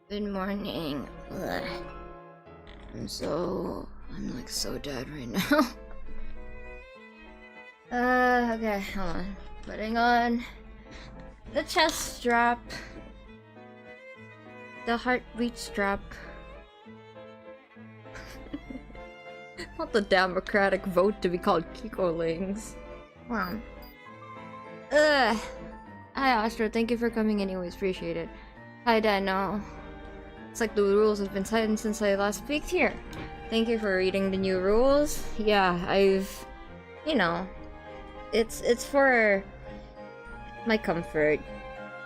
Good morning. Ugh. I'm like so dead right now. Okay, hold on. Putting on the chest strap, the heartbeat strap. Not the democratic vote to be called Kikolings. Wow. Ugh. Hi Astro, thank you for coming anyways, appreciate it. Hi Dino. It's like the rules have been tightened since I last peeked here. Thank you for reading the new rules. Yeah, you know, it's for my comfort.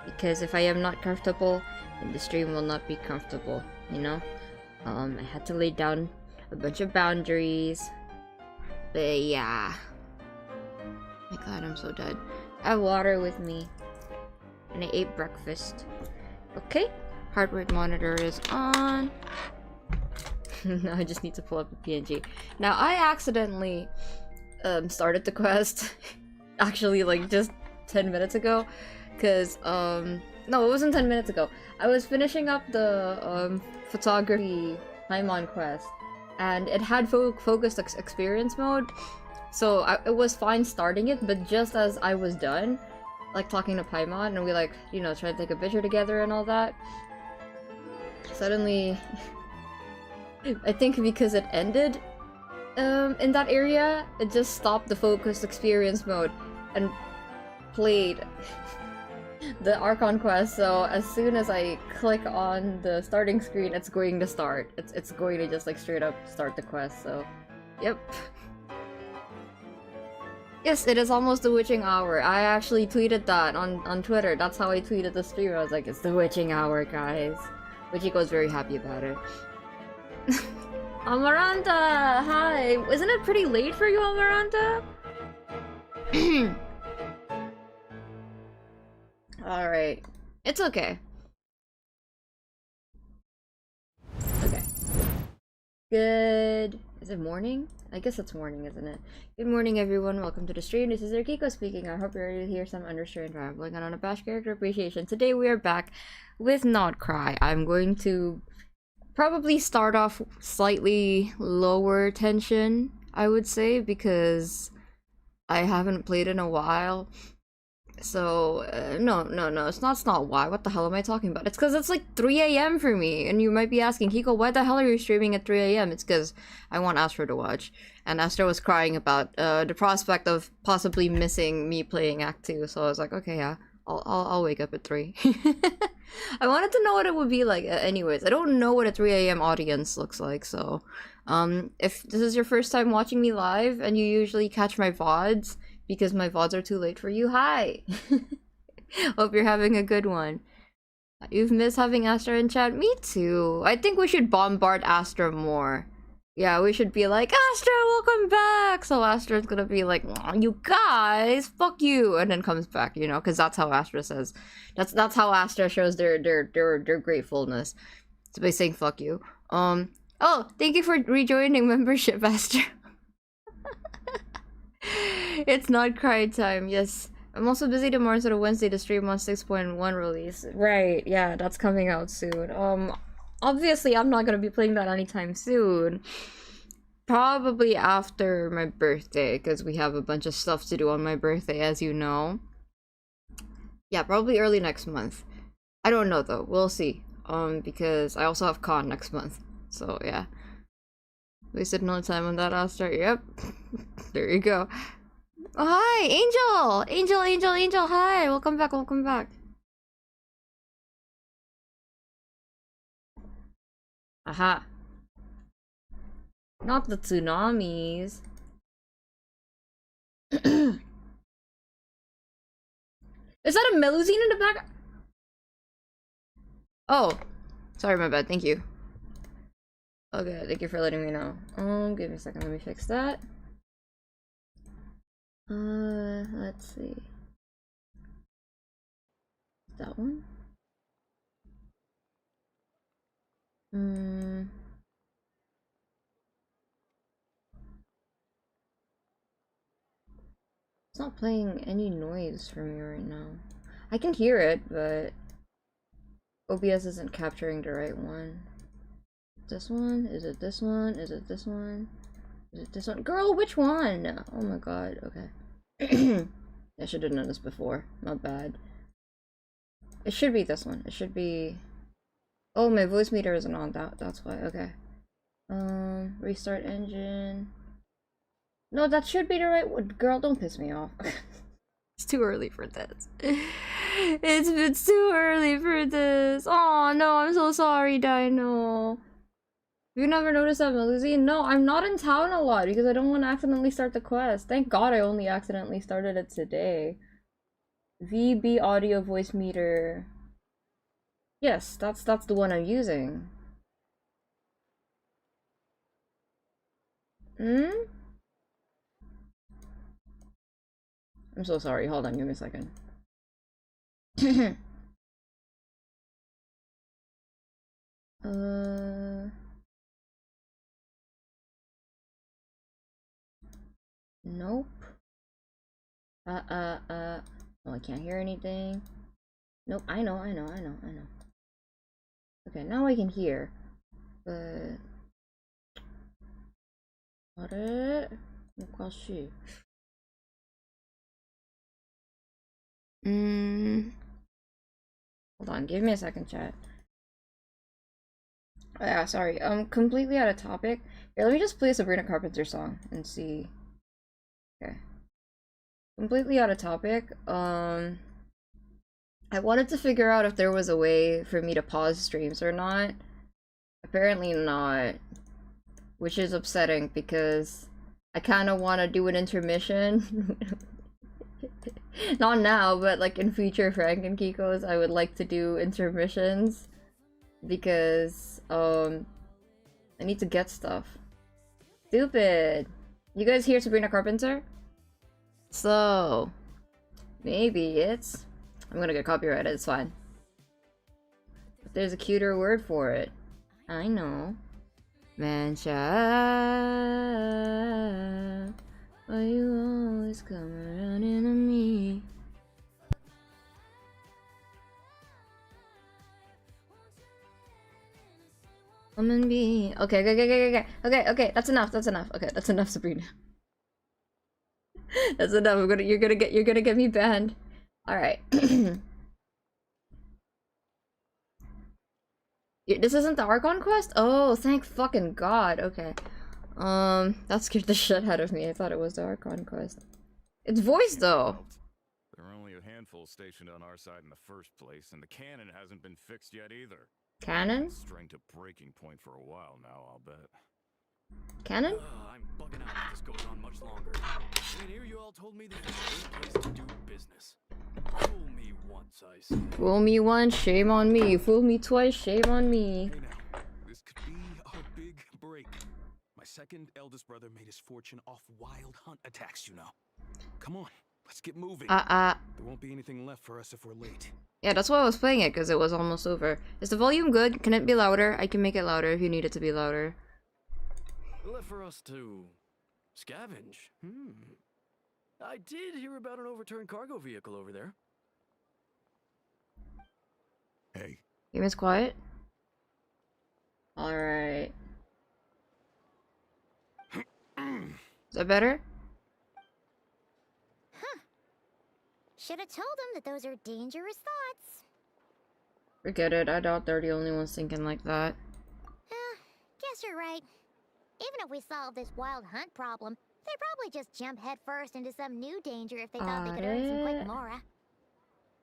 Because if I am not comfortable, then the stream will not be comfortable, you know? I had to lay down a bunch of boundaries. But yeah. My god, I'm so dead. I have water with me. And I ate breakfast. Okay. Heart rate monitor is on. Now I just need to pull up the PNG. Now I accidentally started the quest actually like just 10 minutes ago. Cause no, it wasn't 10 minutes ago. I was finishing up the photography Paimon quest, and it had focused experience mode. So it was fine starting it, but just as I was done, like talking to Paimon, and we like, you know, tried to take a picture together and all that, suddenly, I think because it ended in that area, it just stopped the focused experience mode and played the Archon quest. So as soon as I click on the starting screen, it's going to start. It's going to just like straight up start the quest. So, yep. Yes, it is almost the witching hour. I actually tweeted that on Twitter. That's how I tweeted the stream. I was like, it's the witching hour, guys. Wichiko's very happy about it. Amaranta! Hi! Isn't it pretty late for you, Amaranta? Alright. It's okay. Okay. Good... Is it morning? I guess it's morning, isn't it? Good morning, everyone. Welcome to the stream. This is Kiko speaking. I hope you're ready to hear some understrained rambling and unabashed character appreciation. Today we are back with Not Cry. I'm going to probably start off slightly lower tension, I would say, because I haven't played in a while. So, no, it's not why. What the hell am I talking about? It's because it's like 3 a.m. for me, and you might be asking, Kiko, why the hell are you streaming at 3 a.m.? It's because I want Astro to watch. And Astro was crying about the prospect of possibly missing me playing Act 2, so I was like, okay, yeah, I'll wake up at 3. I wanted to know what it would be like. Anyways, I don't know what a 3 a.m. audience looks like, so if this is your first time watching me live and you usually catch my VODs because my VODs are too late for you, hi! Hope you're having a good one. You've missed having Astra in chat? Me too. I think we should bombard Astra more. Yeah, we should be like, Astra, welcome back! So Astra's gonna be like, you guys, fuck you! And then comes back, you know, because that's how Astra says. That's how Astra shows their gratefulness. It's by saying fuck you. Oh, thank you for rejoining membership, Astra. It's not cry time, yes. I'm also busy tomorrow instead of Wednesday to stream on 6.1 release. Right, yeah, that's coming out soon. Obviously I'm not gonna be playing that anytime soon. Probably after my birthday, because we have a bunch of stuff to do on my birthday, as you know. Yeah, probably early next month. I don't know though, we'll see. Because I also have con next month. So yeah. Wasted no time on that, Astra. Yep. There you go. Oh, hi, Angel! Angel, hi! Welcome back. Aha. Not the tsunamis. Is that a Melusine in the back? Oh. Sorry, my bad, thank you. Okay, thank you for letting me know. Give me a second, let me fix that. Let's see. That one? It's not playing any noise for me right now. I can hear it, but OBS isn't capturing the right one. This one? Is it this one? Is it this one? Is it this one? Girl, which one? Oh my god, okay. I should have done this before. Not bad. It should be this one. It should be... Oh, my voice meter isn't on. That's why. Okay. Restart engine. No, that should be the right one. Girl, don't piss me off. It's too early for this. It's too early for this. Oh no, I'm so sorry, Dino. You never noticed that, Melusine? No, I'm not in town a lot because I don't want to accidentally start the quest. Thank God I only accidentally started it today. VB audio voice meter. Yes, that's the one I'm using. Hmm? I'm so sorry. Hold on, give me a second. Nope. Oh, I can't hear anything. Nope, I know. Okay, now I can hear. But... Hold on, give me a second, chat. Oh, yeah, sorry. Completely out of topic. Here, let me just play a Sabrina Carpenter song and see. Okay. Completely out of topic. I wanted to figure out if there was a way for me to pause streams or not. Apparently not. Which is upsetting because I kind of want to do an intermission. Not now, but like in future Frank and Kiko's, I would like to do intermissions. Because, I need to get stuff. Stupid! You guys hear Sabrina Carpenter? So, maybe it's... I'm gonna get copyrighted, it's fine. But there's a cuter word for it. I know. Man child, why you always come around into me? Come and be. Okay, that's enough, Okay, that's enough, Sabrina. That's enough. You're gonna get me banned. Alright. This isn't the Archon quest? Oh, thank fucking god. Okay. That scared the shit out of me. I thought it was the Archon quest. It's voice though. There are only a handful stationed on our side in the first place, and the cannon hasn't been fixed yet either. Cannon? Strained to breaking point for a while now, I'll bet. Cannon? I'm bugging out if this goes on much longer. And here you all told me this is a good place to do business. Fool me once, I say. Fool me once, shame on me. Fool me twice, shame on me. Hey now, this could be our big break. My second eldest brother made his fortune off wild hunt attacks, you know. Come on, let's get moving. There won't be anything left for us if we're late. Yeah, that's why I was playing it, because it was almost over. Is the volume good? Can it be louder? I can make it louder if you need it to be louder. Left for us to scavenge. I did hear about an overturned cargo vehicle over there. Hey. Game is quiet. Alright. Is that better? Huh. Should have told him that those are dangerous thoughts. Forget it. I doubt they're the only ones thinking like that. Guess you're right. Even if we solve this wild hunt problem, they'd probably just jump headfirst into some new danger if they thought they could earn some quick mora.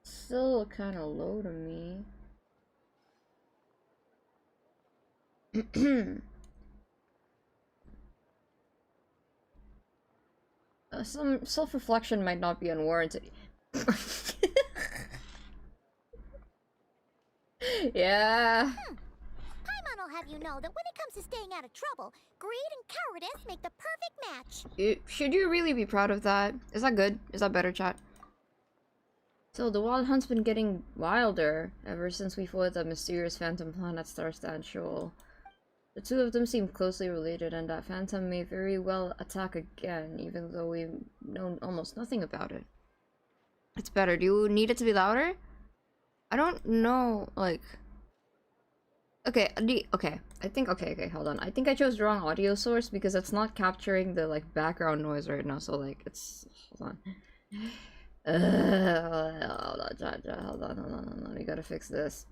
Still kind of low to me. Some self-reflection might not be unwarranted. Yeah. Paimon will have you know that when it comes to staying out of trouble, greed and cowardice make the perfect match. Should you really be proud of that? Is that good? Is that better, chat? So the wild hunt's been getting wilder ever since we fought that mysterious phantom planet Star Stand Shoal. The two of them seem closely related, and that phantom may very well attack again, even though we've known almost nothing about it. It's better. Do you need it to be louder? I don't know, like... Okay, okay. I think okay, hold on. I think I chose the wrong audio source because it's not capturing the like background noise right now. So like it's hold on. Hold on, hold on. We gotta fix this.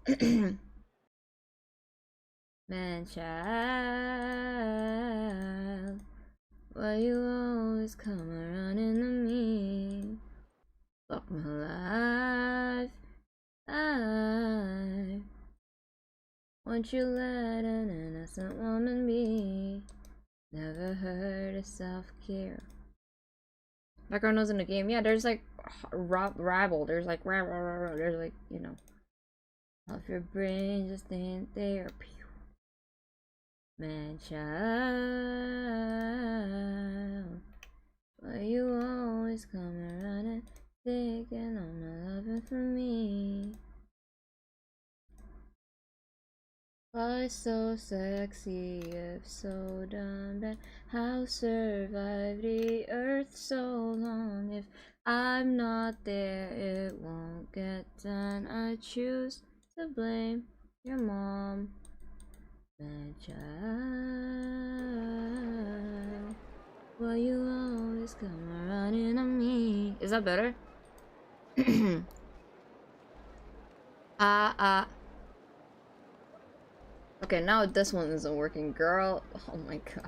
Man, child, why you always come running to me? Fuck my life. Won't you let an innocent woman be? Never heard of self-care. Background noise in the game. Yeah, there's like rabble. There's like there's like, you know. Off your brain just ain't there. Man, child, why you always come running, taking all my loving from me? Why so sexy if so done bad? How survive the earth so long? If I'm not there, it won't get done. I choose to blame your mom. My child, why you always come running on me? Is that better? Okay, now this one isn't working, girl. Oh my god.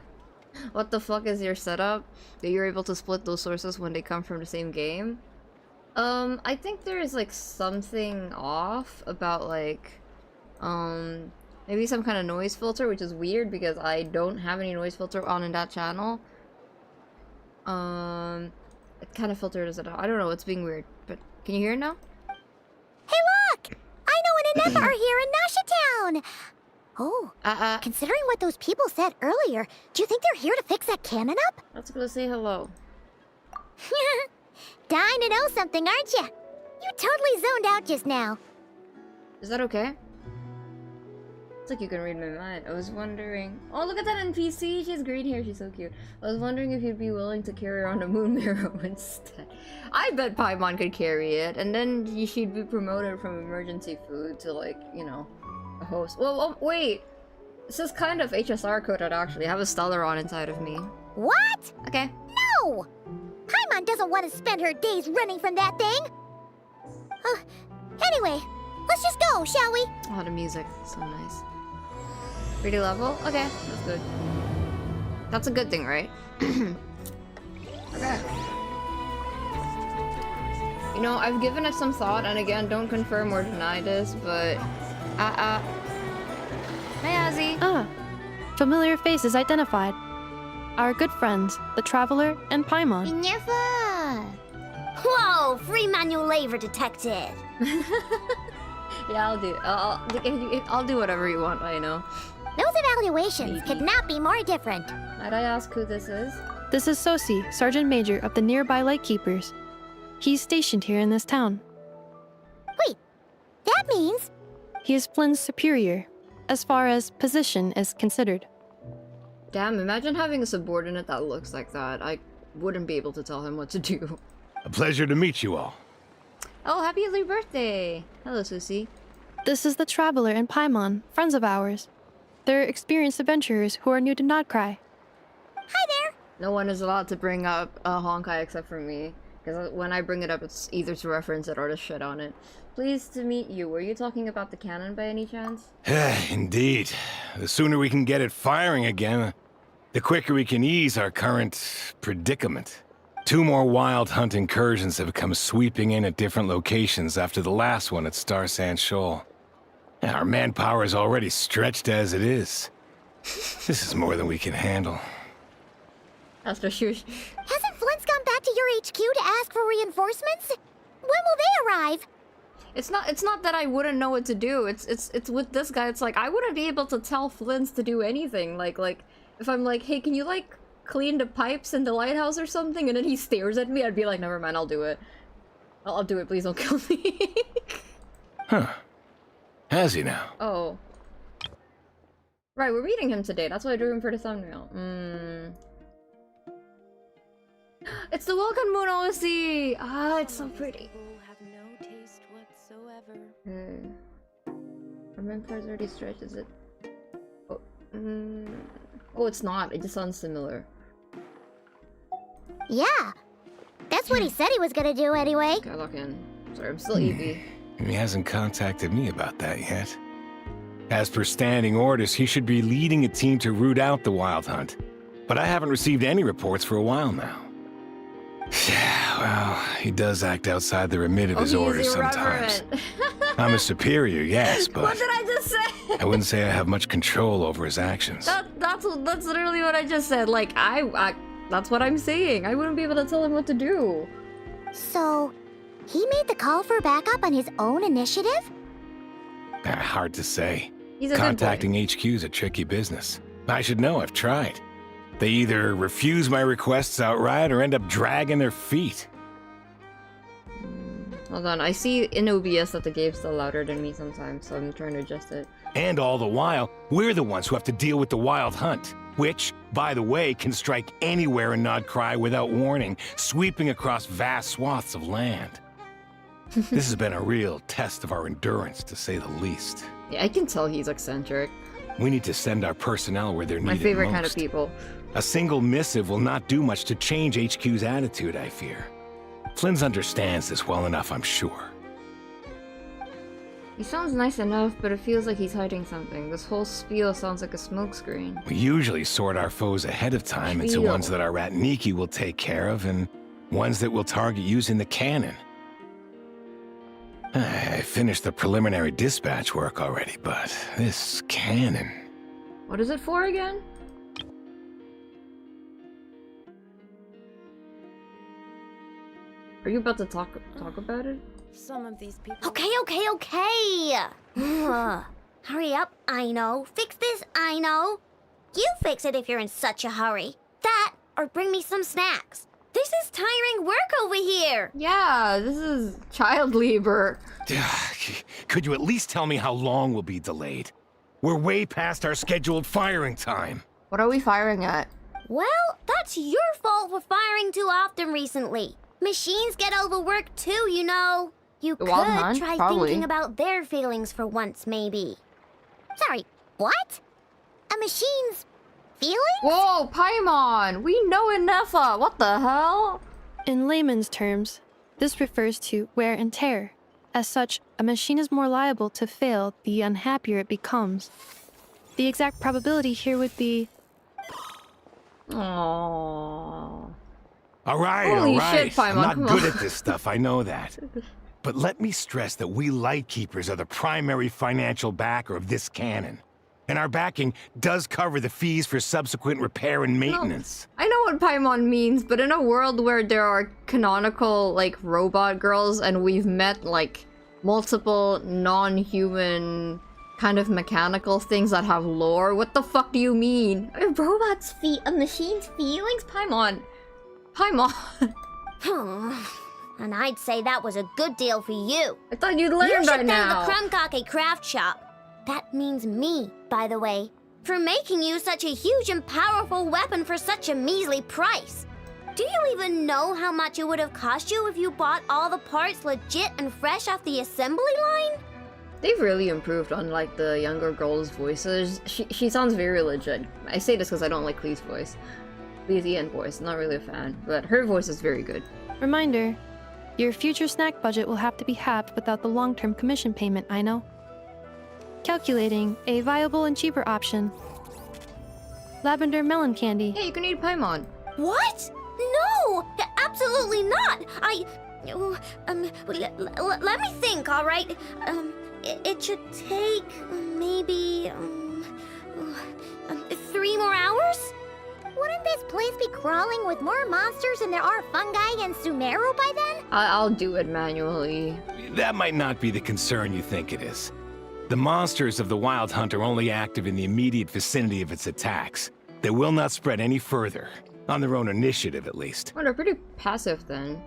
What the fuck is your setup? That you're able to split those sources when they come from the same game? I think there is like something off about like, maybe some kind of noise filter, which is weird because I don't have any noise filter on in that channel. It kind of filters it out. I don't know, it's being weird, but can you hear it now? Hey, look! I know an Anetha are here in Nashatown! Oh, considering what those people said earlier, do you think they're here to fix that cannon up? Let's go say hello. Dying to know something, aren't you? You totally zoned out just now. Is that okay? It's like you can read my mind. I was wondering... Oh, look at that NPC! She's green hair, she's so cute. I was wondering if you'd be willing to carry around a moon marrow instead. I bet Paimon could carry it, and then she'd be promoted from emergency food to, like, you know, a host. Well, wait! This is kind of HSR coded, actually. I have a Stellaron inside of me. What? Okay. No! Paimon doesn't want to spend her days running from that thing! Anyway, let's just go, shall we? Oh, the music. So nice. Pretty level? Okay, that's good. That's a good thing, right? Okay. You know, I've given it some thought, and again, don't confirm or deny this, but... Hi, Azzy! Ah, familiar faces identified. Our good friends, the Traveler and Paimon. Never! Whoa, free manual labor detected! Yeah, I'll do whatever you want, I know. Those evaluations could not be more different. Might I ask who this is? This is Sosi, Sergeant Major of the nearby Lightkeepers. He's stationed here in this town. Wait, that means... He is Flynn's superior, as far as position is considered. Damn, imagine having a subordinate that looks like that. I wouldn't be able to tell him what to do. A pleasure to meet you all. Oh, happy early birthday! Hello, Susie. This is the Traveler and Paimon, friends of ours. They're experienced adventurers who are new to Nodcry. Hi there! No one is allowed to bring up Honkai except for me. Because when I bring it up, it's either to reference it or to shit on it. Pleased to meet you. Were you talking about the cannon by any chance? Indeed. The sooner we can get it firing again, the quicker we can ease our current predicament. 2 more wild hunt incursions have come sweeping in at different locations after the last one at Star Sand Shoal. Our manpower is already stretched as it is. This is more than we can handle. That's for sure. Hasn't Flint's gone back to your HQ to ask for reinforcements? When will they arrive? It's not that I wouldn't know what to do. It's with this guy. It's like I wouldn't be able to tell Flint's to do anything. Like if I'm like, hey, can you like clean the pipes in the lighthouse or something? And then he stares at me. I'd be like, never mind, I'll do it. I'll do it. Please don't kill me. Huh. Has he now? Oh. Right, we're meeting him today. That's why I drew him for the thumbnail. It's the Welcome Moon OSC! Ah, it's so pretty. Have no taste whatsoever. Our manpower's already stretched. Is it Oh, it's not. It just sounds similar. Yeah. That's what he said he was gonna do anyway. Okay, lock in. Sorry, I'm still Evie. He hasn't contacted me about that yet. As per standing orders, he should be leading a team to root out the wild hunt. But I haven't received any reports for a while now. Yeah, well, he does act outside the remit of his orders sometimes. I'm a superior, yes, but What did I just say? I wouldn't say I have much control over his actions. That's literally what I just said. Like, I that's what I'm saying. I wouldn't be able to tell him what to do. So, he made the call for backup on his own initiative? Hard to say. He's a Contacting HQ's a tricky business. I should know, I've tried. They either refuse my requests outright or end up dragging their feet. Good boy. Hold on, I see in OBS that the game's still louder than me sometimes, so I'm trying to adjust it. And all the while, we're the ones who have to deal with the wild hunt, which, by the way, can strike anywhere in Nod Krai without warning, sweeping across vast swaths of land. This has been a real test of our endurance, to say the least. Yeah, I can tell he's eccentric. We need to send our personnel where they're needed My favorite most. kind of people. A single missive will not do much to change HQ's attitude, I fear. Flynn's understands this well enough, I'm sure. He sounds nice enough, but it feels like he's hiding something. This whole spiel sounds like a smokescreen. We usually sort our foes ahead of time into ones that our rat Nikki will take care of and ones that we'll target using the cannon. I finished the preliminary dispatch work already, but this cannon... What is it for again? Are you about to talk about it? Some of these people. Okay. Hurry up, I know. Fix this, I know. You fix it if you're in such a hurry. That, or bring me some snacks. This is tiring work over here. Yeah, this is child labor. Could you at least tell me how long we'll be delayed? We're way past our scheduled firing time. What are we firing at? Well, that's your fault for firing too often recently. Machines get overworked too, you know. You could Wild Hunt? try Probably. thinking about their feelings for once, maybe. Sorry, what? A machine's feelings? Whoa, Paimon! We know enough! What the hell? In layman's terms, this refers to wear and tear. As such, a machine is more liable to fail the unhappier it becomes. The exact probability here would be... Aww. All right. Holy shit, Paimon, I'm not come good on. at this stuff, I know that. But let me stress that we Lightkeepers are the primary financial backer of this cannon. And our backing does cover the fees for subsequent repair and maintenance. I know what Paimon means, but in a world where there are canonical, like, robot girls and we've met, like, multiple non-human kind of mechanical things that have lore, what the fuck do you mean? A robot's a machine's feelings? Paimon. And I'd say that was a good deal for you. I thought you'd You learn by should now. thank the Krumkake craft shop. That means me, by the way, for making you such a huge and powerful weapon for such a measly price. Do you even know how much it would have cost you if you bought all the parts legit and fresh off the assembly line? They've really improved on, like, the younger girls' voices. She sounds very legit. I say this because I don't like Clee's voice. Clee's Ian voice, not really a fan, but her voice is very good. Reminder, your future snack budget will have to be halved without the long-term commission payment, I know. Calculating a viable and cheaper option. Lavender melon candy. Hey, you can eat Paimon. What? No! Absolutely not! Let me think, all right? It should take maybe 3 more hours? Wouldn't this place be crawling with more monsters than there are fungi and Sumeru by then? I'll do it manually. That might not be the concern you think it is. The monsters of the Wild Hunt are only active in the immediate vicinity of its attacks. They will not spread any further, on their own initiative at least. Oh, they're pretty passive then.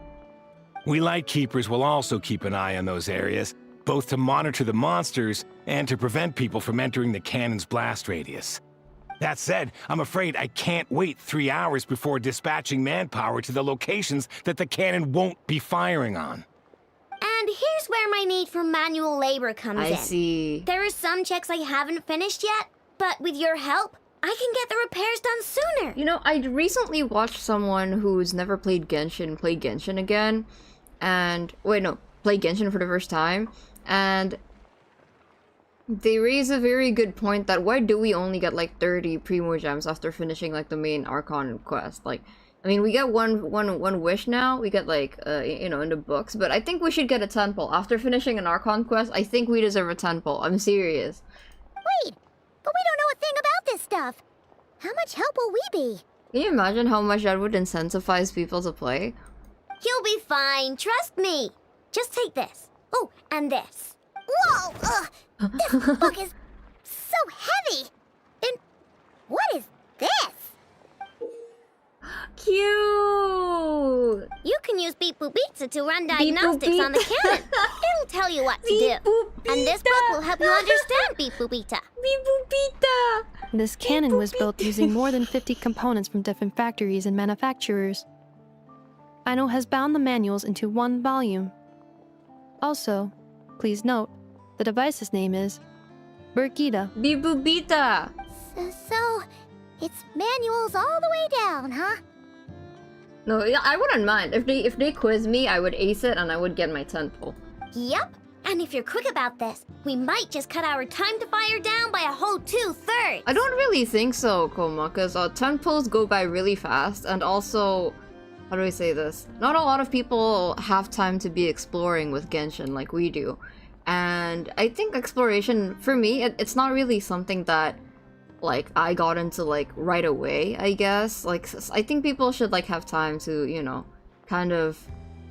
We Lightkeepers will also keep an eye on those areas, both to monitor the monsters and to prevent people from entering the cannon's blast radius. That said, I'm afraid I can't wait 3 hours before dispatching manpower to the locations that the cannon won't be firing on. And here's where my need for manual labor comes in. I see. There are some checks I haven't finished yet, But with your help, I can get the repairs done sooner. You know, I recently watched someone who's never played Genshin play Genshin again. And, wait, no, play Genshin for the first time. And they raise a very good point that why do we only get like 30 Primo Gems after finishing like the main Archon quest? Like, I mean, we get one wish now. We get like, you know, in the books. But I think we should get a temple. After finishing an Archon quest, I think we deserve a temple. I'm serious. Wait, but we don't know a thing about this stuff. How much help will we be? Can you imagine how much that would incentivize people to play? You'll be fine, trust me. Just take this. Oh, and this. Whoa! This book is so heavy. And what is this? Cute! You can use Beep Boop Pizza to run diagnostics on the cannon. It'll tell you what to do. And this book will help you understand Beep Boop Pizza. This cannon was built using more than 50 components from different factories and manufacturers. Aino has bound the manuals into one volume. Also, please note, the device's name is Burkita. Bibubita! So, it's manuals all the way down, huh? No, yeah, I wouldn't mind. If they quiz me, I would ace it and I would get my temple. Yep. And if you're quick about this, we might just cut our time to fire down by a whole 2/3. I don't really think so, Koma, because temples go by really fast, and also, how do I say this? Not a lot of people have time to be exploring with Genshin like we do. And I think exploration, for me, it's not really something that, like, I got into, like, right away, I guess. Like, I think people should, like, have time to, you know, kind of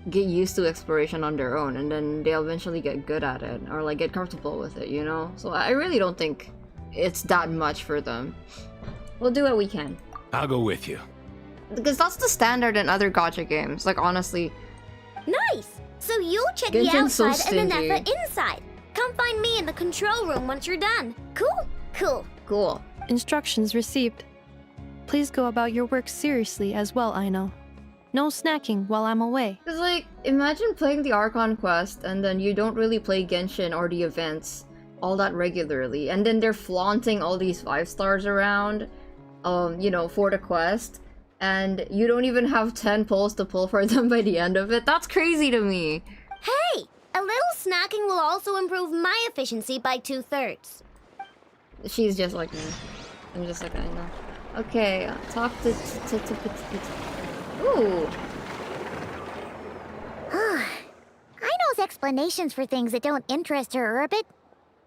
get used to exploration on their own, and then they'll eventually get good at it, or, like, get comfortable with it, you know? So I really don't think it's that much for them. We'll do what we can. I'll go with you. Because that's the standard in other gacha games, like, honestly. Nice! So you check the Genshin's so outside and then stingy. the inside. Come find me in the control room once you're done. Cool? Cool. Cool. Instructions received. Please go about your work seriously as well, Aino. No snacking while I'm away. Because, like, imagine playing the Archon quest, and then you don't really play Genshin or the events all that regularly, and then they're flaunting all these 5 stars around, you know, for the quest, and you don't even have 10 pulls to pull for them by the end of it. That's crazy to me. Hey! A little snacking will also improve my efficiency by 2/3. She's just like me. I'm just like, I know. Okay, talk to Ooh. Aino's explanations for things that don't interest her are a bit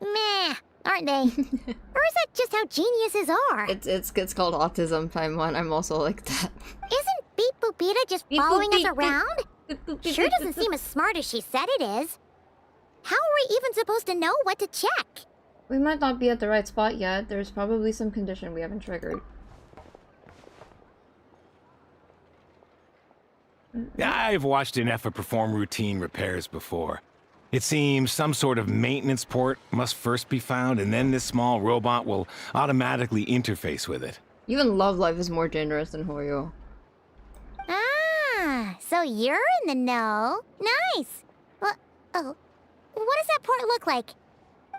meh, aren't they? Or is that just how geniuses are? It's called autism, Paimon. I'm also like that. Isn't Beep Boopita just Beep following us Boop Beep around? Boop. Sure doesn't seem as smart as she said it is. How are we even supposed to know what to check? We might not be at the right spot yet. There's probably some condition we haven't triggered. I've watched an Effa perform routine repairs before. It seems some sort of maintenance port must first be found, and then this small robot will automatically interface with it. Even Love Life is more generous than Hoyo. Ah, so you're in the know. Nice. What does that port look like?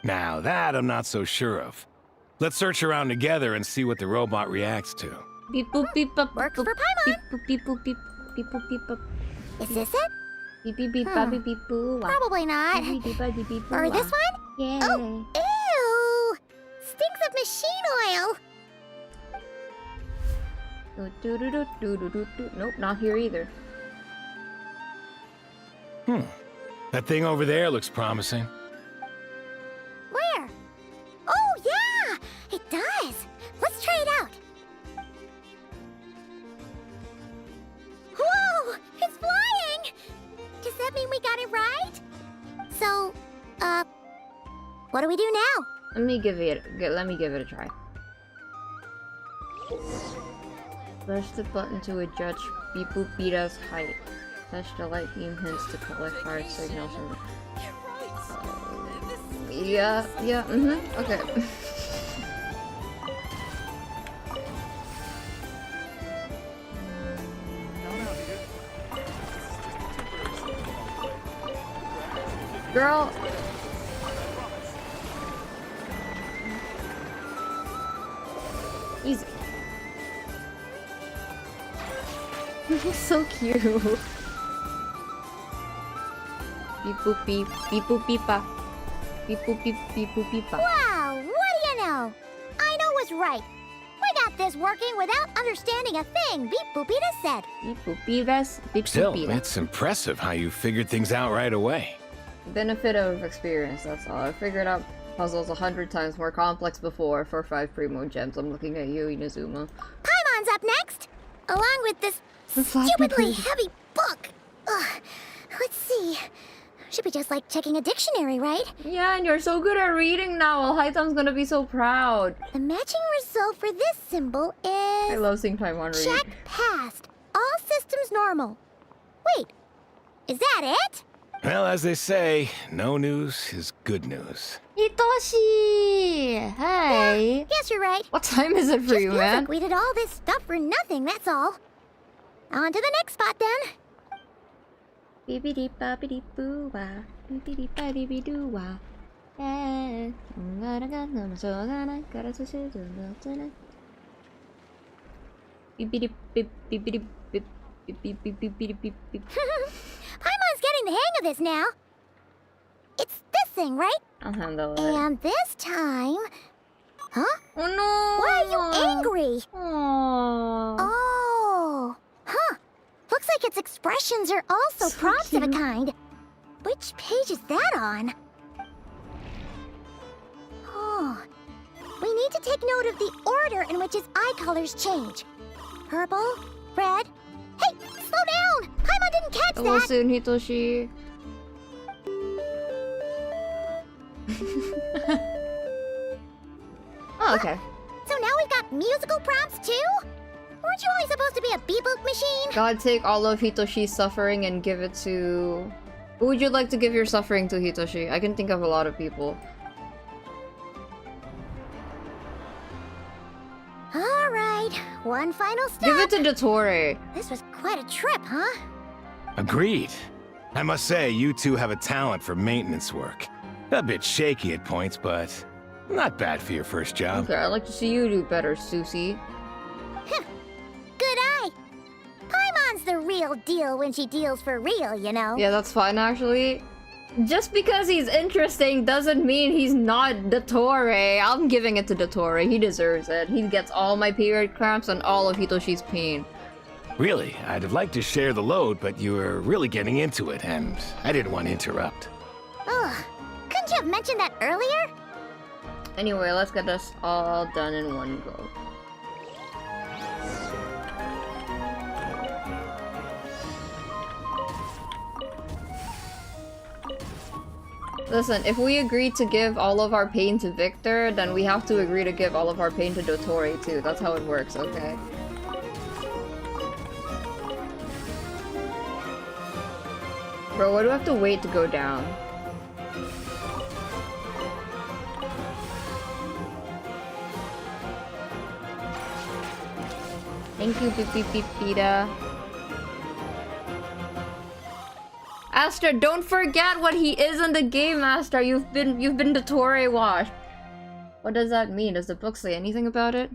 Now that I'm not so sure of. Let's search around together and see what the robot reacts to. Beep boop beep boop. Works for beep Paimon. boop beep boop beep beep boop beep boop. Is this it? Beep beep beep ba beep beep boo. Probably not. Beep beep ba beep beep boo. Or this one? Yeah. Oh, ew! Stinks of machine oil. Nope, not here either. That thing over there looks promising. Where? Oh, yeah! It does. Let's try it out. Whoa! It's flying! Does that mean we got it right? So, what do we do now? Let me give it a try. Press the button to adjust Beep Boop Beta's height. Touch the light beam hints to collect fire signals from okay. Girl. So cute. Beep boop beep, beep boop beepa. Beep boop beep, beep boop beepa. Wow, what do you know? I know was right. We got this working without understanding a thing Beep Boopita said. Beep boop beepers, beep Still, boop beep. it's impressive how you figured things out right away. Benefit of experience, that's all. I figured out puzzles 100 times more complex before for 5 primo gems. I'm looking at you, Inazuma. Paimon's up next, along with this stupidly heavy book. Ugh. Let's see. Should be just like checking a dictionary, right? Yeah, and you're so good at reading now. Haitam's gonna be so proud. The matching result for this symbol is... I love seeing Taiwan read. check passed. All systems normal. Wait, is that it? Well, as they say, no news is good news. Hitoshi! Hey! Yes, you're right. What time is it for Just you, feels man? like we did all this stuff for nothing, that's all. On to the next spot, then. Beepity boppity boo wah. Beepity boppity doo wah. Yeah. Beepity beep beepity beep beep beep beep beep beep beep beep. Paimon's getting the hang of this now. It's this thing, right? I'll handle it. And this time... Huh? Oh no! Why are you angry? Aww. Oh. Huh. Looks like its expressions are also So prompts of a cute. kind. Which page is that on? Oh. We need to take note of the order in which its eye colors change. Purple, red... Hey, slow down! Paimon didn't catch Hello that! soon, Hitoshi. Oh, okay. So now we've got musical prompts too? Weren't you only supposed to be a beep-boop machine? God, take all of Hitoshi's suffering and give it to... Who would you like to give your suffering to, Hitoshi? I can think of a lot of people. Alright, one final step. Give it to Dottore. This was quite a trip, huh? Agreed. I must say, you two have a talent for maintenance work. A bit shaky at points, but not bad for your first job. Okay, I'd like to see you do better, Susie. Good eye. Paimon's the real deal when she deals for real, you know. Yeah, that's fine, actually. Just because he's interesting doesn't mean he's not Dottore. I'm giving it to Dottore. He deserves it. He gets all my period cramps and all of Hitoshi's pain. Really, I'd have liked to share the load, but you were really getting into it, and I didn't want to interrupt. Ugh. Couldn't you have mentioned that earlier? Anyway, let's get this all done in one go. Listen, if we agree to give all of our pain to Victor, then we have to agree to give all of our pain to Dottore too. That's how it works, okay? Bro, why do I have to wait to go down? Thank you, Beep Beep Beep Pita. Astra, don't forget what he is in the game, Astra. You've been Dottore washed. What does that mean? Does the book say anything about it?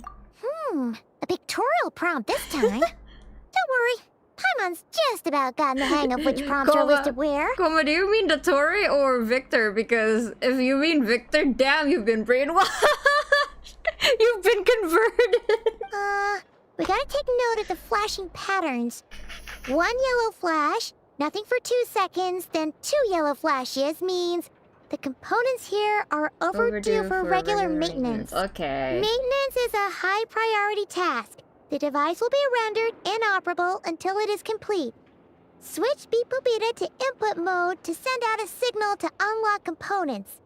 A pictorial prompt this time. Don't worry. Paimon's just about gotten the hang of which prompts are listed where. Koma, do you mean Dottore or Victor? Because if you mean Victor, damn, you've been brainwashed. You've been converted. We gotta take note of the flashing patterns. One yellow flash, nothing for 2 seconds, then 2 yellow flashes means the components here are overdue for regular maintenance. Okay. Maintenance is a high priority task. The device will be rendered inoperable until it is complete. Switch Beep Boopita to input mode to send out a signal to unlock components.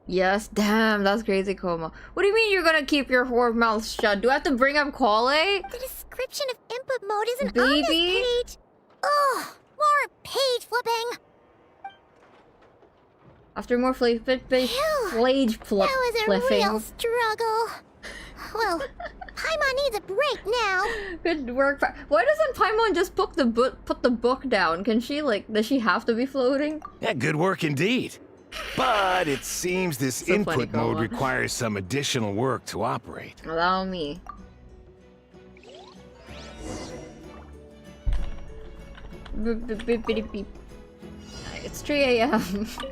Yes, damn, that's crazy, Koma. What do you mean you're gonna keep your whore mouth shut? Do I have to bring up Quale? The description of input mode isn't on this Baby? page. Ugh, more page flipping. After more flage That was a real flipping. struggle. Well, Paimon needs a break now. Good work. Why doesn't Paimon just put the book down? Can she, like, does she have to be floating? Yeah, good work indeed. But it seems this So funny, input mode Koma. requires some additional work to operate. Allow me. Beep, beep, beep. It's 3 a.m.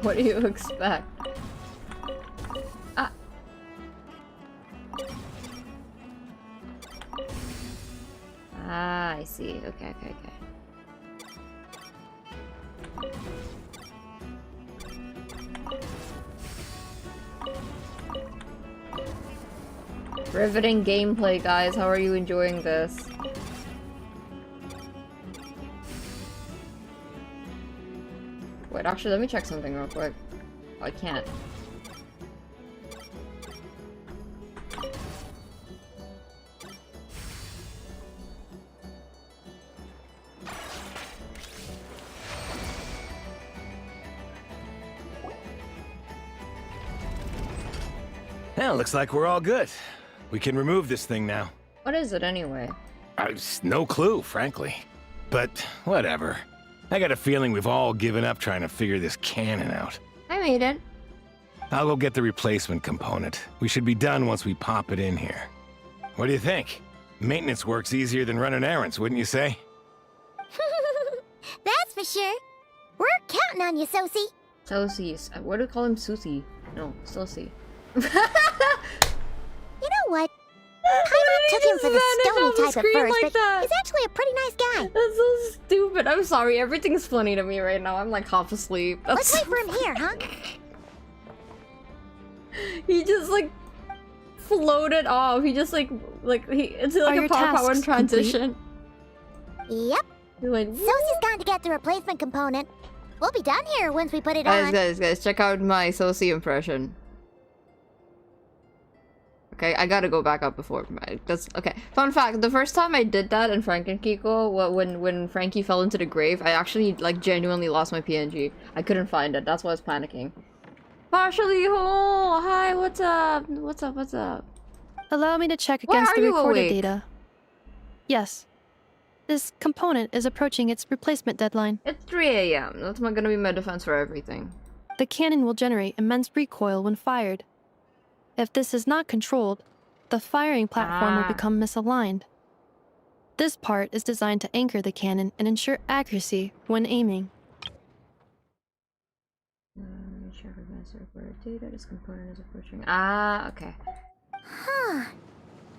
What do you expect? Ah, I see. Okay. Riveting gameplay, guys. How are you enjoying this? Wait, actually, let me check something real quick. Oh, I can't. Well, looks like we're all good. We can remove this thing now. What is it anyway? I've no clue, frankly. But whatever. I got a feeling we've all given up trying to figure this cannon out. I made it. I'll go get the replacement component. We should be done once we pop it in here. What do you think? Maintenance work's easier than running errands, wouldn't you say? That's for sure. We're counting on you, Sosie. Sosie. What do we call him? Susie. No, Sosie. You know what? Paimon took him for the stony type at first, like but he's actually a pretty nice guy. That's so stupid. I'm sorry. Everything's funny to me right now. I'm like half asleep. Let's wait for him here, huh? He just like floated off. He just it's like Are a power tasks transition. Yep. He went, Sosie's gone to get the replacement component. We'll be done here once we put it on. guys, check out my Sosie impression. Okay, I gotta go back up before. That's okay. Fun fact: the first time I did that in Frank and Kiko, when Frankie fell into the grave, I actually like genuinely lost my PNG. I couldn't find it. That's why I was panicking. Partially whole. Hi, what's up? What's up? Allow me to check Why against are the you recorded awake? data. Yes. This component is approaching its replacement deadline. It's 3 a.m. That's not gonna be my defense for everything. The cannon will generate immense recoil when fired. If this is not controlled, the firing platform will become misaligned. This part is designed to anchor the cannon and ensure accuracy when aiming. Data. This component is approaching. Ah, okay. Huh.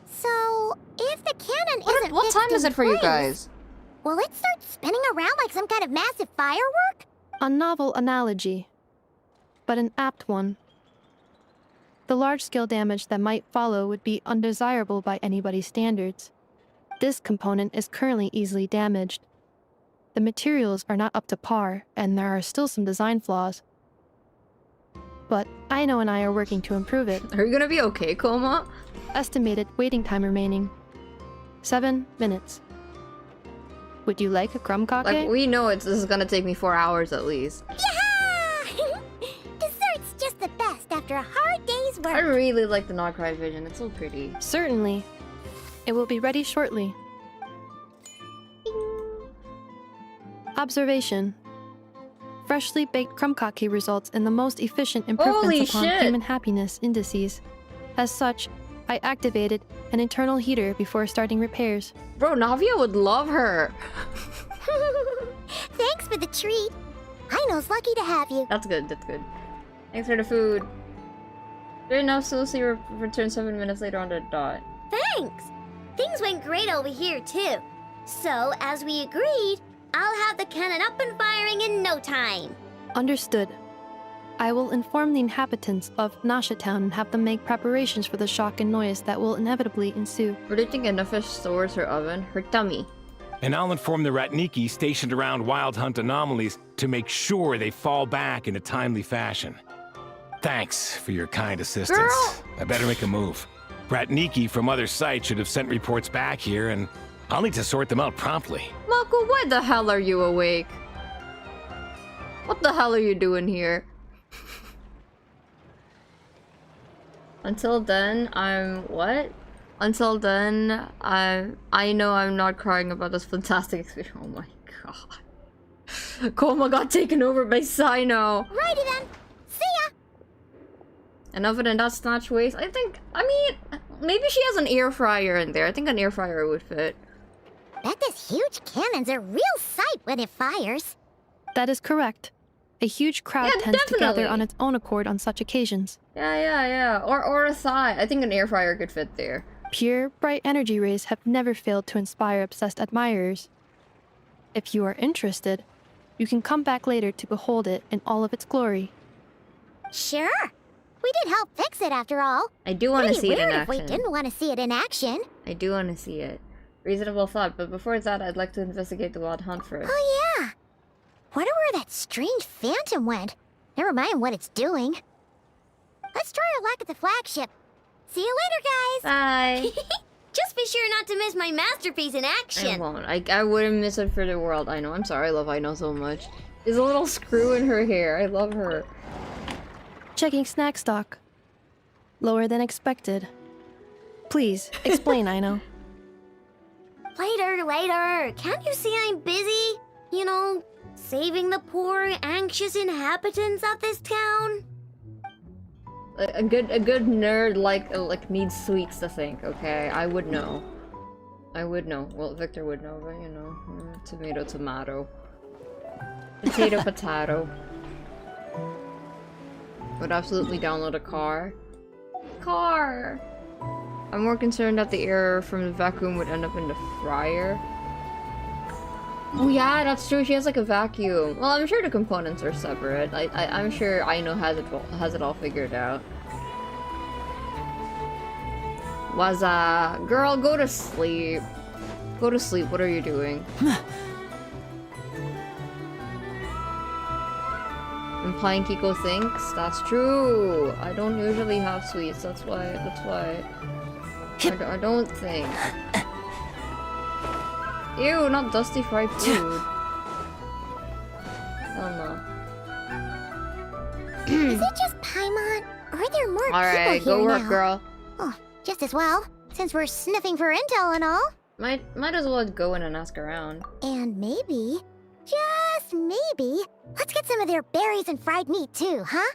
So, if the cannon isn't What fixed time is in it for you place, guys? will it start spinning around like some kind of massive firework? A novel analogy, but an apt one. The large-scale damage that might follow would be undesirable by anybody's standards. This component is currently easily damaged. The materials are not up to par, and there are still some design flaws. But Aino and I are working to improve it. Are you gonna be okay, Koma? Estimated waiting time remaining: 7 minutes. Would you like a crumb kake? Like, we know this is gonna take me 4 hours at least. Yeah! Dessert's just the best after a hard day's I work. really like the Not Cry vision. It's so pretty. Certainly. It will be ready shortly. Observation. Freshly baked crumb kake results in the most efficient improvements Holy upon shit! human happiness indices. As such, I activated an internal heater before starting repairs. Bro, Navia would love her. Thanks for the treat. Aino's lucky to have you. That's good. Thanks for the food. Fair enough, Susie returns 7 minutes later on the dot. Thanks. Things went great over here, too. So, as we agreed, I'll have the cannon up and firing in no time. Understood. I will inform the inhabitants of Nasha Town and have them make preparations for the shock and noise that will inevitably ensue. Predicting Anafish stores her oven, her tummy. And I'll inform the Ratniki stationed around Wild Hunt anomalies to make sure they fall back in a timely fashion. Thanks for your kind assistance. Girl! I better make a move. Ratniki from other sites should have sent reports back here, and I'll need to sort them out promptly. Mako, why the hell are you awake? What the hell are you doing here? Until then, what? Until then, I know I'm not crying about this fantastic experience. Oh my god. Koma got taken over by Sino. Righty then. See ya. And other than that snatch waist, I mean, maybe she has an air fryer in there. I think an air fryer would fit. bet this huge cannon's a real sight when it fires. That is correct. A huge crowd Yeah, tends to gather definitely. on its own accord on such occasions. Yeah. Or a thigh. I think an air fryer could fit there. Pure, bright energy rays have never failed to inspire obsessed admirers. If you are interested, you can come back later to behold it in all of its glory. Sure. We did help fix it after all. I do want to It'd be see it in weird if we action. didn't want to see it in action. I do want to see it. Reasonable thought, but before that, I'd like to investigate the wild hunt first. Oh yeah. Wonder where that strange phantom went. Never mind what it's doing. Let's try our luck at the flagship. See you later, guys. Bye. Just be sure not to miss my masterpiece in I action. won't. I wouldn't miss it for the world. I know. I'm sorry. I love I know so much. There's a little screw in her hair. I love her. Checking snack stock. Lower than expected. Please, explain, Ino. Later. Can't you see I'm busy? You know, saving the poor, anxious inhabitants of this town? A good nerd like needs sweets to think. Okay, I would know. Well, Victor would know, but you know, tomato. Potato. Would absolutely download a car. I'm more concerned that the air from the vacuum would end up in the fryer. Oh yeah, that's true. She has like a vacuum. Well, I'm sure the components are separate. I'm sure Aino has it all figured out. Waza, girl, go to sleep. Go to sleep. What are you doing? Implying Kiko thinks? That's true. I don't usually have sweets. That's why. I don't think. Ew, not dusty fried food. Hell no. Is it just Paimon? Or are there more Alright, people go here work, now? girl. Oh, just as well, since we're sniffing for intel and all. Might as well go in and ask around. And maybe, just maybe, let's get some of their berries and fried meat too, huh?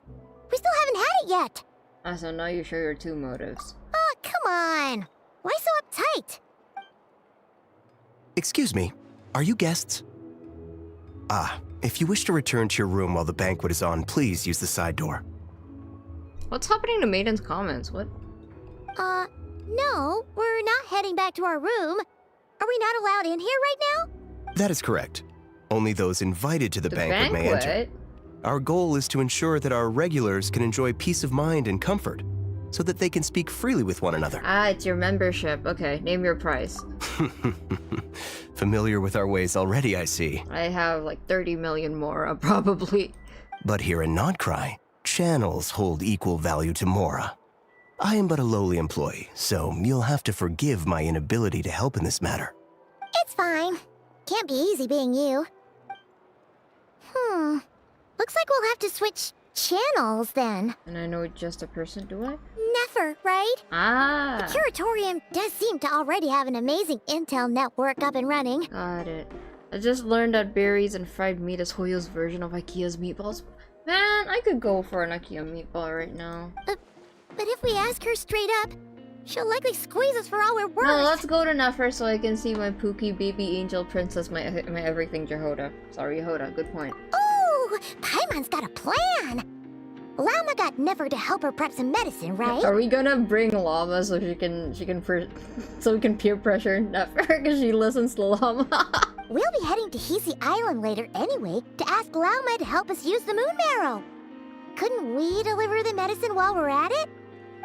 We still haven't had it yet. Ah, so now you share your two motives. Oh, come on. Why so uptight? Excuse me, are you guests? Ah, if you wish to return to your room while the banquet is on, please use the side door. What's happening to Maiden's comments? What? No, we're not heading back to our room. Are we not allowed in here right now? That is correct. Only those invited to the banquet may enter. Our goal is to ensure that our regulars can enjoy peace of mind and comfort, so that they can speak freely with one another. Ah, it's your membership. Okay, name your price. Familiar with our ways already, I see. I have like 30 million more, probably. But here in Nodcry, channels hold equal value to Mora. I am but a lowly employee, so you'll have to forgive my inability to help in this matter. It's fine. Can't be easy being you. Looks like we'll have to switch channels then. And I know just a person, do I? Never, right? Ah, The Curatorium does seem to already have an amazing intel network up and running. got it. I just learned that berries and fried meat is Hoyo's version of IKEA's meatballs. Man, I could go for an IKEA meatball right now. But if we ask her straight up, she'll likely squeeze us for all we're worth. No, let's go to Nefer so I can see my Pookie baby angel princess, my everything Jehoda. Sorry, Yehoda, good point. Ooh, Paimon's got a plan. Llama got Never to help her prep some medicine, right? Are we gonna bring Llama so so we can peer pressure Nefer because she listens to Llama? We'll be heading to Hisi Island later anyway to ask Llama to help us use the moon marrow. Couldn't we deliver the medicine while we're at it?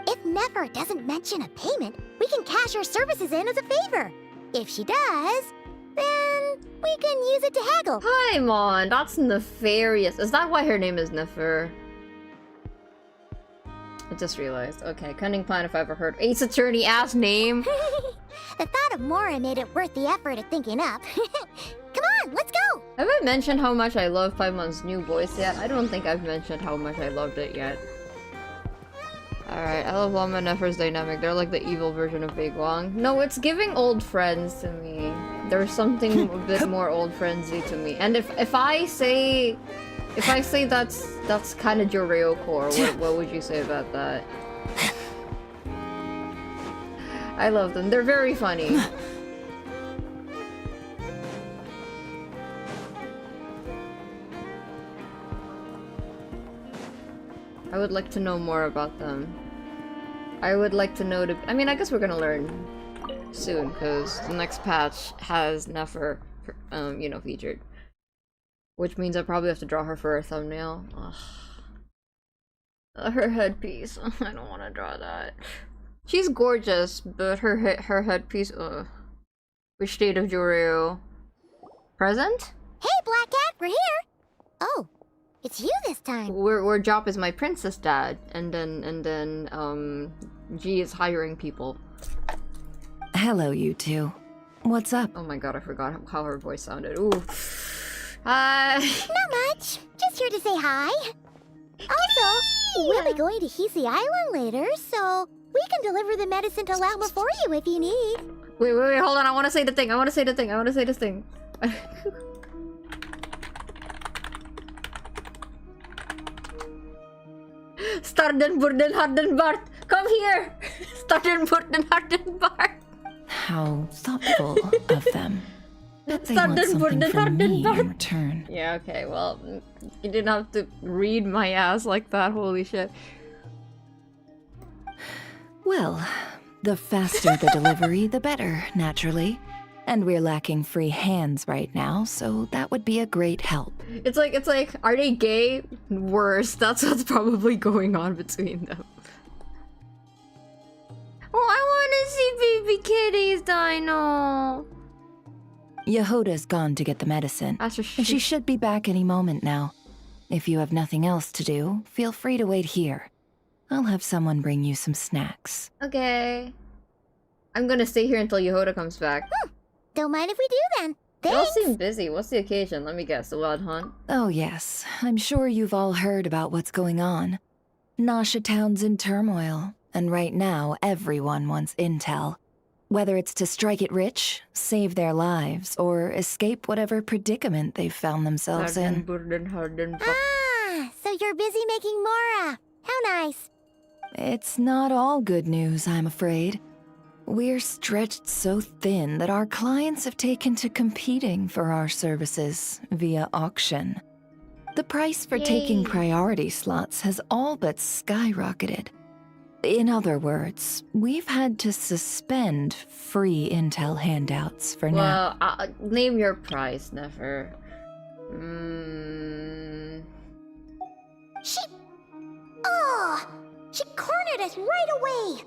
If Never doesn't mention a payment, we can cash our services in as a favor. If she does, then we can use it to haggle. Paimon, that's nefarious. Is that why her name is Nefer? I just realized. Okay, cunning plan if I ever heard. Ace Attorney ass name. The thought of Mora made it worth the effort of thinking up. Come on, let's go! Have I mentioned how much I love Paimon's new voice yet? I don't think I've mentioned how much I loved it yet. Alright, I love Llama and Nefer's dynamic. They're like the evil version of Big Wong. No, it's giving old friends to me. There's something a bit more old friendsy to me. And if I say that's kind of Joreo core, what would you say about that? I love them. They're very funny. I would like to know more about them. I would like to know I mean, I guess we're gonna learn soon, because the next patch has Nefer, you know, featured. Which means I probably have to draw her for a thumbnail. Ugh. Her headpiece. I don't want to draw that. She's gorgeous, but her headpiece. Which state of Joreo? Present? Hey, Black Cat, we're here. Oh, it's you this time. Where Jop is my princess dad, and then G is hiring people. Hello, you two. What's up? Oh my god, I forgot how her voice sounded. Ooh. Hi. Not much. Just here to say hi. Also, we'll be going to Hisi Island later, so we can deliver the medicine to Lama for you if you need. Wait, hold on. I want to say the thing. I want to say this thing. Starden Burden Harden Bart. Come here. Starden Burden Harden Bart. How thoughtful of them. Bet they want something from me in return. Yeah, okay, well, you didn't have to read my ass like that, holy shit. Well, the faster the delivery, the better, naturally. And we're lacking free hands right now, so that would be a great help. It's like, are they gay? Worse, that's what's probably going on between them. Oh, I want to see baby kitties, Dino. Yehoda's gone to get the medicine, and she should be back any moment now. If you have nothing else to do, feel free to wait here. I'll have someone bring you some snacks. Okay. I'm gonna stay here until Yehoda comes back. Don't mind if we do then. They all Thanks. seem busy. What's the occasion? Let me guess. The Wild Hunt? Oh yes, I'm sure you've all heard about what's going on. Nasha Town's in turmoil, and right now everyone wants intel. Whether it's to strike it rich, save their lives, or escape whatever predicament they've found themselves in. Ah, so you're busy making Mora. How nice. It's not all good news, I'm afraid. We're stretched so thin that our clients have taken to competing for our services via auction. The price for taking priority slots has all but skyrocketed. In other words, we've had to suspend free intel handouts for now. Well, name your price, Nefer. She cornered us right away.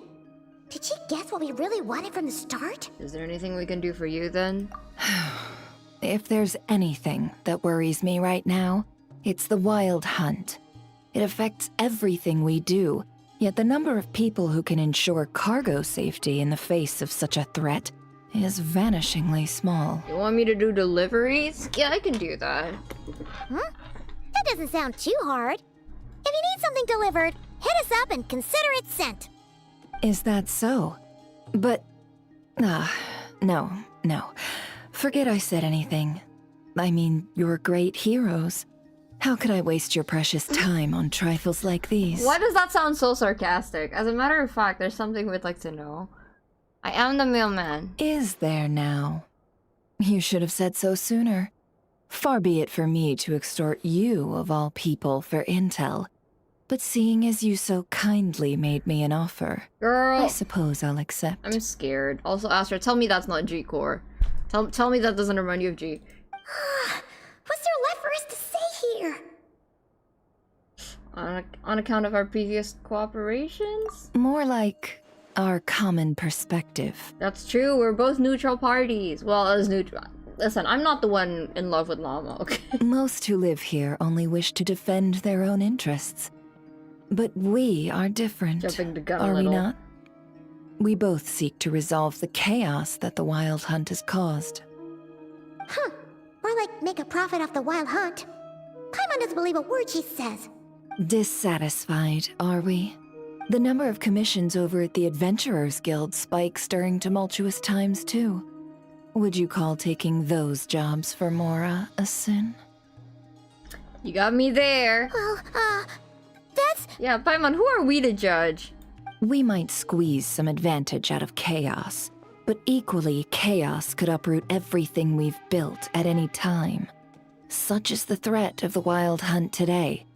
Did she guess what we really wanted from the start? Is there anything we can do for you then? If there's anything that worries me right now, it's the Wild Hunt. It affects everything we do, yet the number of people who can ensure cargo safety in the face of such a threat is vanishingly small. You want me to do deliveries? Yeah, I can do that. Huh? That doesn't sound too hard. If you need something delivered, hit us up and consider it sent. Is that so? But... no. Forget I said anything. I mean, you're great heroes. How could I waste your precious time on trifles like these? Why does that sound so sarcastic? As a matter of fact, there's something we'd like to know. I am the mailman. Is there now? You should have said so sooner. Far be it for me to extort you, of all people, for intel. But seeing as you so kindly made me an offer, Girl, I suppose I'll accept. I'm scared. Also, Astra, tell me that's not G-Core. Tell me that doesn't remind you of G. What's there left for us to say here? On account of our previous cooperations? More like our common perspective. That's true, we're both neutral parties. Well, as neutral. Listen, I'm not the one in love with Llama, okay? Most who live here only wish to defend their own interests. But we are different, Jumping the gun a are we little. not? We both seek to resolve the chaos that the Wild Hunt has caused. Huh. Or like make a profit off the Wild Hunt. Paimon doesn't believe a word she says. Dissatisfied, are we? The number of commissions over at the Adventurers Guild spikes during tumultuous times, too. Would you call taking those jobs for Mora a sin? You got me there. Well, that's... Yeah, Paimon, who are we to judge? We might squeeze some advantage out of chaos, but equally, chaos could uproot everything we've built at any time. Such is the threat of the Wild Hunt today.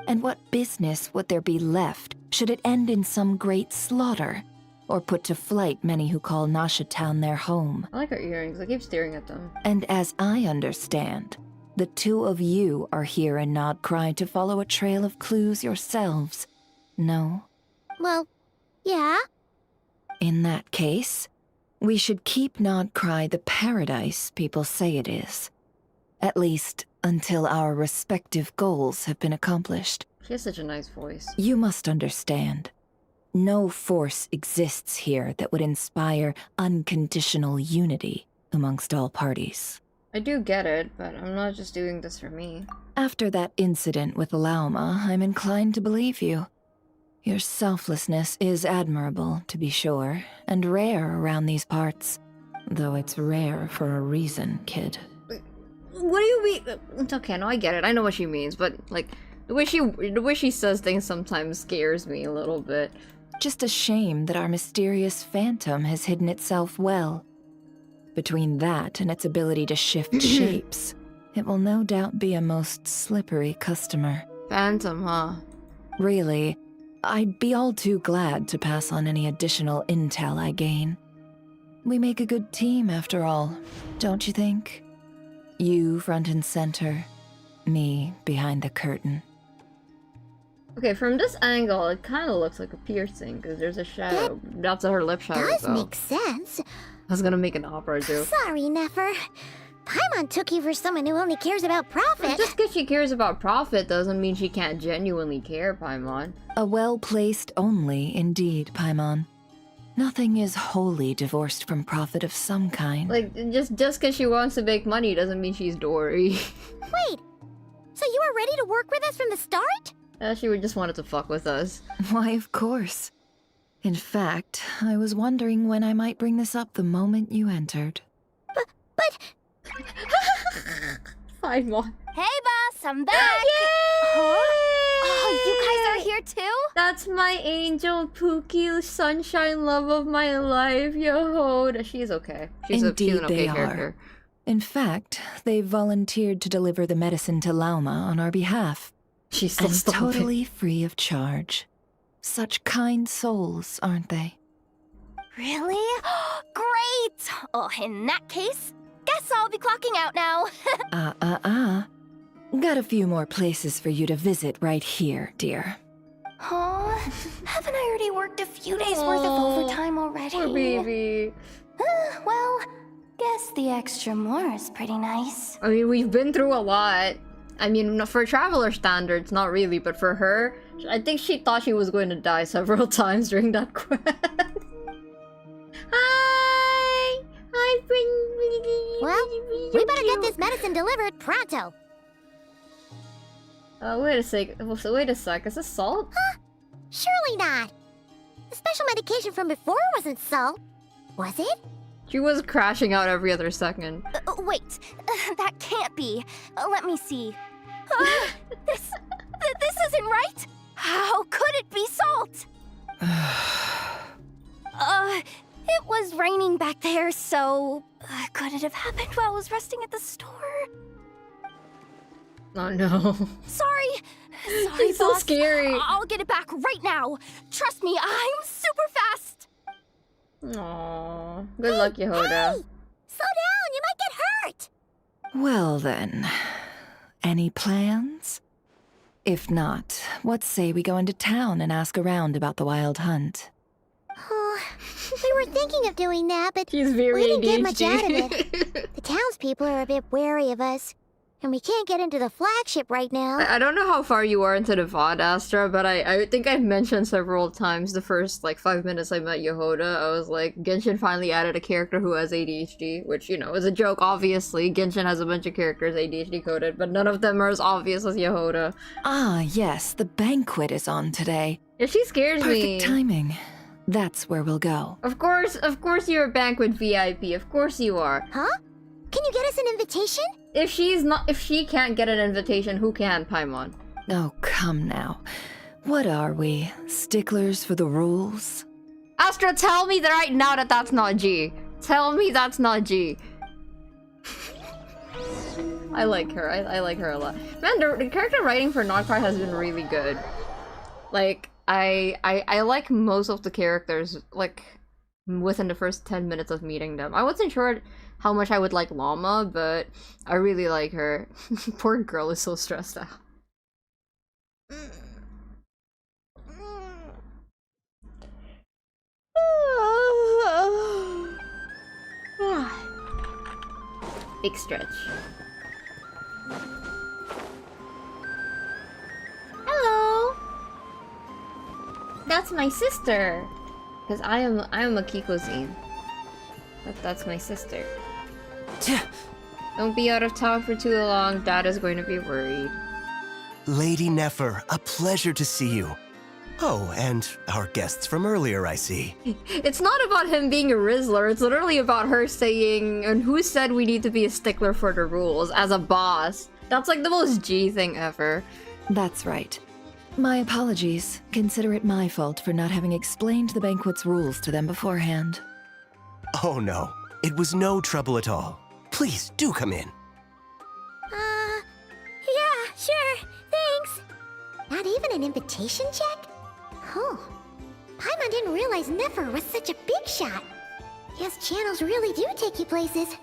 And what business would there be left should it end in some great slaughter, or put to flight many who call Nasha Town their home? I like her earrings. I keep staring at them. And as I understand, the two of you are here in Nod Krai to follow a trail of clues yourselves. No? Well, yeah. In that case, we should keep Nod Krai the paradise people say it is. At least until our respective goals have been accomplished. She has such a nice voice. You must understand. No force exists here that would inspire unconditional unity amongst all parties. I do get it, but I'm not just doing this for me. After that incident with Lauma, I'm inclined to believe you. Your selflessness is admirable, to be sure, and rare around these parts. Though it's rare for a reason, kid. What do you mean? It's okay, no, I get it. I know what she means, but, like, the way she says things sometimes scares me a little bit. Just a shame that our mysterious phantom has hidden itself well. Between that and its ability to shift shapes, it will no doubt be a most slippery customer. Phantom, huh? Really, I'd be all too glad to pass on any additional intel I gain. We make a good team, after all, don't you think? You front and center, me behind the curtain. Okay, from this angle, it kind of looks like a piercing, because there's a shadow. That's her lip shadow, Does so. make sense. I was gonna make an opera joke. Sorry, Nefer. Paimon took you for someone who only cares about profit. Just because she cares about profit doesn't mean she can't genuinely care, Paimon. A well-placed only, indeed, Paimon. Nothing is wholly divorced from profit of some kind. Like, just because she wants to make money doesn't mean she's Dory. Wait, so you were ready to work with us from the start? She would just wanted to fuck with us. Why, of course. In fact, I was wondering when I might bring this up the moment you entered. But... Paimon. Hey, boss, I'm back! Yay! Huh? Oh, you guys are here too? That's my angel, Pookie, sunshine love of my life, Yehoda. She's okay. She's an Indeed okay they character. are. In fact, they volunteered to deliver the medicine to Lauma on our behalf. She's still And stomping. totally free of charge. Such kind souls, aren't they? Really? Great! Oh, in that case, guess I'll be clocking out now. Got a few more places for you to visit right here, dear. Oh, haven't I already worked a few days worth of overtime already? Poor baby. Well, guess the extra more is pretty nice. I mean, we've been through a lot. I mean, for traveler standards, not really, but for her, I think she thought she was going to die several times during that quest. Hi! Hi, friend. Well, we better get this medicine delivered pronto. Wait a sec. So wait a sec. Is this salt? Huh? Surely not. The special medication from before wasn't salt, was it? She was crashing out every other second. Wait, that can't be. Let me see. This isn't right. How could it be salt? It was raining back there, so could it have happened while I was resting at the store? Oh no. Sorry, It's so boss. scary. I'll get it back right now. Trust me, I'm super fast. Aww. Good luck, Yehoda. Hey, slow down. You might get hurt. Well then, any plans? If not, what say we go into town and ask around about the wild hunt? Oh, we were thinking of doing that, but She's very we didn't get much out of ADHD. it. The townspeople are a bit wary of us, and we can't get into the flagship right now. I don't know how far you are into the VOD, Astra, but I think I've mentioned several times the first, 5 minutes I met Yehoda, I was like, Genshin finally added a character who has ADHD, which, is a joke, obviously. Genshin has a bunch of characters ADHD coded, but none of them are as obvious as Yehoda. Ah, yes, the banquet is on today. Yeah, she scares me. Perfect timing. That's where we'll go. Of course you're a banquet VIP, of course you are. Huh? Can you get us an invitation? If she can't get an invitation, who can, Paimon? Oh, come now. What are we, sticklers for the rules? Astra, tell me right now that's not G. Tell me that's not G. I like her. I like her a lot. Man, the character writing for Notcry has been really good. Like, I like most of the characters, like, within the first 10 minutes of meeting them. I wasn't sure how much I would like Llama, but I really like her. Poor girl is so stressed out. Big stretch. Hello! That's my sister! Because I am a Kikozine. That's my sister. Don't be out of town for too long, Dad is going to be worried. Lady Nefer, a pleasure to see you. Oh, and our guests from earlier, I see. It's not about him being a Rizzler, it's literally about her saying, and who said we need to be a stickler for the rules as a boss? That's like the most G thing ever. That's right. My apologies. Consider it my fault for not having explained the banquet's rules to them beforehand. Oh no, it was no trouble at all. Please, do come in. Yeah, sure, thanks. Not even an invitation check? Oh, Paimon didn't realize Nefer was such a big shot. Yes, channels really do take you places.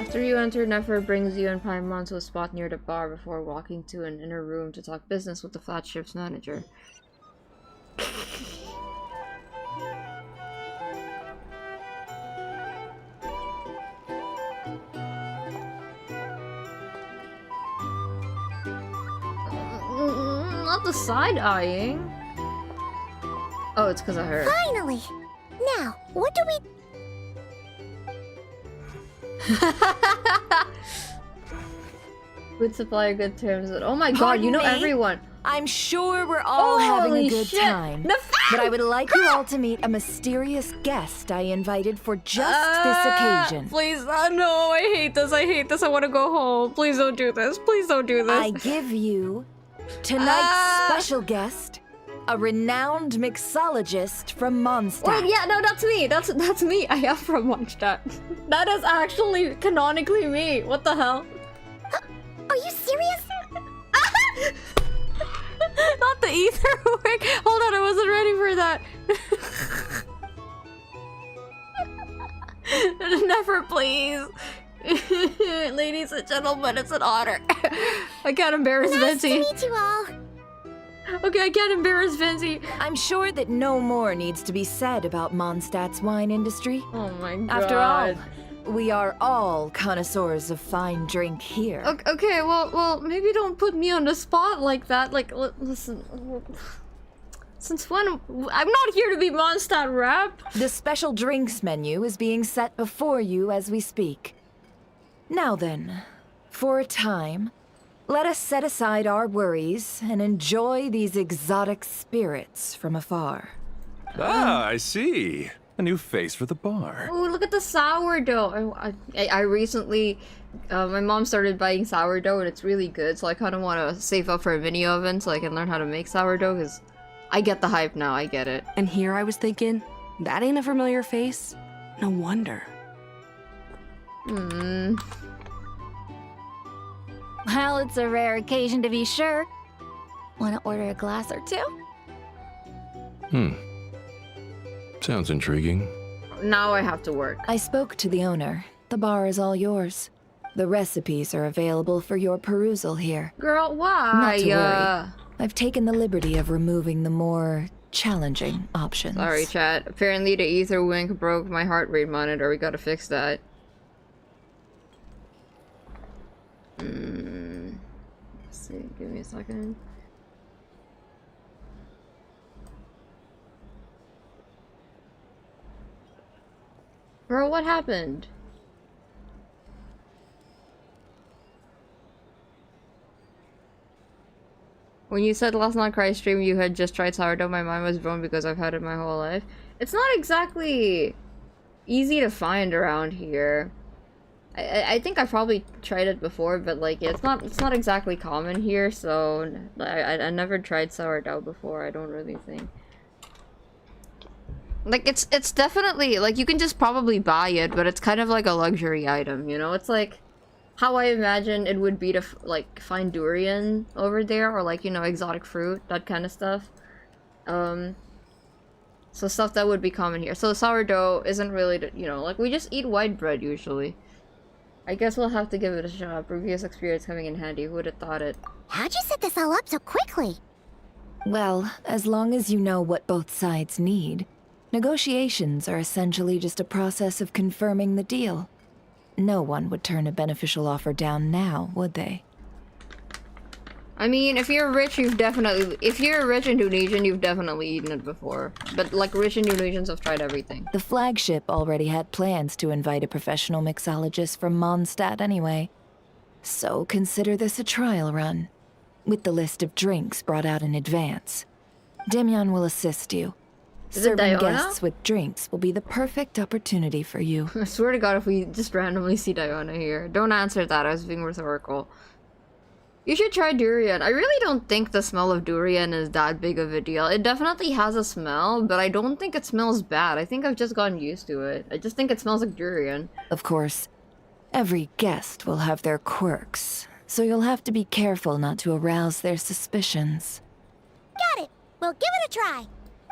After you enter, Nefer brings you and Paimon to a spot near the bar before walking to an inner room to talk business with the flagship's manager. Not the side-eyeing. Oh, it's because of her. Finally! Now, what do we... Good supplier, good terms. Oh my god, you know everyone. I'm sure we're all having a good shit. time. But I would like you all to meet a mysterious guest I invited for just this occasion. Please, no, I hate this. I hate this. I want to go home. Please don't do this. Please don't do this. I give you tonight's special guest, a renowned mixologist from Mondstadt. Wait, yeah, no, that's me. That's me. I am from Mondstadt. That is actually canonically me. What the hell? Are you serious? Not the ether wig. Hold on, I wasn't ready for that. Never, please. Ladies and gentlemen, it's an honor. I can't embarrass Nice to Vinci. meet you all. Okay, I can't embarrass Vinci. I'm sure that no more needs to be said about Mondstadt's wine industry. Oh my god. After all, we are all connoisseurs of fine drink here. Okay, well, maybe don't put me on the spot like that. Like, listen. Since when? I'm not here to be Mondstadt rep. The special drinks menu is being set before you as we speak. Now then, for a time, let us set aside our worries and enjoy these exotic spirits from afar. Ah, I see. A new face for the bar. Oh, look at the sourdough. I recently, my mom started buying sourdough and it's really good. So I kind of want to save up for a mini oven so I can learn how to make sourdough because I get the hype now. I get it. And here I was thinking, that ain't a familiar face. No wonder. Well, it's a rare occasion to be sure. Want to order a glass or two? Sounds intriguing. Now I have to work. I spoke to the owner. The bar is all yours. The recipes are available for your perusal here. Girl, why? Not to worry. I've taken the liberty of removing the more challenging options. Sorry, chat. Apparently the ether wink broke my heart rate monitor. We gotta fix that. Let's see. Give me a second. Girl, what happened? When you said last night Krai stream you had just tried sourdough, my mind was blown because I've had it my whole life. It's not exactly easy to find around here. I think I probably tried it before, but like yeah, it's not exactly common here, so I never tried sourdough before, I don't really think. Like, it's definitely, like, you can just probably buy it, but it's kind of like a luxury item, you know? It's like how I imagine it would be to, like, find durian over there, or, like, you know, exotic fruit, that kind of stuff. So stuff that would be common here. So sourdough isn't really, you know, like, we just eat white bread usually. I guess we'll have to give it a shot. Previous experience coming in handy. Who would have thought it? How'd you set this all up so quickly? Well, as long as you know what both sides need, negotiations are essentially just a process of confirming the deal. No one would turn a beneficial offer down now, would they? I mean, if you're rich, if you're a rich Indonesian, you've definitely eaten it before. But, like, rich Indonesians have tried everything. The flagship already had plans to invite a professional mixologist from Mondstadt anyway. So consider this a trial run, with the list of drinks brought out in advance. Demyan will assist you. Is it Serving Diona? guests with drinks will be the perfect opportunity for you. I swear to God, if we just randomly see Diona here. Don't answer that, I was being rhetorical. You should try durian. I really don't think the smell of durian is that big of a deal. It definitely has a smell, but I don't think it smells bad. I think I've just gotten used to it. I just think it smells like durian. Of course, every guest will have their quirks, so you'll have to be careful not to arouse their suspicions. Got it. We'll give it a try.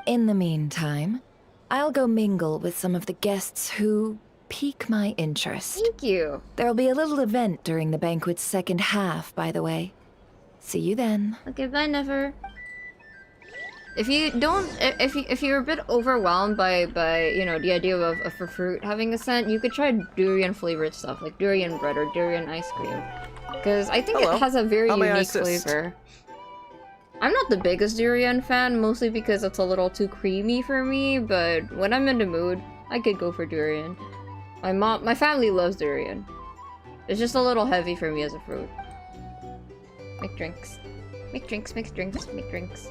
In the meantime, I'll go mingle with some of the guests who pique my interest. Thank you. There'll be a little event during the banquet's second half, by the way. See you then. Okay, bye, Never. If you're a bit overwhelmed by you know, the idea of a fruit having a scent, you could try durian flavored stuff like durian bread or durian ice cream, because I think it has a very unique flavor. I'm not the biggest durian fan, mostly because it's a little too creamy for me, but when I'm in the mood, I could go for durian. My family loves durian. It's just a little heavy for me as a fruit. Make drinks. Make drinks, make drinks, make drinks.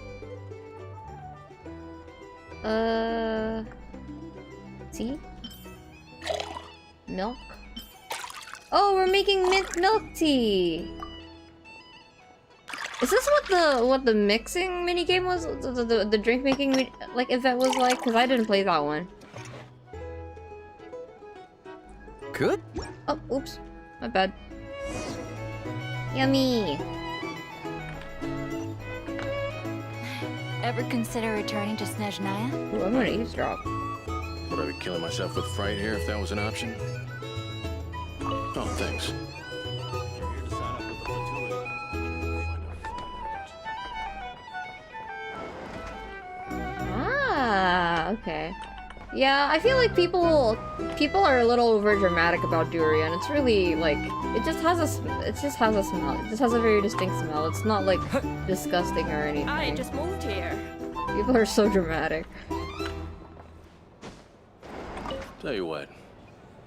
Tea? Milk? Oh, we're making mint milk tea! Is this what the mixing minigame was? The drink making like event was like? Because I didn't play that one. Good? Oh, oops. My bad. Yummy! Ever consider returning to Snezhnaya? Ooh, I'm gonna eavesdrop. Would I be killing myself with fright here if that was an option? Oh, thanks. Ah, okay. Yeah, I feel like people are a little over dramatic about durian. It's really like it just has a smell. It just has a very distinct smell. It's not like disgusting or anything. I just moved here. People are so dramatic. Tell you what,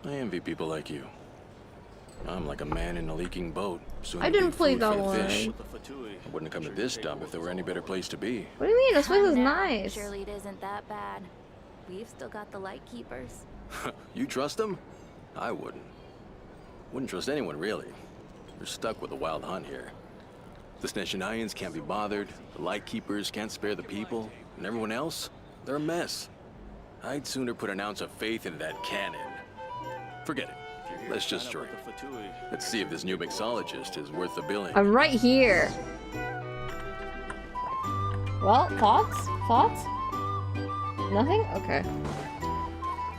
I envy people like you. I'm like a man in a leaking boat. I didn't play that one. I wouldn't have come to this dump if there were any better place to be. What do you mean? This place is nice. Surely it isn't that bad. We've still got the light keepers. You trust them? I wouldn't. Wouldn't trust anyone, really. They're stuck with the wild hunt here. The Snezhnayans can't be bothered, the light keepers can't spare the people, and everyone else, they're a mess. I'd sooner put an ounce of faith in that cannon. Forget it. Let's just drink. Let's see if this new mixologist is worth the billing. I'm right here. Well, thoughts? Thoughts? Nothing? Okay.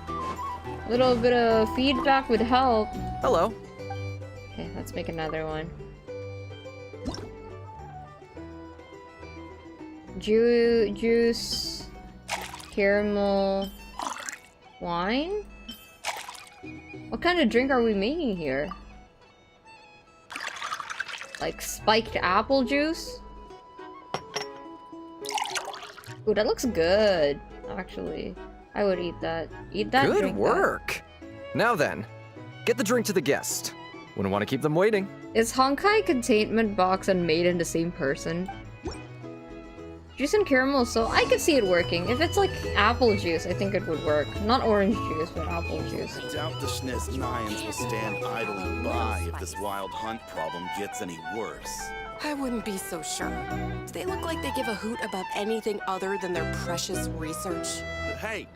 A little bit of feedback would help. Hello. Okay, let's make another one. Juice, caramel, wine? What kind of drink are we making here? Like spiked apple juice? Ooh, that looks good, actually. I would eat that. Eat that, Good drink work. Now then, get the drink to the guest. Wouldn't want to keep them waiting. that. Is Honkai Containment Box and Maiden the same person? Juice and caramel, so I could see it working. If it's like apple juice, I think it would work. Not orange juice, but apple juice. I doubt the Snezhnayans will stand idly by if this wild hunt problem gets any worse. I wouldn't be so sure. Do they look like they give a hoot about anything other than their precious research? Hey!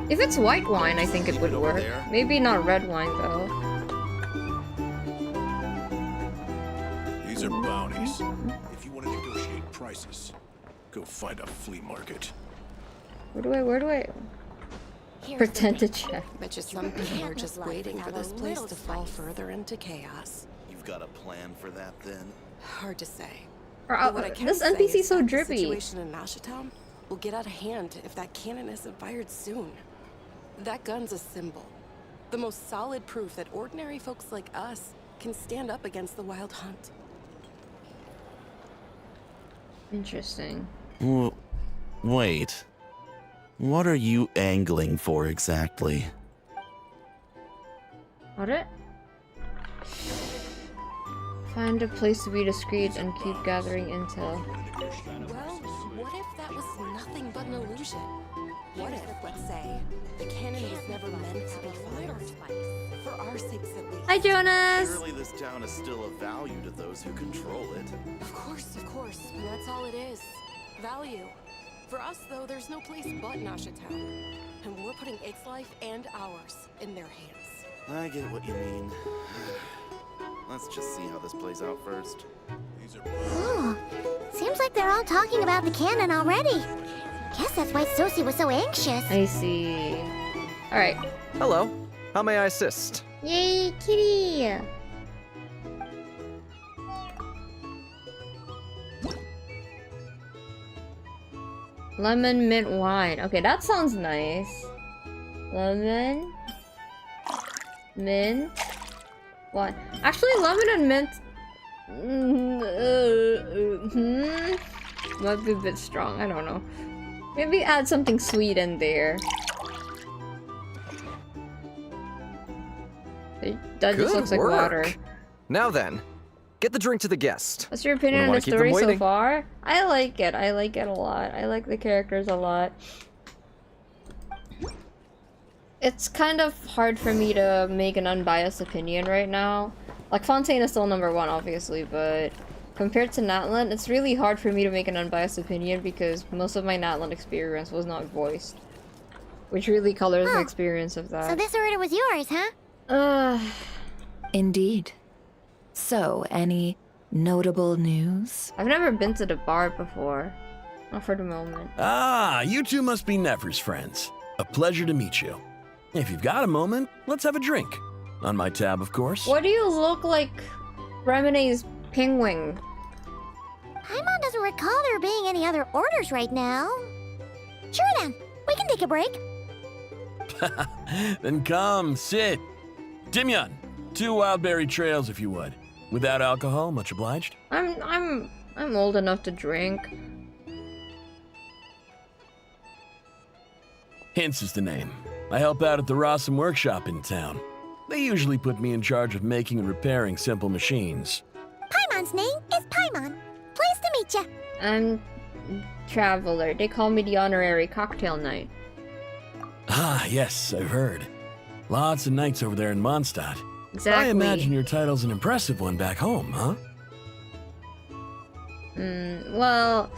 If it's white wine, I think it would work. Maybe not red wine, though. These are bounties. If you want to negotiate prices, go find a flea market. Where do I... Pretend to check. Bet you some people are just waiting for this place to fall further into chaos. You've got a plan for that, then? Hard to say. Or, What I can this say NPC's is so that the drippy. situation in Nashatown will get out of hand if that cannon isn't fired soon. That gun's a symbol. The most solid proof that ordinary folks like us can stand up against the Wild Hunt. Interesting. Wait. What are you angling for exactly? What it? Find a place to be discreet and keep gathering intel. Well, what if that was nothing but an illusion? What if, let's say, the cannon was never meant to be fired? For our sakes at least. Hi, Jonas! Surely this town is still of value to those who control it. Of course. And that's all it is. Value. For us, though, there's no place but Nashatown. And we're putting its life and ours in their hands. I get what you mean. Let's just see how this plays out first. Ooh, seems like they're all talking about the cannon already. Guess that's why Sosie was so anxious. I see. Alright. Hello. How may I assist? Yay, kitty! Lemon mint wine. Okay, that sounds nice. Lemon, mint, wine. Actually, lemon and mint might be a bit strong. I don't know. Maybe add something sweet in there. That just looks like water. Now then, get the drink to the guest. What's your opinion on the Keep them story so waiting. far? I like it. I like it a lot. I like the characters a lot. It's kind of hard for me to make an unbiased opinion right now. Like, Fontaine is still number one, obviously, but compared to Natlan, it's really hard for me to make an unbiased opinion because most of my Natlan experience was not voiced. Which really colors my experience of that. So this order was yours, huh? Indeed. So, any notable news? I've never been to the bar before. Not for the moment. Ah, you two must be Nefer's friends. A pleasure to meet you. If you've got a moment, let's have a drink. On my tab, of course. Why do you look like Remene's penguin? Paimon doesn't recall there being any other orders right now. Sure then, we can take a break. Then come, sit. Timyon, 2 wildberry trails if you would. Without alcohol, much obliged. I'm old enough to drink. Hints is the name. I help out at the Rossum workshop in town. They usually put me in charge of making and repairing simple machines. Paimon's name is Paimon. Pleased to meet you. I'm Traveler. They call me the honorary cocktail knight. Ah, yes, I've heard. Lots of nights over there in Mondstadt. Exactly. I imagine your title's an impressive one back home, huh? Well...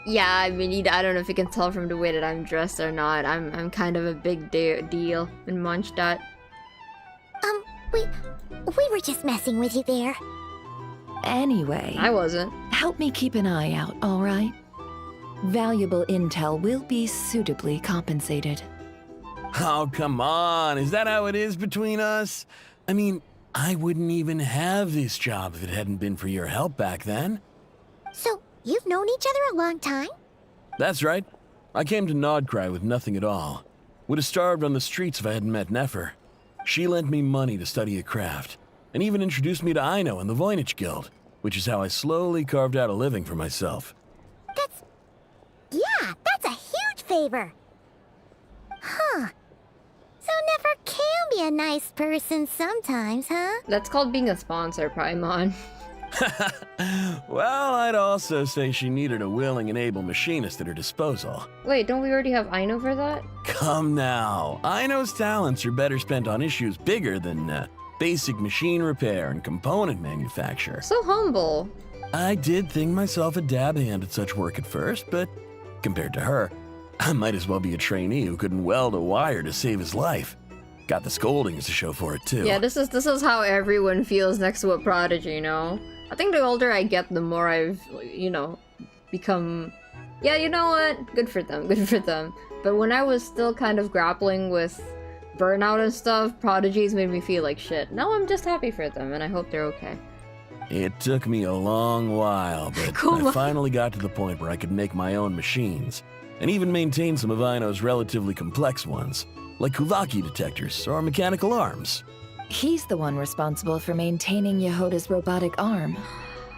Yeah, I mean, I don't know if you can tell from the way that I'm dressed or not. I'm kind of a big deal in Mondstadt. We were just messing with you there. Anyway, I wasn't. Help me keep an eye out, all right? Valuable intel will be suitably compensated. Oh, come on. Is that how it is between us? I mean, I wouldn't even have this job if it hadn't been for your help back then. So, you've known each other a long time? That's right. I came to Nodcry with nothing at all. Would have starved on the streets if I hadn't met Nefer. She lent me money to study a craft, and even introduced me to Aino and the Voynich Guild, which is how I slowly carved out a living for myself. That's a huge favor. Huh. So Nefer can be a nice person sometimes, huh? That's called being a sponsor, Paimon. Well, I'd also say she needed a willing and able machinist at her disposal. Wait, don't we already have Aino for that? Come now. Aino's talents are better spent on issues bigger than, basic machine repair and component manufacture. So humble. I did think myself a dab hand at such work at first, but compared to her, I might as well be a trainee who couldn't weld a wire to save his life. Got the scoldings to show for it too. Yeah, this is how everyone feels next to a prodigy, you know? I think the older I get, the more I've, you know, become... Yeah, you know what? Good for them, good for them. But when I was still kind of grappling with burnout and stuff, prodigies made me feel like shit. Now I'm just happy for them, and I hope they're okay. It took me a long while, but I finally got to the point where I could make my own machines, and even maintain some of Aino's relatively complex ones, like Kulaki detectors or mechanical arms. He's the one responsible for maintaining Yehoda's robotic arm.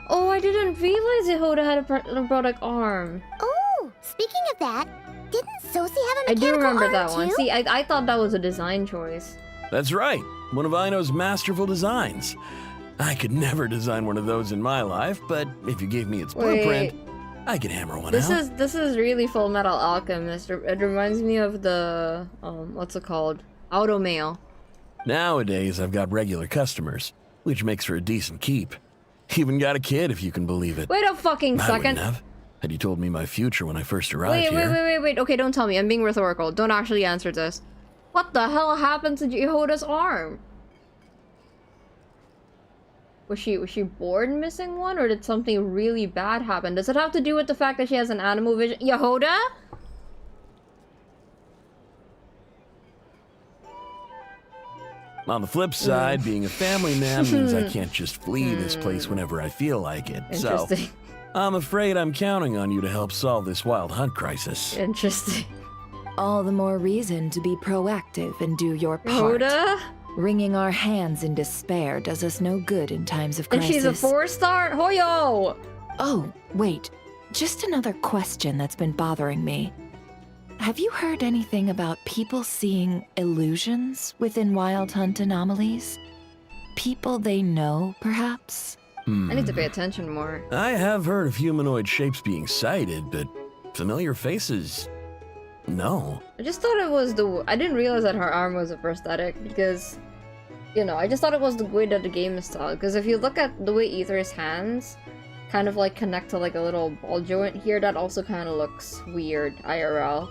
Oh, I didn't realize Yehoda had a robotic arm. Oh, speaking of that, didn't Sosi have a mechanical I do remember arm that one. too? See, I thought that was a design choice. That's right, one of Aino's masterful designs. I could never design one of those in my life, but if you gave me its blueprint, I could hammer one out. This is really Full Metal Alchemist. It reminds me of the what's it called? Automail. Nowadays, I've got regular customers, which makes for a decent keep. Even got a kid, if you can believe it. Wait a fucking I second. wouldn't have, had you told me my future when I first arrived here. Wait. Okay, don't tell me. I'm being rhetorical. Don't actually answer this. What the hell happened to Yehoda's arm? Was she born missing one, or did something really bad happen? Does it have to do with the fact that she has an animal vision? Yehoda? On the flip side, being a family man means I can't just flee this place whenever I feel like it. So, I'm afraid I'm counting on you to help solve this wild hunt crisis. Interesting. All the more reason to be proactive and do your part. Yehoda? Wringing our hands in despair does us no good in times of crisis. And she's a 4-star? Hoyo! Oh, wait. Just another question that's been bothering me. Have you heard anything about people seeing illusions within Wild Hunt anomalies? People they know, perhaps? I need to pay attention more. I have heard of humanoid shapes being sighted, but familiar faces... no. I just thought it was I didn't realize that her arm was a prosthetic, because... You know, I just thought it was the way that the game is styled, because if you look at the way Ether's hands kind of like connect to like a little ball joint here, that also kind of looks weird, IRL.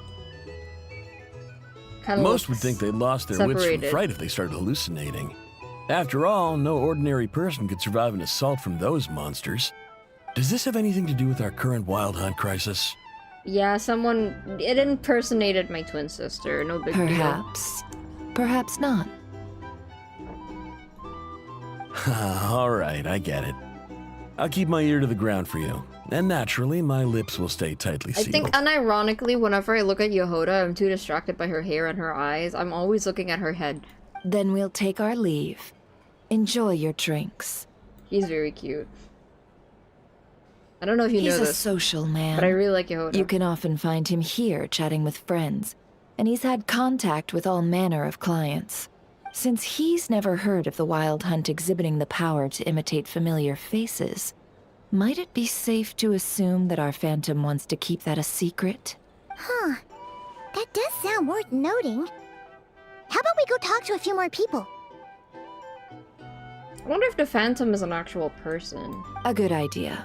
Most would think they'd lost their wits from fright if they started hallucinating. After all, no ordinary person could survive an assault from those monsters. Does this have anything to do with our current wild hunt crisis? Yeah, it impersonated my twin sister, no big deal. Perhaps. Perhaps not. Alright, I get it. I'll keep my ear to the ground for you. And naturally, my lips will stay tightly sealed. I think, unironically, whenever I look at Yehoda, I'm too distracted by her hair and her eyes. I'm always looking at her head. Then we'll take our leave. Enjoy your drinks. He's very cute. I don't know if you know this. He's a social man. But I really like Yehoda. You can often find him here chatting with friends, and he's had contact with all manner of clients. Since he's never heard of the Wild Hunt exhibiting the power to imitate familiar faces, might it be safe to assume that our Phantom wants to keep that a secret? Huh. That does sound worth noting. How about we go talk to a few more people? I wonder if the Phantom is an actual person. A good idea.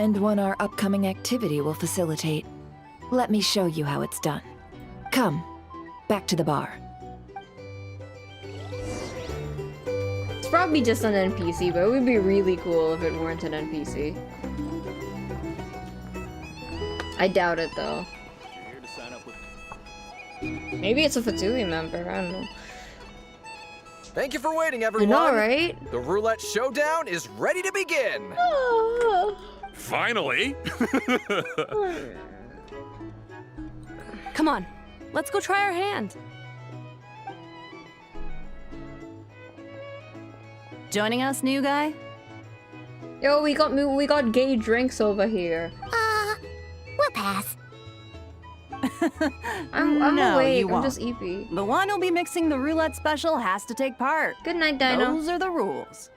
And one our upcoming activity will facilitate. Let me show you how it's done. Come, back to the bar. It's probably just an NPC, but it would be really cool if it weren't an NPC. I doubt it, though. Maybe it's a Fatui member, I don't know. Thank you for waiting, everyone! I know, right? The roulette showdown is ready to begin! Finally! Come on, let's go try our hand. Joining us, new guy? Yo, we got gay drinks over here. We'll pass. I'm no, awake. you I'm won't. just eepy. The one who'll be mixing the roulette special has to take part. Good night, Dino. Those are the rules.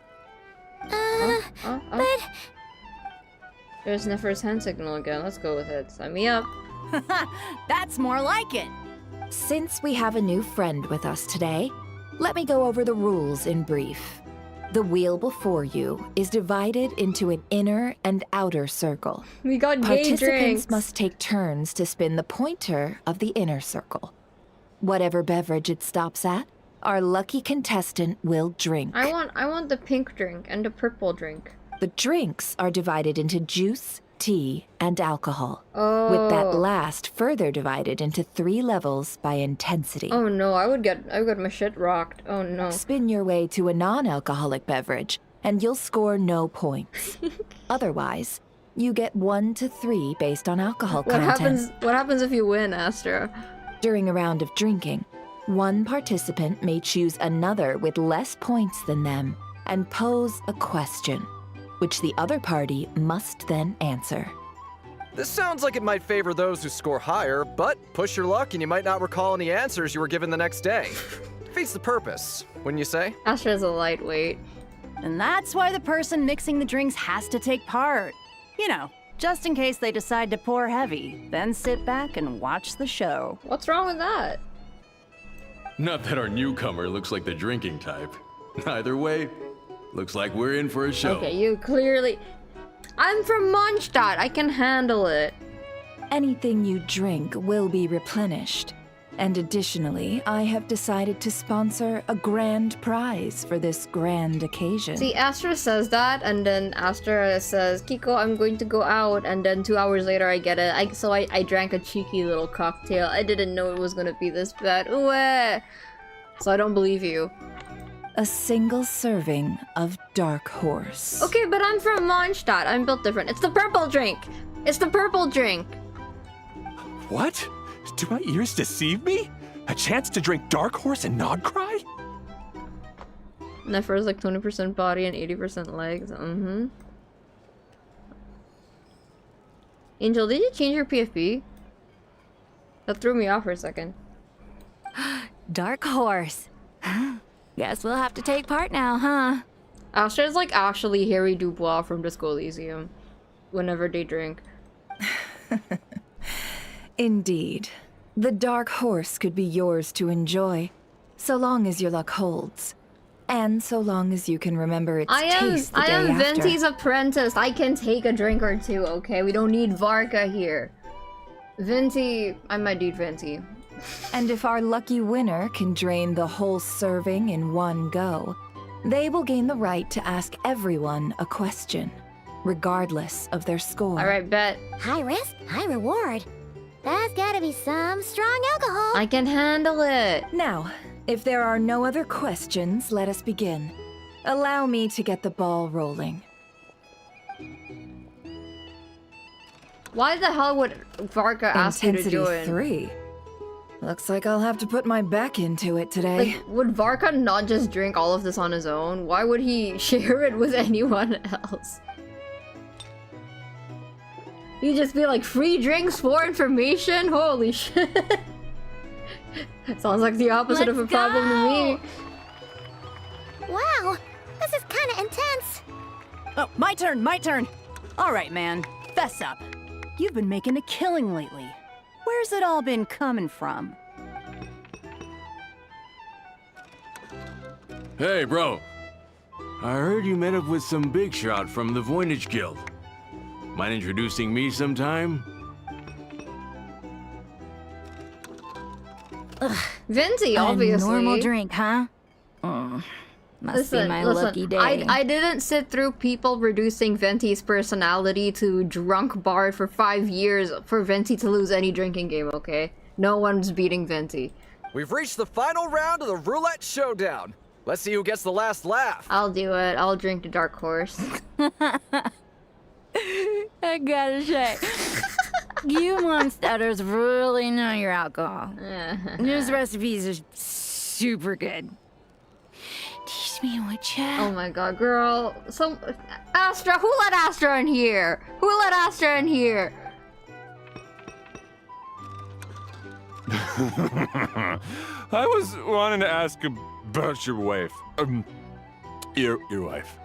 But... There's Nefer's hand signal again. Let's go with it. Sign me up. That's more like it. Since we have a new friend with us today, Let me go over the rules in brief. The wheel before you is divided into an inner and outer circle. We got gay Participants drinks. must take turns to spin the pointer of the inner circle. Whatever beverage it stops at, our lucky contestant will drink. I want the pink drink and the purple drink. The drinks are divided into juice, tea, and alcohol. Oh. With that last further divided into 3 levels by intensity. Oh no, I would get my shit rocked. Oh no. Spin your way to a non-alcoholic beverage, and you'll score no points. Otherwise, you get 1 to 3 based on alcohol content. What happens if you win, Astra? During a round of drinking, one participant may choose another with less points than them and pose a question, which the other party must then answer. This sounds like it might favor those who score higher, but push your luck and you might not recall any answers you were given the next day. Defeats the purpose, wouldn't you say? Astra's a lightweight. And that's why the person mixing the drinks has to take part. You know, just in case they decide to pour heavy, then sit back and watch the show. What's wrong with that? Not that our newcomer looks like the drinking type. Either way, looks like we're in for a show. Okay, you clearly... I'm from Mondstadt. I can handle it. Anything you drink will be replenished. And additionally, I have decided to sponsor a grand prize for this grand occasion. See, Astra says that, and then Astra says, Kiko, I'm going to go out, and then 2 hours later I get it. So I drank a cheeky little cocktail. I didn't know it was gonna be this bad. Ooh, so I don't believe you. A single serving of Dark Horse. Okay, but I'm from Mondstadt. I'm built different. It's the purple drink. It's the purple drink. What? Do my ears deceive me? A chance to drink Dark Horse and Nod Cry? Nefer is like 20% body and 80% legs. Angel, did you change your PFP? That threw me off for a second. Dark Horse. Guess we'll have to take part now, huh? Astra is like actually Harry Dubois from Disco Elysium. Whenever they drink. Indeed. The Dark Horse could be yours to enjoy, so long as your luck holds. And so long as you can remember its taste the day I am after. Venti's apprentice. I can take a drink or two, okay? We don't need Varka here. Venti, I might need Venti. And if our lucky winner can drain the whole serving in one go, they will gain the right to ask everyone a question, regardless of their score. Alright, bet. High risk, high reward. That's gotta be some strong alcohol. I can handle it. Now, if there are no other questions, let us begin. Allow me to get the ball rolling. Why the hell would Varka ask you to Intensity join? 3. Looks like I'll have to put my back into it today. Like, would Varka not just drink all of this on his own? Why would he share it with anyone else? You just be like, free drinks for information? Holy shit. Sounds like the opposite of a problem to me. Wow, this is kinda intense. Oh, my turn, my turn. All right, man, fess up. You've been making a killing lately. Where's it all been coming from? Hey, bro. I heard you met up with some big shot from the Voynich Guild. Mind introducing me sometime? Venti, obviously. A normal drink, huh? Must be my lucky day. I didn't sit through people reducing Venti's personality to drunk bard for 5 years for Venti to lose any drinking game, okay? No one's beating Venti. We've reached the final round of the roulette showdown. Let's see who gets the last laugh. I'll do it. I'll drink the Dark Horse. I gotta say, you Mondstadters really know your alcohol. These recipes are super good. Teach me what you... Oh my god, girl. Astra, who let Astra in here? Who let Astra in here? I was wanting to ask about your wife. Your wife.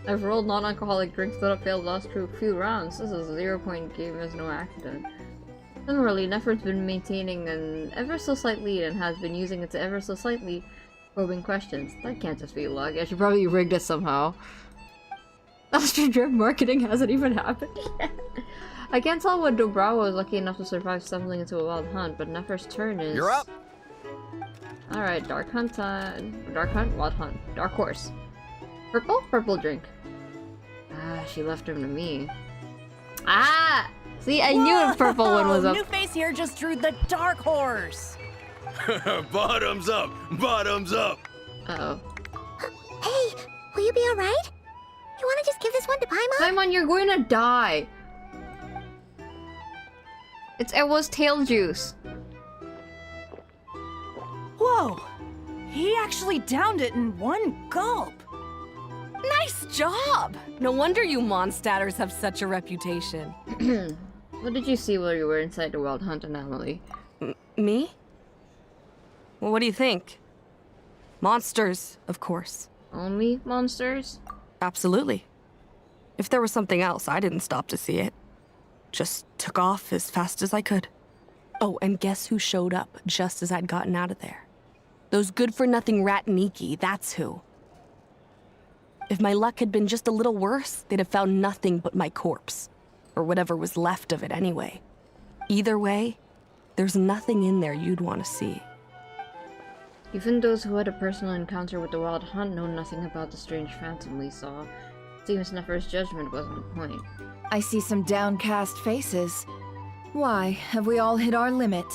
I've rolled non-alcoholic drinks that have failed last few rounds. This is a 0-point game, there's no accident. Similarly, Nefer's been maintaining an ever so slight lead and has been using its ever so slightly probing questions. That can't just be luck. Yeah, she probably rigged it somehow. Astro Drip marketing hasn't even happened yet. I can't tell what Dobrava was lucky enough to survive stumbling into a wild hunt, but Nefer's turn is... You're up! Alright, Dark Hunt time. Dark Hunt, Wild Hunt. Dark Horse. Purple? Purple drink. Ah, she left him to me. Ah! See, I knew a purple one was up. New face here just drew the Dark Horse! Bottoms up! Bottoms up! Uh-oh. Hey, will you be alright? You wanna just give this one to Paimon? Paimon, you're going to die! It's Ewo's tail juice. Whoa! He actually downed it in one gulp! Nice job! No wonder you Mondstadters have such a reputation. What did you see while you were inside the Wild Hunt anomaly? Me? Well, what do you think? Monsters, of course. Only monsters? Absolutely. If there was something else, I didn't stop to see it. Just took off as fast as I could. Oh, and guess who showed up just as I'd gotten out of there? Those good-for-nothing Ratniki, that's who. If my luck had been just a little worse, they'd have found nothing but my corpse. Or whatever was left of it anyway. Either way, there's nothing in there you'd want to see. Even those who had a personal encounter with the Wild Hunt know nothing about the strange phantom we saw. Seems Nefer's judgment wasn't the point. I see some downcast faces. Why, have we all hit our limit?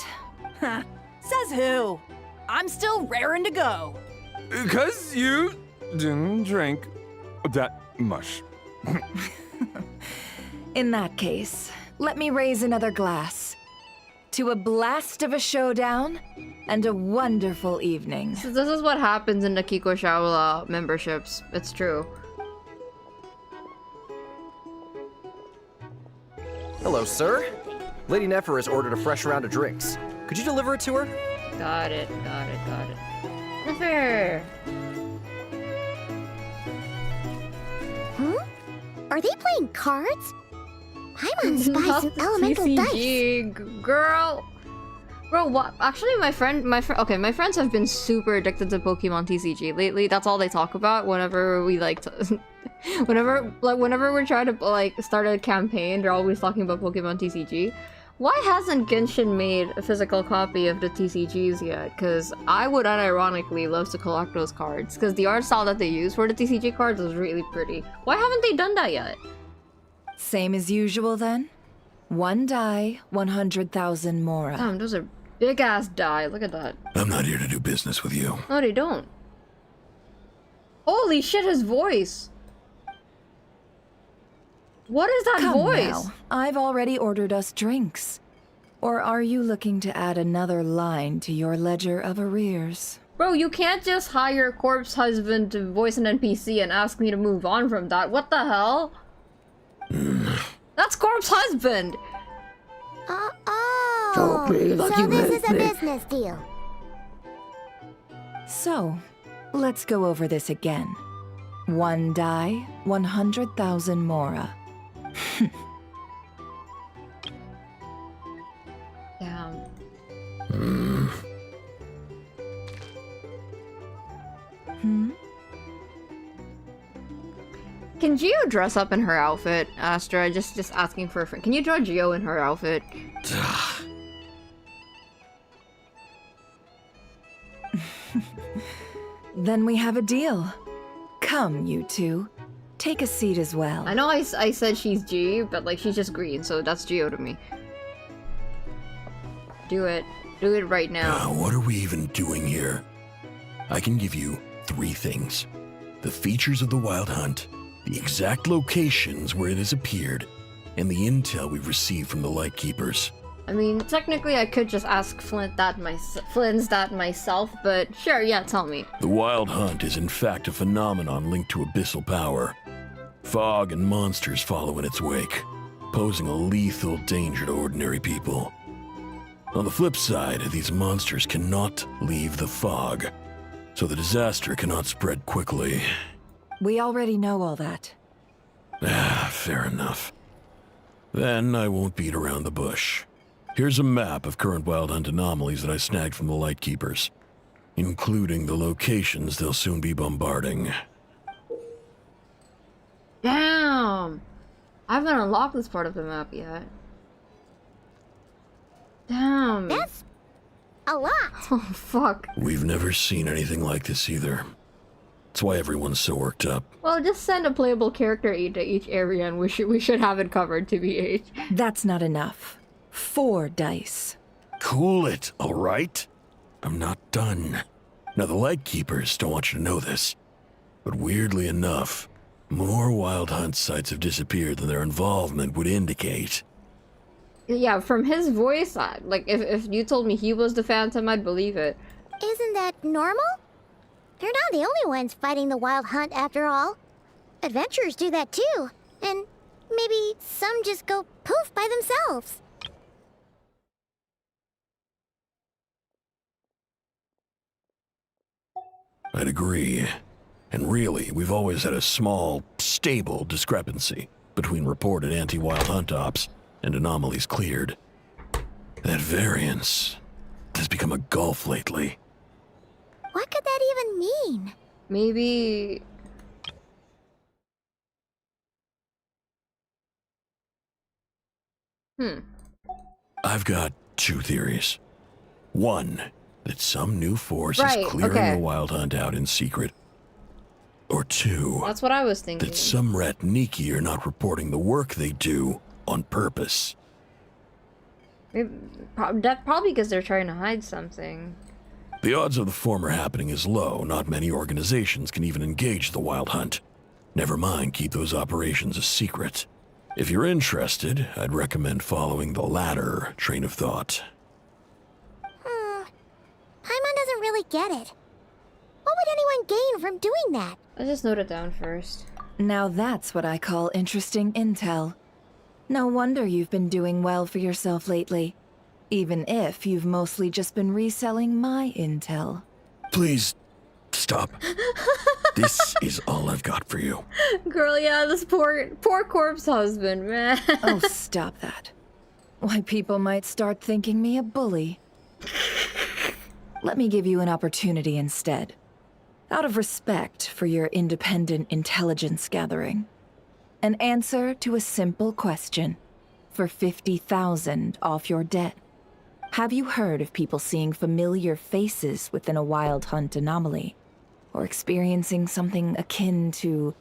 Huh. Says who? I'm still raring to go. 'Cause you didn't drink that much. In that case, let me raise another glass. To a blast of a showdown and a wonderful evening. So this is what happens in the Kiko Shaola memberships. It's true. Hello, sir. Lady Nefer has ordered a fresh round of drinks. Could you deliver it to her? Got it. Nefer! Huh? Are they playing cards? Paimon spies some elemental TCG, dice. Girl! Bro, what? Actually, my friends have been super addicted to Pokemon TCG lately. That's all they talk about whenever we like to... whenever we're trying to like start a campaign, they're always talking about Pokemon TCG. Why hasn't Genshin made a physical copy of the TCGs yet? Because I would unironically love to collect those cards. Because the art style that they use for the TCG cards is really pretty. Why haven't they done that yet? Same as usual then? One die, 100,000 mora. Damn, those are big-ass die. Look at that. I'm not here to do business with you. No, they don't. Holy shit, his voice! What is that Come voice? now. I've already ordered us drinks. Or are you looking to add another line to your ledger of arrears? Bro, you can't just hire Corpse Husband to voice an NPC and ask me to move on from that. What the hell? That's Corpse Husband! Oh, so this is a business deal. So, let's go over this again. One die, 100,000 mora. Damn. Can Gio dress up in her outfit, Astra? Just asking for a friend. Can you draw Gio in her outfit? Then we have a deal. Come, you two. Take a seat as well. I know I said she's G, but like she's just green, so that's Gio to me. Do it. Do it right now. What are we even doing here? I can give you 3 things. The features of the Wild Hunt, the exact locations where it has appeared, and the intel we've received from the Lightkeepers. I mean, technically I could just ask Flint that myself, but sure, yeah, tell me. The Wild Hunt is in fact a phenomenon linked to abyssal power. Fog and monsters follow in its wake, posing a lethal danger to ordinary people. On the flip side, these monsters cannot leave the fog, so the disaster cannot spread quickly. We already know all that. Fair enough. Then I won't beat around the bush. Here's a map of current wild hunt anomalies that I snagged from the Lightkeepers, including the locations they'll soon be bombarding. Damn! I haven't unlocked this part of the map yet. Damn. That's a lot. Oh, fuck. We've never seen anything like this either. That's why everyone's so worked up. Well, just send a playable character to each area and we should have it covered, TBH. That's not enough. 4 dice. Cool it, all right? I'm not done. Now, the Lightkeepers don't want you to know this, but weirdly enough, more wild hunt sites have disappeared than their involvement would indicate. Yeah, from his voice, like, if you told me he was the Phantom, I'd believe it. Isn't that normal? They're not the only ones fighting the wild hunt after all. Adventurers do that too. And maybe some just go poof by themselves. I'd agree. And really, we've always had a small, stable discrepancy between reported anti-wild hunt ops and anomalies cleared. That variance has become a gulf lately. What could that even mean? Maybe... I've got 2 theories. One, that some new force is clearing the wild hunt out in secret. Or 2, that's what I was thinking. that some Ratniki are not reporting the work they do on purpose. Probably because they're trying to hide something. The odds of the former happening is low. Not many organizations can even engage the wild hunt. Never mind keep those operations a secret. If you're interested, I'd recommend following the latter train of thought. Paimon doesn't really get it. What would anyone gain from doing that? Let's just note it down first. Now that's what I call interesting intel. No wonder you've been doing well for yourself lately. Even if you've mostly just been reselling my intel. Please, stop. This is all I've got for you. Girl, yeah, this poor corpse husband, man. Oh, stop that. Why, people might start thinking me a bully. Let me give you an opportunity instead. Out of respect for your independent intelligence gathering. An answer to a simple question for 50,000 off your debt. Have you heard of people seeing familiar faces within a wild hunt anomaly? Or experiencing something akin to,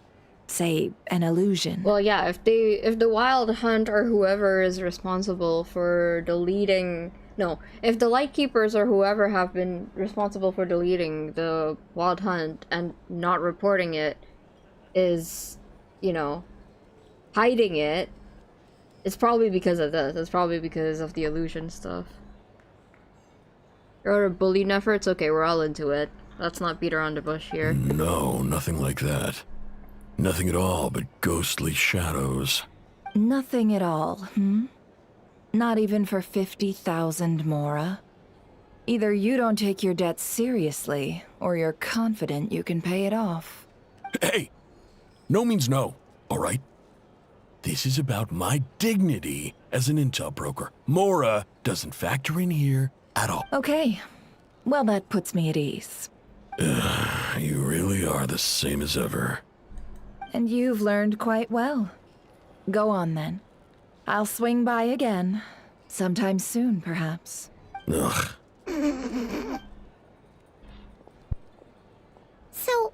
say, an illusion? Well, yeah, if the wild hunt or whoever is responsible for deleting... No, if the Lightkeepers or whoever have been responsible for deleting the wild hunt and not reporting it is, you know, hiding it, it's probably because of this. It's probably because of the illusion stuff. You're a bully Nefer? It's okay, we're all into it. Let's not beat around the bush here. No, nothing like that. Nothing at all but ghostly shadows. Nothing at all, hmm? Not even for 50,000 Mora? Either you don't take your debt seriously, or you're confident you can pay it off. Hey! No means no, all right? This is about my dignity as an intel broker. Mora doesn't factor in here at all. Okay. Well, that puts me at ease. You really are the same as ever. And you've learned quite well. Go on, then. I'll swing by again. Sometime soon, perhaps. Ugh. So,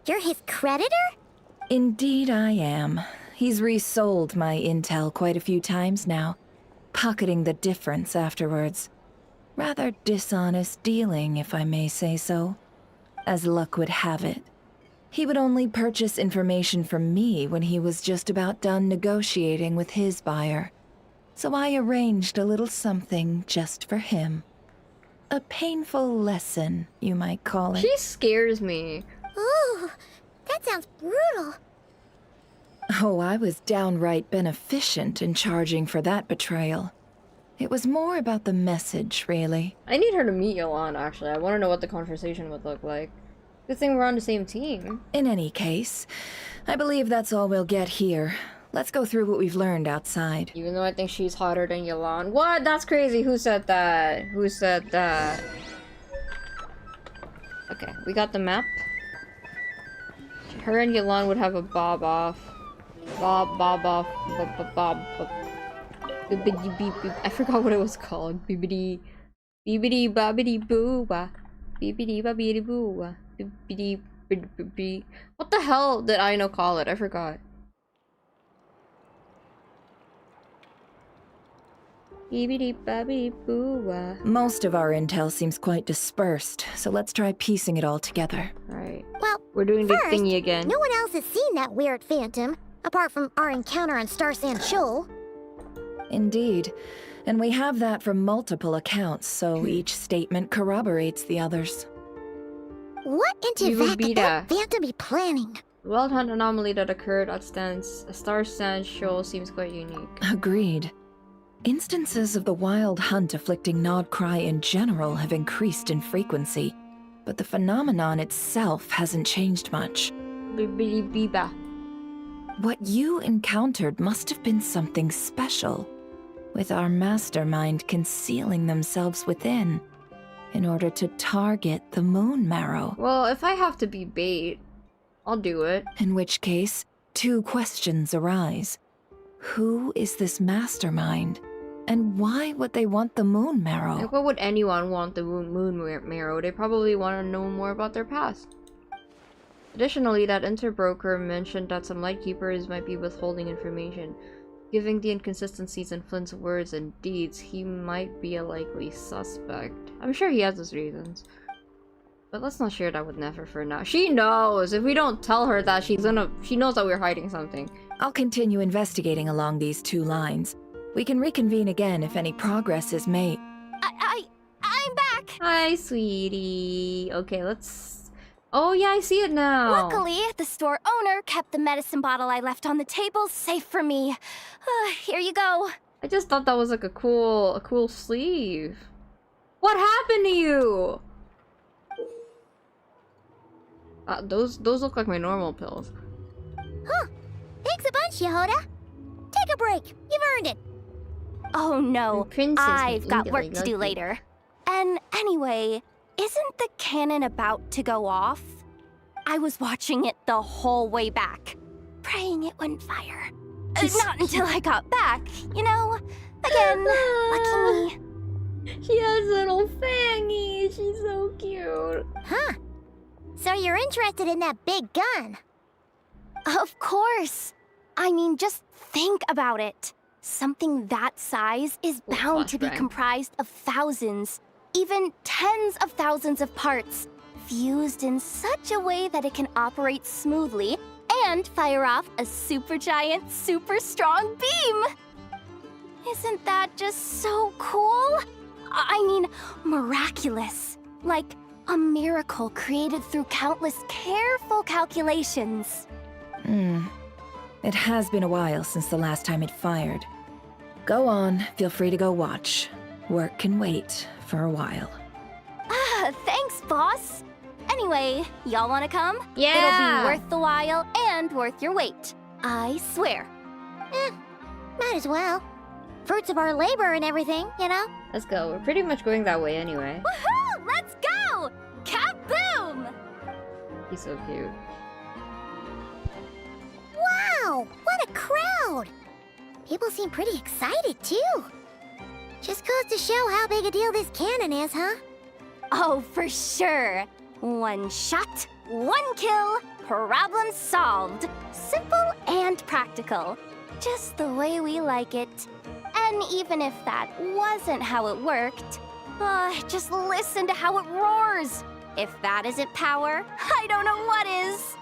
you're his creditor? Indeed I am. He's resold my intel quite a few times now, pocketing the difference afterwards. Rather dishonest dealing, if I may say so. As luck would have it, he would only purchase information from me when he was just about done negotiating with his buyer. So I arranged a little something just for him. A painful lesson, you might call it. She scares me. Ooh, that sounds brutal. Oh, I was downright beneficent in charging for that betrayal. It was more about the message, really. I need her to meet Yolan, actually. I want to know what the conversation would look like. Good thing we're on the same team. In any case, I believe that's all we'll get here. Let's go through what we've learned outside. Even though I think she's hotter than Yalan. What? That's crazy. Who said that? Who said that? Okay, we got the map. Her and Yalan would have a bob off. Bob off. Bob. I forgot what it was called. Bibbidi bobbidi boo. Bibbidi bobbidi boo. Bibbidi. What the hell did I know call it? I forgot. Most of our intel seems quite dispersed, so let's try piecing it all together. Right. Well, we're doing the first, thingy again. No one else has seen that weird phantom, apart from our encounter on Star Sand Shoal. Indeed. And we have that from multiple accounts, so each statement corroborates the others. What into that could that phantom be planning? The wild hunt anomaly that occurred at Star Sand Shoal seems quite unique. Agreed. Instances of the wild hunt afflicting Nod Krai in general have increased in frequency, but the phenomenon itself hasn't changed much. What you encountered must have been something special, with our mastermind concealing themselves within, in order to target the moon marrow. Well, if I have to be bait, I'll do it. In which case, two questions arise. Who is this mastermind? And why would they want the moon marrow? Like, why would anyone want the moon marrow? They probably want to know more about their past. Additionally, that interbroker mentioned that some lightkeepers might be withholding information. Given the inconsistencies in Flint's words and deeds, he might be a likely suspect. I'm sure he has his reasons. But let's not share that with Nefer for now. She knows! If we don't tell her that, she knows that we're hiding something. I'll continue investigating along these two lines. We can reconvene again if any progress is made. I'm back! Hi, sweetie. Okay, let's... Oh, yeah, I see it now. Luckily, the store owner kept the medicine bottle I left on the table safe for me. Here you go. I just thought that was like a cool sleeve. What happened to you? Those look like my normal pills. Huh. Thanks a bunch, Yehoda. Take a break. You've earned it. Oh no, I've got work to do later. And anyway, isn't the cannon about to go off? I was watching it the whole way back, praying it wouldn't fire. Not until I got back, you know? Again, lucky me. She has little fangy. She's so cute. Huh. So you're interested in that big gun? Of course. I mean, just think about it. Something that size is bound to be comprised of thousands, even tens of thousands of parts, fused in such a way that it can operate smoothly and fire off a supergiant, super strong beam. Isn't that just so cool? I mean, miraculous. Like a miracle created through countless careful calculations. It has been a while since the last time it fired. Go on, feel free to go watch. Work can wait for a while. Thanks, boss. Anyway, y'all wanna come? Yeah! It'll be worth the while and worth your wait. I swear. Might as well. Fruits of our labor and everything, you know? Let's go. We're pretty much going that way anyway. Woohoo! Let's go! Kaboom! He's so cute. Wow! What a crowd! People seem pretty excited, too. Just goes to show how big a deal this cannon is, huh? Oh, for sure. One shot, one kill, problem solved. Simple and practical. Just the way we like it. And even if that wasn't how it worked, just listen to how it roars. If that isn't power, I don't know what is.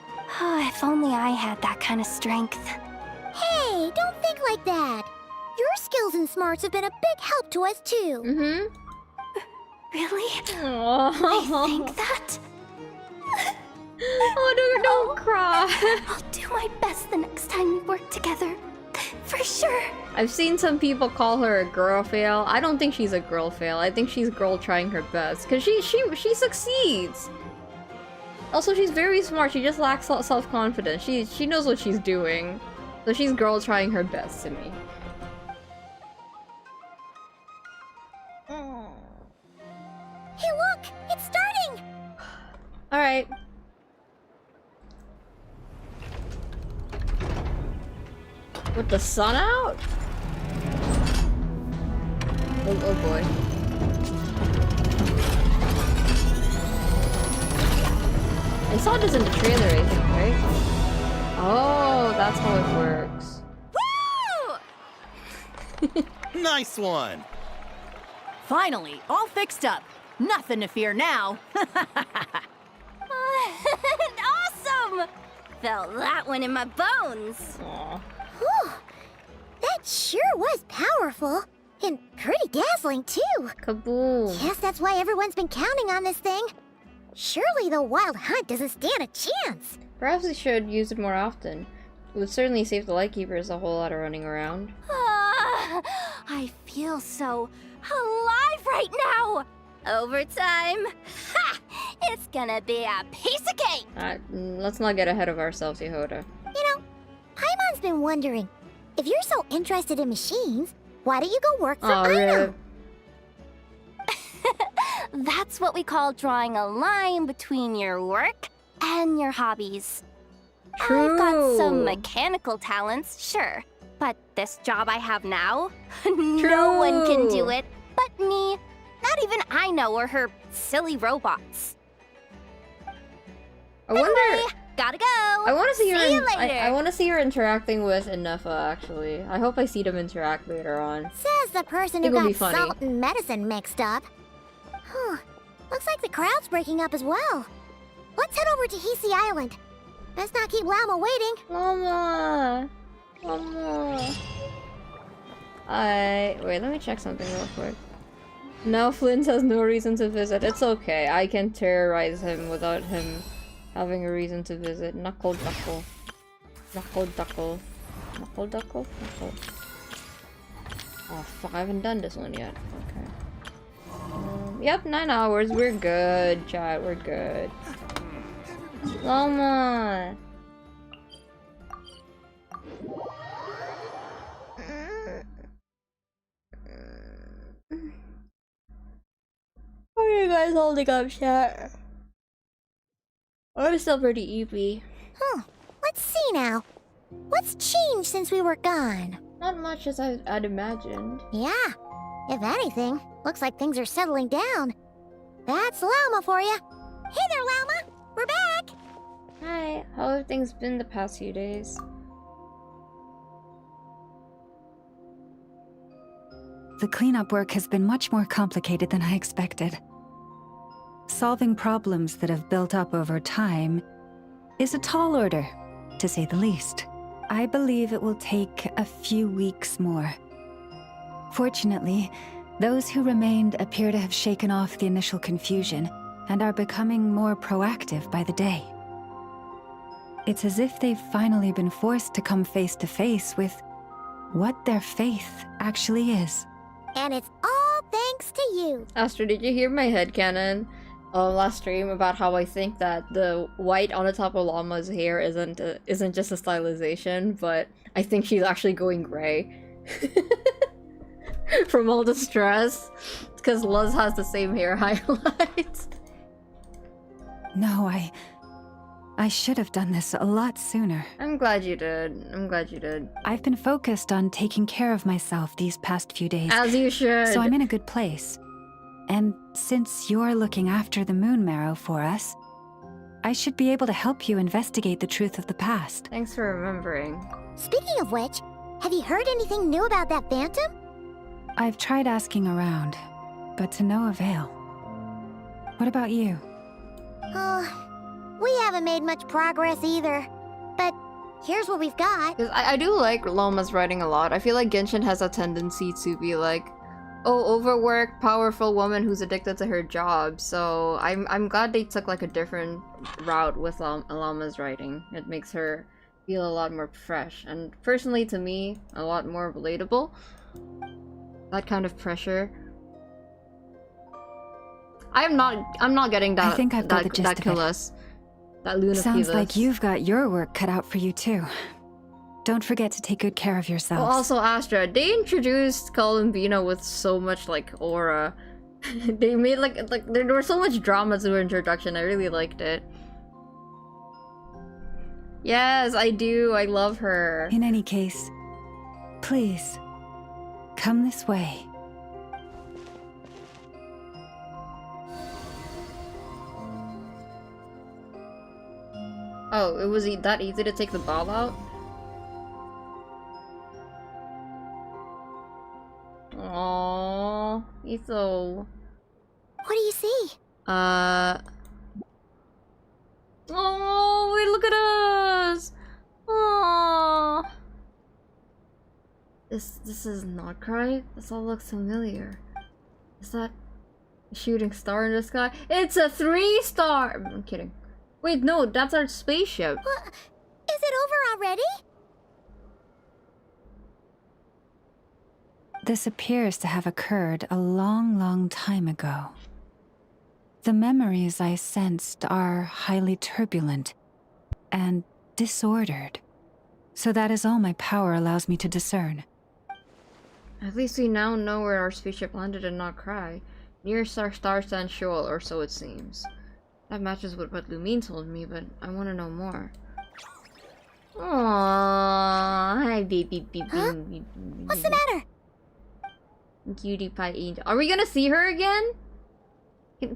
If only I had that kind of strength. Hey, don't think like that. Your skills and smarts have been a big help to us, too. Really? I think that? Oh, don't cry. I'll do my best the next time we work together. For sure. I've seen some people call her a girl fail. I don't think she's a girl fail. I think she's a girl trying her best. Because she succeeds. Also, she's very smart. She just lacks self-confidence. She knows what she's doing. So she's girl trying her best to me. Hey, look! It's starting! Alright. With the sun out? Oh boy. I saw this in the trailer, I think, right? Oh, that's how it works. Woo! Nice one! Finally, all fixed up. Nothing to fear now. Awesome! Felt that one in my bones. Aww. Whew. That sure was powerful. And pretty dazzling, too. Kaboom. Guess that's why everyone's been counting on this thing. Surely the wild hunt doesn't stand a chance. Perhaps we should use it more often. It would certainly save the Lightkeepers a whole lot of running around. I feel so alive right now. Overtime. Ha! It's gonna be a piece of cake. Let's not get ahead of ourselves, Yehoda. You know, Paimon's been wondering, if you're so interested in machines, why don't you go work for Aino? That's what we call drawing a line between your work and your hobbies. True. I've got some mechanical talents, sure. But this job I have now, no one can do it but me. Not even Aino or her silly robots. I wonder. Anyway, gotta go. I want to see her. See you later. I want to see her interacting with Inefa. Actually, I hope I see them interact later on. Says the person who It will be got funny. salt and medicine mixed up. Huh. Looks like the crowd's breaking up as well. Let's head over to Hisi Island. Best not keep Llama waiting. Mama. Wait, let me check something real quick. Now Flint has no reason to visit. It's okay. I can terrorize him without him having a reason to visit. Knuckle duckle. Knuckle duckle. Knuckle duckle? Knuckle. Oh fuck, I haven't done this one yet. Okay. Yep, 9 hours. We're good, chat. We're good. Llama! How are you guys holding up, chat? I'm still pretty eepy. Huh. Let's see now. What's changed since we were gone? Not much as I'd imagined. Yeah. If anything, looks like things are settling down. That's Llama for you. Hey there, Llama. We're back. Hi. How have things been the past few days? The cleanup work has been much more complicated than I expected. Solving problems that have built up over time is a tall order, to say the least. I believe it will take a few weeks more. Fortunately, those who remained appear to have shaken off the initial confusion and are becoming more proactive by the day. It's as if they've finally been forced to come face to face with what their faith actually is. And it's all thanks to you. Astro, did you hear my headcanon last stream about how I think that the white on the top of Llama's hair isn't just a stylization, but I think she's actually going gray from all the stress, because Luz has the same hair highlights. No, I should have done this a lot sooner. I'm glad you did. I'm glad you did. I've been focused on taking care of myself these past few days. As you should. So I'm in a good place. And since you're looking after the moon marrow for us, I should be able to help you investigate the truth of the past. Thanks for remembering. Speaking of which, have you heard anything new about that phantom? I've tried asking around, but to no avail. What about you? We haven't made much progress either. But here's what we've got. I do like Llama's writing a lot. I feel like Genshin has a tendency to be like, oh, overworked, powerful woman who's addicted to her job. So I'm glad they took like a different route with Llama's writing. It makes her feel a lot more fresh, and personally to me, a lot more relatable. That kind of pressure. I'm not getting that. I think I've got the gist of it. That Luna Sounds Pilas. like you've got your work cut out for you too. Don't forget to take good care of yourself. Oh, also, Astra, they introduced Columbina with so much like aura. They made like there was so much drama to her introduction. I really liked it. Yes, I do. I love her. In any case, please, come this way. Oh, it was that easy to take the ball out? Aww, he's so... What do you see? Oh, wait, look at us! Aww. This is not krai? This all looks familiar. Is that a shooting star in the sky? It's a 3-star! I'm kidding. Wait, no, that's our spaceship. What? Is it over already? This appears to have occurred a long, long time ago. The memories I sensed are highly turbulent and disordered. So that is all my power allows me to discern. At least we now know where our spaceship landed and not krai. Near Star Sand Shoal, or so it seems. That matches with what Lumine told me, but I want to know more. Aww, hi baby. Huh? What's the matter? Cutie pie angel. Are we gonna see her again?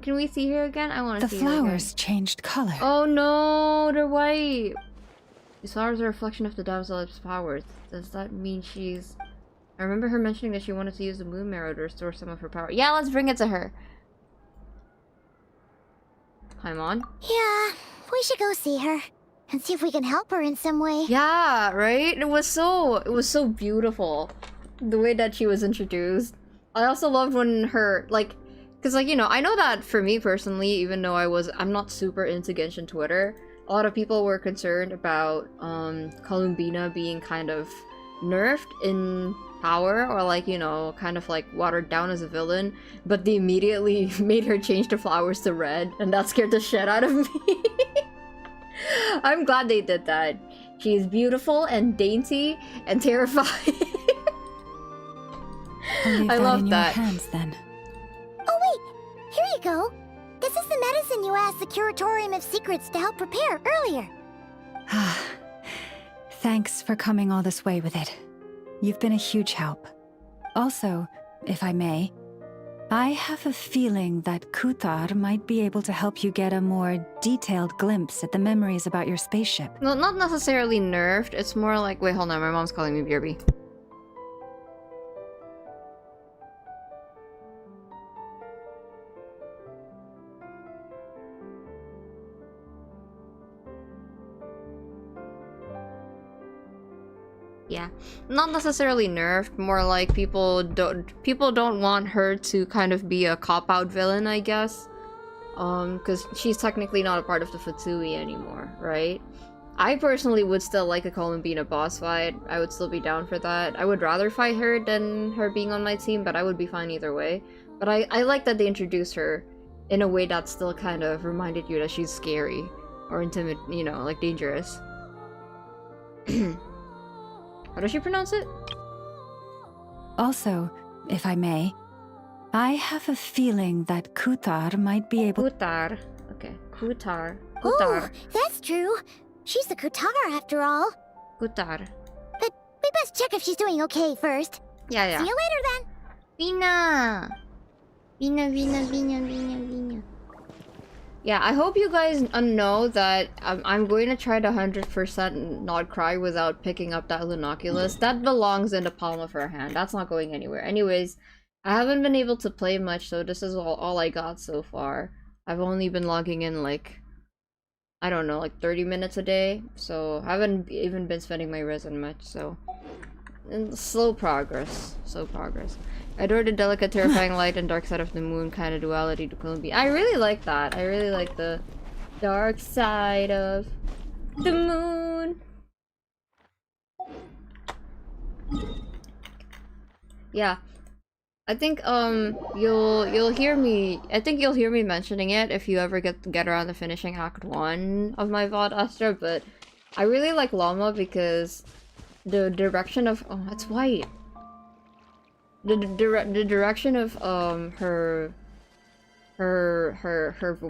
Can we see her again? I want to see her again. The flowers changed color. Oh no, they're white. These flowers are a reflection of the damsel's powers. Does that mean she's... I remember her mentioning that she wanted to use the moon marrow to restore some of her power. Yeah, let's bring it to her. Paimon? Yeah, we should go see her and see if we can help her in some way. Yeah, right? It was so beautiful. The way that she was introduced. I also loved when her, like, because, like, you know, I know that for me personally, even though I'm not super into Genshin Twitter, a lot of people were concerned about Columbina being kind of nerfed in power, or like, you know, kind of like watered down as a villain, but they immediately made her change the flowers to red, and that scared the shit out of me. I'm glad they did that. She is beautiful and dainty and terrifying. I love that. In your hands, then. Oh wait, here you go. This is the medicine you asked the Curatorium of Secrets to help prepare earlier. Thanks for coming all this way with it. You've been a huge help. Also, if I may, I have a feeling that Kuthar might be able to help you get a more detailed glimpse at the memories about your spaceship. Well, not necessarily nerfed, it's more like... Wait, hold on, my mom's calling me BRB. Yeah, not necessarily nerfed, more like people don't want her to kind of be a cop-out villain, I guess. Because she's technically not a part of the Fatui anymore, right? I personally would still like a Columbina boss fight. I would still be down for that. I would rather fight her than her being on my team, but I would be fine either way. But I like that they introduced her in a way that still kind of reminded you that she's scary or you know, like dangerous. How does she pronounce it? Also, if I may, I have a feeling that Kuthar might be able... Kuthar. Okay. Kuthar. Oh, that's true. She's the Kuthar after all. Kuthar. But we best check if she's doing okay first. Yeah. See you later then. Vina. Vina. Yeah, I hope you guys know that I'm going to try to 100% not krai without picking up that Lunoculus. That belongs in the palm of her hand. That's not going anywhere. Anyways, I haven't been able to play much, so this is all I got so far. I've only been logging in like, I don't know, like 30 minutes a day. So I haven't even been spending my resin much, so... slow progress. Adore the delicate, terrifying light and dark side of the moon kind of duality to Columbia. I really like that. I really like the dark side of the moon. Yeah. I think you'll hear me mentioning it if you ever get around to finishing Act 1 of my VOD Astra, but I really like Llama because the direction of it's white. The direction of her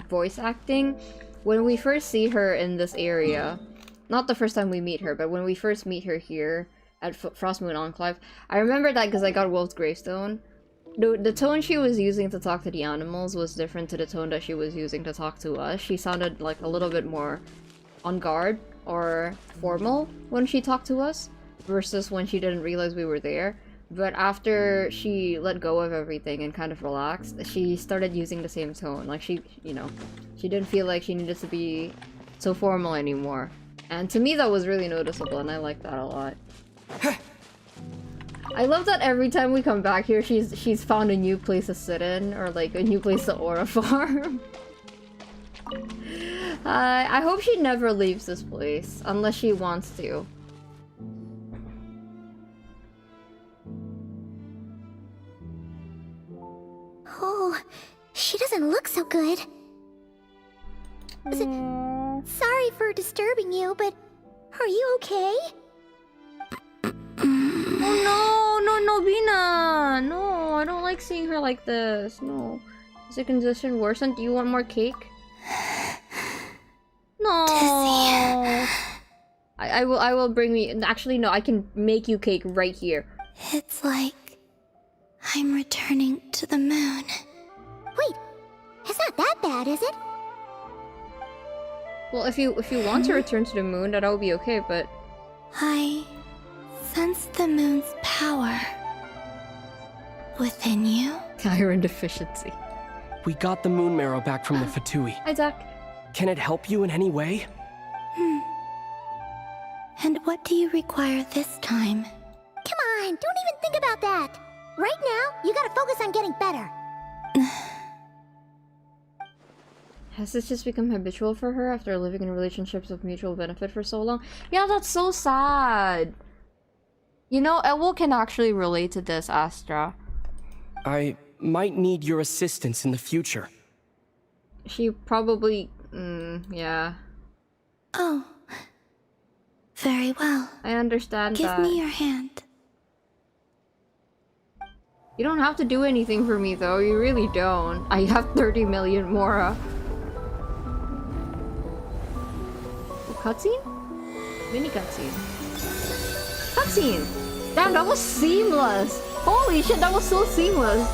voice acting when we first see her in this area, not the first time we meet her, but when we first meet her here at Frostmoon Enclave. I remember that because I got Wolf's Gravestone. The tone she was using to talk to the animals was different to the tone that she was using to talk to us. She sounded like a little bit more on guard or formal when she talked to us versus when she didn't realize we were there. But after she let go of everything and kind of relaxed, she started using the same tone. Like she didn't feel like she needed to be so formal anymore. And to me that was really noticeable and I like that a lot. I love that every time we come back here, she's found a new place to sit in, or like a new place to aura farm. I hope she never leaves this place, unless she wants to. Oh, she doesn't look so good. Sorry for disturbing you, but are you okay? Oh no, Bina! No, I don't like seeing her like this. No. Is the condition worsened? Do you want more cake? No. I will bring me. Actually, no, I can make you cake right here. It's like I'm returning to the moon. Wait, it's not that bad, is it? Well, if you want to return to the moon, that will be okay, but I sense the moon's power within you. Iron deficiency. We got the moon marrow back from the Fatui. Hi, Zach. Can it help you in any way? And what do you require this time? Come on, don't even think about that. Right now, you gotta focus on getting better. Has this just become habitual for her after living in relationships of mutual benefit for so long? Yeah, that's so sad. You know, Elwo can actually relate to this, Astra. I might need your assistance in the future. She probably... yeah. Oh. Very well. I understand that. Give me your hand. You don't have to do anything for me, though. You really don't. I have 30 million Mora. Cutscene? Mini cutscene. Cutscene! Damn, that was seamless! Holy shit, that was so seamless!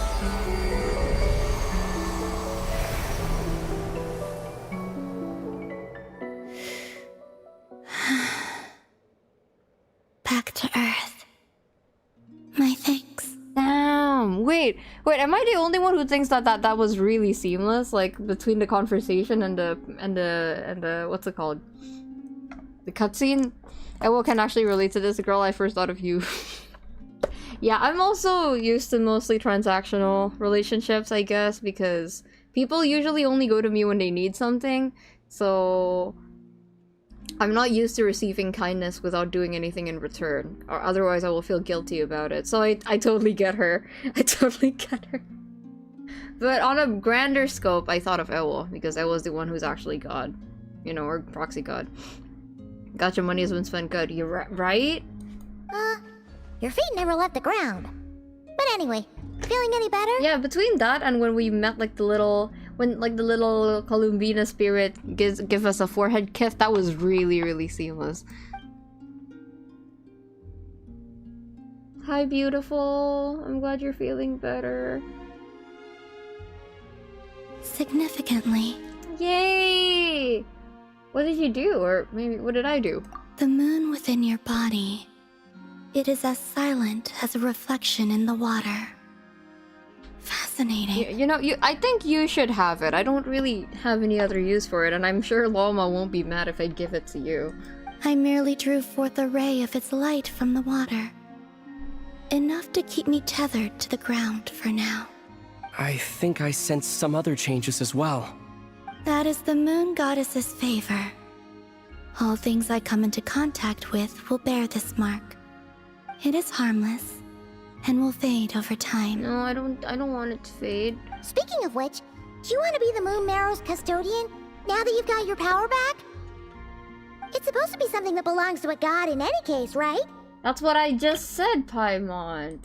Back to Earth. My thanks. Damn! Wait, am I the only one who thinks that was really seamless? Like, between the conversation and the what's it called? The cutscene? Elwo can actually relate to this. Girl, I first thought of you. Yeah, I'm also used to mostly transactional relationships, I guess, because people usually only go to me when they need something, so I'm not used to receiving kindness without doing anything in return, or otherwise I will feel guilty about it. So I totally get her. I totally get her. But on a grander scope, I thought of Elwo, because Elwo's the one who's actually God. You know, or proxy God. Gotcha, money has been spent good. You're right? Your feet never left the ground. But anyway, feeling any better? Yeah, between that and when we met like the little Columbina spirit give us a forehead kiss, that was really, really seamless. Hi, beautiful. I'm glad you're feeling better. Significantly. Yay! What did you do? Or maybe, what did I do? The moon within your body. It is as silent as a reflection in the water. Fascinating. You know, I think you should have it. I don't really have any other use for it, and I'm sure Loma won't be mad if I give it to you. I merely drew forth a ray of its light from the water. Enough to keep me tethered to the ground for now. I think I sense some other changes as well. That is the moon goddess's favor. All things I come into contact with will bear this mark. It is harmless, and will fade over time. No, I don't want it to fade. Speaking of which, do you want to be the Moon Marrow's custodian, now that you've got your power back? It's supposed to be something that belongs to a god in any case, right? That's what I just said, Paimon.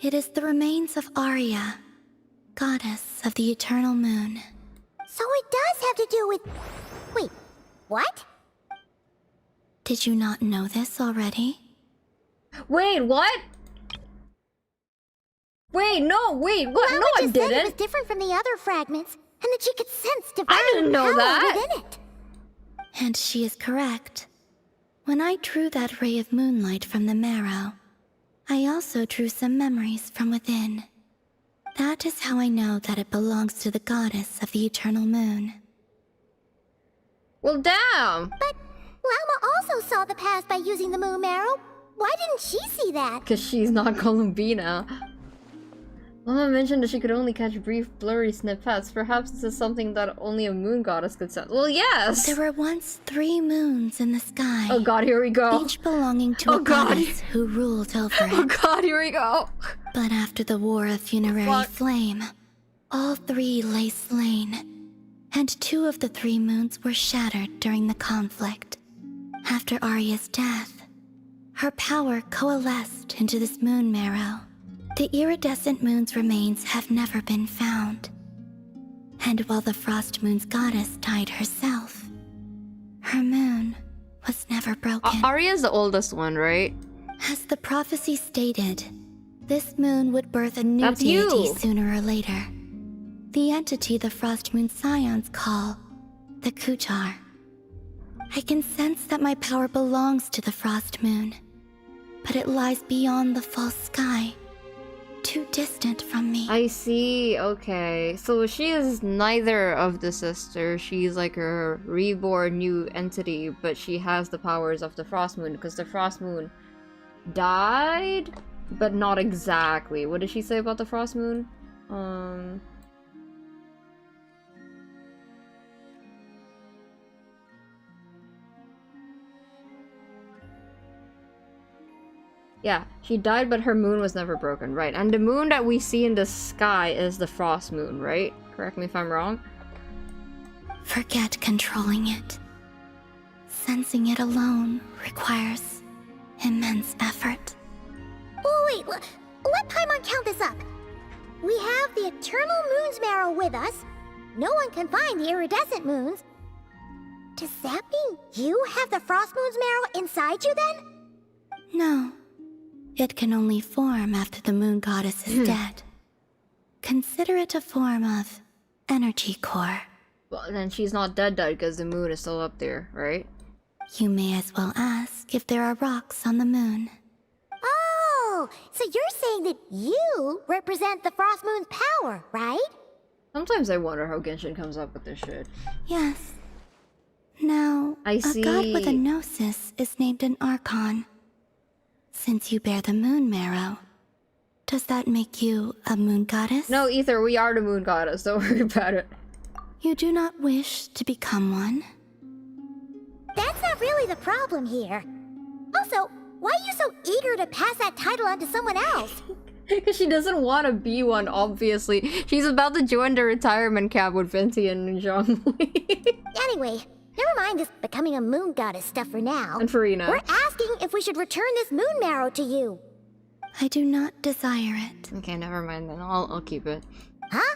It is the remains of Arya, goddess of the eternal moon. So it does have to do with... Wait, what? Did you not know this already? Wait, what? Wait, no, wait, what? Well, no, I didn't. It was different from the other fragments, and that she could sense divine I didn't know power that. within it. And she is correct. When I drew that ray of moonlight from the marrow, I also drew some memories from within. That is how I know that it belongs to the goddess of the eternal moon. Well, damn! But Lama also saw the past by using the moon marrow. Why didn't she see that? Because she's not Columbina. Lama mentioned that she could only catch brief, blurry snippets. Perhaps this is something that only a moon goddess could sense. Well, yes! There were once 3 moons in the sky. Oh god, here we go. Each belonging to a goddess who ruled over it. Oh god, here we go. But after the War of Funerary Flame, all 3 lay slain. And 2 of the 3 moons were shattered during the conflict. After Arya's death, her power coalesced into this moon marrow. The iridescent moon's remains have never been found. And while the Frost Moon's goddess died herself, her moon was never broken. Arya's the oldest one, right? As the prophecy stated, this moon would birth a new deity sooner or later. The entity the Frost Moon Scions call the Kujar. I can sense that my power belongs to the Frost Moon, but it lies beyond the false sky. Too distant from me. I see, okay. So she is neither of the sisters. She's like a reborn new entity, but she has the powers of the Frost Moon, because the Frost Moon died, but not exactly. What did she say about the Frost Moon? Yeah, she died, but her moon was never broken, right? And the moon that we see in the sky is the Frost Moon, right? Correct me if I'm wrong. Forget controlling it. Sensing it alone requires immense effort. Oh, wait, let Paimon count this up. We have the Eternal Moon's marrow with us. No one can find the iridescent moons. Does that mean you have the Frost Moon's marrow inside you then? No. It can only form after the moon goddess is dead. Consider it a form of energy core. Well, then she's not dead because the moon is still up there, right? You may as well ask if there are rocks on the moon. Oh, so you're saying that you represent the Frost Moon's power, right? Sometimes I wonder how Genshin comes up with this shit. Yes. Now, I see. A god with a gnosis is named an Archon. Since you bear the moon marrow, does that make you a moon goddess? No, Ether, we are the moon goddess. Don't worry about it. You do not wish to become one? That's not really the problem here. Also, why are you so eager to pass that title on to someone else? Because she doesn't want to be one, obviously. She's about to join the retirement camp with Venti and Zhongli. Anyway, never mind this becoming a moon goddess stuff for now. And Farina. We're asking if we should return this moon marrow to you. I do not desire it. Okay, never mind then. I'll keep it. Huh?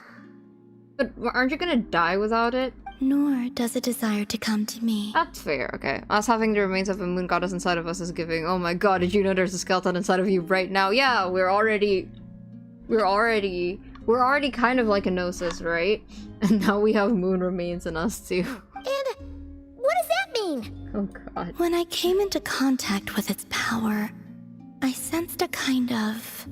But aren't you gonna die without it? Nor does it desire to come to me. That's fair, okay. Us having the remains of a moon goddess inside of us is giving, oh my god, did you know there's a skeleton inside of you right now? Yeah, we're already kind of like a gnosis, right? And now we have moon remains in us too. And what does that mean? Oh god. When I came into contact with its power, I sensed a kind of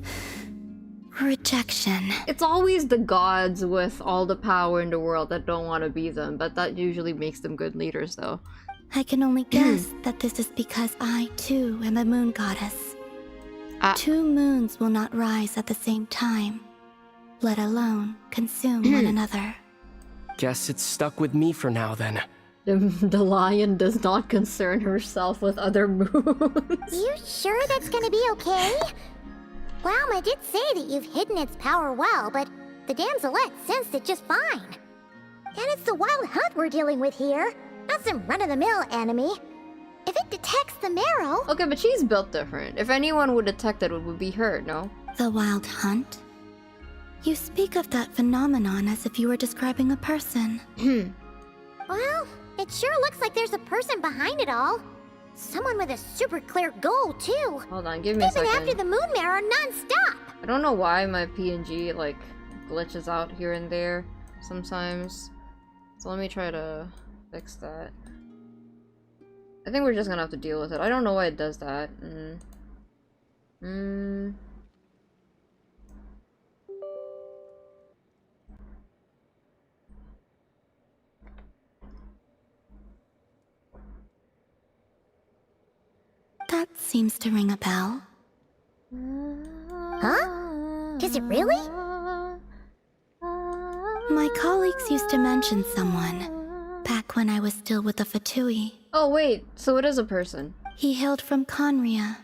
rejection. It's always the gods with all the power in the world that don't want to be them, but that usually makes them good leaders though. I can only guess that this is because I too am a moon goddess. 2 moons will not rise at the same time, let alone consume one another. Guess it's stuck with me for now then. The lion does not concern herself with other moons. You sure that's gonna be okay? Lauma did say that you've hidden its power well, but the damselette sensed it just fine. And it's the wild hunt we're dealing with here, not some run-of-the-mill enemy. if it detects the marrow... Okay, but she's built different. If anyone would detect it, it would be her, no? The Wild Hunt? You speak of that phenomenon as if you were describing a person. Well, it sure looks like there's a person behind it all. Someone with a super clear goal, too. Hold on, give me a second. They've been after the moon marrow non-stop. I don't know why my PNG, like, glitches out here and there sometimes. So let me try to fix that. I think we're just gonna have to deal with it. I don't know why it does that. That seems to ring a bell. Huh? Is it really? My colleagues used to mention someone back when I was still with the Fatui. Oh wait, so it is a person. He hailed from Conria,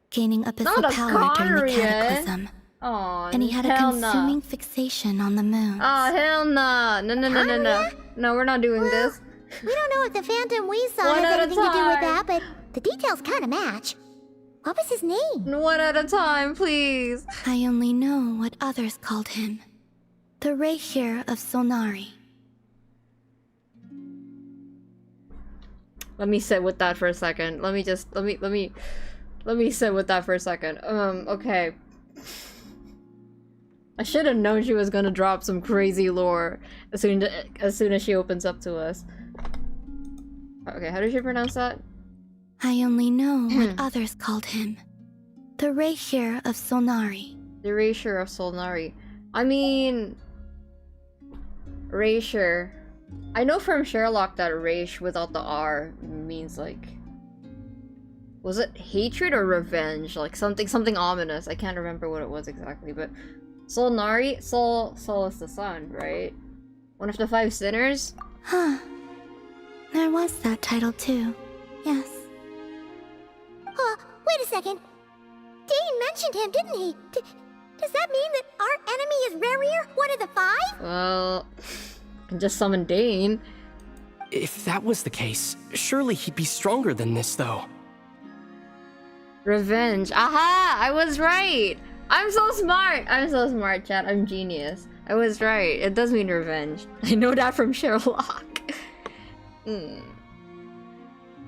gaining abyssal power during the cataclysm. Aw, and he had a consuming fixation on the moon. Oh, hell no. No. No, we're not doing this. We don't know if the phantom we saw has anything to do with that, but the details kind of match. What was his name? One at a time, please. I only know what others called him. The Reikir of Solnari. Let me sit with that for a second. Let me sit with that for a second. Okay. I should have known she was gonna drop some crazy lore as soon as she opens up to us. Okay, how did she pronounce that? I only know what others called him. The Reikir of Solnari. The Reikir of Solnari. I mean... Reikir. I know from Sherlock that Reich without the R means like... Was it hatred or revenge? Like something ominous. I can't remember what it was exactly, but... Solnari? Sol is the sun, right? One of the 5 sinners? Huh. There was that title too. Yes. Wait a second. Dane mentioned him, didn't he? Does that mean that our enemy is Rerir, one of the 5? Well... I can just summon Dane. If that was the case, surely he'd be stronger than this, though. Revenge. Aha! I was right! I'm so smart! I'm so smart, chat. I'm genius. I was right. It does mean revenge. I know that from Sherlock.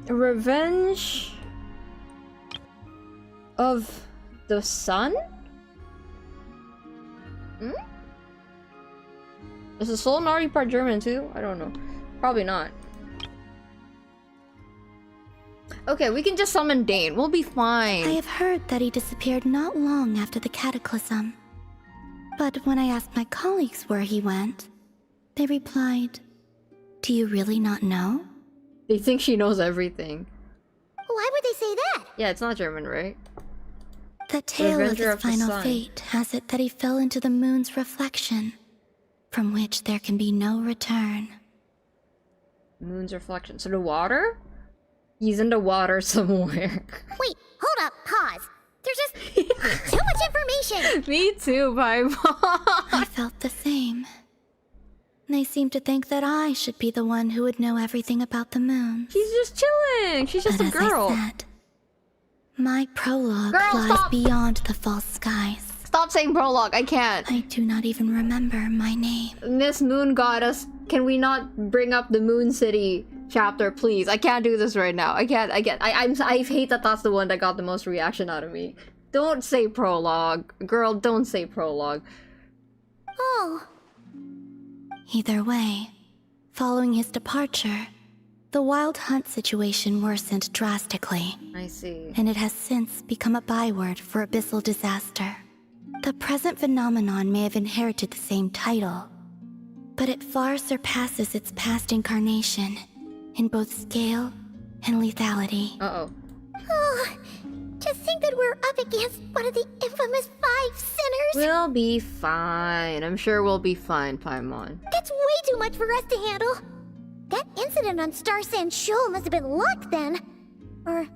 Revenge... of the sun? Is the Solnari part German too? I don't know. Probably not. Okay, we can just summon Dane. We'll be fine. I have heard that he disappeared not long after the cataclysm. But when I asked my colleagues where he went, they replied, "Do you really not know?" They think she knows everything. Why would they say that? Yeah, it's not German, right? The tale of his final fate has it that he fell into the moon's reflection, from which there can be no return. Moon's reflection. So the water? He's in the water somewhere. Wait, hold up, pause. There's just too much information. Me too, Paimon. I felt the same. They seem to think that I should be the one who would know everything about the moon. She's just chilling. She's just a girl. As I said, my prologue lies beyond the false skies. Stop saying prologue. I can't. I do not even remember my name. Miss Moon Goddess, can we not bring up the Moon City chapter, please? I can't do this right now. I hate that that's the one that got the most reaction out of me. Don't say prologue. Girl, don't say prologue. Oh. Either way, following his departure, the Wild Hunt situation worsened drastically. I see. And it has since become a byword for abyssal disaster. The present phenomenon may have inherited the same title, but it far surpasses its past incarnation in both scale and lethality. Uh-oh. Oh, to think that we're up against one of the infamous 5 sinners! We'll be fine. I'm sure we'll be fine, Paimon. That's way too much for us to handle. That incident on Star Sand Shoal must have been luck then. Or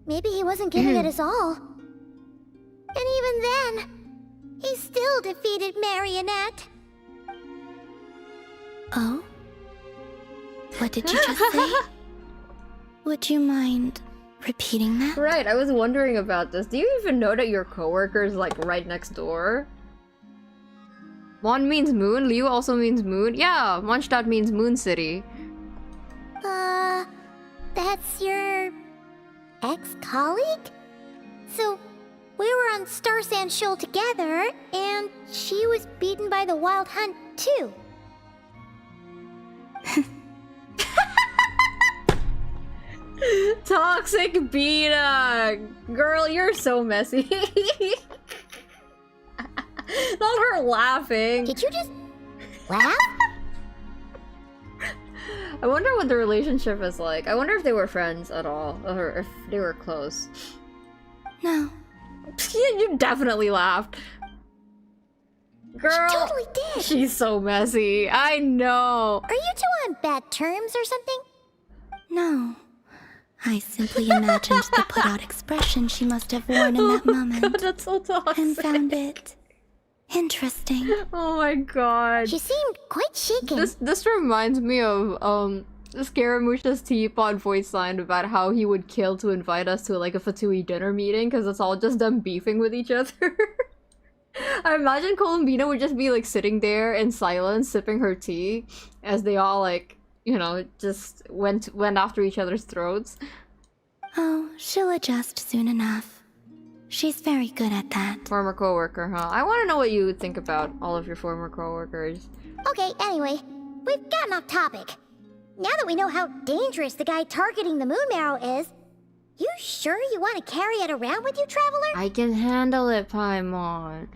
maybe he wasn't giving it his all. And even then, he still defeated Marionette. Oh? What did you just say? Would you mind repeating that? Right, I was wondering about this. Do you even know that your coworker is like right next door? Mon means moon, Liu also means moon. Yeah, Mondstadt means Moon City. That's your ex-colleague? So, we were on Star Sand Shoal together, and she was beaten by the Wild Hunt, too. Toxic Beta! Girl, you're so messy. Not her laughing. Did you just laugh? I wonder what the relationship is like. I wonder if they were friends at all, or if they were close. No. Yeah, you definitely laughed. Girl, she totally did. She's so messy. I know. Are you two on bad terms or something? No. I simply imagined the put-out expression she must have worn in that moment. God, that's so toxic. And found it interesting. Oh my god. She seemed quite shaken. This reminds me of Scaramouche's teapot voice line about how he would kill to invite us to like a Fatui dinner meeting because it's all just them beefing with each other. I imagine Columbina would just be like sitting there in silence, sipping her tea, as they all like, you know, just went after each other's throats. Oh, she'll adjust soon enough. She's very good at that. Former coworker, huh? I want to know what you would think about all of your former coworkers. Okay, anyway, we've gotten off topic. Now that we know how dangerous the guy targeting the moon marrow is, you sure you want to carry it around with you, Traveler? I can handle it, Paimon.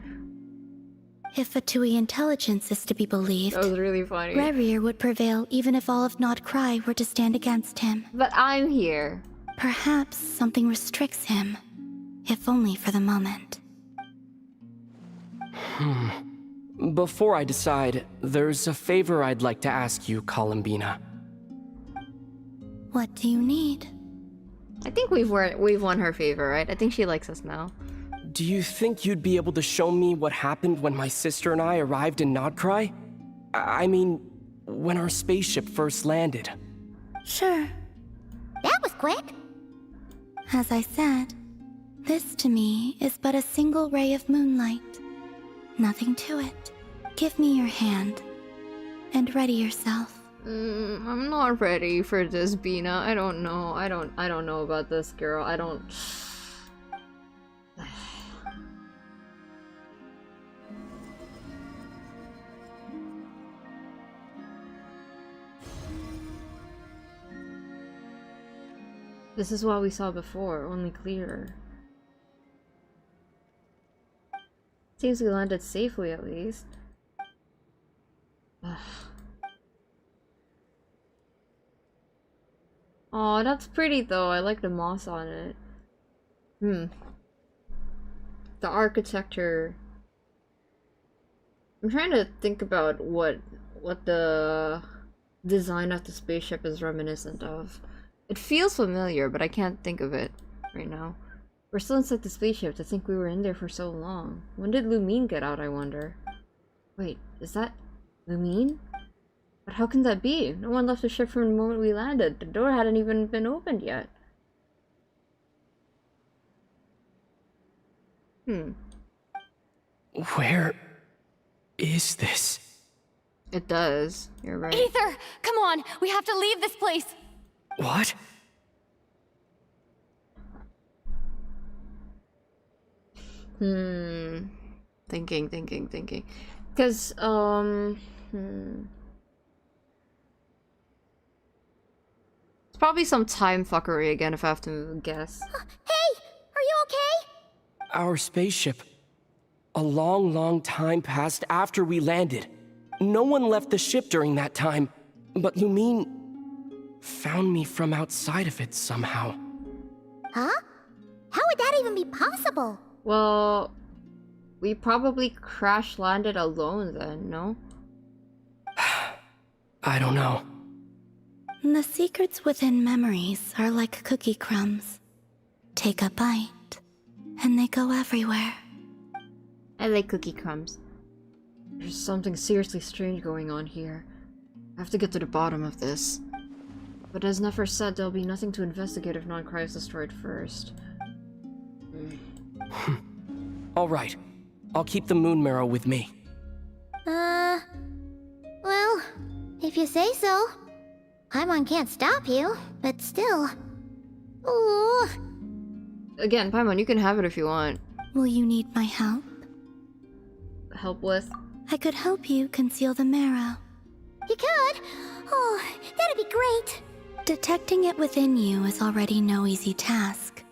If Fatui intelligence is to be believed, that was really funny. Rerir would prevail even if all of Nod Krai were to stand against him. But I'm here. Perhaps something restricts him, if only for the moment. Before I decide, there's a favor I'd like to ask you, Columbina. What do you need? I think we've won her favor, right? I think she likes us now. Do you think you'd be able to show me what happened when my sister and I arrived in Nodkrai? I mean, when our spaceship first landed. Sure. That was quick. As I said, this to me is but a single ray of moonlight. Nothing to it. Give me your hand, and ready yourself. I'm not ready for this, Bina. I don't know. I don't know about this, girl. I don't... This is what we saw before, only clearer. Seems we landed safely, at least. Oh, that's pretty though. I like the moss on it. The architecture. I'm trying to think about what the design of the spaceship is reminiscent of. It feels familiar, but I can't think of it right now. We're still inside the spaceship. To think we were in there for so long. When did Lumine get out, I wonder? Wait, is that Lumine? But how can that be? No one left the ship from the moment we landed. The door hadn't even been opened yet. Where is this? It does. You're right. Aether! Come on! We have to leave this place! What? Thinking. Because, It's probably some time fuckery again if I have to guess. Hey! Are you okay? Our spaceship. A long time passed after we landed. No one left the ship during that time, but Lumine found me from outside of it somehow. Huh? How would that even be possible? Well, we probably crash landed alone then, no? I don't know. The secrets within memories are like cookie crumbs. Take a bite, and they go everywhere. I like cookie crumbs. There's something seriously strange going on here. I have to get to the bottom of this. But as Nefer said, there'll be nothing to investigate if non-krai is destroyed first. All right. I'll keep the moon marrow with me. Well, if you say so. Paimon can't stop you, but still. Ooh. Again, Paimon, you can have it if you want. Will you need my help? Help with? I could help you conceal the marrow. You could? Oh, that'd be great. Detecting it within you is already no easy task.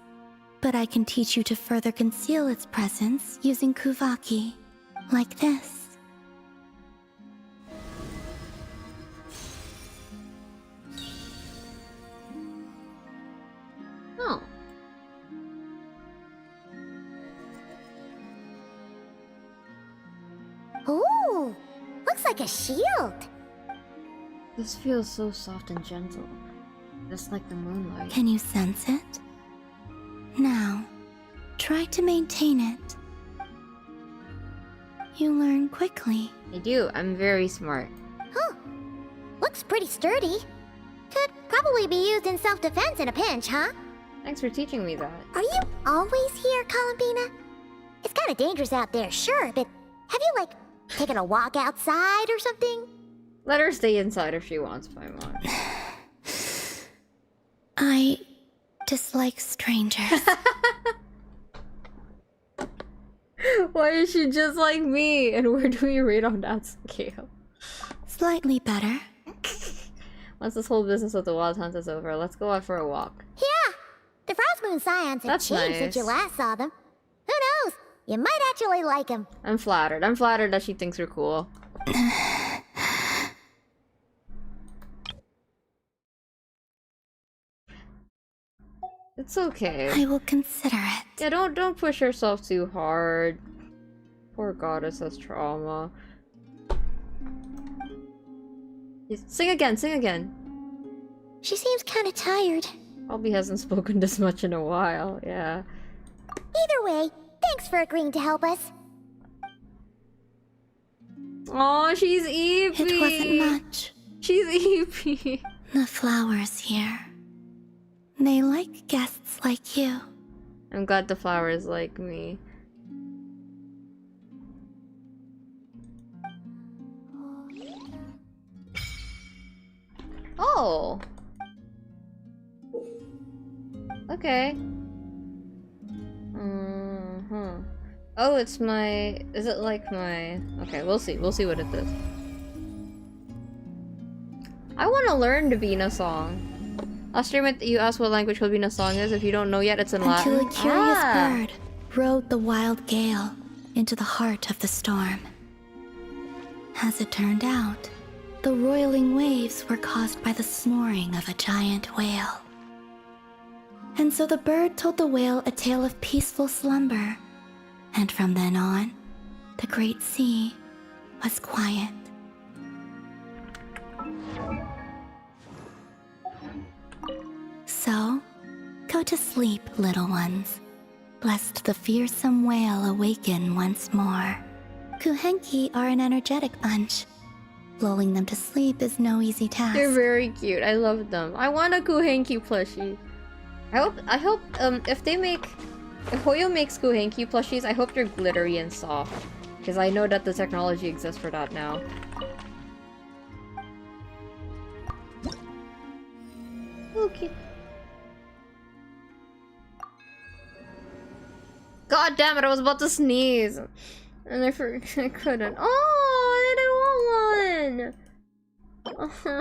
But I can teach you to further conceal its presence using Kuvaki. Like this. Oh. Ooh, looks like a shield. This feels so soft and gentle. Just like the moonlight. Can you sense it? Now, try to maintain it. You learn quickly. I do. I'm very smart. Oh, looks pretty sturdy. Could probably be used in self-defense in a pinch, huh? Thanks for teaching me that. Are you always here, Columbina? It's kind of dangerous out there, sure, but have you, like, taken a walk outside or something? Let her stay inside if she wants, Paimon. I dislike strangers. Why is she just like me? And where do we rate on that scale? Slightly better. Once this whole business with the wild hunt is over, let's go out for a walk. Yeah! The Frost Moon Scions have changed since you last saw them. Who knows? You might actually like them. I'm flattered. I'm flattered that she thinks we're cool. It's okay. I will consider it. Yeah, don't push yourself too hard. Poor goddess has trauma. Sing again, sing again. She seems kind of tired. Probably hasn't spoken this much in a while, yeah. Either way, thanks for agreeing to help us. Aw, she's eepy. It wasn't much. She's eepy. The flowers here. They like guests like you. I'm glad the flowers like me. Oh. Okay. Oh, it's my... Is it like my... Okay, we'll see. We'll see what it is. I want to learn the Vina song. Last stream you asked what language Filipino song is. If you don't know yet, it's in Latin. Until a curious bird rode the wild gale into the heart of the storm. As it turned out, the roiling waves were caused by the snoring of a giant whale. And so the bird told the whale a tale of peaceful slumber. And from then on, the great sea was quiet. So, go to sleep, little ones, lest the fearsome whale awaken once more. Kuhenki are an energetic bunch. Lulling them to sleep is no easy task. They're very cute. I love them. I want a Kuhenki plushie. I hope if Hoyo makes Kuhenki plushies, I hope they're glittery and soft. Because I know that the technology exists for that now. Okay. God damn it, I was about to sneeze. And I couldn't. Oh, I didn't want one!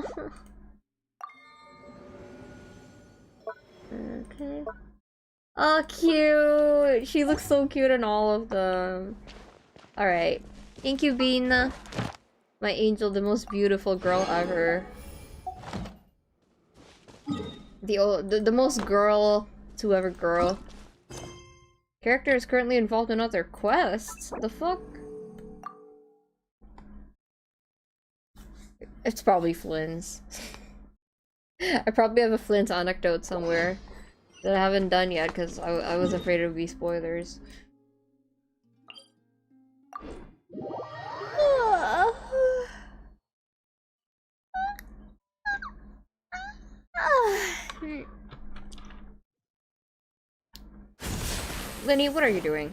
Okay. Oh, cute! She looks so cute in all of them. Alright. Thank you, Bean. My angel, the most beautiful girl ever. The most girl to ever girl. Character is currently involved in other quests. The fuck? It's probably Flynn's. I probably have a Flynn's anecdote somewhere that I haven't done yet because I was afraid it would be spoilers. Lenny, what are you doing?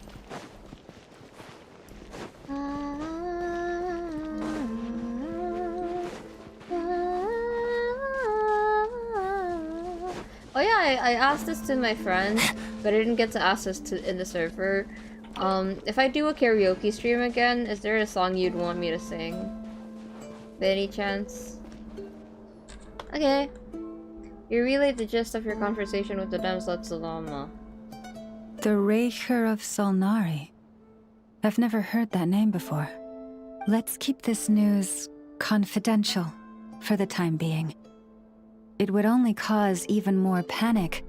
Oh yeah, I asked this to my friends, but I didn't get to ask this in the server. If I do a karaoke stream again, is there a song you'd want me to sing? By any chance? Okay. You relayed the gist of your conversation with the damsel at Salama. The Raker of Solnari. I've never heard that name before. Let's keep this news confidential for the time being. It would only cause even more panic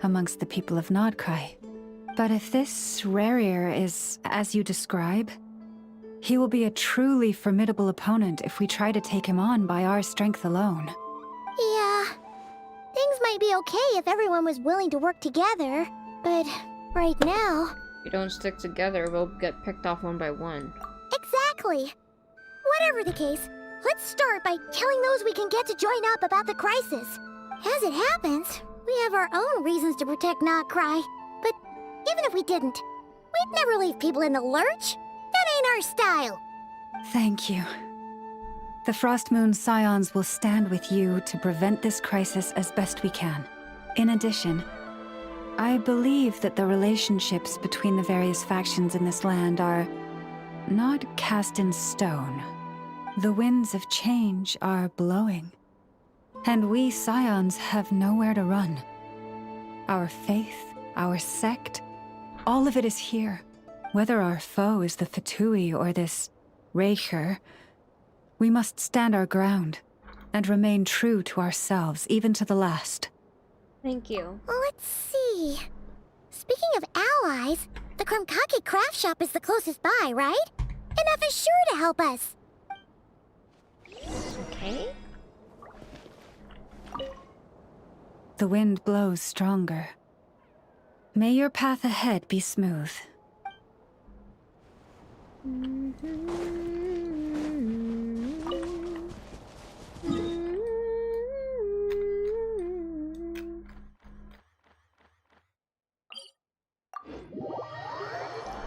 amongst the people of Nodkrai. But if this Rarier is as you describe, he will be a truly formidable opponent if we try to take him on by our strength alone. Yeah. Things might be okay if everyone was willing to work together, but right now... If we don't stick together, we'll get picked off one by one. Exactly. Whatever the case, let's start by telling those we can get to join up about the crisis. As it happens, we have our own reasons to protect Nodkrai, but even if we didn't, we'd never leave people in the lurch. That ain't our style. Thank you. The Frostmoon Scions will stand with you to prevent this crisis as best we can. In addition, I believe that the relationships between the various factions in this land are not cast in stone. The winds of change are blowing, and we Scions have nowhere to run. Our faith, our sect, all of it is here. Whether our foe is the Fatui or this Raker, we must stand our ground and remain true to ourselves, even to the last. Thank you. Let's see. Speaking of allies, the Krumkake craft shop is the closest by, right? Enough is sure to help us. Okay. The wind blows stronger. May your path ahead be smooth.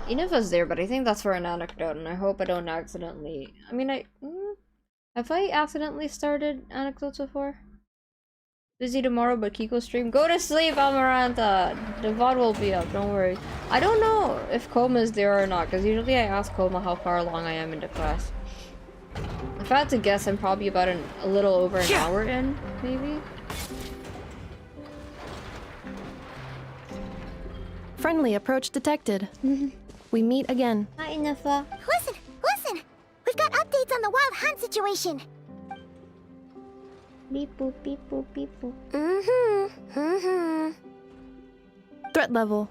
Enough was there, but I think that's for an anecdote, and I hope I don't accidentally... I mean, have I accidentally started anecdotes before? Busy tomorrow, but Kiko stream. Go to sleep, Amarantha! The VOD will be up, don't worry. I don't know if Koma is there or not, because usually I ask Koma how far along I am into class. If I had to guess, I'm probably about a little over an hour in, maybe? Friendly approach detected. We meet again. Hi, Nafa. Listen! We've got updates on the Wild Hunt situation. Beep boop, beep boop, beep boop. Threat level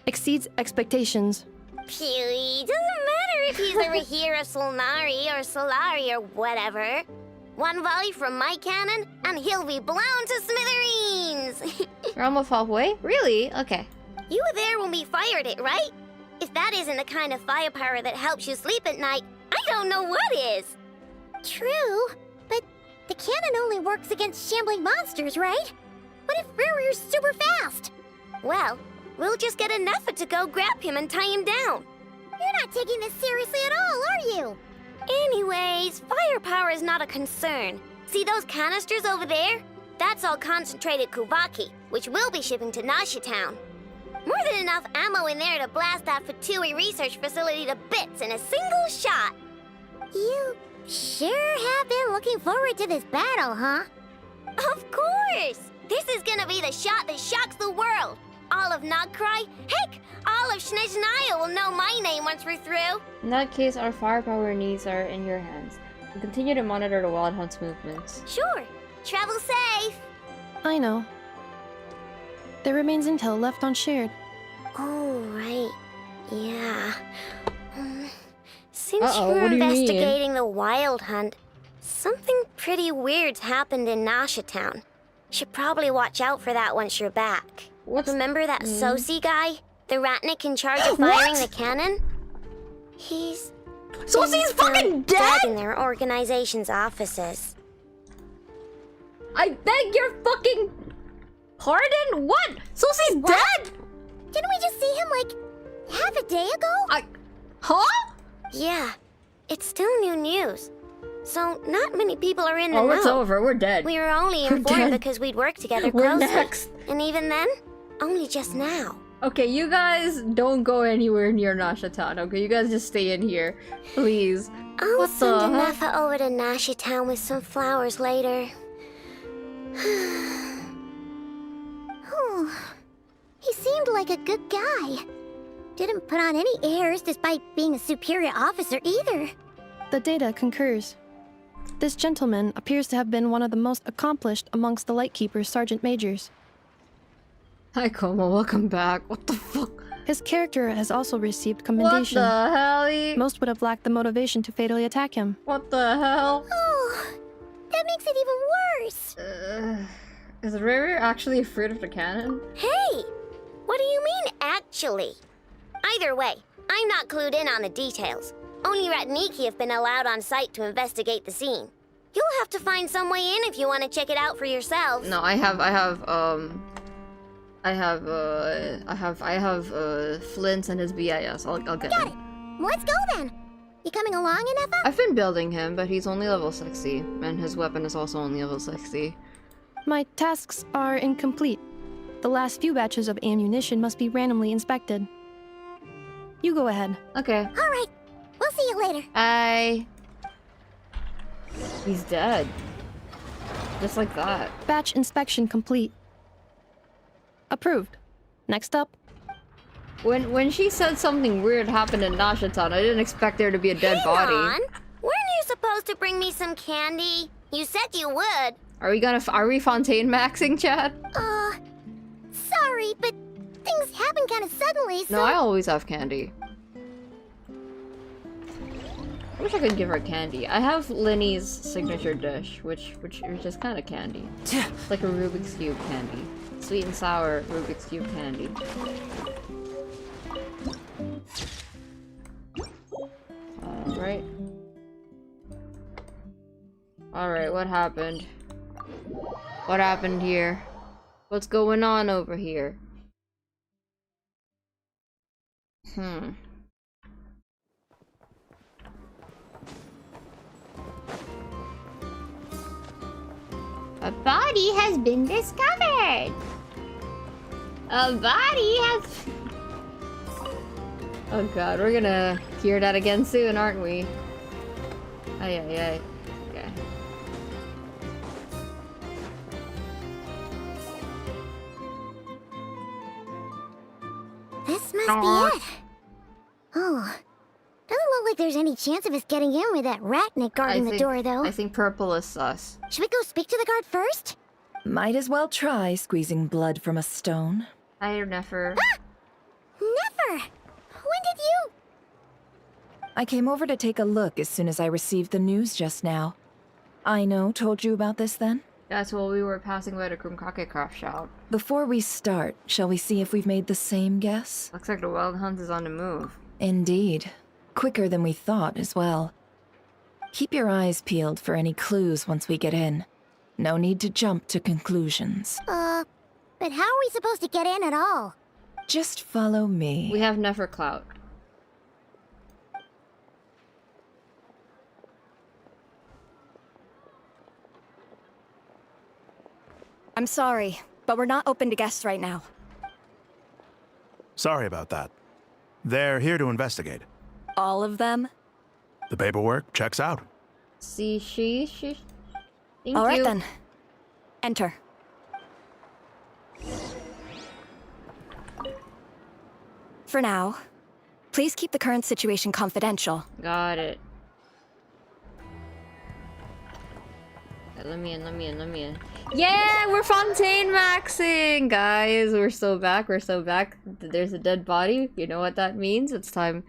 exceeds expectations. Phew, doesn't matter if he's a Rahir of Solnari or Solari or whatever. One volley from my cannon, and he'll be blown to smithereens! You're almost halfway? Really? Okay. You were there when we fired it, right? If that isn't the kind of firepower that helps you sleep at night, I don't know what is. True, but the cannon only works against shambling monsters, right? What if Rarir's super fast? Well, we'll just get an effort to go grab him and tie him down. You're not taking this seriously at all, are you? Anyways, firepower is not a concern. See those canisters over there? That's all concentrated Kuvaki, which we'll be shipping to Nasha Town. More than enough ammo in there to blast that Fatui research facility to bits in a single shot. You sure have been looking forward to this battle, huh? Of course! This is gonna be the shot that shocks the world. All of Nodkrai, heck, all of Snezhnaya will know my name once we're through. In that case, our firepower needs are in your hands. We'll continue to monitor the Wild Hunt's movements. Sure. Travel safe. I know. There remains intel left unshared. Oh, right. Yeah. Since Uh-oh, you're what do you mean? investigating the Wild Hunt, something pretty weird's happened in Nasha Town. Should probably watch out for that once you're back. Remember that Sosi guy? The Ratnik in charge of firing the cannon? He's... Sosi's fucking dead?! in their organization's offices. I beg your fucking... Pardon? What? Susie's dead? Didn't we just see him like half a day ago? Huh? Yeah, it's still new news. So not many people are in the know. Oh, it's over. We're dead. We were only We're informed dead. because we'd worked together We're closely. next. And even then, only just now. Okay, you guys don't go anywhere near Nashatown, okay? You guys just stay in here, please. I'll What send the heck? Anafa over to Nashi Town with some flowers later. He seemed like a good guy. Didn't put on any airs despite being a superior officer either. The data concurs. This gentleman appears to have been one of the most accomplished amongst the Lightkeeper's sergeant majors. Hi, Como. Welcome back. What the fuck? His character has also received commendation. What the hell? Most would have lacked the motivation to fatally attack him. What the hell? Oh, that makes it even worse. Is Riri actually afraid of the cannon? Hey, what do you mean, actually? Either way, I'm not clued in on the details. Only Ratniki have been allowed on site to investigate the scene. You'll have to find some way in if you want to check it out for yourselves. No, I have Flint and his BIS. I'll get Got him. it. Let's go then. You coming along, Anafa? I've been building him, but he's only level 60, and his weapon is also only level 60. My tasks are incomplete. The last few batches of ammunition must be randomly inspected. You go ahead. Okay. All right. We'll see you later. Bye. He's dead. Just like that. Batch inspection complete. Approved. Next up. When she said something weird happened in Nashatown, I didn't expect there to be a dead body. Hang on. Weren't you supposed to bring me some candy? You said you would. Are we Fontaine maxing, chat? Sorry, but things happen kind of suddenly, so... No, I always have candy. I wish I could give her candy. I have Linny's signature dish, which is kind of candy. It's like a Rubik's Cube candy. Sweet and sour Rubik's Cube candy. Alright. Alright, what happened? What happened here? What's going on over here? A body has been discovered. A body has... Oh god, we're gonna hear that again soon, aren't we? Ay, ay, ay. Okay. This must be it. Oh, doesn't look like there's any chance of us getting in with that ratnik guarding the door, though. I think purple is sus. Should we go speak to the guard first? Might as well try squeezing blood from a stone. Hi, Nefer. Never! When did you... I came over to take a look as soon as I received the news just now. Aino told you about this then? That's while we were passing by the Krumkake craft shop. Before we start, shall we see if we've made the same guess? Looks like the wild hunt is on the move. Indeed. Quicker than we thought as well. Keep your eyes peeled for any clues once we get in. No need to jump to conclusions. But how are we supposed to get in at all? Just follow me. We have Nefer clout. I'm sorry, but we're not open to guests right now. Sorry about that. They're here to investigate. All of them? The paperwork checks out. See, she. Thank All right you. then. Enter. For now, please keep the current situation confidential. Got it. Okay, let me in. Yeah, we're Fontaine maxing, guys. We're so back. There's a dead body. You know what that means? It's time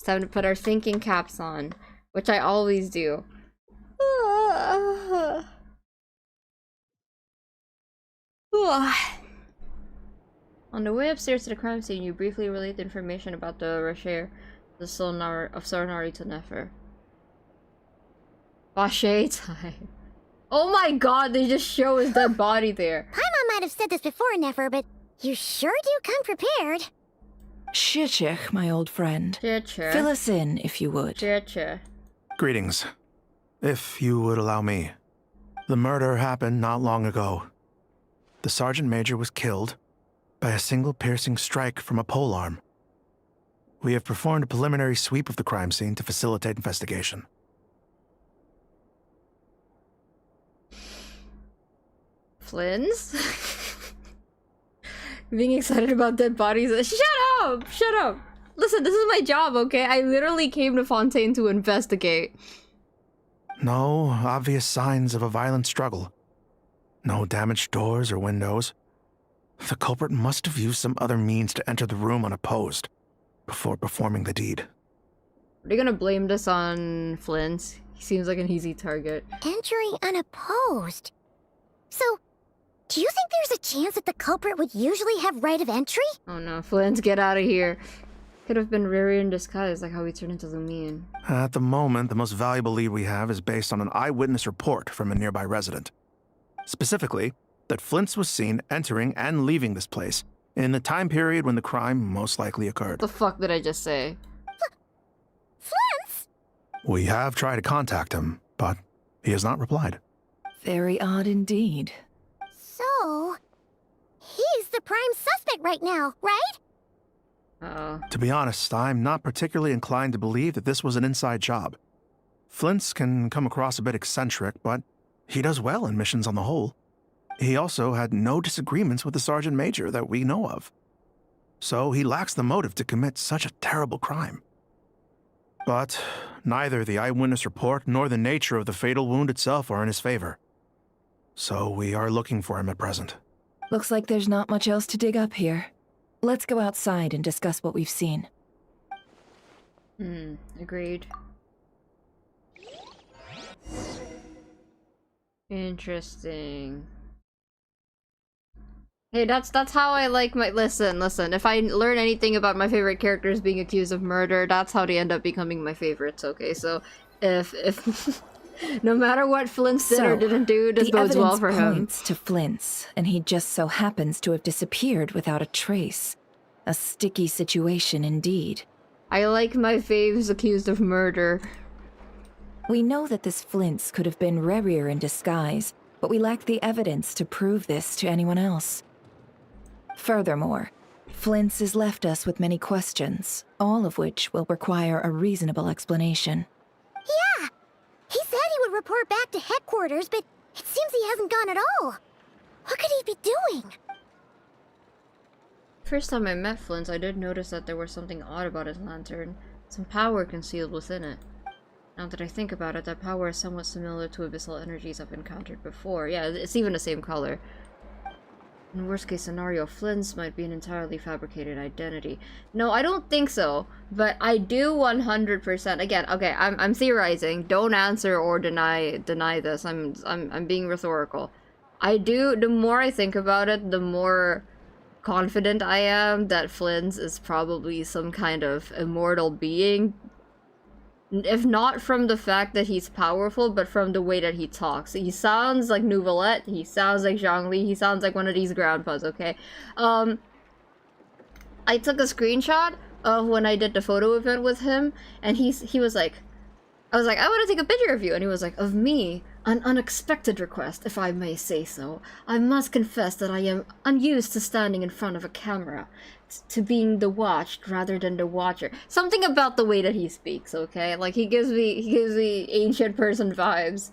to put our thinking caps on, which I always do. On the way upstairs to the crime scene, you briefly relate the information about the Rasher, the Sornari to Nefer. Vache time. Oh my god, they just show his dead body there. Paimon might have said this before, Nefer, but you sure do come prepared. Shishich, my old friend. Fill us in, if you would. Greetings. If you would allow me. The murder happened not long ago. The Sergeant Major was killed by a single piercing strike from a polearm. We have performed a preliminary sweep of the crime scene to facilitate investigation. Flynn's? Being excited about dead bodies. Shut up! Shut up! Listen, this is my job, okay? I literally came to Fontaine to investigate. No obvious signs of a violent struggle. No damaged doors or windows. The culprit must have used some other means to enter the room unopposed before performing the deed. Are you gonna blame this on Flynn's? He seems like an easy target. Entering unopposed. So, do you think there's a chance that the culprit would usually have right of entry? Oh no, Flynn's, get out of here. Could have been Riri in disguise, like how he turned into Lumine. At the moment, the most valuable lead we have is based on an eyewitness report from a nearby resident. Specifically, that Flint's was seen entering and leaving this place in the time period when the crime most likely occurred. What the fuck did I just say? Flint's? We have tried to contact him, but he has not replied. Very odd indeed. So, he's the prime suspect right now, right? To be honest, I'm not particularly inclined to believe that this was an inside job. Flint's can come across a bit eccentric, but he does well in missions on the whole. He also had no disagreements with the Sergeant Major that we know of. So he lacks the motive to commit such a terrible crime. But neither the eyewitness report nor the nature of the fatal wound itself are in his favor. So we are looking for him at present. Looks like there's not much else to dig up here. Let's go outside and discuss what we've seen. Agreed. Interesting. Hey, that's how I like my— listen, if I learn anything about my favorite characters being accused of murder, that's how they end up becoming my favorites, okay? So, if no matter what Flint's did or didn't do, this bodes well for him. The evidence points to Flint's, and he just so happens to have disappeared without a trace. A sticky situation indeed. I like my faves accused of murder. We know that this Flint's could have been Rerir in disguise, but we lack the evidence to prove this to anyone else. Furthermore, Flint's has left us with many questions, all of which will require a reasonable explanation. Yeah! He said he would report back to headquarters, but it seems he hasn't gone at all. What could he be doing? First time I met Flint's, I did notice that there was something odd about his lantern. Some power concealed within it. Now that I think about it, that power is somewhat similar to abyssal energies I've encountered before. Yeah, it's even the same color. In worst case scenario, Flint's might be an entirely fabricated identity. No, I don't think so. But I do 100%. Again, okay, I'm theorizing. Don't answer or deny this. I'm being rhetorical. I do. The more I think about it, the more confident I am that Flint's is probably some kind of immortal being. If not from the fact that he's powerful, but from the way that he talks. He sounds like Nouvelette, he sounds like Zhongli, he sounds like one of these grandpas, okay? I took a screenshot of when I did the photo event with him, and he was like, I was like, I want to take a picture of you, and he was like, of me? An unexpected request, if I may say so. I must confess that I am unused to standing in front of a camera. To being the watched rather than the watcher. Something about the way that he speaks, okay? Like, he gives me ancient person vibes.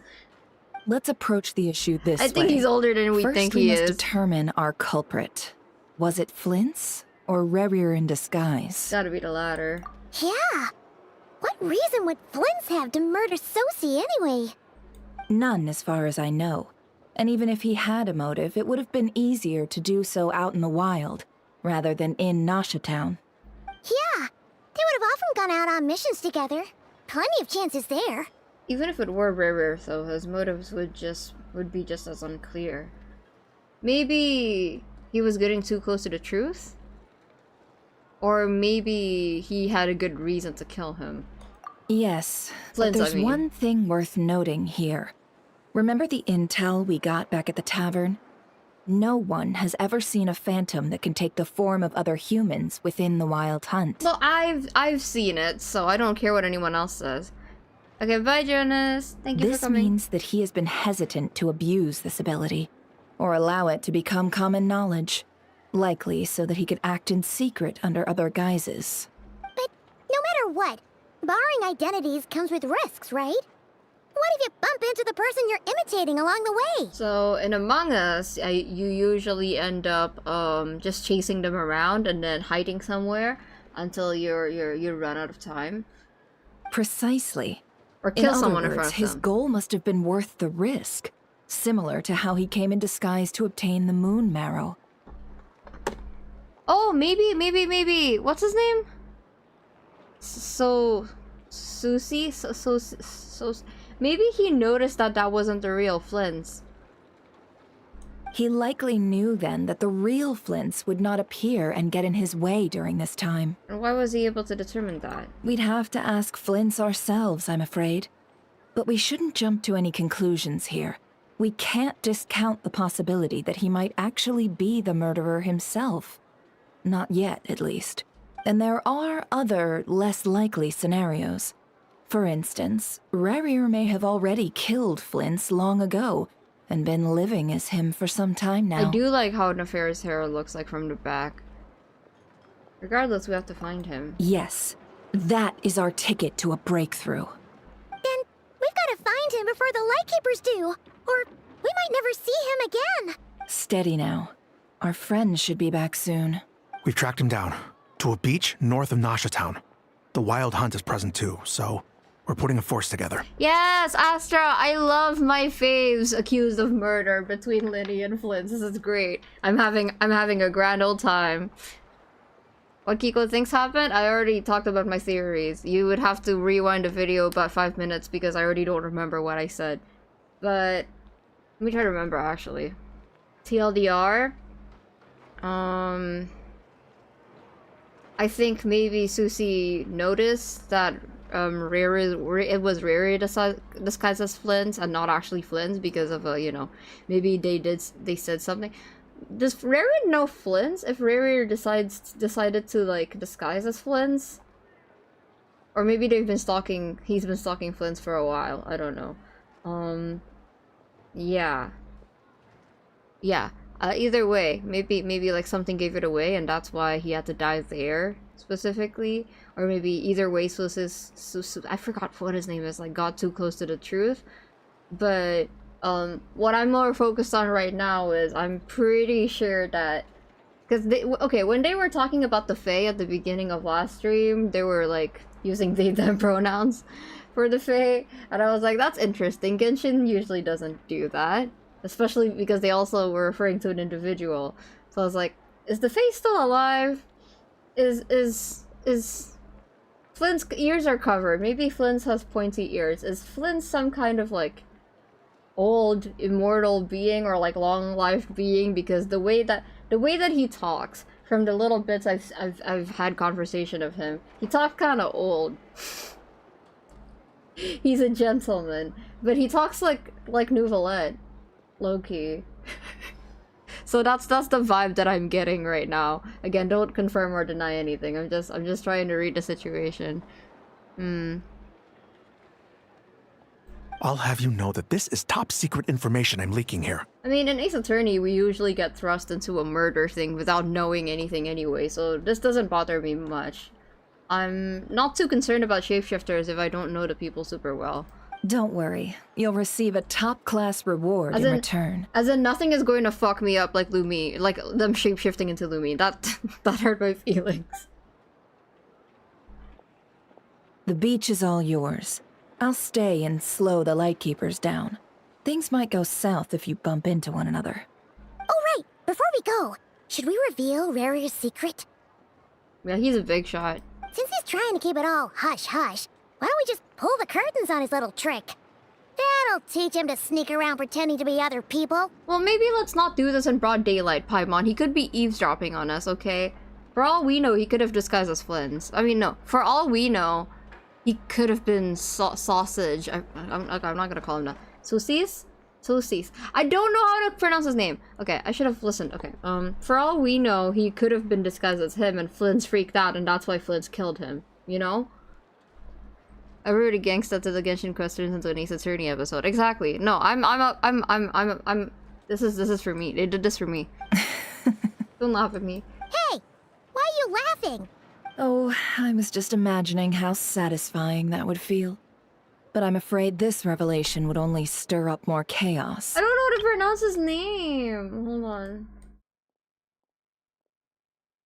Let's approach the issue this way. I think he's older than we think he is. First, we must determine our culprit. Was it Flint's or Rerir in disguise? Gotta be the latter. Yeah. What reason would Flint's have to murder Sosie anyway? None, as far as I know. And even if he had a motive, it would have been easier to do so out in the wild, rather than in Nasha Town. Yeah, they would have often gone out on missions together. Plenty of chances there. Even if it were Rerir, though, his motives would be just as unclear. Maybe he was getting too close to the truth? Or maybe he had a good reason to kill him. Yes, Flint's, but there's one thing worth noting here. Remember the intel we got back at the tavern? No one has ever seen a phantom that can take the form of other humans within the Wild Hunt. Well, I've seen it, so I don't care what anyone else says. Okay, bye, Jonas. Thank you for coming. This means that he has been hesitant to abuse this ability, or allow it to become common knowledge, likely so that he could act in secret under other guises. But no matter what, borrowing identities comes with risks, right? What if you bump into the person you're imitating along the way? So in Among Us, you usually end up just chasing them around and then hiding somewhere until you run out of time. Precisely. Or kill in someone other in words, front of his them. goal must have been worth the risk, similar to how he came in disguise to obtain the moon marrow. Oh, maybe. What's his name? Susie? Maybe he noticed that wasn't the real Flynn's. He likely knew then that the real Flints would not appear and get in his way during this time. And why was he able to determine that? We'd have to ask Flints ourselves, I'm afraid. But we shouldn't jump to any conclusions here. We can't discount the possibility that he might actually be the murderer himself. Not yet, at least. And there are other, less likely scenarios. For instance, Rarir may have already killed Flints long ago, and been living as him for some time now. I do like how Nefarious hair looks like from the back. Regardless, we have to find him. Yes, that is our ticket to a breakthrough. Then we've got to find him before the Lightkeepers do, or we might never see him again. Steady now. Our friends should be back soon. We've tracked him down to a beach north of Nasha Town. The Wild Hunt is present too, so we're putting a force together. Yes, Astra! I love my faves accused of murder between Linny and Flint. This is great. I'm having a grand old time. What Kiko thinks happened? I already talked about my theories. You would have to rewind the video about 5 minutes because I already don't remember what I said. But let me try to remember actually. TLDR. I think maybe Susie noticed that it was Riri disguised as Flint and not actually Flint because of maybe they said something. Does Riri know Flint if Riri decided to like disguise as Flint? Or maybe he's been stalking Flint for a while. I don't know. Yeah. Either way, maybe like something gave it away and that's why he had to die there specifically. Or maybe either way, I forgot what his name is, like got too close to the truth. But what I'm more focused on right now is I'm pretty sure that because when they were talking about the Fae at the beginning of last stream, they were like using they them pronouns for the Fae, and I was like, that's interesting. Genshin usually doesn't do that, especially because they also were referring to an individual. So I was like, is the Fae still alive? Is Flint's ears are covered. Maybe Flint has pointy ears. Is Flint some kind of like old immortal being or like long-lived being? Because the way that he talks, from the little bits I've had conversation of him, he talks kind of old. He's a gentleman, but he talks like Nouvelette, low-key. So that's the vibe that I'm getting right now. Again, don't confirm or deny anything. I'm just trying to read the situation. I'll have you know that this is top secret information I'm leaking here. I mean, in Ace Attorney, we usually get thrust into a murder thing without knowing anything anyway, so this doesn't bother me much. I'm not too concerned about shapeshifters if I don't know the people super well. Don't worry, you'll receive a top-class reward in return. As in, nothing is going to fuck me up like Lumi, like them shapeshifting into Lumi. That hurt my feelings. The beach is all yours. I'll stay and slow the Lightkeepers down. Things might go south if you bump into one another. Oh right, before we go, should we reveal Rarir's secret? Yeah, he's a big shot. Since he's trying to keep it all hush-hush, why don't we just pull the curtains on his little trick? That'll teach him to sneak around pretending to be other people. Well, maybe let's not do this in broad daylight, Paimon. He could be eavesdropping on us, okay? For all we know, he could have disguised as Flint. I mean, no. For all we know, he could have been sausage. I'm not gonna call him that. Saucisse? Sosis. I don't know how to pronounce his name. Okay, I should have listened. Okay, for all we know, he could have been disguised as him and Flint's freaked out and that's why Flint's killed him. You know? I really gangsta to the Genshin questions into an Ace Attorney episode. Exactly. No, I'm this is for me. They did this for me. Don't laugh at me. Hey! Why are you laughing? Oh, I was just imagining how satisfying that would feel. But I'm afraid this revelation would only stir up more chaos. I don't know how to pronounce his name. Hold on.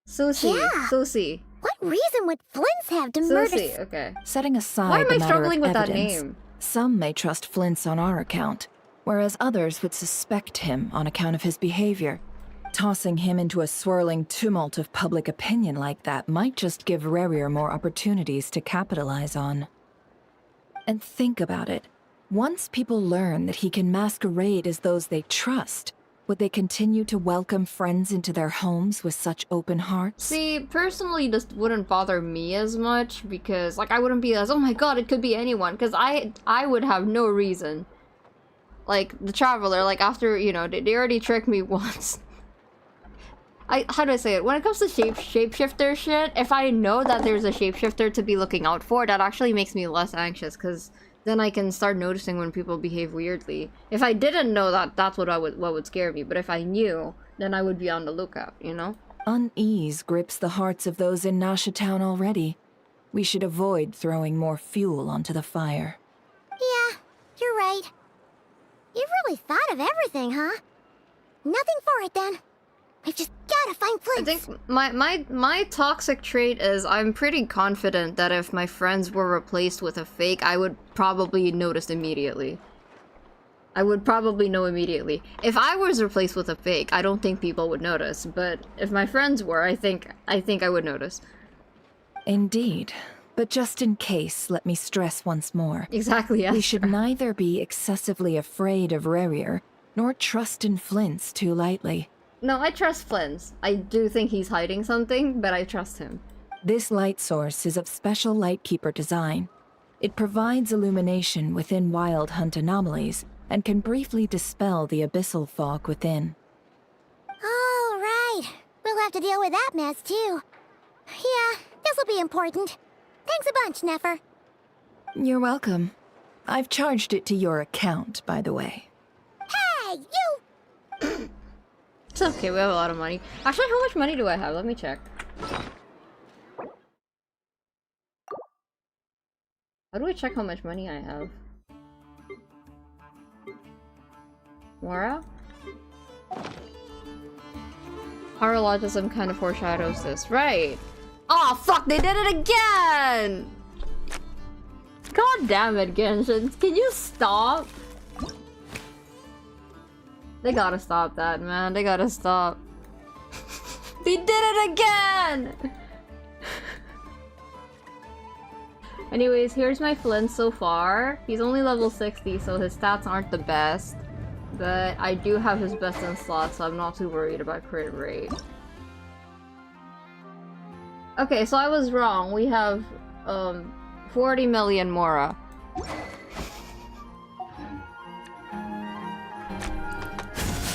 Susie. Yeah. Susie. What reason would Flint's have to murder... Susie, okay. Setting aside Why am the I matter struggling of with that evidence, name? some may trust Flint's on our account, whereas others would suspect him on account of his behavior. Tossing him into a swirling tumult of public opinion like that might just give Rarier more opportunities to capitalize on. And think about it. Once people learn that he can masquerade as those they trust, would they continue to welcome friends into their homes with such open hearts? See, personally, this wouldn't bother me as much because, like, I wouldn't be as, oh my god, it could be anyone, because I would have no reason. Like, the Traveler, like, after, you know, they already tricked me once. How do I say it? When it comes to shapeshifter shit, if I know that there's a shapeshifter to be looking out for, that actually makes me less anxious, because then I can start noticing when people behave weirdly. If I didn't know that, that's what would scare me. But if I knew, then I would be on the lookout, you know? Unease grips the hearts of those in Nasha Town already. We should avoid throwing more fuel onto the fire. Yeah, you're right. You've really thought of everything, huh? Nothing for it, then. We've just gotta find Flint. I think my toxic trait is I'm pretty confident that if my friends were replaced with a fake, I would probably notice immediately. I would probably know immediately. If I was replaced with a fake, I don't think people would notice. But if my friends were, I think I would notice. Indeed. But just in case, let me stress once more. Exactly, yes. We should neither be excessively afraid of Rarier, nor trust in Flint's too lightly. No, I trust Flint's. I do think he's hiding something, but I trust him. This light source is of special Lightkeeper design. It provides illumination within Wild Hunt anomalies, and can briefly dispel the abyssal fog within. All right. We'll have to deal with that mess, too. Yeah, this'll be important. Thanks a bunch, Nefer. You're welcome. I've charged it to your account, by the way. Hey, you! It's okay, we have a lot of money. Actually, how much money do I have? Let me check. How do I check how much money I have? Mora? Paralogism kind of foreshadows this. Right! Oh fuck, they did it again! God damn it, Genshin. Can you stop? They gotta stop that, man. They gotta stop. They did it again! Anyways, here's my Flint so far. He's only level 60, so his stats aren't the best. But I do have his best in slots, so I'm not too worried about crit rate. Okay, so I was wrong. We have, 40 million Mora.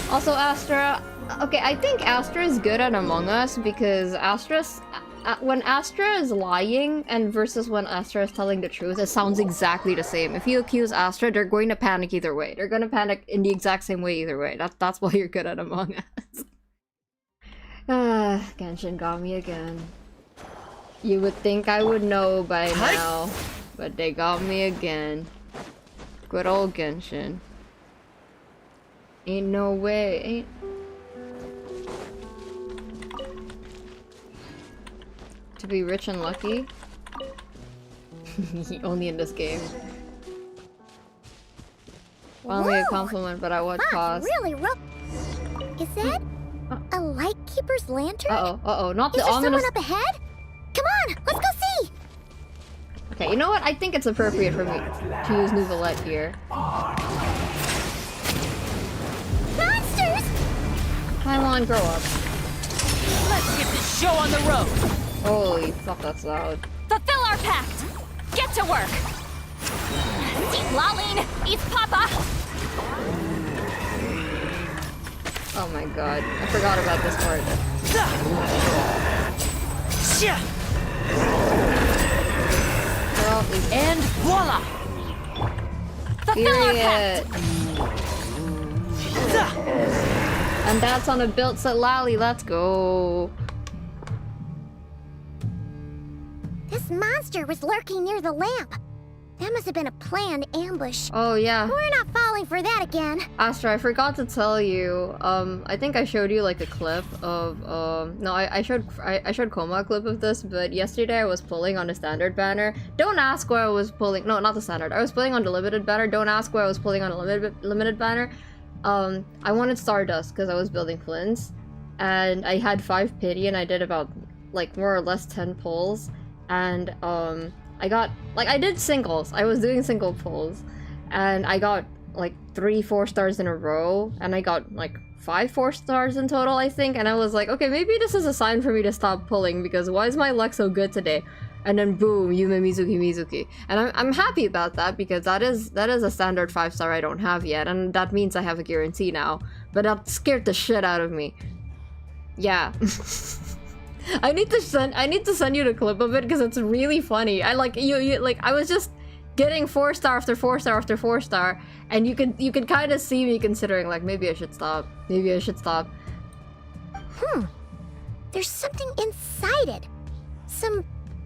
Also, Astra... Okay, I think Astra is good at Among Us because Astra's... when Astra is lying and versus when Astra is telling the truth, it sounds exactly the same. If you accuse Astra, they're going to panic either way. They're going to panic in the exact same way either way. That's why you're good at Among Us. Genshin got me again. You would think I would know by now, but they got me again. Good old Genshin. Ain't no way. Ain't... To be rich and lucky? Only in this game. Finally a compliment, but at what cost? Really rough. Is that a Lightkeeper's lantern? Uh-oh, not the Is there ominous... someone up ahead? Come on, let's go see! Okay, you know what? I think it's appropriate for me to use Nouvelette here. Monsters! Come on, grow up. Let's get this show on the road! Holy fuck, that's loud. Fulfill our pact! Get to work! Eat Laline! Eat Papa! Oh my god, I forgot about this part. And voila! Period. And that's on a built set lally. Let's go. This monster was lurking near the lamp. That must have been a planned ambush. Oh yeah. We're not falling for that again. Astra, I forgot to tell you. I think I showed you like a clip of no, I showed Coma a clip of this, but yesterday I was pulling on the standard banner. Don't ask where I was pulling. No, not the standard. I was pulling on the limited banner. Don't ask where I was pulling on the limited banner. I wanted Stardust because I was building Flints, and I had 5 pity, and I did about like more or less 10 pulls, and I got, like, I did singles. I was doing single pulls, and I got like 3 4-stars in a row, and I got like 5 4-stars in total, I think, and I was like, okay, maybe this is a sign for me to stop pulling, because why is my luck so good today? And then boom, Yume Mizuki. And I'm happy about that, because that is a standard 5-star I don't have yet, and that means I have a guarantee now. But that scared the shit out of me. Yeah. I need to send you the clip of it, because it's really funny. I like you like, I was just getting 4-star after 4-star after 4-star, and you could kind of see me considering, like, maybe I should stop. Maybe I should stop. There's something inside it. Some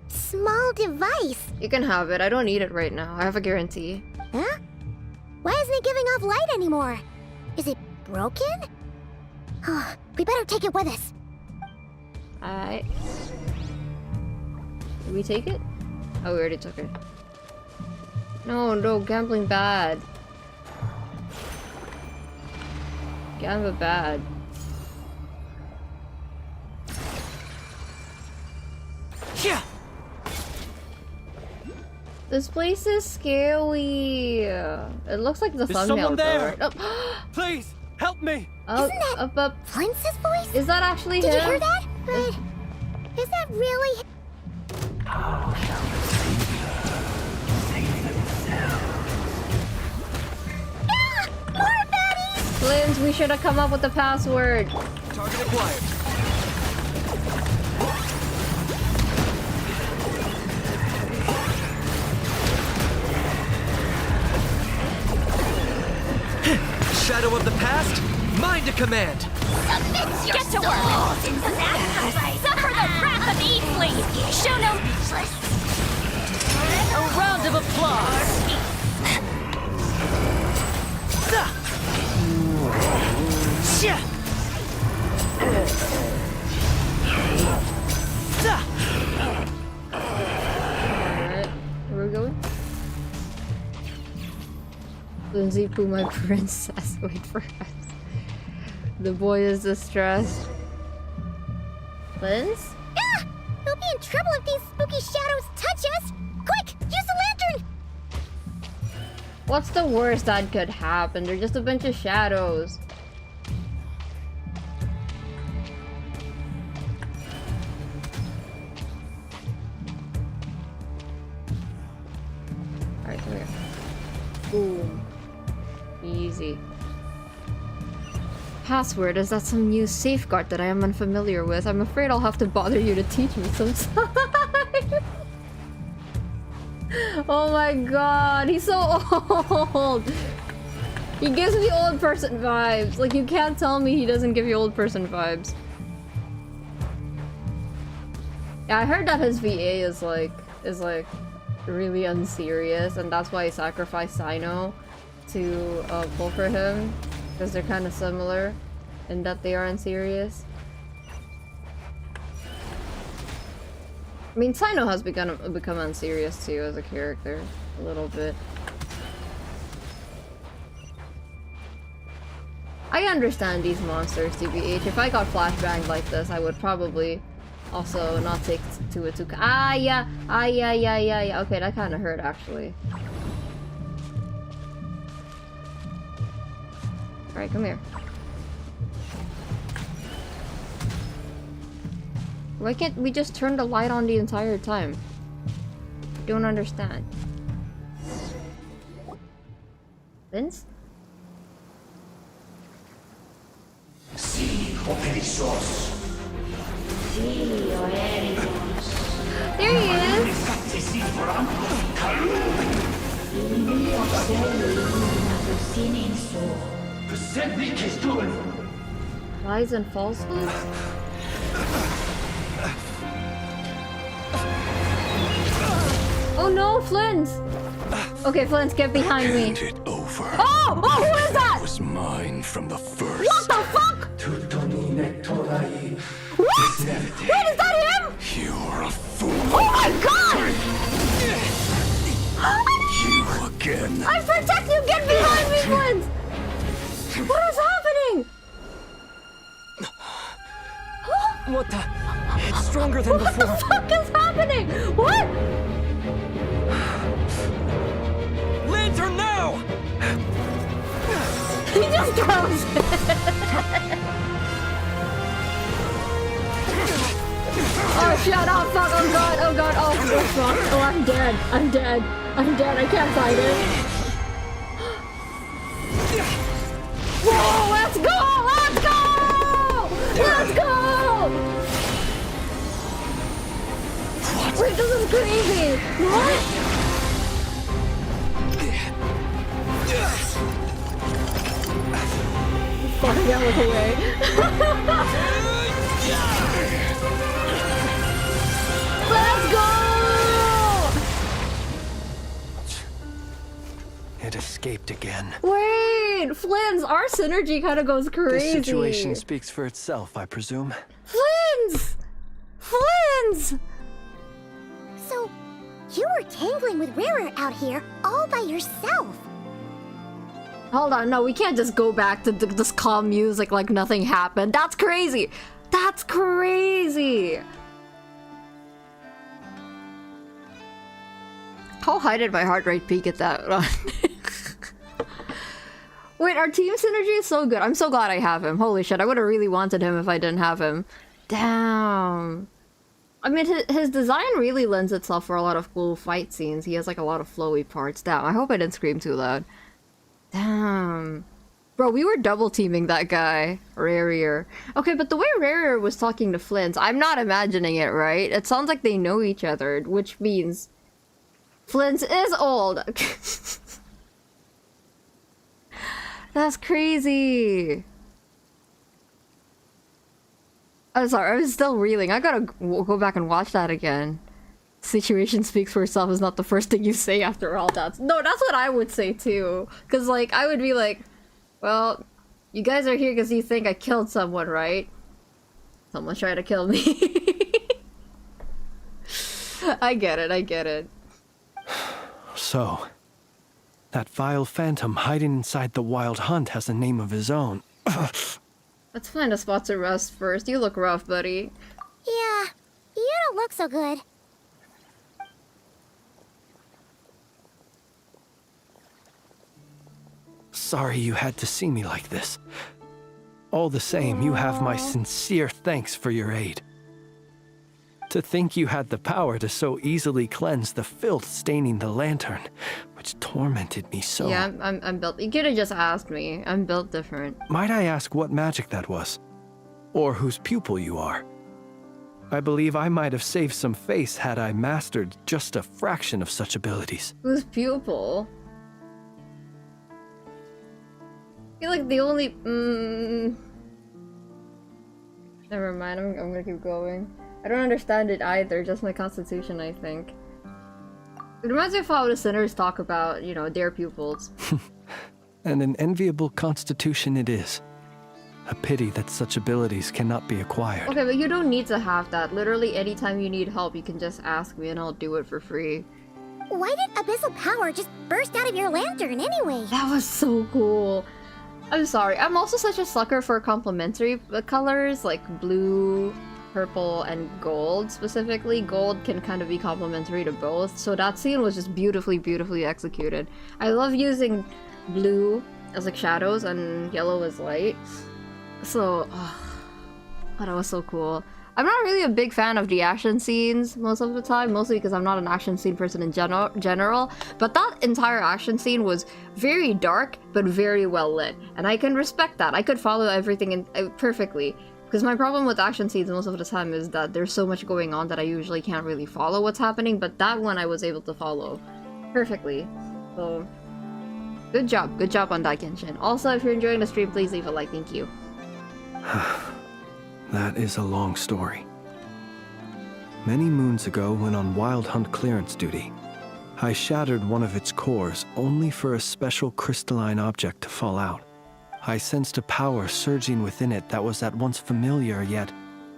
small device. You can have it. I don't need it right now. I have a guarantee. Huh? Why isn't it giving off light anymore? Is it broken? Oh, we better take it with us. Alright. Did we take it? Oh, we already took it. No, gambling bad. Gamble bad. Yeah. This place is scary. It looks like the There's thumbnail. someone there. Oh. Please, help me. Oh, Isn't that Flintz's voice? Is that actually Did him? you hear that? But is that really? More baddies! Flins, we should have come up with the password. Target acquired. Shadow of the past, mind to command. Submit your Get to work! Suffer the wrath of Eastly! Show no... A round of applause! Alright, where are we going? Lindsay Pooh, my princess. Wait for us. The boy is distressed. Liz? Ah! We'll be in trouble if these spooky shadows touch us! Quick! Use the lantern! What's the worst that could happen? They're just a bunch of shadows. Alright, come here. Boom. Easy. Password? Is that some new safeguard that I am unfamiliar with? I'm afraid I'll have to bother you to teach me sometime. Oh my god, he's so old! He gives me old person vibes. Like, you can't tell me he doesn't give you old person vibes. Yeah, I heard that his VA is like really unserious, and that's why he sacrificed Sino to pull for him, because they're kind of similar in that they are unserious. I mean, Sino has become unserious too as a character, a little bit. I understand these monsters, TBH. If I got flashbanged like this, I would probably also not take to it too. Yeah. Okay, that kind of hurt actually. All right, come here. Why can't we just turn the light on the entire time? Don't understand. Vince? There he is! Lies and falsehoods? Oh no, Flint! Okay, Flint, get behind me. Over. Oh! Oh, who is that? It was mine from the first. What the fuck? What? Wait, is that him? You're a fool. Oh my god! You again. I protect you! Get behind me, Flint! What is happening? What the? It's stronger than What before. What the fuck is happening? What? Lantern now! He just throws it. Oh shut up! Fuck! Oh god! Oh god! Oh fuck! Oh, I'm dead! I'm dead! I'm dead! I can't fight it! Whoa! Let's go! Let's go! Let's go! What? Wait, this is crazy! What? Fucking out with the way. Let's go! It escaped again. Wait, Flins, our synergy kind of goes crazy. This situation speaks for itself, I presume. Flins! Flins! So, you were tangling with Rarer out here all by yourself. Hold on, no, we can't just go back to this calm music like nothing happened. That's crazy! That's crazy! How high did my heart rate peak at that run? Wait, our team synergy is so good. I'm so glad I have him. Holy shit, I would have really wanted him if I didn't have him. Damn. I mean, his design really lends itself for a lot of cool fight scenes. He has like a lot of flowy parts. Damn, I hope I didn't scream too loud. Damn. Bro, we were double teaming that guy, Rarier. Okay, but the way Rarier was talking to Flint, I'm not imagining it, right? It sounds like they know each other, which means Flint is old. That's crazy. I'm sorry, I was still reeling. I gotta go back and watch that again. Situation speaks for itself is not the first thing you say after all that. No, that's what I would say too. Because, like, I would be like, well, you guys are here because you think I killed someone, right? Someone's trying to kill me. I get it, I get it. So, that vile phantom hiding inside the Wild Hunt has a name of his own. Let's find a spot to rest first. You look rough, buddy. Yeah, you don't look so good. Sorry you had to see me like this. All the same, you have my sincere thanks for your aid. To think you had the power to so easily cleanse the filth staining the lantern, which tormented me so. Yeah, I'm built. You could have just asked me. I'm built different. Might I ask what magic that was? Or whose pupil you are? I believe I might have saved some face had I mastered just a fraction of such abilities. Whose pupil? I feel like the only... Never mind, I'm gonna keep going. I don't understand it either, just my constitution, I think. It reminds me of how the sinners talk about, you know, their pupils. And an enviable constitution it is. A pity that such abilities cannot be acquired. Okay, but you don't need to have that. Literally, anytime you need help, you can just ask me and I'll do it for free. Why did abyssal power just burst out of your lantern anyway? That was so cool. I'm sorry, I'm also such a sucker for complementary colors, like blue, purple, and gold specifically. Gold can kind of be complementary to both, so that scene was just beautifully, beautifully executed. I love using blue as like shadows and yellow as light. So, oh, that was so cool. I'm not really a big fan of the action scenes most of the time, mostly because I'm not an action scene person in general, but that entire action scene was very dark, but very well lit, and I can respect that. I could follow everything perfectly. Because my problem with action scenes most of the time is that there's so much going on that I usually can't really follow what's happening, but that one I was able to follow perfectly. So, good job on that, Genshin. Also, if you're enjoying the stream, please leave a like, thank you. That is a long story. Many moons ago, when on Wild Hunt clearance duty, I shattered one of its cores only for a special crystalline object to fall out. I sensed a power surging within it that was at once familiar yet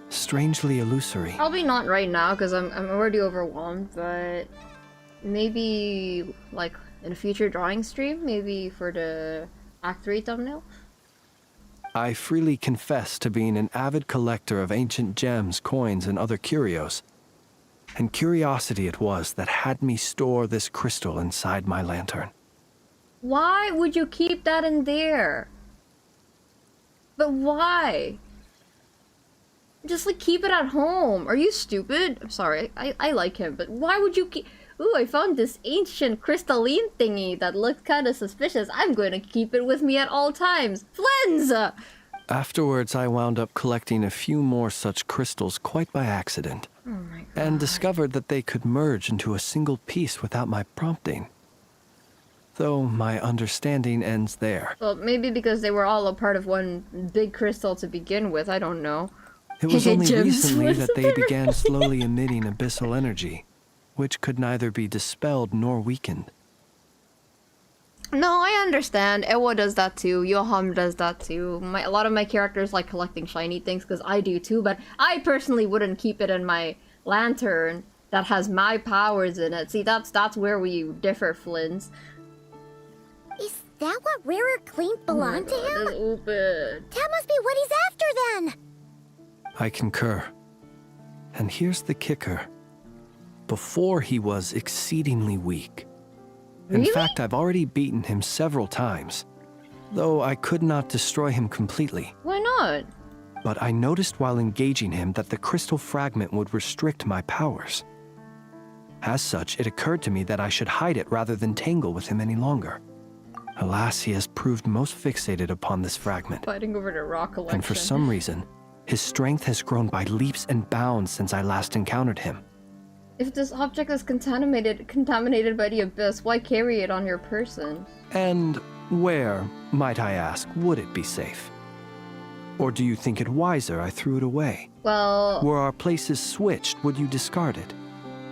strangely illusory. Probably not right now because I'm already overwhelmed, but maybe like in a future drawing stream, maybe for the Act 3 thumbnail. I freely confess to being an avid collector of ancient gems, coins, and other curios. And curiosity it was that had me store this crystal inside my lantern. Why would you keep that in there? But why? Just like keep it at home. Are you stupid? I'm sorry, I like him, but why would you keep... Ooh, I found this ancient crystalline thingy that looked kind of suspicious. I'm going to keep it with me at all times. Flens! Afterwards, I wound up collecting a few more such crystals quite by accident. Oh my God. And discovered that they could merge into a single piece without my prompting. Though my understanding ends there. Well, maybe because they were all a part of one big crystal to begin with, I don't know. It was only recently that they began slowly emitting abyssal energy, which could neither be dispelled nor weakened. No, I understand. Ewa does that too. Yoham does that too. A lot of my characters like collecting shiny things because I do too, but I personally wouldn't keep it in my lantern that has my powers in it. See, that's where we differ, Flins. Is that what Rarer claimed belonged to him? Open. That must be what he's after then! I concur. And here's the kicker. Before he was exceedingly weak. Really? In fact, I've already beaten him several times, though I could not destroy him completely. Why not? But I noticed while engaging him that the crystal fragment would restrict my powers. As such, it occurred to me that I should hide it rather than tangle with him any longer. Alas, he has proved most fixated upon this fragment. Fighting over the rock collection. And for some reason, his strength has grown by leaps and bounds since I last encountered him. If this object is contaminated by the abyss, why carry it on your person? And where, might I ask, would it be safe? Or do you think it wiser I threw it away? Well... Were our places switched, would you discard it?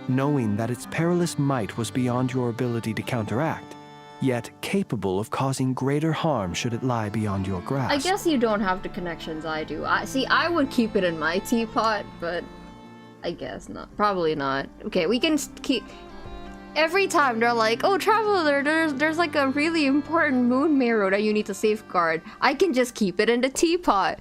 Knowing that its perilous might was beyond your ability to counteract, yet capable of causing greater harm should it lie beyond your grasp. I guess you don't have the connections I do. I would keep it in my teapot, but I guess not. Probably not. Okay, we can keep... Every time they're like, oh, Traveler, there's like a really important moon marrow that you need to safeguard. I can just keep it in the teapot.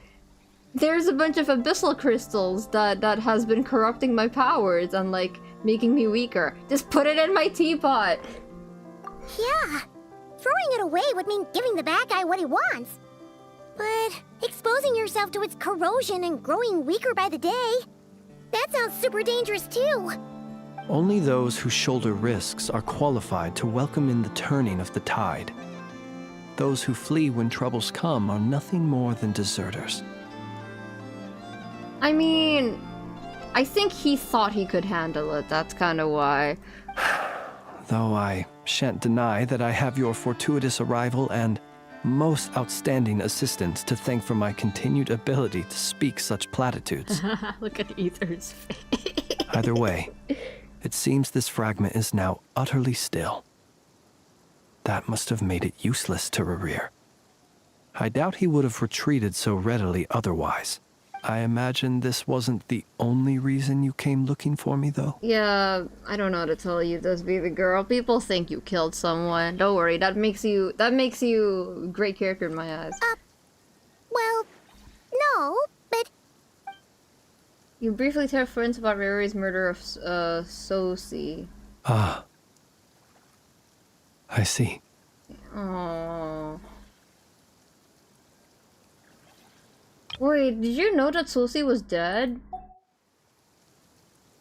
There's a bunch of abyssal crystals that has been corrupting my powers and like making me weaker. Just put it in my teapot. Yeah, throwing it away would mean giving the bad guy what he wants. But exposing yourself to its corrosion and growing weaker by the day, that sounds super dangerous too. Only those who shoulder risks are qualified to welcome in the turning of the tide. Those who flee when troubles come are nothing more than deserters. I mean, I think he thought he could handle it. That's kind of why. Though I shan't deny that I have your fortuitous arrival and most outstanding assistance to thank for my continued ability to speak such platitudes. Look at Ether's face. Either way, it seems this fragment is now utterly still. That must have made it useless to Rarir. I doubt he would have retreated so readily otherwise. I imagine this wasn't the only reason you came looking for me, though? Yeah, I don't know how to tell you this, baby girl. People think you killed someone. Don't worry, that makes you a great character in my eyes. Well, no, but... You briefly tell friends about Riri's murder of Sosi. Ah. I see. Aww. Wait, did you know that Sosi was dead?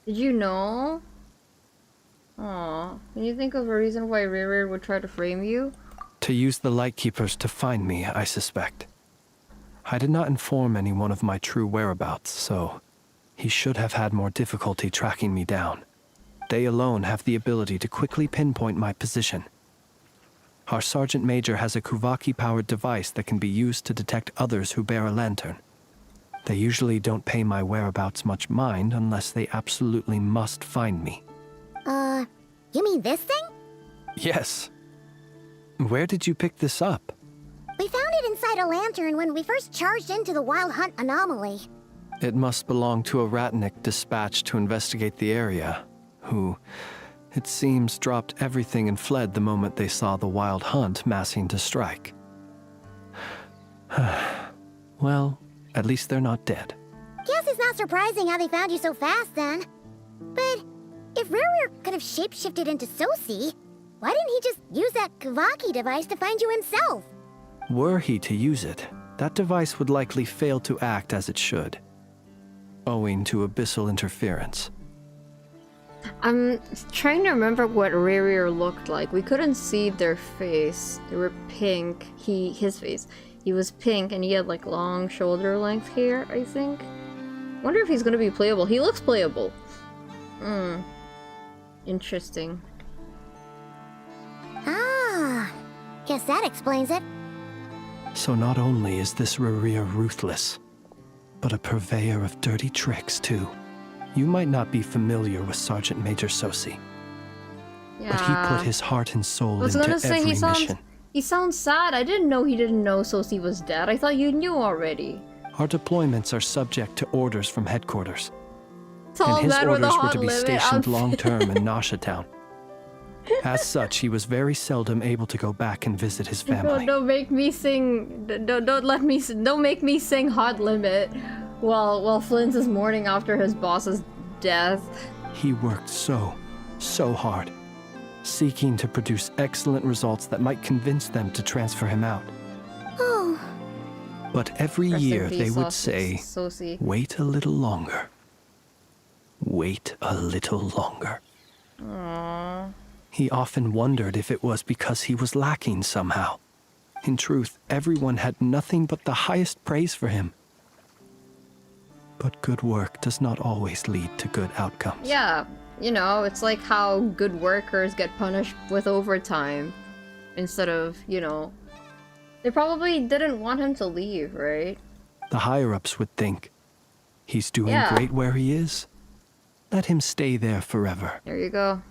Did you know? Aw, can you think of a reason why Riri would try to frame you? To use the Lightkeepers to find me, I suspect. I did not inform anyone of my true whereabouts, so he should have had more difficulty tracking me down. They alone have the ability to quickly pinpoint my position. Our Sergeant Major has a Kuvaki-powered device that can be used to detect others who bear a lantern. They usually don't pay my whereabouts much mind unless they absolutely must find me. You mean this thing? Yes. Where did you pick this up? We found it inside a lantern when we first charged into the Wild Hunt anomaly. It must belong to a Ratnik dispatched to investigate the area, who, it seems, dropped everything and fled the moment they saw the Wild Hunt massing to strike. Well, at least they're not dead. Guess it's not surprising how they found you so fast then. But if Rerir could have shapeshifted into Sosi, why didn't he just use that Kavaki device to find you himself? Were he to use it, that device would likely fail to act as it should, owing to abyssal interference. I'm trying to remember what Rerir looked like. We couldn't see their face. They were pink. His face. He was pink and he had like long shoulder length hair, I think. Wonder if he's gonna be playable. He looks playable. Interesting. Ah, guess that explains it. So not only is this Rerir ruthless, but a purveyor of dirty tricks too. You might not be familiar with Sergeant Major Sosi, but he put his heart and soul into every mission. He sounds sad. I didn't know he didn't know Sosi was dead. I thought you knew already. Our deployments are subject to orders from headquarters. Tall And his man with a orders were hot to be limit stationed outfit. long-term in Nasha Town. As such, he was very seldom able to go back and visit his family. Don't make me sing. Don't make me sing Hot Limit while Flint is mourning after his boss's death. He worked so hard, seeking to produce excellent results that might convince them to transfer him out. Oh. But every Rest in year peace, they would Sosi. say, "Wait a little longer. Wait a little longer." Aww. He often wondered if it was because he was lacking somehow. In truth, everyone had nothing but the highest praise for him. But good work does not always lead to good outcomes. Yeah, you know, it's like how good workers get punished with overtime instead of, you know, they probably didn't want him to leave, right? The higher-ups would think, he's doing Yeah. great where he is. Let him stay there forever. There you go.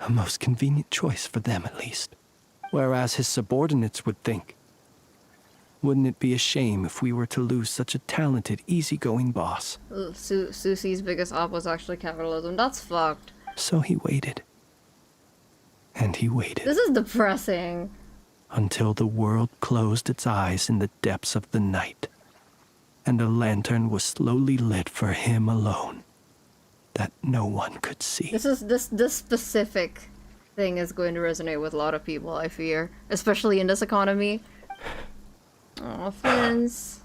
A most convenient choice for them, at least. Whereas his subordinates would think, wouldn't it be a shame if we were to lose such a talented, easygoing boss? Susie's biggest op was actually capitalism. That's fucked. So he waited. And he waited. This is depressing. Until the world closed its eyes in the depths of the night, and a lantern was slowly lit for him alone, that no one could see. This specific thing is going to resonate with a lot of people, I fear. Especially in this economy. Aw, Flins.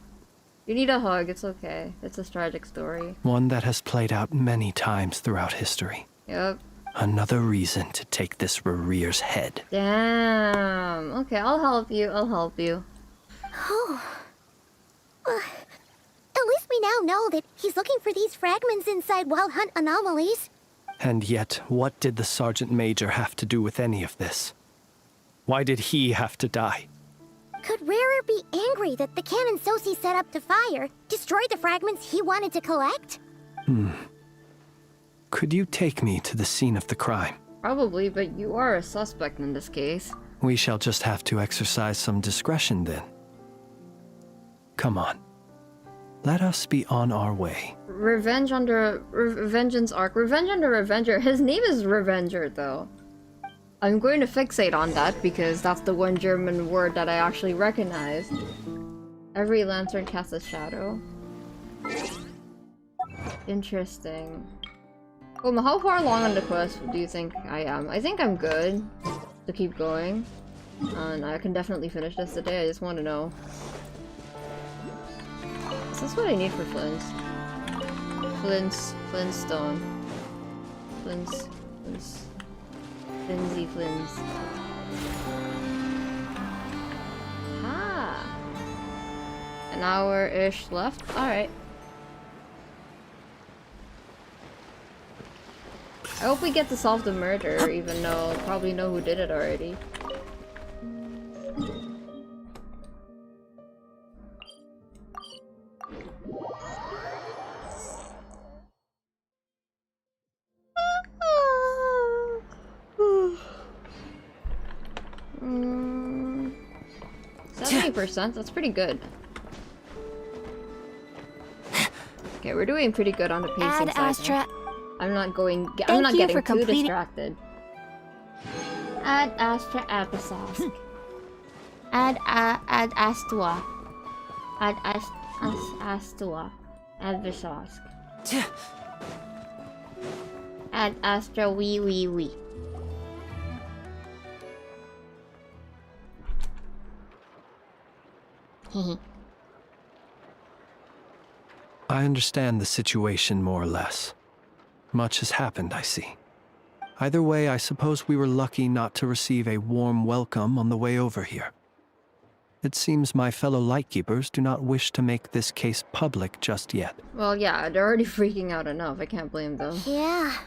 You need a hug, it's okay. It's a tragic story. One that has played out many times throughout history. Yep. Another reason to take this Rerir's head. Damn. Okay, I'll help you. Oh. At least we now know that he's looking for these fragments inside Wild Hunt anomalies. And yet, what did the Sergeant Major have to do with any of this? Why did he have to die? Could Rerir be angry that the cannon Sosi set up to fire destroyed the fragments he wanted to collect? Could you take me to the scene of the crime? Probably, but you are a suspect in this case. We shall just have to exercise some discretion then. Come on. Let us be on our way. Revenge under Vengeance arc. Revenge under Revenger. His name is Revenger, though. I'm going to fixate on that because that's the one German word that I actually recognize. Every lantern casts a shadow. Interesting. Well, how far along on the quest do you think I am? I think I'm good to keep going. And I can definitely finish this today, I just want to know. Is this what I need for Flints? Flintstone. Flimsy Flins. Ah! An hour-ish left. Alright. I hope we get to solve the murder, even though I'll probably know who did it already. Mm, 70%, that's pretty good. Okay, we're doing pretty good on the pacing Ad side. Astra. I'm not getting too distracted. Ad Astra applesauce. Ad Astua. Ad Astua. Adversauce. Ad Astra wee. I understand the situation more or less. Much has happened, I see. Either way, I suppose we were lucky not to receive a warm welcome on the way over here. It seems my fellow Lightkeepers do not wish to make this case public just yet. Well, yeah, they're already freaking out enough. I can't blame them. Yeah.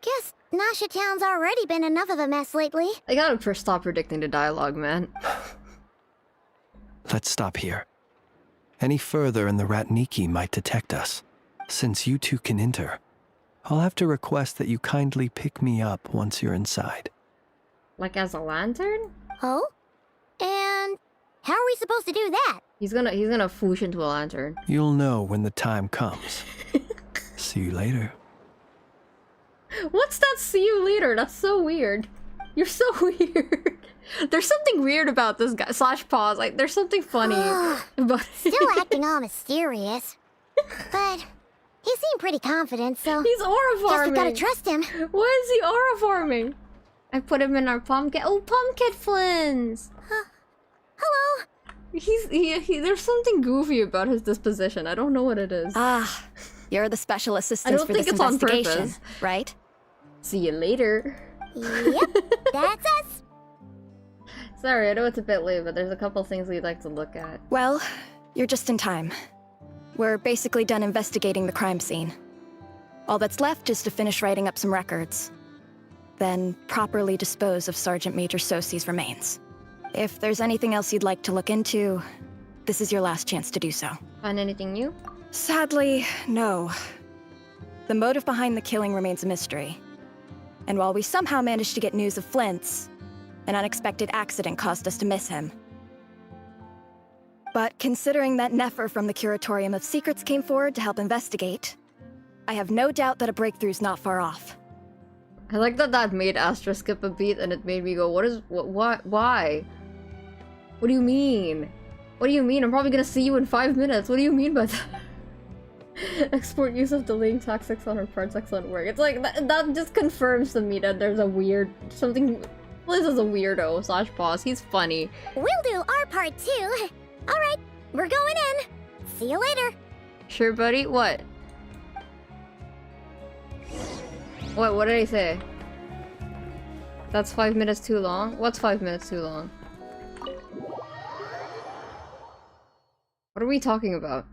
Guess Nasha Town's already been enough of a mess lately. I gotta stop predicting the dialogue, man. Let's stop here. Any further and the Ratniki might detect us. Since you two can enter, I'll have to request that you kindly pick me up once you're inside. Like as a lantern? Oh? And how are we supposed to do that? He's gonna foosh into a lantern. You'll know when the time comes. See you later. What's that see you later? That's so weird. You're so weird. There's something weird about this guy. Slash pause. Like, there's something funny about Still acting all mysterious. But he seemed pretty confident, so... He's aura farming. Guess we gotta trust him. Why is he aura farming? I put him in our pumpkin. Oh, pumpkin flins! Hello? There's something goofy about his disposition. I don't know what it is. Ah, you're the special assistant for this it's on investigation, purpose. right? See you later. Yep, that's us. Sorry, I know it's a bit late, but there's a couple things we'd like to look at. Well, you're just in time. We're basically done investigating the crime scene. All that's left is to finish writing up some records. Then properly dispose of Sergeant Major Sosi's remains. If there's anything else you'd like to look into, this is your last chance to do so. Find anything new? Sadly, no. The motive behind the killing remains a mystery. And while we somehow managed to get news of Flint's, an unexpected accident caused us to miss him. But considering that Nefer from the Curatorium of Secrets came forward to help investigate, I have no doubt that a breakthrough's not far off. I like that made Astra skip a beat and it made me go, why? What do you mean? What do you mean? I'm probably gonna see you in 5 minutes. What do you mean by that? Export use of delaying tactics on our parts, excellent work. It's like, that just confirms to me that there's a weird, something, Liz is a weirdo slash boss. He's funny. We'll do our part too. Alright, we're going in. See you later. Sure, buddy? What? What did I say? That's 5 minutes too long? What's 5 minutes too long? What are we talking about?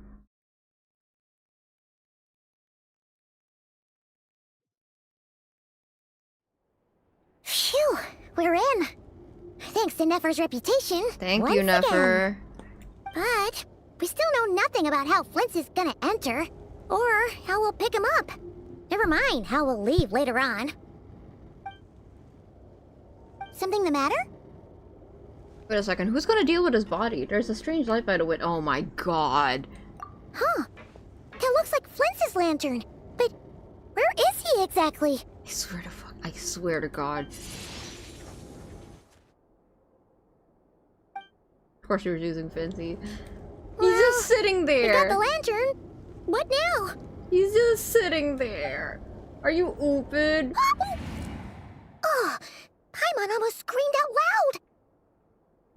Phew, we're in. Thanks to Nefer's reputation. Thank you, Nefer. But we still know nothing about how Flint's is gonna enter, or how we'll pick him up. Never mind how we'll leave later on. Something the matter? Wait a second, who's gonna deal with his body? There's a strange light by the window. Oh my god. Huh. That looks like Flint's lantern. But where is he exactly? I swear to god. Of course he was using Fancy. Well, he's just sitting there. We got the lantern. What now? He's just sitting there. Are you open? Oh, Paimon almost screamed out loud.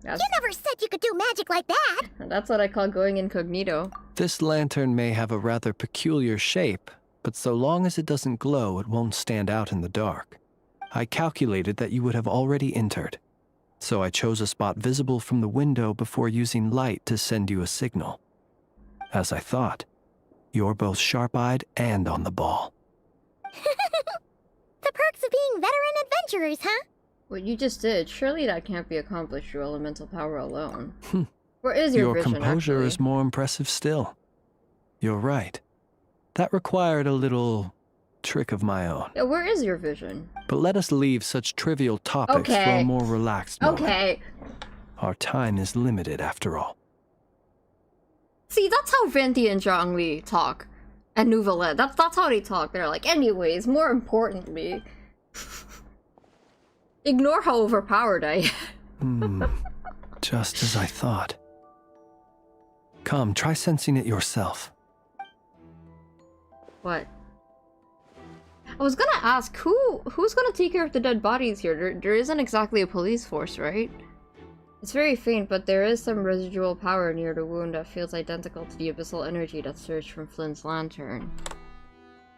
You never said you could do magic like that. That's what I call going incognito. This lantern may have a rather peculiar shape, but so long as it doesn't glow, it won't stand out in the dark. I calculated that you would have already entered, so I chose a spot visible from the window before using light to send you a signal. as I thought. You're both sharp-eyed and on the ball. The perks of being veteran adventurers, huh? What you just did, surely that can't be accomplished through elemental power alone. Where is your vision, composure actually? is more impressive still. You're right. That required a little trick of my own. Yeah, where is your vision? But let us leave such trivial topics for a more relaxed moment. Okay. Our time is limited, after all. See, that's how Venti and Zhongli talk. And Nouvellette. That's how they talk. They're like, anyways, more importantly... Ignore how overpowered I am. Just as I thought. Come, try sensing it yourself. What? I was gonna ask, who's gonna take care of the dead bodies here? There isn't exactly a police force, right? It's very faint, but there is some residual power near the wound that feels identical to the abyssal energy that surged from Flynn's lantern.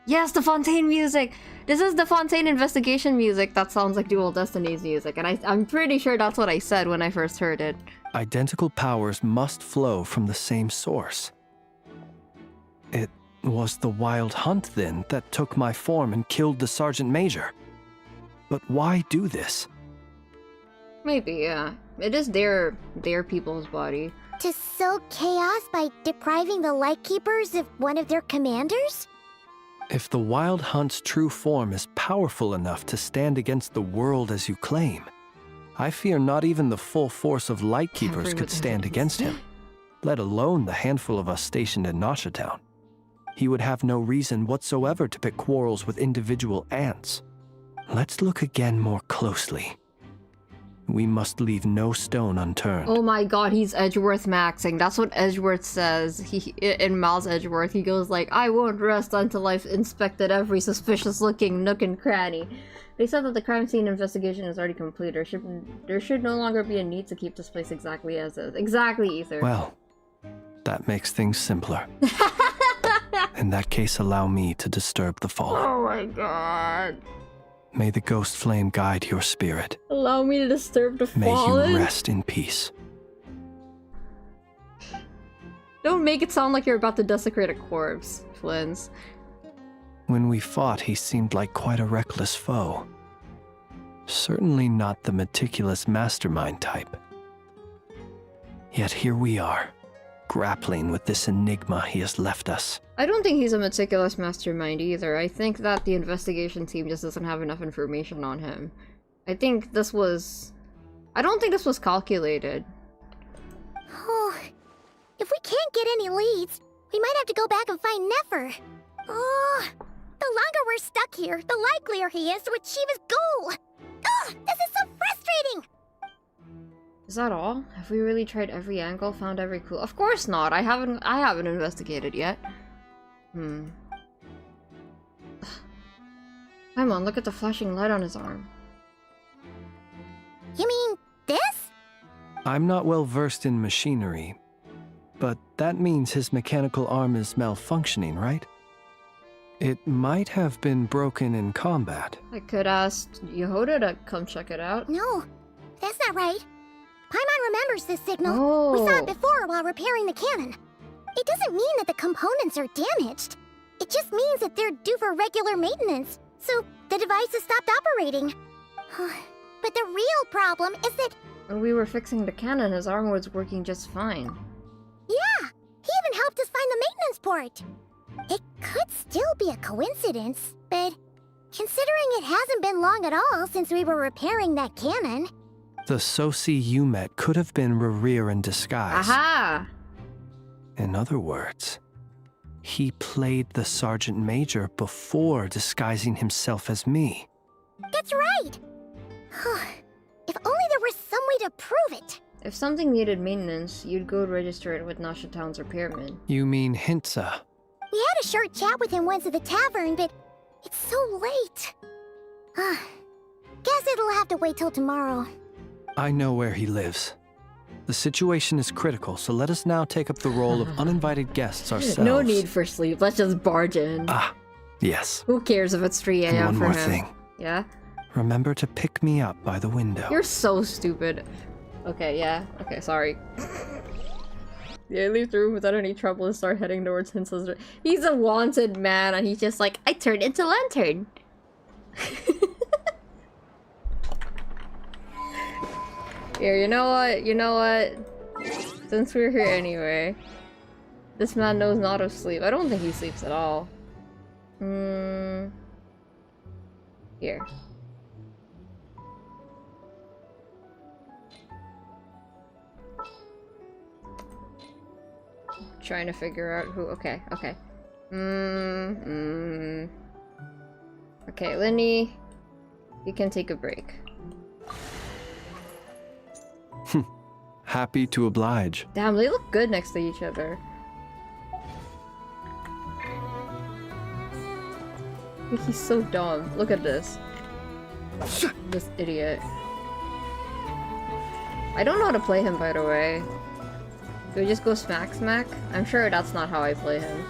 Yes, the Fontaine music! This is the Fontaine investigation music that sounds like Dual Destinies music, and I'm pretty sure that's what I said when I first heard it. Identical powers must flow from the same source. It was the Wild Hunt, then, that took my form and killed the Sergeant Major. But why do this? Maybe, yeah. It is their people's body. To sow chaos by depriving the Lightkeepers of one of their commanders? If the Wild Hunt's true form is powerful enough to stand against the world as you claim, I fear not even the full force of Lightkeepers could stand against him, let alone the handful of us stationed in Nasha Town. He would have no reason whatsoever to pick quarrels with individual ants. Let's look again more closely. We must leave no stone unturned. Oh my god, he's Edgeworth maxing. That's what Edgeworth says. In Miles Edgeworth, he goes like, I won't rest until I've inspected every suspicious-looking nook and cranny. They said that the crime scene investigation is already complete. There should no longer be a need to keep this place exactly as is. Exactly, Ether. Well, that makes things simpler. In that case, allow me to disturb the fallen. Oh my god. May the ghost flame guide your spirit. Allow me to disturb the fallen. May you rest in peace. Don't make it sound like you're about to desecrate a corpse, Flynn's. When we fought, he seemed like quite a reckless foe. Certainly not the meticulous mastermind type. Yet here we are, grappling with this enigma he has left us. I don't think he's a meticulous mastermind either. I think that the investigation team just doesn't have enough information on him. I don't think this was calculated. Oh, if we can't get any leads, we might have to go back and find Nefer. Oh, the longer we're stuck here, the likelier he is to achieve his goal. Ugh, this is so frustrating! Is that all? Have we really tried every angle, found every clue? Of course not. I haven't investigated yet. Come on, look at the flashing light on his arm. You mean this? I'm not well versed in machinery, but that means his mechanical arm is malfunctioning, right? It might have been broken in combat. I could ask Yehoda to come check it out. No, that's not right. Paimon remembers this signal. Oh. We saw it before while repairing the cannon. It doesn't mean that the components are damaged. It just means that they're due for regular maintenance, so the device has stopped operating. But the real problem is that... When we were fixing the cannon, his arm was working just fine. Yeah, he even helped us find the maintenance port. It could still be a coincidence, but considering it hasn't been long at all since we were repairing that cannon... The Soci you met could have been Rerir in disguise. Aha! In other words, he played the Sergeant Major before disguising himself as me. That's right! If only there were some way to prove it! If something needed maintenance, you'd go register it with Nasha Town's repairman. You mean Hintsa? We had a short chat with him once at the tavern, but it's so late. Guess it'll have to wait till tomorrow. I know where he lives. The situation is critical, so let us now take up the role of uninvited guests ourselves. No need for sleep, let's just barge in. Yes. Who cares if it's 3 a.m. for him? One more thing. Yeah? Remember to pick me up by the window. You're so stupid. Okay, yeah. Okay, sorry. Yeah, leave the room without any trouble and start heading towards Hinsa's. He's a wanted man, and he's just like, I turned into Lantern. Here, you know what? You know what? Since we're here anyway, this man knows not of sleep. I don't think he sleeps at all. Here. Trying to figure out who. Okay, okay. Okay, Lenny, you can take a break. Happy to oblige. Damn, they look good next to each other. He's so dumb. Look at this. This idiot. I don't know how to play him, by the way. Do we just go smack smack? I'm sure that's not how I play him.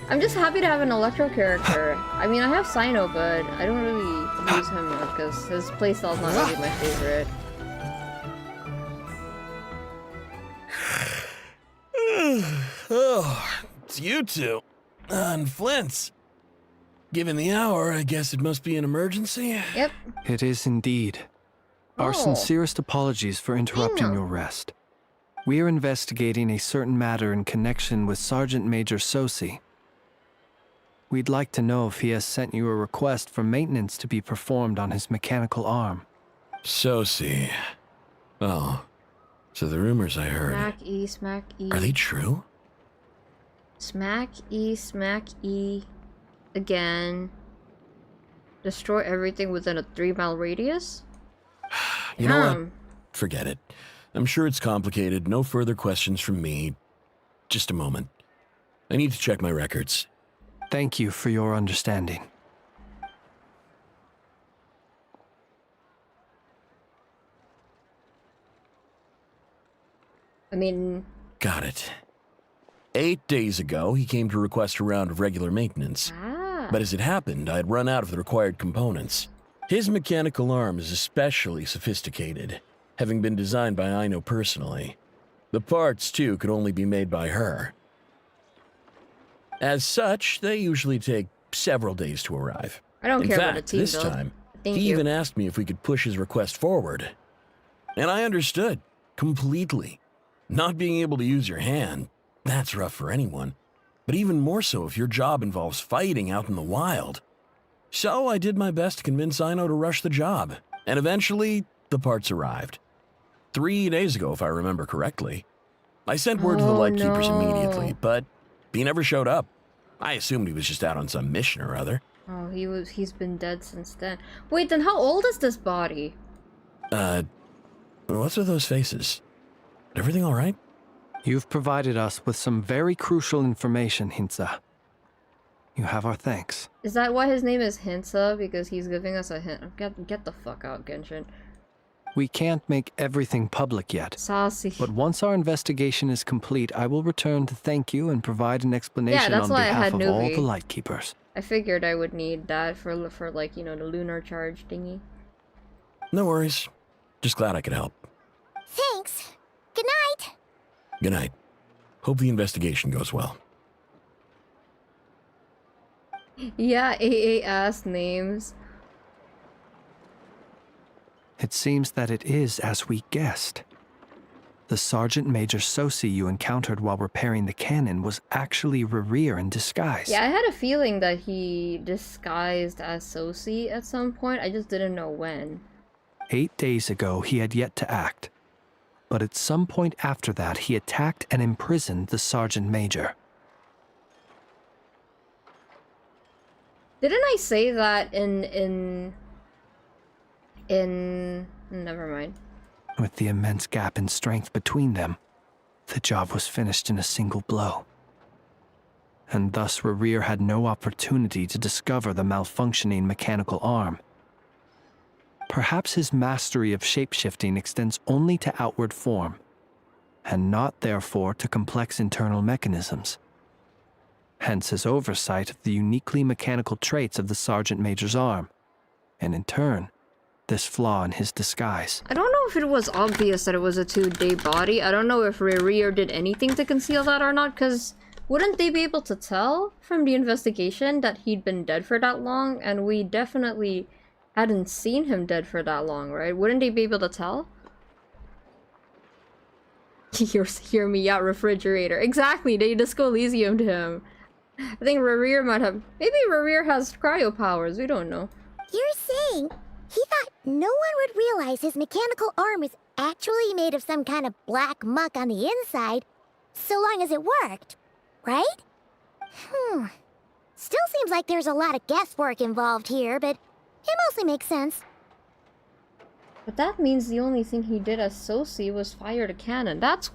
I'm just happy to have an Electro character. I mean, I have Sino, but I don't really use him because his playstyle's not really my favorite. Oh, it's you two. And Flint's. Given the hour, I guess it must be an emergency? Yep. It is indeed. Our sincerest apologies for interrupting your rest. We are investigating a certain matter in connection with Sergeant Major Sosi. We'd like to know if he has sent you a request for maintenance to be performed on his mechanical arm. Sosi. Oh, so the rumors I heard. Smack E, smack E. Are they true? Smack E again. Destroy everything within a 3-mile radius? You know what? Forget it. I'm sure it's complicated. No further questions from me. Just a moment. I need to check my records. Thank you for your understanding. I mean... Got it. 8 days ago, he came to request a round of regular maintenance. But as it happened, I had run out of the required components. His mechanical arm is especially sophisticated, having been designed by Aino personally. The parts, too, could only be made by her. As such, they usually take several days to arrive. I don't care about a team this build. time, Thank he you. even asked me if we could push his request forward. And I understood, completely. Not being able to use your hand, that's rough for anyone. But even more so if your job involves fighting out in the wild. So I did my best to convince Aino to rush the job. And eventually, the parts arrived. 3 days ago, if I remember correctly. I sent word to the Lightkeepers immediately, but he never showed up. I assumed he was just out on some mission or other. Oh, he's been dead since then. Wait, then how old is this body? What's with those faces? Everything all right? You've provided us with some very crucial information, Hinsa. You have our thanks. Is that why his name is Hinsa? Because he's giving us a hint. Get the fuck out, Genshin. We can't make everything public yet. Saucy. But once our investigation is complete, I will return to thank you and provide an explanation on behalf of all the Lightkeepers. I figured I would need that for like, you know, the lunar charge thingy. No worries. Just glad I could help. Thanks. Good night. Good night. Hope the investigation goes well. Yeah, AA ass names. It seems that it is as we guessed. The Sergeant Major Sosi you encountered while repairing the cannon was actually Rerir in disguise. Yeah, I had a feeling that he disguised as Sosi at some point. I just didn't know when. 8 days ago, he had yet to act. But at some point after that, he attacked and imprisoned the Sergeant Major. Didn't I say that in never mind. With the immense gap in strength between them, the job was finished in a single blow. And thus Rerir had no opportunity to discover the malfunctioning mechanical arm. Perhaps his mastery of shapeshifting extends only to outward form, and not therefore to complex internal mechanisms. Hence his oversight of the uniquely mechanical traits of the Sergeant Major's arm, and in turn, this flaw in his disguise. I don't know if it was obvious that it was a 2-day body. I don't know if Rear did anything to conceal that or not, because wouldn't they be able to tell from the investigation that he'd been dead for that long? And we definitely hadn't seen him dead for that long, right? Wouldn't they be able to tell? Hear me out, refrigerator. Exactly, they Disco Elysiumed him. I think Rear might have... Maybe Rear has cryo powers, we don't know. You're saying he thought no one would realize his mechanical arm was actually made of some kind of black muck on the inside, so long as it worked, right? Still seems like there's a lot of guesswork involved here, but it mostly makes sense. But that means the only thing he did as Soci was fire the cannon. That's...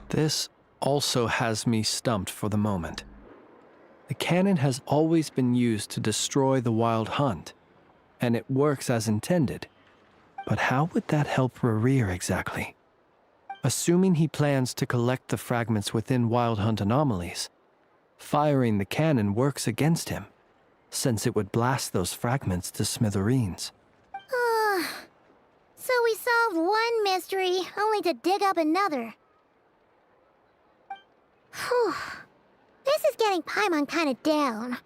This also has me stumped for the moment. The cannon has always been used to destroy the Wild Hunt, and it works as intended. But how would that help Rear exactly? Assuming he plans to collect the fragments within Wild Hunt anomalies, firing the cannon works against him, since it would blast those fragments to smithereens. So we solved one mystery, only to dig up another. Whew. This is getting Paimon kind of down.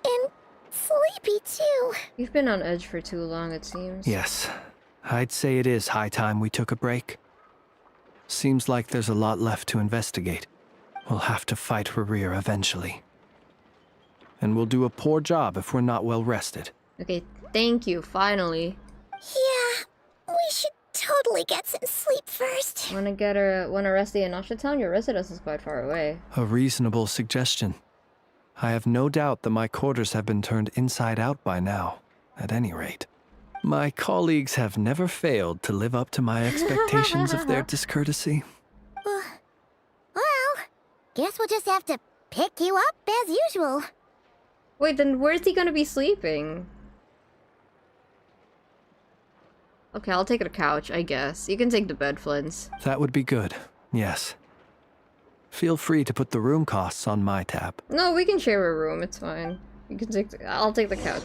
And sleepy, too. You've been on edge for too long, it seems. Yes, I'd say it is high time we took a break. Seems like there's a lot left to investigate. We'll have to fight Rear eventually. And we'll do a poor job if we're not well rested. Okay, thank you, finally. Yeah, we should totally get some sleep first. Wanna rest day in Asha Town? Your residence is quite far away. A reasonable suggestion. I have no doubt that my quarters have been turned inside out by now, at any rate. My colleagues have never failed to live up to my expectations of their discourtesy. Well, guess we'll just have to pick you up as usual. Wait, then where's he gonna be sleeping? Okay, I'll take the couch, I guess. You can take the bed, Flint's. That would be good, yes. Feel free to put the room costs on my tab. No, we can share a room, it's fine. You can take I'll take the couch.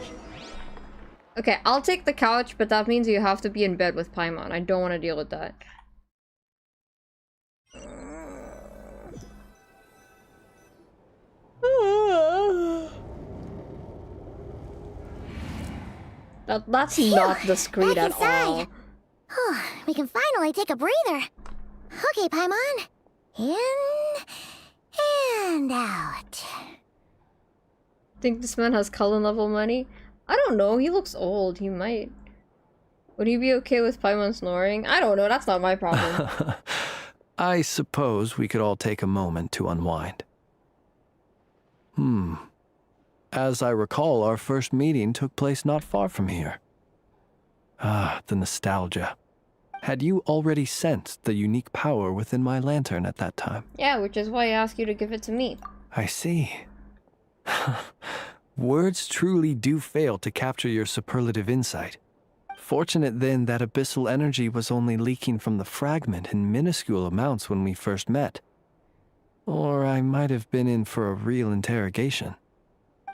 Okay, I'll take the couch, but that means you have to be in bed with Paimon. I don't want to deal with that. That's not discreet at all. We can finally take a breather. Okay, Paimon. In and out. Think this man has Cullen level money? I don't know, he looks old, he might. Would he be okay with Paimon snoring? I don't know, that's not my problem. I suppose we could all take a moment to unwind. As I recall, our first meeting took place not far from here. Ah, the nostalgia. Had you already sensed the unique power within my lantern at that time? Yeah, which is why I asked you to give it to me. I see. Words truly do fail to capture your superlative insight. Fortunate then that abyssal energy was only leaking from the fragment in minuscule amounts when we first met. Or I might have been in for a real interrogation.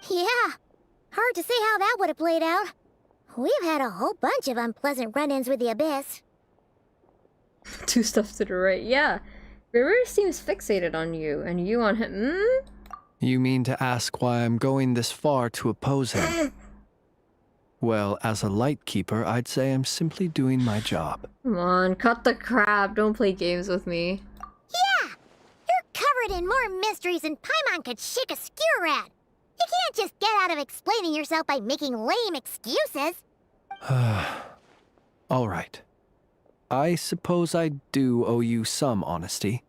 Yeah, hard to say how that would have played out. We've had a whole bunch of unpleasant run-ins with the Abyss. Two steps to the right, yeah. Rear seems fixated on you, and you on him, You mean to ask why I'm going this far to oppose him? Well, as a light keeper, I'd say I'm simply doing my job. Come on, cut the crap, don't play games with me. Yeah! You're covered in more mysteries than Paimon could shake a skewer at. You can't just get out of explaining yourself by making lame excuses. All right. I suppose I do owe you some honesty,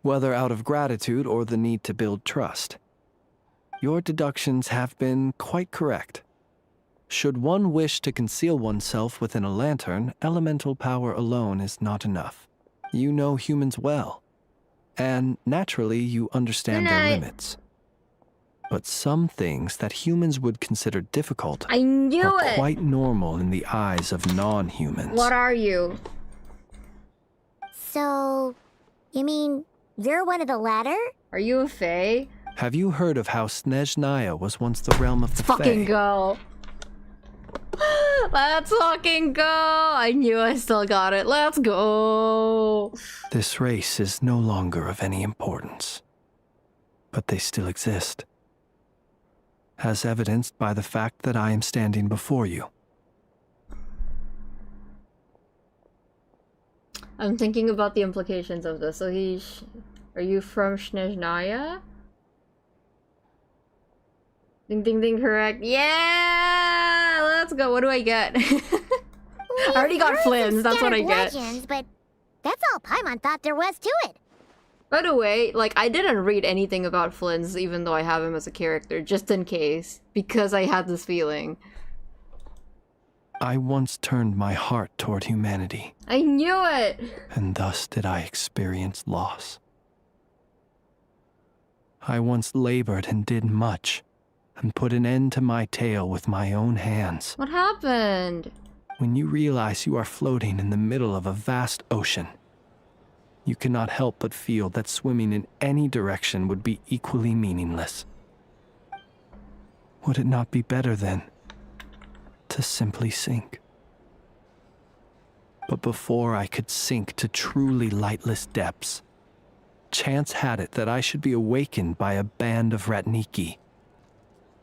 whether out of gratitude or the need to build trust. Your deductions have been quite correct. Should one wish to conceal oneself within a lantern, elemental power alone is not enough. You know humans well, and naturally you understand their limits. But some things that humans would consider difficult are quite normal in the eyes of non-humans. What are you? So, you mean you're one of the latter? Are you a fae? Have you heard of how Snezhnaya was once the realm of the Fucking Fae? go. Let's fucking go. I knew I still got it. Let's go. This race is no longer of any importance, but they still exist, as evidenced by the fact that I am standing before you. I'm thinking about the implications of this. So are you from Snezhnaya? Ding ding ding, correct. Yeah, let's go. What do I get? I already got Flynn's, that's what I get. Legends, but that's all Paimon thought there was to it. By the way, like, I didn't read anything about Flynn's, even though I have him as a character, just in case, because I had this feeling. I once turned my heart toward humanity, I knew it! and thus did I experience loss. I once labored and did much, and put an end to my tale with my own hands. What happened? When you realize you are floating in the middle of a vast ocean, you cannot help but feel that swimming in any direction would be equally meaningless. Would it not be better, then, to simply sink? But before I could sink to truly lightless depths, chance had it that I should be awakened by a band of Ratniki.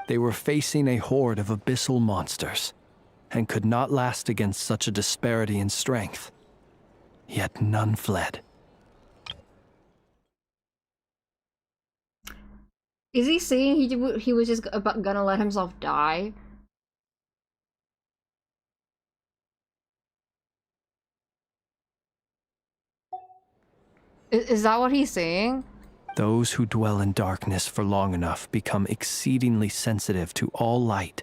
They were facing a horde of abyssal monsters, and could not last against such a disparity in strength. Yet none fled. Is he saying he was just gonna let himself die? Is that what he's saying? Those who dwell in darkness for long enough become exceedingly sensitive to all light.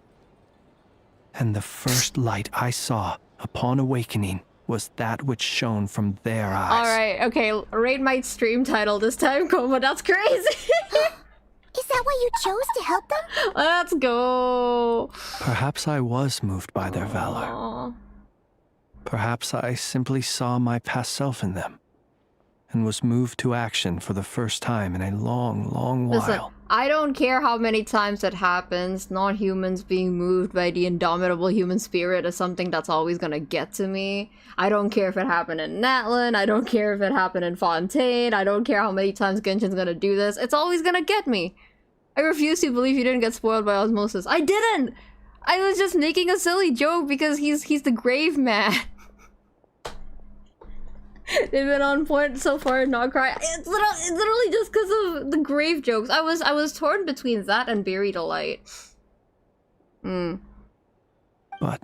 And the first light I saw upon awakening was that which shone from their eyes. Alright, okay, rate my stream title this time, Koma, that's crazy! Is that why you chose to help them? Let's go! Perhaps I was moved by their valor. Aww. Perhaps I simply saw my past self in them, and was moved to action for the first time in a long, long while. Listen, I don't care how many times it happens, non-humans being moved by the indomitable human spirit is something that's always gonna get to me. I don't care if it happened in Natlan, I don't care if it happened in Fontaine, I don't care how many times Genshin's gonna do this, it's always gonna get me. I refuse to believe you didn't get spoiled by osmosis. I didn't! I was just making a silly joke because he's the grave man. They've been on point so far and not cry. It's literally just because of the grave jokes. I was torn between that and Buried Alight. But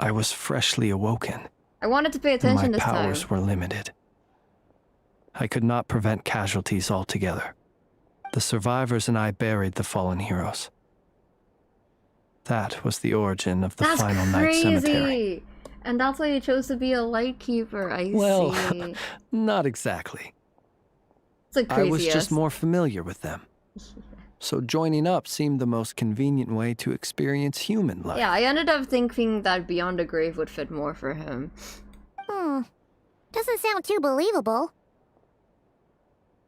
I was freshly awoken. I wanted to pay attention and this time. my powers were limited. I could not prevent casualties altogether. The survivors and I buried the fallen heroes. That was the origin of the final night cemetery. And that's why you chose to be a lightkeeper, I see. Not exactly. It's a crazy I was just more familiar with them. So joining up seemed the most convenient way to experience human life. Yeah, I ended up thinking that Beyond the Grave would fit more for him. Doesn't sound too believable.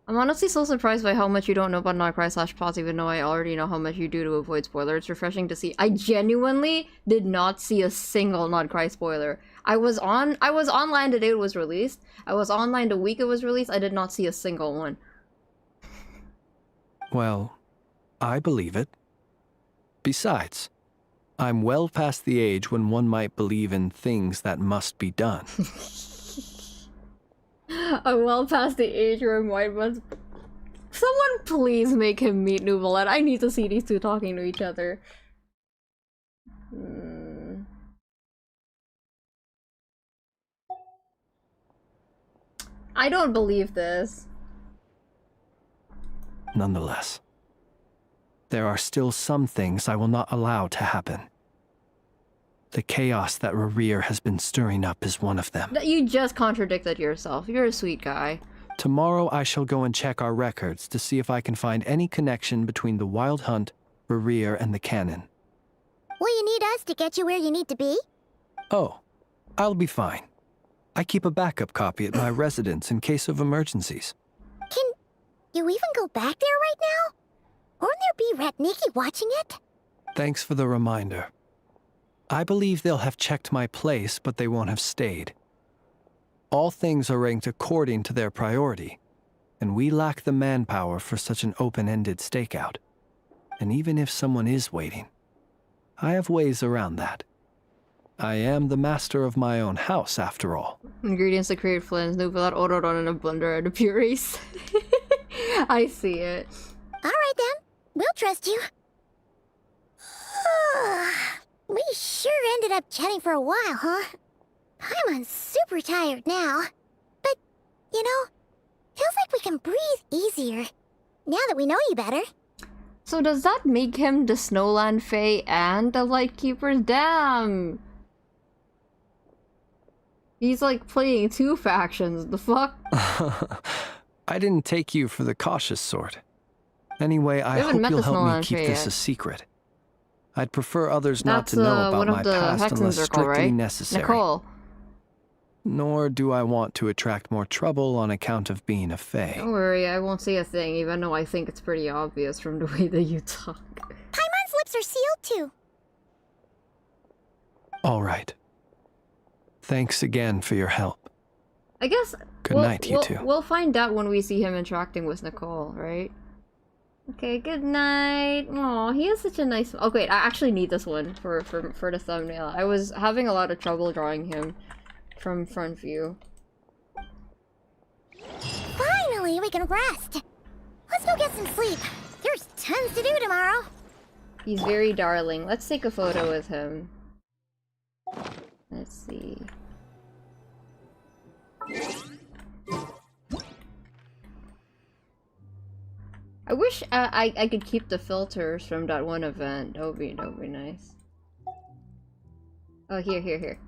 I'm honestly so surprised by how much you don't know about Notcry/Pause, even though I already know how much you do to avoid spoilers. It's refreshing to see. I genuinely did not see a single Notcry spoiler. I was online the day it was released. I was online the week it was released. I did not see a single one. Well, I believe it. Besides, I'm well past the age when one might believe in things that must be done. I'm well past the age where White must... Someone please make him meet Nuvalet. I need to see these two talking to each other. I don't believe this. Nonetheless, there are still some things I will not allow to happen. The chaos that Rerir has been stirring up is one of them. You just contradicted yourself. You're a sweet guy. Tomorrow I shall go and check our records to see if I can find any connection between the Wild Hunt, Rerir, and the Canon. Will you need us to get you where you need to be? Oh, I'll be fine. I keep a backup copy at my residence in case of emergencies. Can you even go back there right now? Won't there be Rat Nikki watching it? Thanks for the reminder. I believe they'll have checked my place, but they won't have stayed. All things are ranked according to their priority, and we lack the manpower for such an open-ended stakeout. And even if someone is waiting, I have ways around that. I am the master of my own house, after all. Ingredients to create flins. Nuvolat autoron in a blender and a purees. I see it. Alright then, we'll trust you. We sure ended up chatting for a while, huh? I'm super tired now. But, you know, feels like we can breathe easier, now that we know you better. So does that make him the Snowland Fae and the Lightkeepers? Damn! He's like playing two factions, the fuck? I didn't take you for the cautious sort. Anyway, I hope you'll help me keep this a secret. I'd prefer others not to know about my past unless strictly necessary. Nicole. Nor do I want to attract more trouble on account of being a fae. Don't worry, I won't say a thing, even though I think it's pretty obvious from the way that you talk. Paimon's lips are sealed too. All right. Thanks again for your help. I guess Good night, you two. We'll find out when we see him interacting with Nicole, right? Okay, good night. Aw, he has such a nice... Oh wait, I actually need this one for the thumbnail. I was having a lot of trouble drawing him from front view. Finally, we can rest. Let's go get some sleep. There's tons to do tomorrow. He's very darling. Let's take a photo with him. Let's see. I wish I could keep the filters from that one event. That would be nice. Oh, here.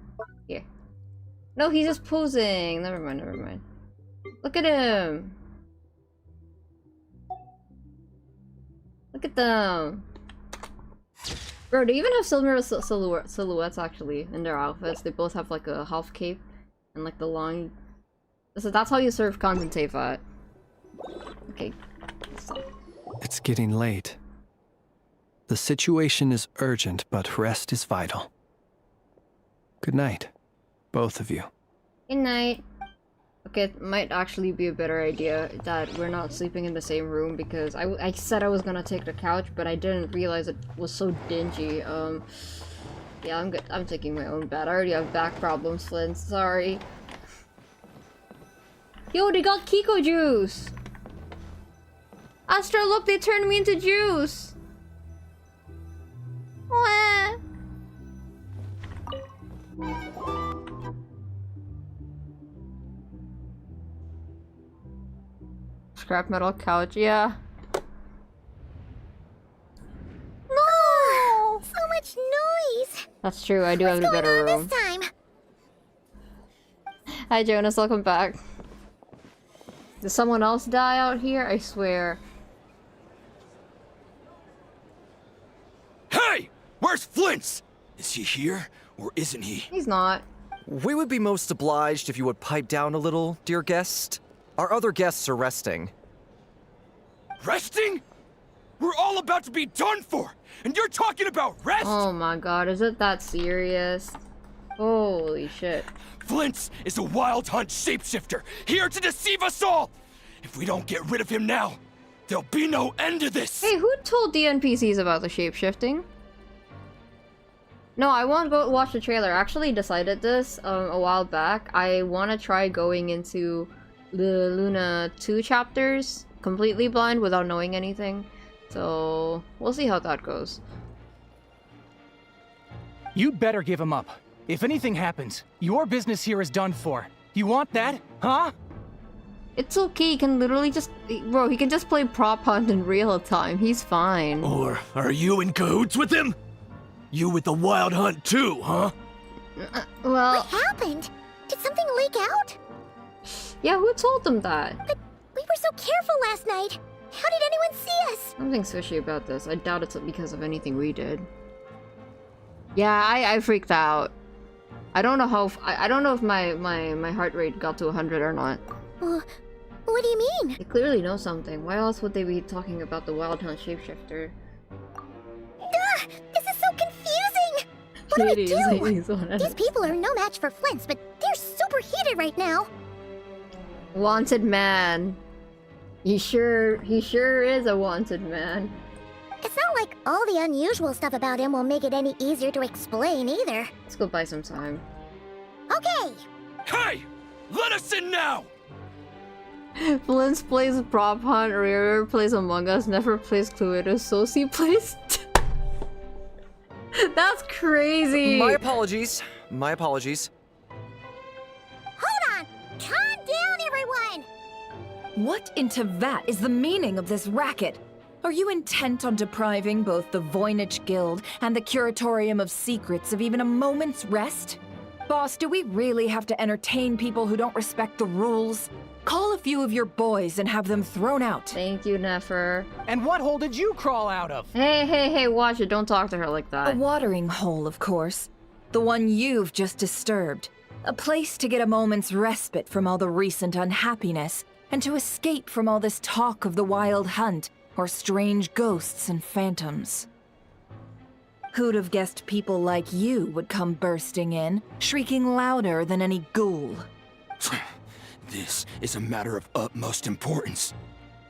No, he's just posing. Never mind. Look at him. Look at them. Bro, they even have similar silhouettes actually in their outfits. They both have like a half cape and like the long... So that's how you serve content at. Okay. It's getting late. The situation is urgent, but rest is vital. Good night, both of you. Good night. Okay, it might actually be a better idea that we're not sleeping in the same room because I said I was gonna take the couch, but I didn't realize it was so dingy. Yeah, I'm good. I'm taking my own bed. I already have back problems, Flynn. Sorry. Yo, they got Kiko juice! Astra, look, they turned me into juice! Wah. Scrap metal couch, yeah. No! So much noise! That's true, I do have a better room. This time? Hi Jonas, welcome back. Did someone else die out here? I swear. Hey! Where's Flint's? Is he here, or isn't he? He's not. We would be most obliged if you would pipe down a little, dear guest. Our other guests are resting. Resting? We're all about to be done for, and you're talking about rest? Oh my god, is it that serious? Holy shit. Flint's is a wild hunt shapeshifter, here to deceive us all! If we don't get rid of him now, there'll be no end to this! Hey, who told the NPCs about the shapeshifting? No, I won't go watch the trailer. I actually decided this a while back. I want to try going into the Luna 2 chapters completely blind without knowing anything. So, we'll see how that goes. You'd better give him up. If anything happens, your business here is done for. You want that? Huh? It's okay, he can literally just... Bro, he can just play prop hunt in real time. He's fine. Or are you in cahoots with him? You with the wild hunt too, huh? Well... What happened? Did something leak out? Yeah, who told them that? But we were so careful last night. How did anyone see us? Something's fishy about this. I doubt it's because of anything we did. Yeah, I freaked out. I don't know how... I don't know if my heart rate got to 100 or not. Well, What do you mean? They clearly know something. Why else would they be talking about the Wild Hunt shapeshifter? Ugh, this is so confusing! What do I do? These people are no match for Flint's, but they're super heated right now. Wanted man. He sure is a wanted man. It's not like all the unusual stuff about him will make it any easier to explain either. Let's go buy some time. Okay! Hey! Let us in now! Flint's plays Prop Hunt, Rearer plays Among Us, Never plays Cluedo, Soci plays... That's crazy! My apologies. My apologies. Hold on! Calm down, everyone! What in Tevat is the meaning of this racket? Are you intent on depriving both the Voynich Guild and the Curatorium of Secrets of even a moment's rest? Boss, do we really have to entertain people who don't respect the rules? Call a few of your boys and have them thrown out. Thank you, Nefer. And what hole did you crawl out of? Hey, watch it. Don't talk to her like that. A watering hole, of course. The one you've just disturbed. A place to get a moment's respite from all the recent unhappiness, and to escape from all this talk of the Wild Hunt, or strange ghosts and phantoms. Who'd have guessed people like you would come bursting in, shrieking louder than any ghoul? This is a matter of utmost importance.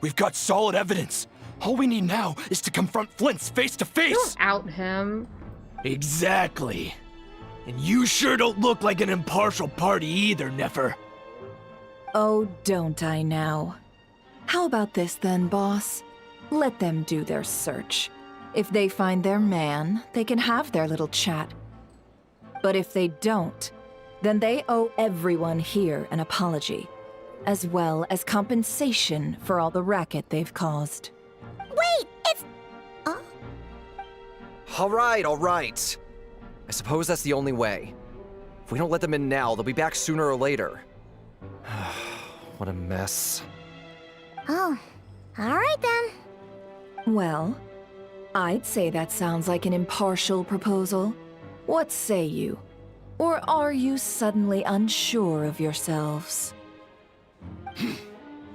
We've got solid evidence. All we need now is to confront Flint's face to face. Don't out him. Exactly. And you sure don't look like an impartial party either, Nefer. Oh, don't I now? How about this then, boss? Let them do their search. If they find their man, they can have their little chat. But if they don't, then they owe everyone here an apology, as well as compensation for all the racket they've caused. Wait, it's... All right. I suppose that's the only way. If we don't let them in now, they'll be back sooner or later. What a mess. Oh, alright then. Well, I'd say that sounds like an impartial proposal. What say you? Or are you suddenly unsure of yourselves?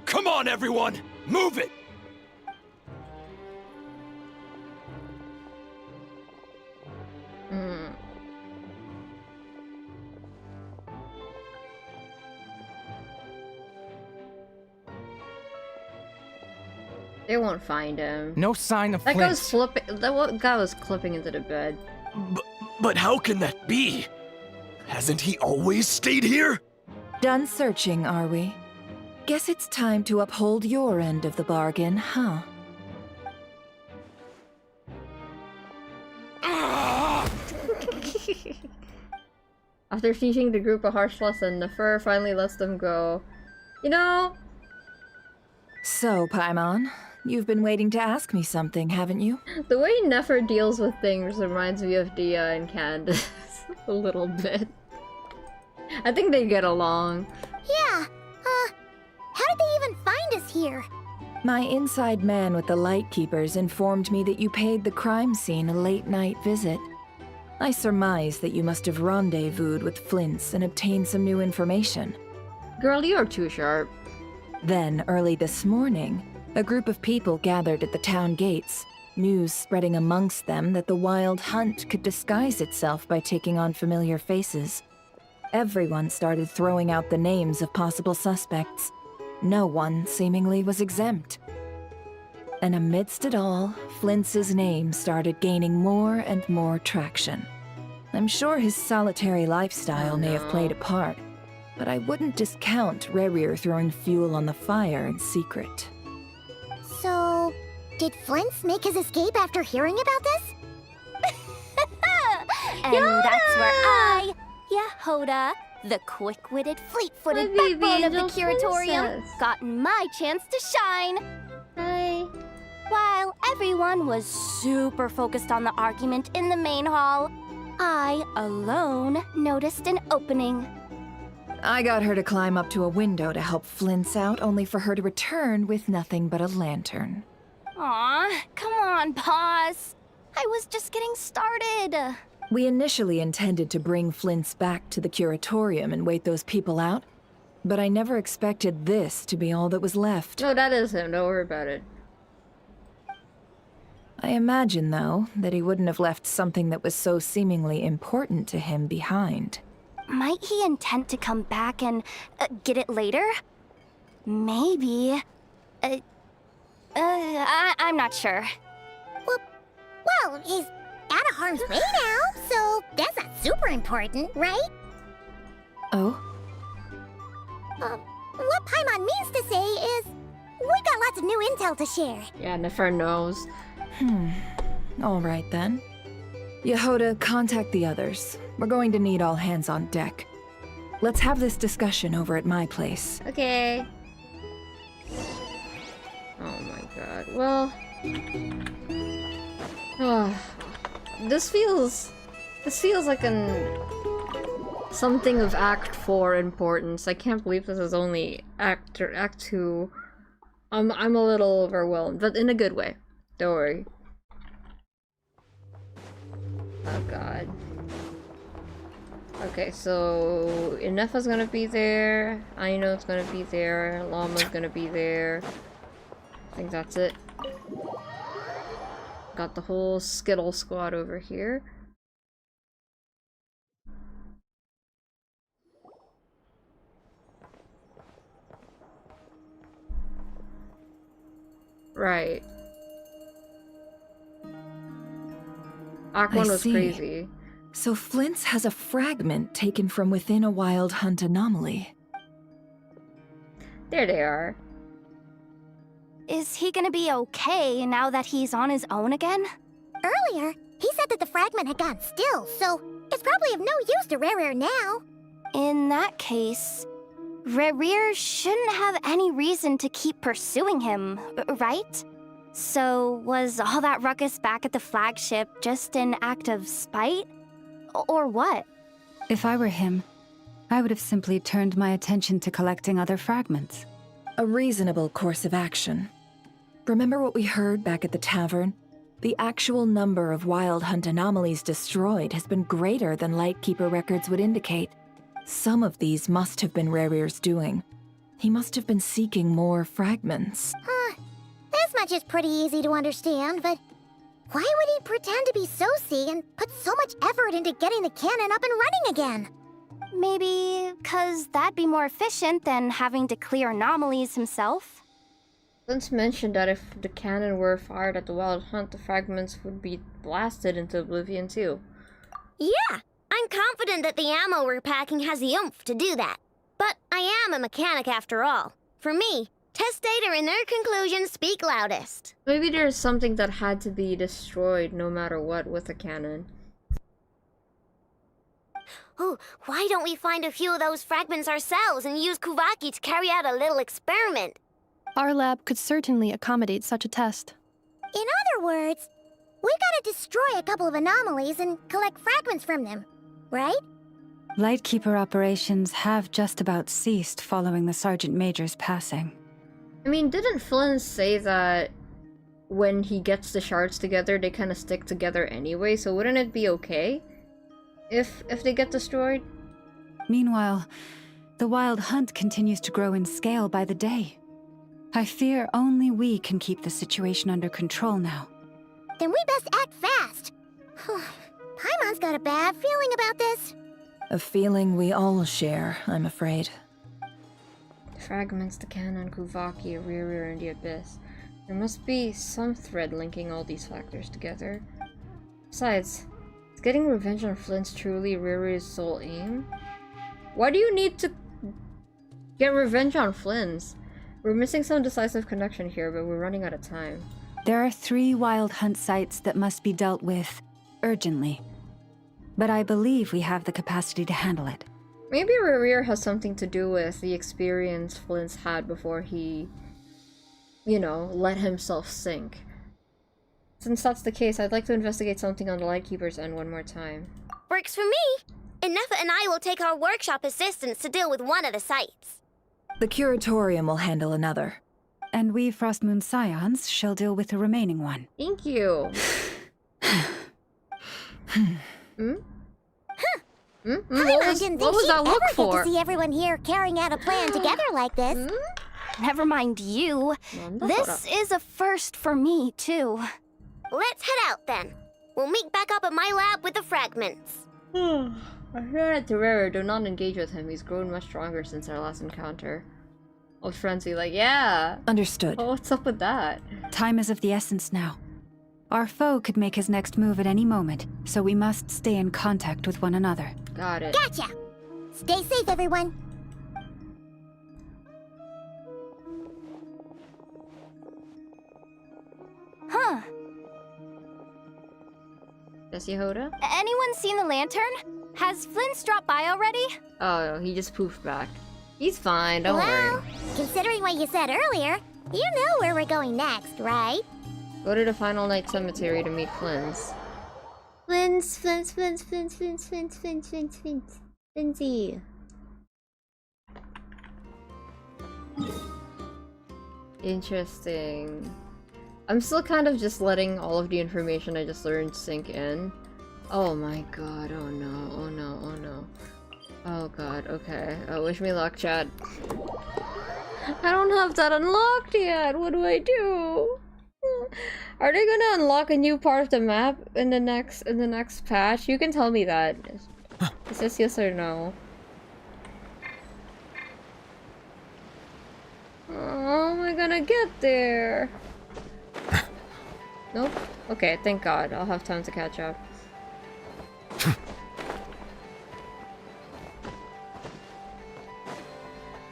Come on, everyone! Move it! They won't find him. No sign of that Flint. guy's flipping. That guy was clipping into the bed. But how can that be? Hasn't he always stayed here? Done searching, are we? Guess it's time to uphold your end of the bargain, huh? After teaching the group a harsh lesson, Nefer finally lets them go. You know... So, Paimon, you've been waiting to ask me something, haven't you? The way Nefer deals with things reminds me of Dia and Candace a little bit. I think they get along. Yeah, how did they even find us here? My inside man with the Lightkeepers informed me that you paid the crime scene a late-night visit. I surmise that you must have rendezvoused with Flint's and obtained some new information. Girl, you're too sharp. Then, early this morning, a group of people gathered at the town gates, news spreading amongst them that the Wild Hunt could disguise itself by taking on familiar faces. Everyone started throwing out the names of possible suspects. No one, seemingly, was exempt. And amidst it all, Flint's name started gaining more and more traction. I'm sure his solitary lifestyle may have played a part, but I wouldn't discount Rerir throwing fuel on the fire in secret. So, did Flint's make his escape after hearing about this? And that's where I, Yehoda, the quick-witted, fleet-footed backbone of the Curatorium, got my chance to shine. Hi. While everyone was super focused on the argument in the main hall, I, alone, noticed an opening. I got her to climb up to a window to help Flint's out, only for her to return with nothing but a lantern. Aw, come on, boss. I was just getting started. We initially intended to bring Flint's back to the Curatorium and wait those people out, But I never expected this to be all that was left. No, that is him. Don't worry about it. I imagine, though, that he wouldn't have left something that was so seemingly important to him behind. Might he intend to come back and get it later? Maybe. I'm not sure. Well, he's out of harm's way now, so that's not super important, right? Oh? What Paimon means to say is, we got lots of new intel to share. Yeah, Nefer knows. All right then. Yehoda, contact the others. We're going to need all hands on deck. Let's have this discussion over at my place. Okay. Oh my god. Well... this feels like something of Act 4 importance. I can't believe this is only Act 2. I'm a little overwhelmed, but in a good way. Don't worry. Oh god. Okay, so Inefa's gonna be there, Aino's gonna be there, Llama's gonna be there. I think that's it. Got the whole Skittle squad over here. Right. Act 1 was crazy. So Flint's has a fragment taken from within a wild hunt anomaly. There they are. Is he gonna be okay now that he's on his own again? Earlier, he said that the fragment had gone still, so it's probably of no use to Rare now. In that case, Rare shouldn't have any reason to keep pursuing him, right? So was all that ruckus back at the flagship just an act of spite? Or what? If I were him, I would have simply turned my attention to collecting other fragments. A reasonable course of action. Remember what we heard back at the tavern? The actual number of wild hunt anomalies destroyed has been greater than Lightkeeper records would indicate. Some of these must have been Rare's doing. He must have been seeking more fragments. This much is pretty easy to understand, but why would he pretend to be Soci and put so much effort into getting the cannon up and running again? Maybe because that'd be more efficient than having to clear anomalies himself. Flint's mentioned that if the cannon were fired at the Wild Hunt, the fragments would be blasted into oblivion too. Yeah, I'm confident that the ammo we're packing has the oomph to do that. But I am a mechanic after all. For me, test data and their conclusions speak loudest. Maybe there's something that had to be destroyed no matter what with the cannon. Ooh, why don't we find a few of those fragments ourselves and use Kuvaki to carry out a little experiment? Our lab could certainly accommodate such a test. In other words, we gotta destroy a couple of anomalies and collect fragments from them, right? Lightkeeper operations have just about ceased following the Sergeant Major's passing. I mean, didn't Flynn say that when he gets the shards together, they kind of stick together anyway, so wouldn't it be okay if they get destroyed? Meanwhile, the Wild Hunt continues to grow in scale by the day. I fear only we can keep the situation under control now. Then we best act fast. Paimon's got a bad feeling about this. A feeling we all share, I'm afraid. Fragments, the cannon, Kuvaki, Rear, and the Abyss. There must be some thread linking all these factors together. Besides, is getting revenge on Flint's truly Rear's sole aim? Why do you need to get revenge on Flint's? We're missing some decisive connection here, but we're running out of time. There are 3 Wild Hunt sites that must be dealt with urgently. But I believe we have the capacity to handle it. Maybe Rear has something to do with the experience Flint's had before he, you know, let himself sink. Since that's the case, I'd like to investigate something on the Lightkeeper's end one more time. Works for me. Inefa and I will take our workshop assistants to deal with one of the sites. The Curatorium will handle another. And we Frostmoon Scions shall deal with the remaining one. Thank you. What was that look for? To see everyone here carrying out a plan together like this. Never mind you. This is a first for me, too. Let's head out then. We'll meet back up at my lab with the fragments. I heard Terrera, do not engage with him. He's grown much stronger since our last encounter. Old friends be like, yeah. Understood. Oh, what's up with that? Time is of the essence now. Our foe could make his next move at any moment, so we must stay in contact with one another. Got it. Gotcha! Stay safe, everyone. Huh. Yes, Yehuda? Anyone seen the lantern? Has Flynn dropped by already? Oh, no, he just poofed back. He's fine, don't well, worry. Considering what you said earlier, you know where we're going next, right? Go to the Final Night Cemetery to meet Flynn's. Flinzy. Interesting. I'm still kind of just letting all of the information I just learned sink in. Oh my god, oh no, oh no, oh no. Oh god, okay. Wish me luck, chat. I don't have that unlocked yet! What do I do? Are they gonna unlock a new part of the map in the next patch? You can tell me that. It's just yes or no. Oh, am I gonna get there? Nope. Okay, thank god. I'll have time to catch up.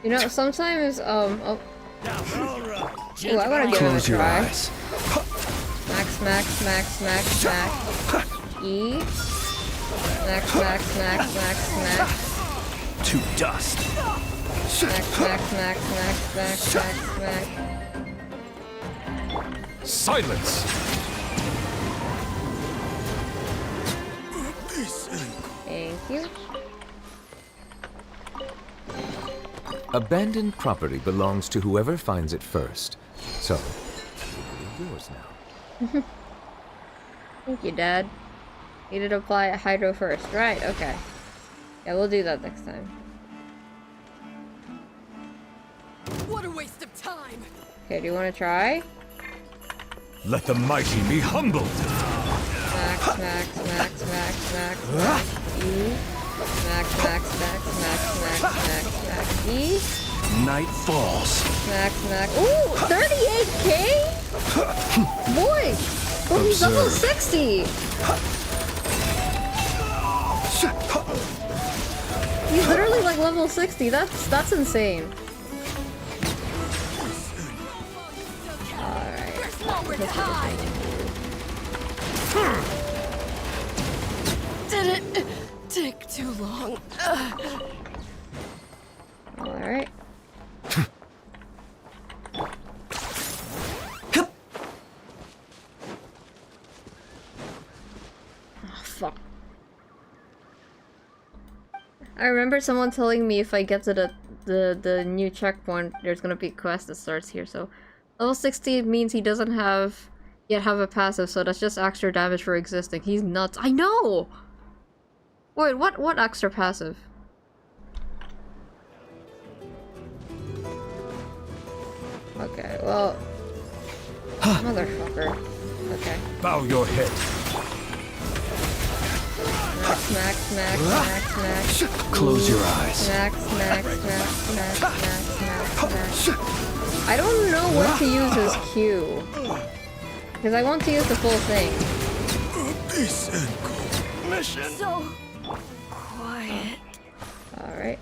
You know, sometimes, oh. Ooh, I wanna give him a try. Smack, smack, smack, smack, smack. E. Smack, smack, smack, smack, smack. To dust. Smack, smack, smack, smack, smack, smack, smack. Silence! Thank you. Abandoned property belongs to whoever finds it first. So, it will be yours now. Thank you, Dad. Needed to apply a hydro first. Right, okay. Yeah, we'll do that next time. What a waste of time! Okay, do you want to try? Let the mighty be humbled! Smack, smack, smack, smack, smack, smack. E. Smack, smack, smack, smack, smack, smack, smack. E. Night falls. Smack, smack. Ooh, 38k? Boy! Oh, he's level 60! He's literally like level 60. That's insane. Alright. Did it take too long? Alright. Oh, fuck. I remember someone telling me if I get to the new checkpoint, there's gonna be a quest that starts here, so level 60 means he doesn't yet have a passive, so that's just extra damage for existing. He's nuts. I know! Wait, what extra passive? Okay, well... Motherfucker. Okay. Bow your head. Smack, smack, smack, smack, smack. Close your eyes. Smack, smack, smack, smack, smack, smack, smack. I don't know what to use as Q. Because I want to use the full thing. Mission. So quiet. Alright.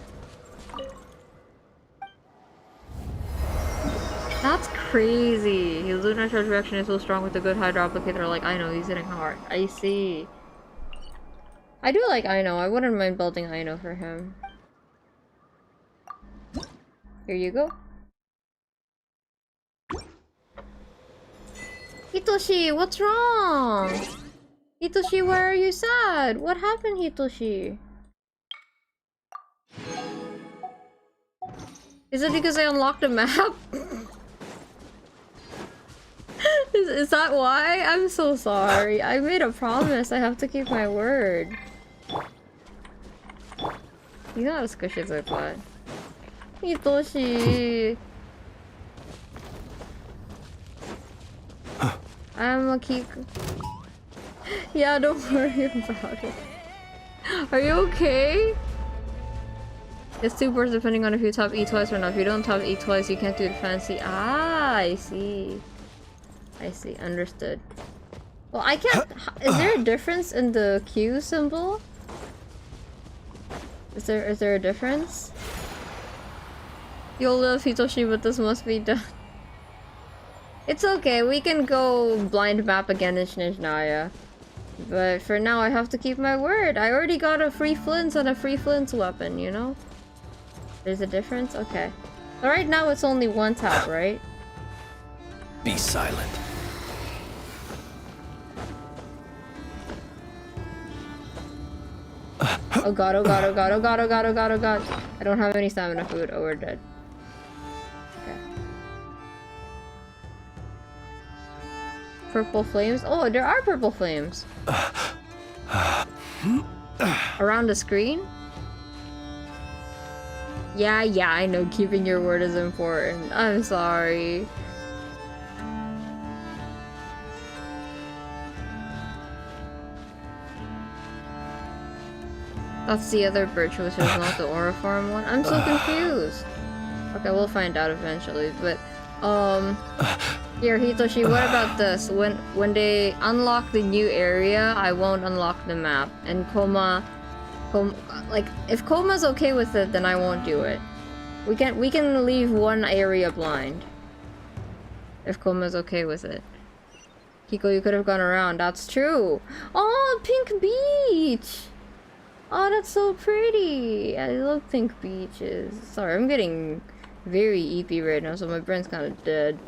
That's crazy. His lunar charge reaction is so strong with a good hydro applicator. Like, I know, he's hitting hard. I see. I do like Aino. I wouldn't mind building Aino for him. Here you go. Hitoshi, what's wrong? Hitoshi, why are you sad? What happened, Hitoshi? Is it because I unlocked the map? Is that why? I'm so sorry. I made a promise. I have to keep my word. He's not as squishy as I thought. Hitoshi! I'm gonna keep... Yeah, don't worry about it. Are you okay? It's 2 birds depending on if you top E twice or not. If you don't top E twice, you can't do the fancy. Ah, I see. I see. Understood. Well, I can't... Is there a difference in the Q symbol? Is there a difference? You'll love Hitoshi, but this must be done. It's okay, we can go blind map again in Snezhnaya. But for now, I have to keep my word. I already got a free flints and a free flints weapon, you know? There's a difference? Okay. So right now, it's only 1 tap, right? Be silent. Oh god, oh god, oh god, oh god, oh god, oh god, oh god. I don't have any stamina food. Oh, we're dead. Okay. Purple flames? Oh, there are purple flames. Around the screen? Yeah, I know keeping your word is important. I'm sorry. That's the other birch, which is not the Auriform one. I'm so confused. Okay, we'll find out eventually, but here, Hitoshi, what about this? When they unlock the new area, I won't unlock the map. And like if Koma's okay with it, then I won't do it. We can leave 1 area blind. If Koma's okay with it. Hiko, you could have gone around. That's true. Oh, Pink Beach! Oh, that's so pretty! I love pink beaches. Sorry, I'm getting very eepy right now, so my brain's kind of dead.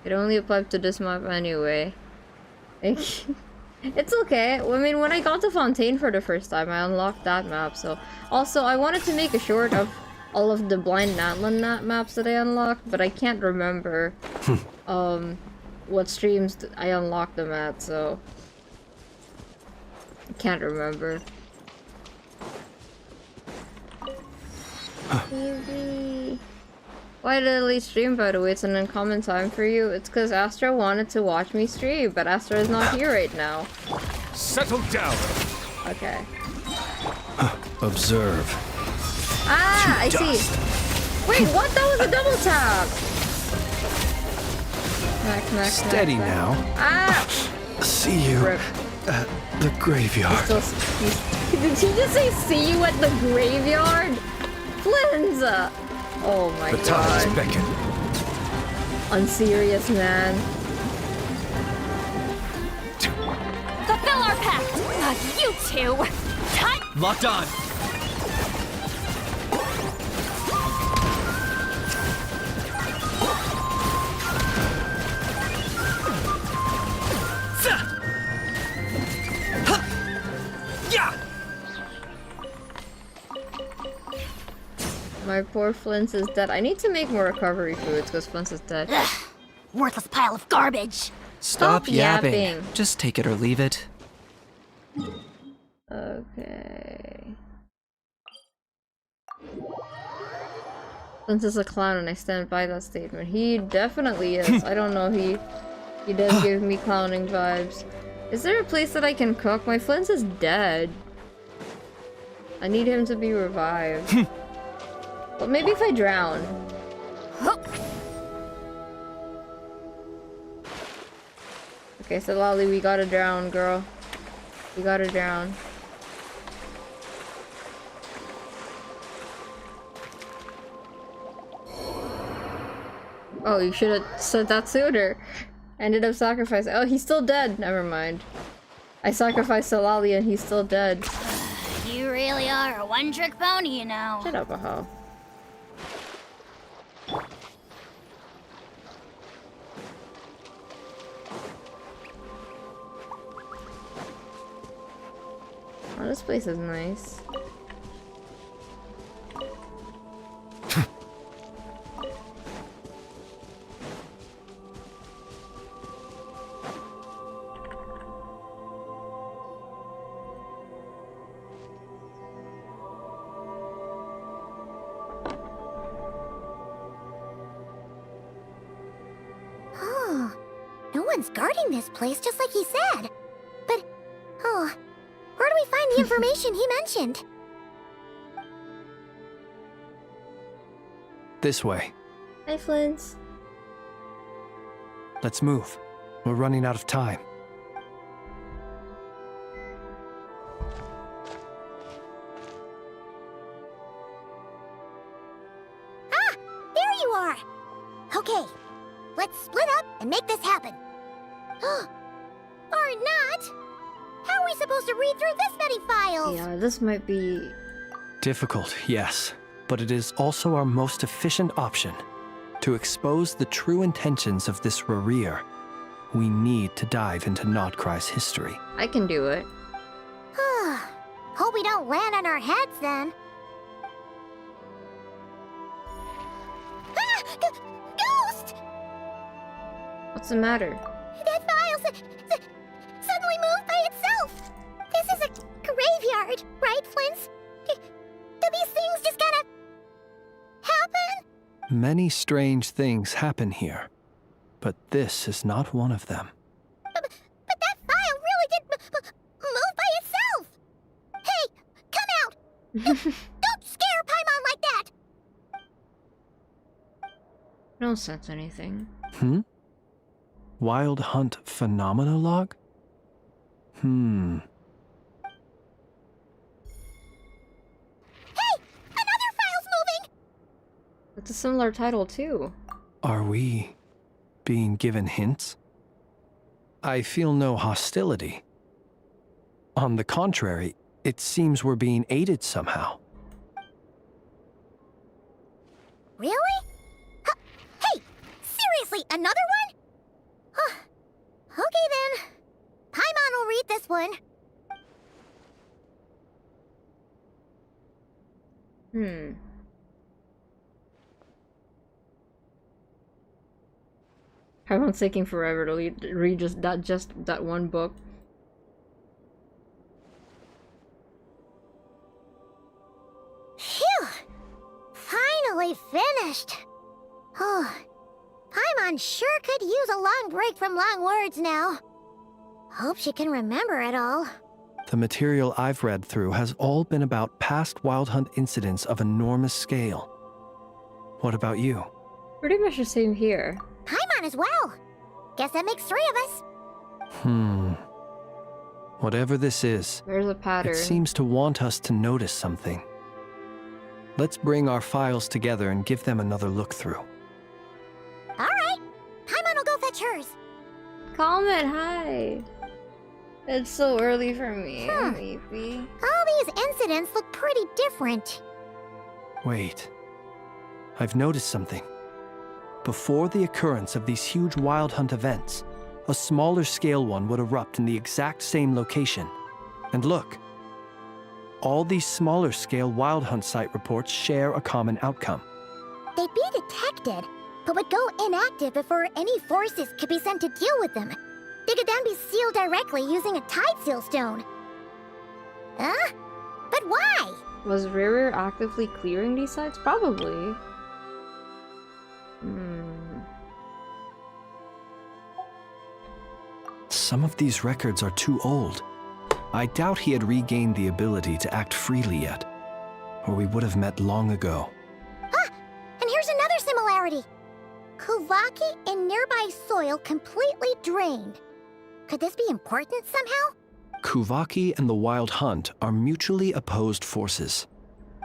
It only applied to this map anyway. It's okay. I mean, when I got to Fontaine for the first time, I unlocked that map, so... Also, I wanted to make a short of all of the Blind Natlan maps that I unlocked, but I can't remember what streams I unlocked them at, so I can't remember. Why did I leave stream, by the way? It's an uncommon time for you. It's because Astra wanted to watch me stream, but Astra is not here right now. Settle down. Okay. Observe. Ah, I see. Wait, what? That was a double tap. Smack, Steady smack. now. Ah! See you Rip. at the graveyard. Did she just say see you at the graveyard? Flinza! Oh my The tides god. beckon. Unserious, man. Fulfill our pact! Not you two! Cut! Locked on. My poor Flint's is dead. I need to make more recovery foods because Flint's is dead. Ugh, worthless pile of garbage! Stop yapping. Just take it or leave it. Okay. Flint's is a clown and I stand by that statement. He definitely is. I don't know, he does give me clowning vibes. Is there a place that I can cook? My Flint's is dead. I need him to be revived. Well, maybe if I drown. Okay, so Lolly, we gotta drown, girl. We gotta drown. Oh, you should have said that sooner. Ended up sacrificing. Oh, he's still dead. Never mind. I sacrificed Solali and he's still dead. You really are a one-trick pony, you know. Shut up, Aho. Oh, this place is nice. one's guarding this place just like he said. But, oh, where do we find the information he mentioned? This way. Hi, Flint. Let's move. We're running out of time. Ah! There you are! Okay, let's split up and make this happen. Or not! How are we supposed to read through this many files? Yeah, this might be... Difficult, yes, but it is also our most efficient option. To expose the true intentions of this Rarir, we need to dive into Nodkrai's history. I can do it. Hope we don't land on our heads then. Ah! Ghost! What's the matter? That file suddenly moved by itself. This is a graveyard, right, Flint? Do these things just gotta happen? Many strange things happen here, but this is not one of them. But that file really did move by itself. Hey, come out! Don't scare Paimon like that! I don't sense anything. Wild Hunt Phenomenologue? Hey! Another file's moving! It's a similar title, too. Are we being given hints? I feel no hostility. On the contrary, it seems we're being aided somehow. Really? Hey! Seriously, another one? Okay then. Paimon will read this one. Everyone's taking forever to read just that one book. Phew! Finally finished. Oh, Paimon sure could use a long break from long words now. Hope she can remember it all. The material I've read through has all been about past Wild Hunt incidents of enormous scale. What about you? Pretty much the same here. Paimon as well. Guess that makes 3 of us. Whatever this is, there's a pattern. It seems to want us to notice something. Let's bring our files together and give them another look through. Alright. Paimon will go fetch hers. Comment, hi. It's so early for me. Maybe. All these incidents look pretty different. Wait. I've noticed something. Before the occurrence of these huge Wild Hunt events, a smaller scale one would erupt in the exact same location. And look. All these smaller scale Wild Hunt site reports share a common outcome. They'd be detected, but would go inactive before any forces could be sent to deal with them. They could then be sealed directly using a tide seal stone. Huh? But why? Was Rarir actively clearing these sites? Probably. Some of these records are too old. I doubt he had regained the ability to act freely yet, or we would have met long ago. Ah! And here's another similarity. Kuvaki and nearby soil completely drained. Could this be important somehow? Kuvaki and the Wild Hunt are mutually opposed forces.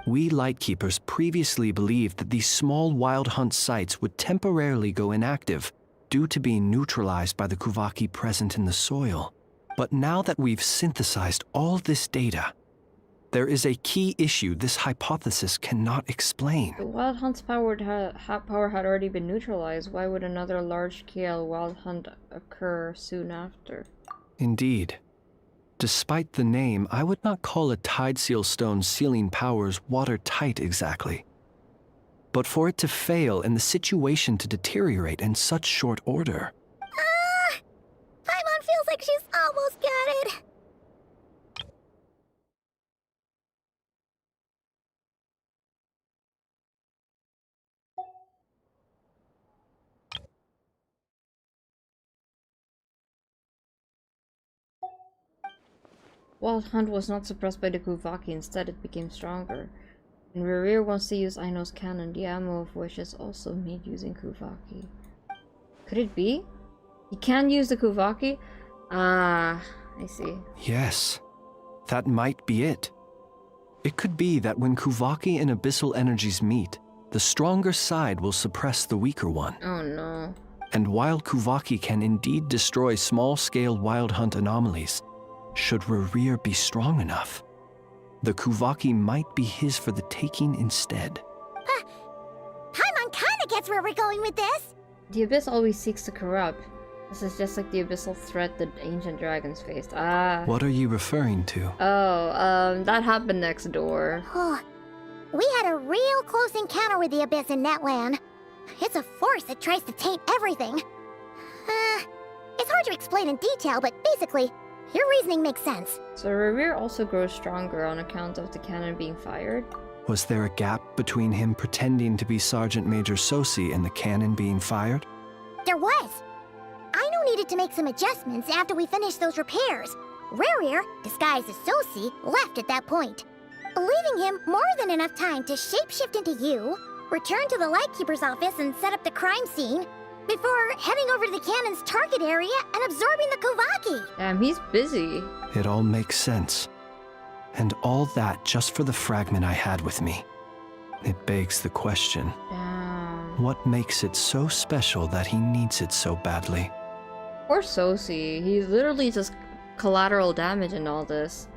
We Lightkeepers previously believed that these small Wild Hunt sites would temporarily go inactive due to being neutralized by the Kuvaki present in the soil. But now that we've synthesized all this data, there is a key issue this hypothesis cannot explain. The Wild Hunt's power had already been neutralized. Why would another large-scale Wild Hunt occur soon after? Indeed. Despite the name, I would not call a tide seal stone's sealing powers watertight exactly. But for it to fail and the situation to deteriorate in such short order... Paimon feels like she's almost got it. Wild Hunt was not suppressed by the Kuvaki, instead it became stronger. And Rerir wants to use Aino's cannon, the ammo of which is also made using Kuvaki. Could it be? He can use the Kuvaki? Ah, I see. Yes, that might be it. It could be that when Kuvaki and abyssal energies meet, the stronger side will suppress the weaker one. Oh no. And while Kuvaki can indeed destroy small-scale Wild Hunt anomalies, should Rerir be strong enough, the Kuvaki might be his for the taking instead. Paimon kinda gets where we're going with this. The Abyss always seeks to corrupt. This is just like the abyssal threat that ancient dragons faced. Ah. What are you referring to? Oh, that happened next door. We had a real close encounter with the Abyss in Netland. It's a force that tries to taint everything. It's hard to explain in detail, but basically, your reasoning makes sense. So Rerir also grows stronger on account of the cannon being fired? Was there a gap between him pretending to be Sergeant Major Sosi and the cannon being fired? There was. Aino needed to make some adjustments after we finished those repairs. Rerir, disguised as Sosi, left at that point, leaving him more than enough time to shapeshift into you, return to the Lightkeeper's office and set up the crime scene, before heading over to the cannon's target area and absorbing the Kuvaki. Damn, he's busy. It all makes sense. And all that just for the fragment I had with me. It begs the question. Damn. What makes it so special that he needs it so badly? Poor Sosi. He's literally just collateral damage in all this.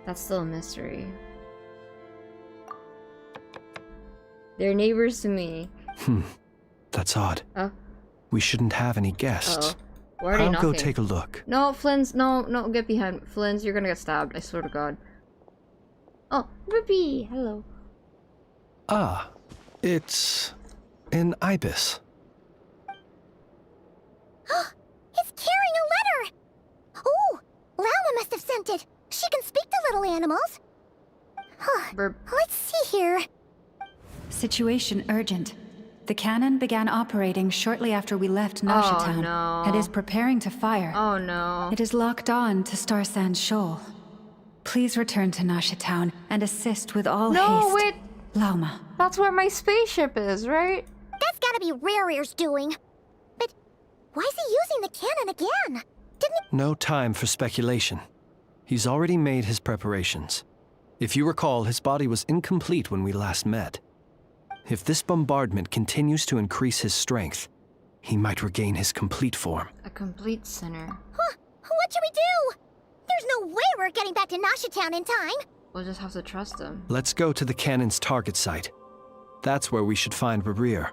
That's still a mystery. They're neighbors to me. That's odd. Oh. We shouldn't have any guests. Why are they I'll knocking? go take a look. No, Flins, no, get behind. Flins, you're gonna get stabbed, I swear to God. Oh, Ruby, hello. Ah, it's an ibis. It's carrying a letter! Oh, Lauma must have sent it. She can speak to little animals. Let's see here. Situation urgent. The cannon began operating shortly after we left Nasha Town and is preparing to fire. Oh no. It is locked on to Star Sand Shoal. Please return to Nasha Town and assist with all haste. No, wait. Lauma. That's where my spaceship is, right? That's gotta be Rerir's doing. But why is he using the cannon again? Didn't No time for speculation. He's already made his preparations. If you recall, his body was incomplete when we last met. If this bombardment continues to increase his strength, he might regain his complete form. A complete sinner. What should we do? There's no way we're getting back to Nasha Town in time. We'll just have to trust him. Let's go to the cannon's target site. That's where we should find Rerir,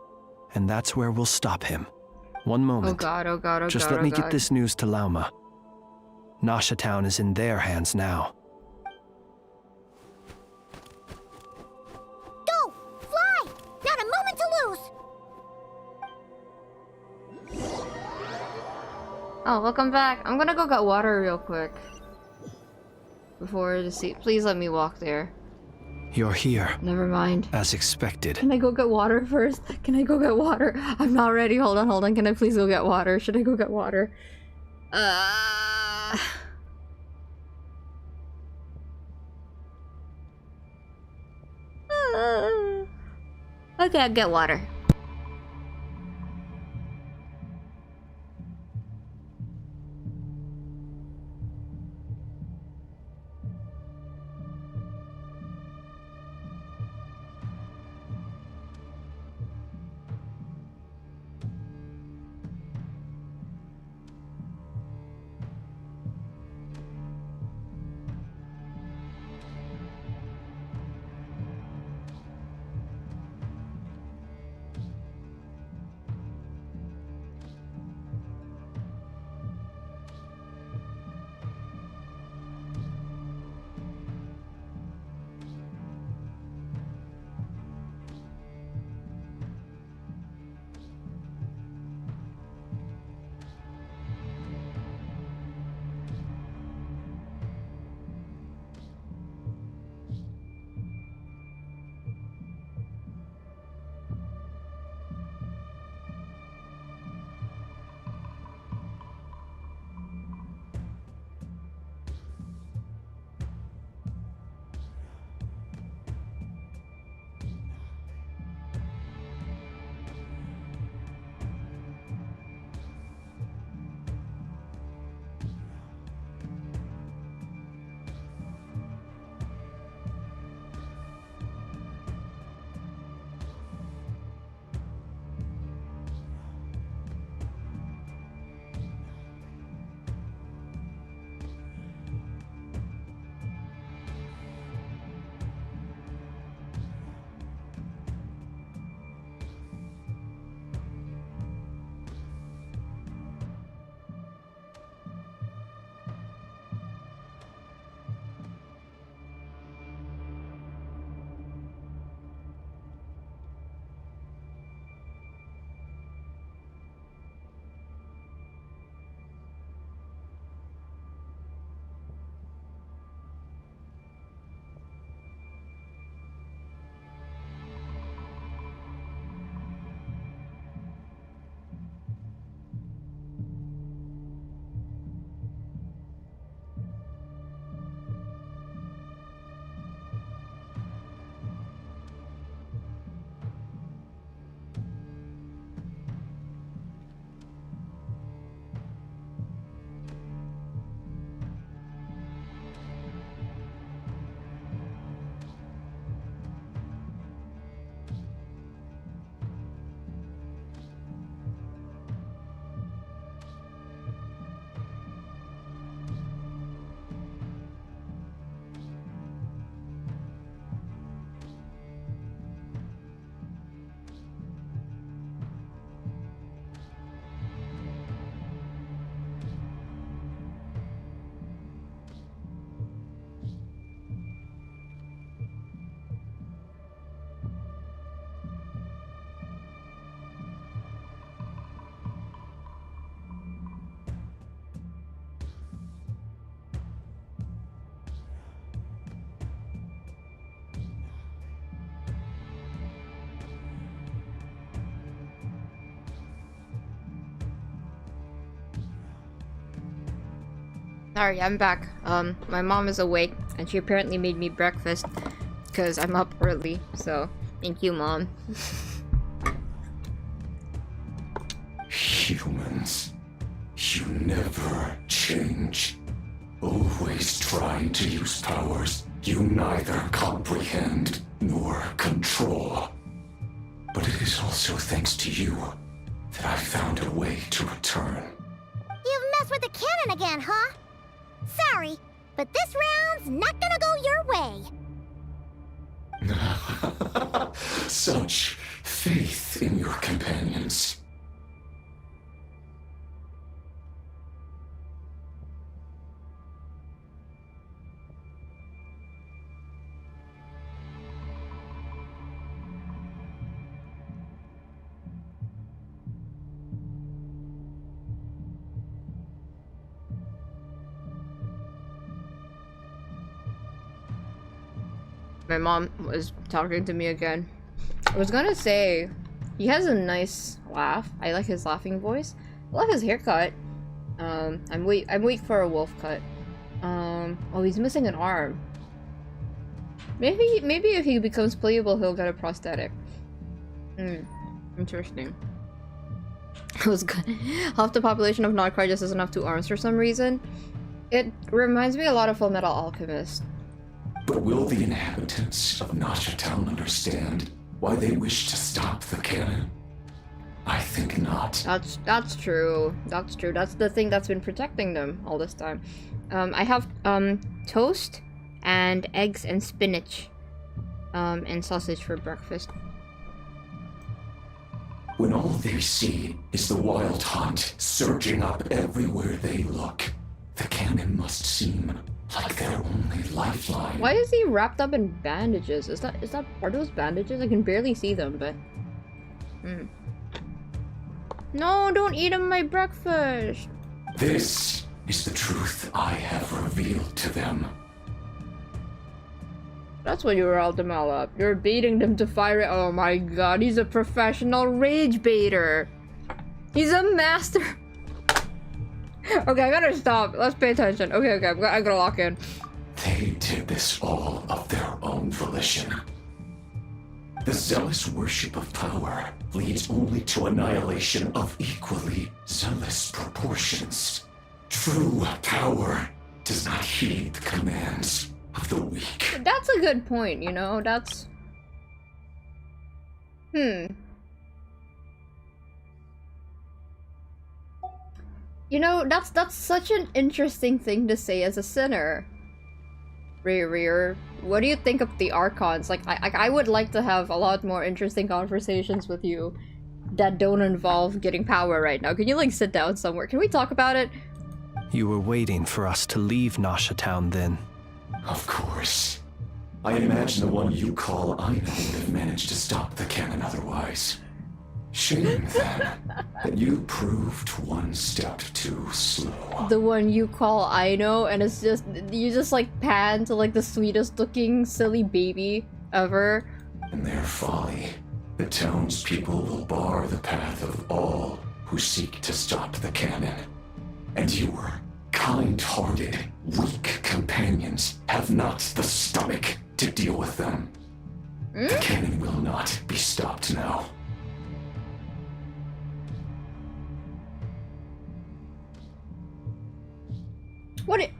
and that's where we'll stop him. One moment. Oh god, oh god, oh Just god, let me oh get god. this news to Lauma. Nasha Town is in their hands now. Go! Fly! Not a moment to lose! Oh, welcome back. I'm gonna go get water real quick. Before the sea. Please let me walk there. You're here. Never mind. As expected. Can I go get water first? Can I go get water? I'm not ready. Hold on. Can I please go get water? Should I go get water? Okay, I'll get water. Sorry, I'm back. My mom is awake, and she apparently made me breakfast, because I'm up early, so thank you, Mom. Humans, you never change. Always trying to use powers you neither comprehend nor control. But it is also thanks to you that I found a way to return. You've messed with the cannon again, huh? Sorry, but this round's not gonna go your way. Such faith in your companions. My mom was talking to me again. I was gonna say, he has a nice laugh. I like his laughing voice. I like his haircut. I'm weak for a wolf cut. Oh, he's missing an arm. Maybe if he becomes playable, he'll get a prosthetic. Interesting. It was good. Half the population of Notcry just doesn't have 2 arms for some reason. It reminds me a lot of Full Metal Alchemist. But will the inhabitants of Nasha Town understand why they wish to stop the cannon? I think not. That's true. That's true. That's the thing that's been protecting them all this time. I have toast and eggs and spinach and sausage for breakfast. When all they see is the wild hunt surging up everywhere they look, the cannon must seem like their only lifeline. Why is he wrapped up in bandages? Are those bandages? I can barely see them, but No, don't eat him my breakfast. This is the truth I have revealed to them. That's what you riled them all up. You're baiting them to fire it. Oh my god, he's a professional rage baiter. He's a master. Okay, I gotta stop. Let's pay attention. Okay, I gotta lock in. They did this all of their own volition. The zealous worship of power leads only to annihilation of equally zealous proportions. True power does not heed the commands of the weak. That's a good point, you know? That's... You know, that's such an interesting thing to say as a sinner. Rear, what do you think of the Archons? Like, I would like to have a lot more interesting conversations with you that don't involve getting power right now. Can you, like, sit down somewhere? Can we talk about it? You were waiting for us to leave Nasha Town then. Of course. I imagine the one you call Aina would have managed to stop the cannon otherwise. Shame, then, that you proved one step too slow. The one you call Aino, and it's just, you just like pan to like the sweetest looking silly baby ever. In their folly, the townspeople will bar the path of all who seek to stop the cannon. And your kind-hearted, weak companions have not the stomach to deal with them. The cannon will not be stopped now.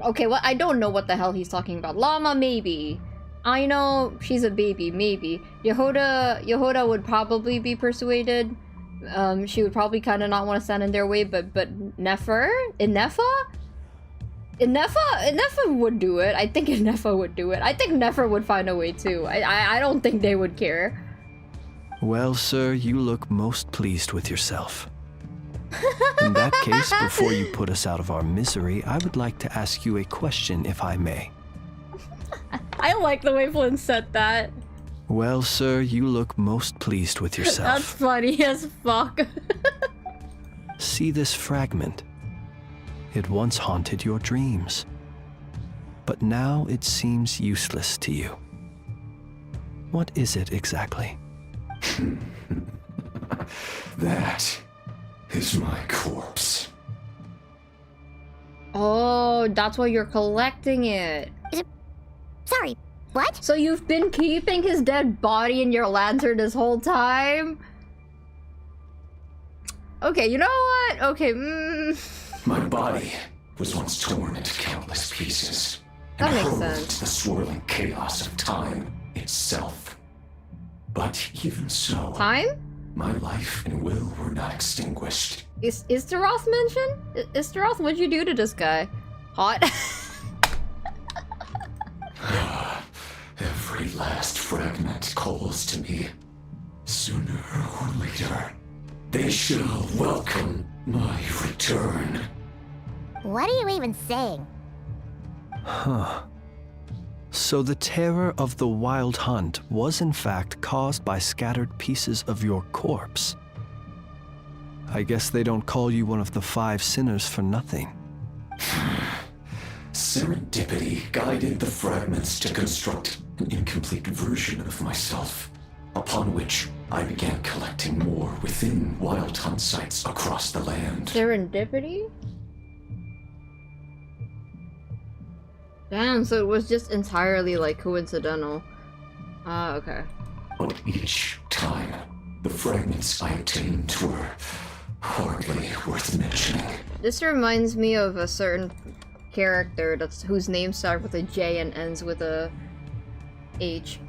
Okay, well, I don't know what the hell he's talking about. Llama, maybe. I know she's a baby, maybe. Yehoda would probably be persuaded. She would probably kind of not want to stand in their way, but Nefer? Inefa would do it. I think Inefa would do it. I think Nefer would find a way too. I don't think they would care. Well, sir, you look most pleased with yourself. In that case, before you put us out of our misery, I would like to ask you a question, if I may. I like the way Flynn said that. Well, sir, you look most pleased with yourself. That's funny as fuck. See this fragment? It once haunted your dreams. But now it seems useless to you. What is it exactly? That is my corpse. Oh, that's why you're collecting it. Sorry, what? So you've been keeping his dead body in your lantern this whole time? Okay, you know what? Okay, My body was once torn into countless pieces. That and makes hurled sense. into the swirling chaos of time itself. But even so, Time? my life and will were not extinguished. Is Taroth mentioned? Taroth, what'd you do to this guy? Hot? Every last fragment calls to me. Sooner or later, they shall welcome my return. What are you even saying? Huh. So the terror of the Wild Hunt was in fact caused by scattered pieces of your corpse. I guess they don't call you one of the 5 sinners for nothing. Serendipity guided the fragments to construct an incomplete version of myself, upon which I began collecting more within Wild Hunt sites across the land. Serendipity? Damn, so it was just entirely, like, coincidental. Ah, okay. But each time, the fragments I obtained were hardly worth mentioning. This reminds me of a certain character whose name starts with a J and ends with a H.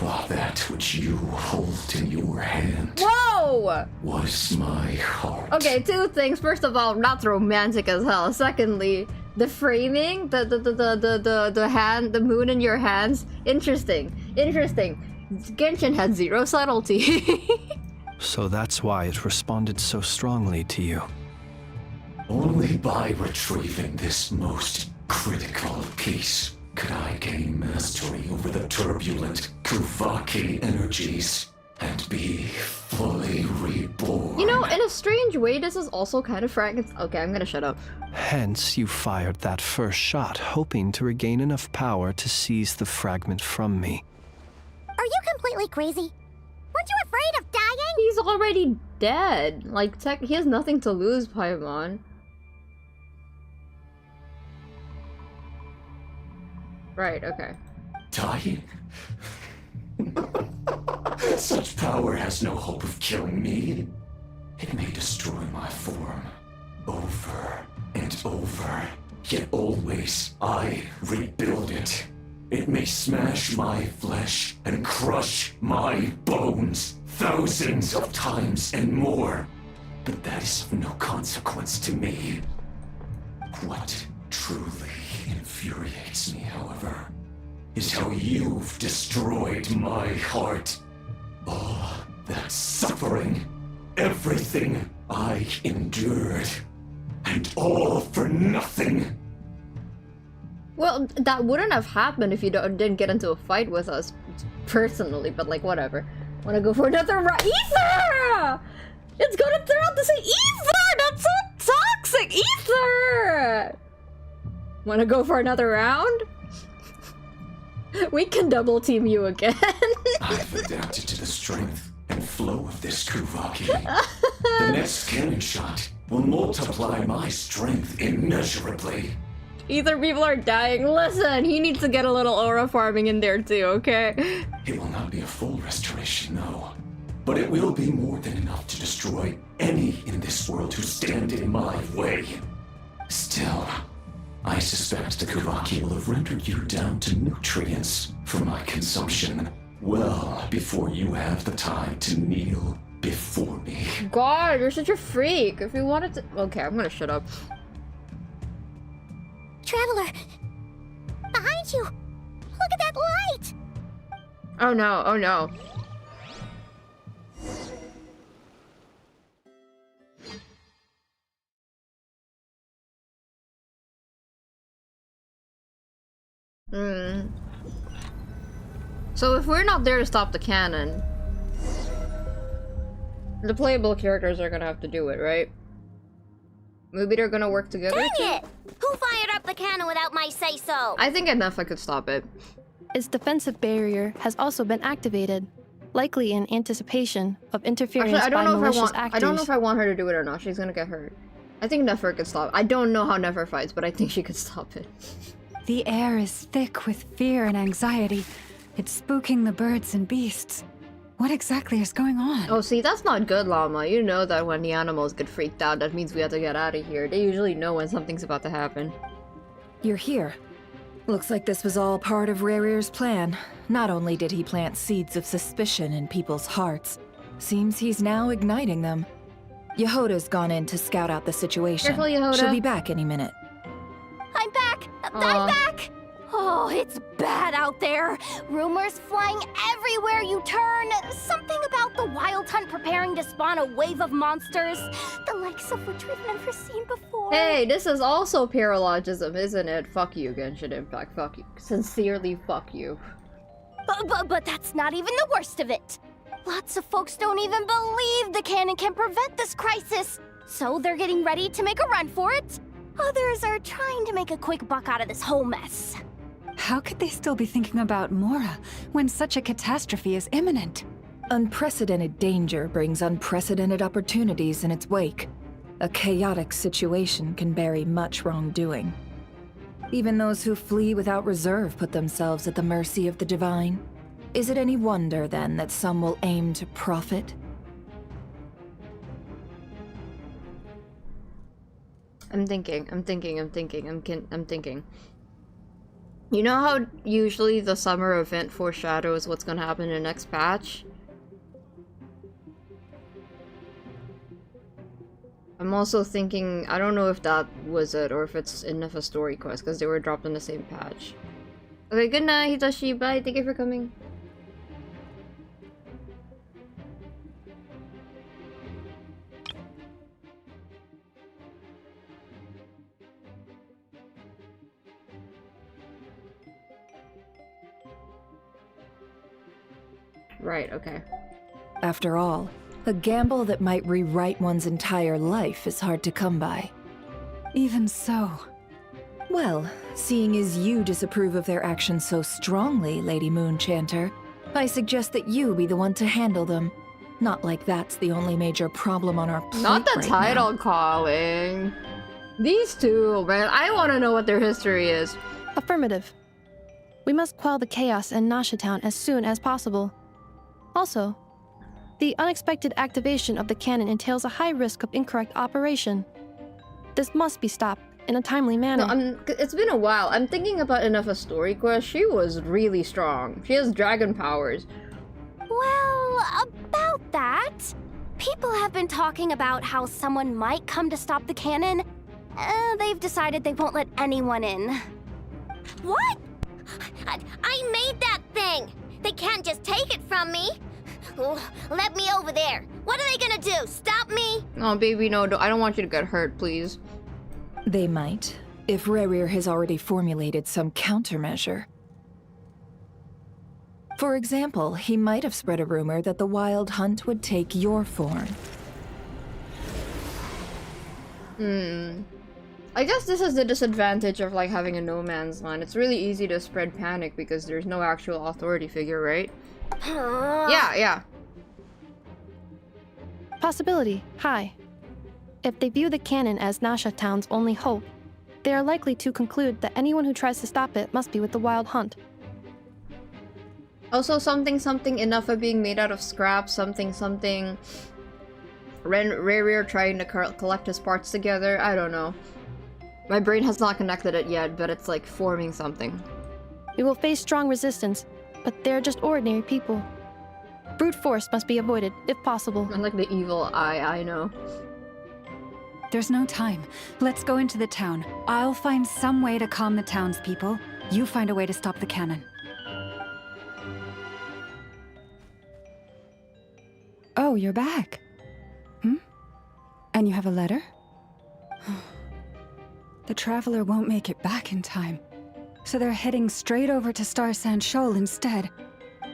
While that which you hold in your hand Whoa! was my heart. Okay, 2 things. First of all, that's romantic as hell. Secondly, the framing, the hand, the moon in your hands. Interesting. Genshin had 0 subtlety. So that's why it responded so strongly to you. Only by retrieving this most critical piece could I gain mastery over the turbulent Kuvaki energies and be fully reborn. You know, in a strange way, this is also kind of fragments. Okay, I'm gonna shut up. Hence, you fired that first shot, hoping to regain enough power to seize the fragment from me. Are you completely crazy? Weren't you afraid of dying? He's already dead. Like, he has nothing to lose, Paimon. Right, okay. Dying? Such power has no hope of killing me. It may destroy my form over and over, yet always I rebuild it. It may smash my flesh and crush my bones thousands of times and more, but that is of no consequence to me. What truly infuriates me, however, is how you've destroyed my heart. All that suffering, everything I endured, and all for nothing. Well, that wouldn't have happened if you didn't get into a fight with us personally, but like, whatever. Wanna go for another round? Ether! It's gonna turn out to say Ether! That's so toxic! Ether! Wanna go for another round? We can double team you again. I've adapted to the strength and flow of this Kuvaki. The next cannon shot will multiply my strength immeasurably. Either people are dying. Listen, he needs to get a little aura farming in there too, okay? It will not be a full restoration, no. But it will be more than enough to destroy any in this world who stand in my way. Still, I suspect the Kuvaki will have rendered you down to nutrients for my consumption well before you have the time to kneel before me. God, you're such a freak. If you wanted to... Okay, I'm gonna shut up. Traveler! Behind you! Look at that light! Oh no, oh no. So if we're not there to stop the cannon, the playable characters are gonna have to do it, right? Maybe they're gonna work together Dang too? it! Who fired up the cannon without my say-so? I think Enough could stop it. Its defensive barrier has also been activated, likely in anticipation of interference Actually, by malicious actors. I don't know if I want her to do it or not. She's gonna get hurt. I think Nefer could stop. I don't know how Nefer fights, but I think she could stop it. The air is thick with fear and anxiety. It's spooking the birds and beasts. What exactly is going on? Oh, see, that's not good, Llama. You know that when the animals get freaked out, that means we have to get out of here. They usually know when something's about to happen. You're here. Looks like this was all part of Rarir's plan. Not only did he plant seeds of suspicion in people's hearts, seems he's now igniting them. Yehoda's gone in to scout out the situation. Careful, Yehoda. She'll be back any minute. I'm back! I'm back! Oh, it's bad out there. Rumors flying everywhere you turn. Something about the Wild Hunt preparing to spawn a wave of monsters, the likes of which we've never seen before. Hey, this is also paralogism, isn't it? Fuck you, Genshin Impact. Fuck you. Sincerely, fuck you. But that's not even the worst of it. Lots of folks don't even believe the cannon can prevent this crisis, so they're getting ready to make a run for it. Others are trying to make a quick buck out of this whole mess. How could they still be thinking about Mora when such a catastrophe is imminent? Unprecedented danger brings unprecedented opportunities in its wake. A chaotic situation can bury much wrongdoing. Even those who flee without reserve put themselves at the mercy of the divine. Is it any wonder, then, that some will aim to profit? I'm thinking. You know how usually the summer event foreshadows what's gonna happen in the next patch? I'm also thinking, I don't know if that was it or if it's enough a story quest because they were dropped in the same patch. Okay, good night, Hitachi. Bye. Thank you for coming. Right, okay. After all, a gamble that might rewrite one's entire life is hard to come by. Even so. Well, seeing as you disapprove of their actions so strongly, Lady Moonchanter, I suggest that you be the one to handle them. Not like that's the only major problem on our plate Not the right title now. calling. These two, man. I want to know what their history is. Affirmative. We must quell the chaos in Nasha Town as soon as possible. Also, the unexpected activation of the cannon entails a high risk of incorrect operation. This must be stopped in a timely manner. No, it's been a while. I'm thinking about enough a story quest. She was really strong. She has dragon powers. Well, about that, people have been talking about how someone might come to stop the cannon. They've decided they won't let anyone in. What? I made that thing! They can't just take it from me! Let me over there! What are they gonna do? Stop me? Oh, baby, no, I don't want you to get hurt, please. They might, if Rarir has already formulated some countermeasure. For example, he might have spread a rumor that the Wild Hunt would take your form. I guess this is the disadvantage of like having a no man's land. It's really easy to spread panic because there's no actual authority figure, right? Yeah. Possibility high. If they view the cannon as Nasha Town's only hope, they are likely to conclude that anyone who tries to stop it must be with the Wild Hunt. Also, something enough of being made out of scrap, something. Rarir trying to collect his parts together. I don't know. My brain has not connected it yet, but it's like forming something. We will face strong resistance, but they're just ordinary people. Brute force must be avoided, if possible. Unlike the evil eye, I know. There's no time. Let's go into the town. I'll find some way to calm the townspeople. You find a way to stop the cannon. Oh, you're back. And you have a letter? The Traveler won't make it back in time. So they're heading straight over to Star Sand Shoal instead.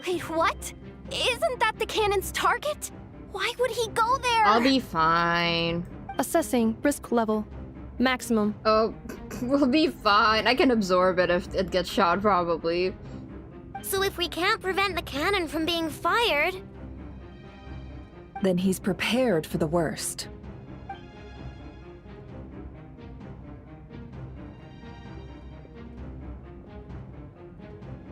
Wait, what? Isn't that the cannon's target? Why would he go there? I'll be fine. Assessing risk level. Maximum. Oh, we'll be fine. I can absorb it if it gets shot, probably. So if we can't prevent the cannon from being fired... Then he's prepared for the worst.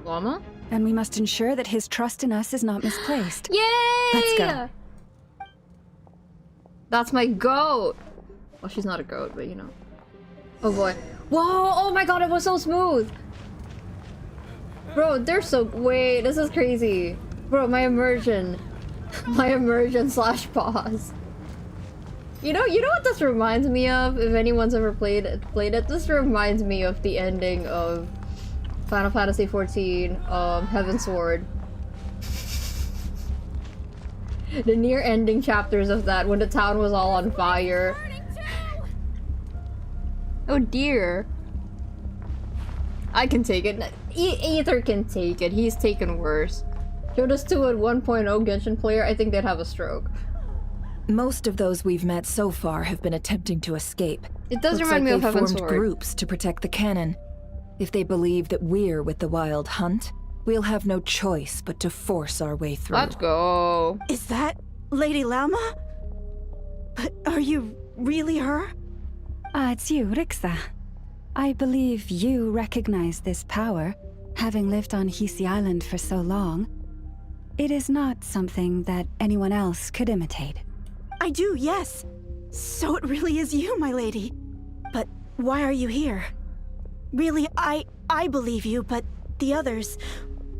Llama? And we must ensure that his trust in us is not misplaced. Yay! Let's go. That's my goat! Well, she's not a goat, but you know. Oh boy. Whoa! Oh my god, it was so smooth! Bro, they're so... Wait, this is crazy. Bro, my immersion. My immersion slash pause. You know what this reminds me of? If anyone's ever played it, this reminds me of the ending of Final Fantasy XIV, Heaven's Sword. The near ending chapters of that when the town was all on fire. Oh dear. I can take it. Aether can take it. He's taken worse. Show this to a 1.0 Genshin player, I think they'd have a stroke. Most of those we've met so far have been attempting to escape. It does Looks remind me like of they've Heaven's formed Sword. groups to protect the cannon. If they believe that we're with the Wild Hunt, we'll have no choice but to force our way through. Let's go. Is that Lady Lama? But are you really her? It's you, Rixa. I believe you recognize this power, having lived on Hisi Island for so long. It is not something that anyone else could imitate. I do, yes. So it really is you, my lady. But why are you here? Really, I believe you, but the others,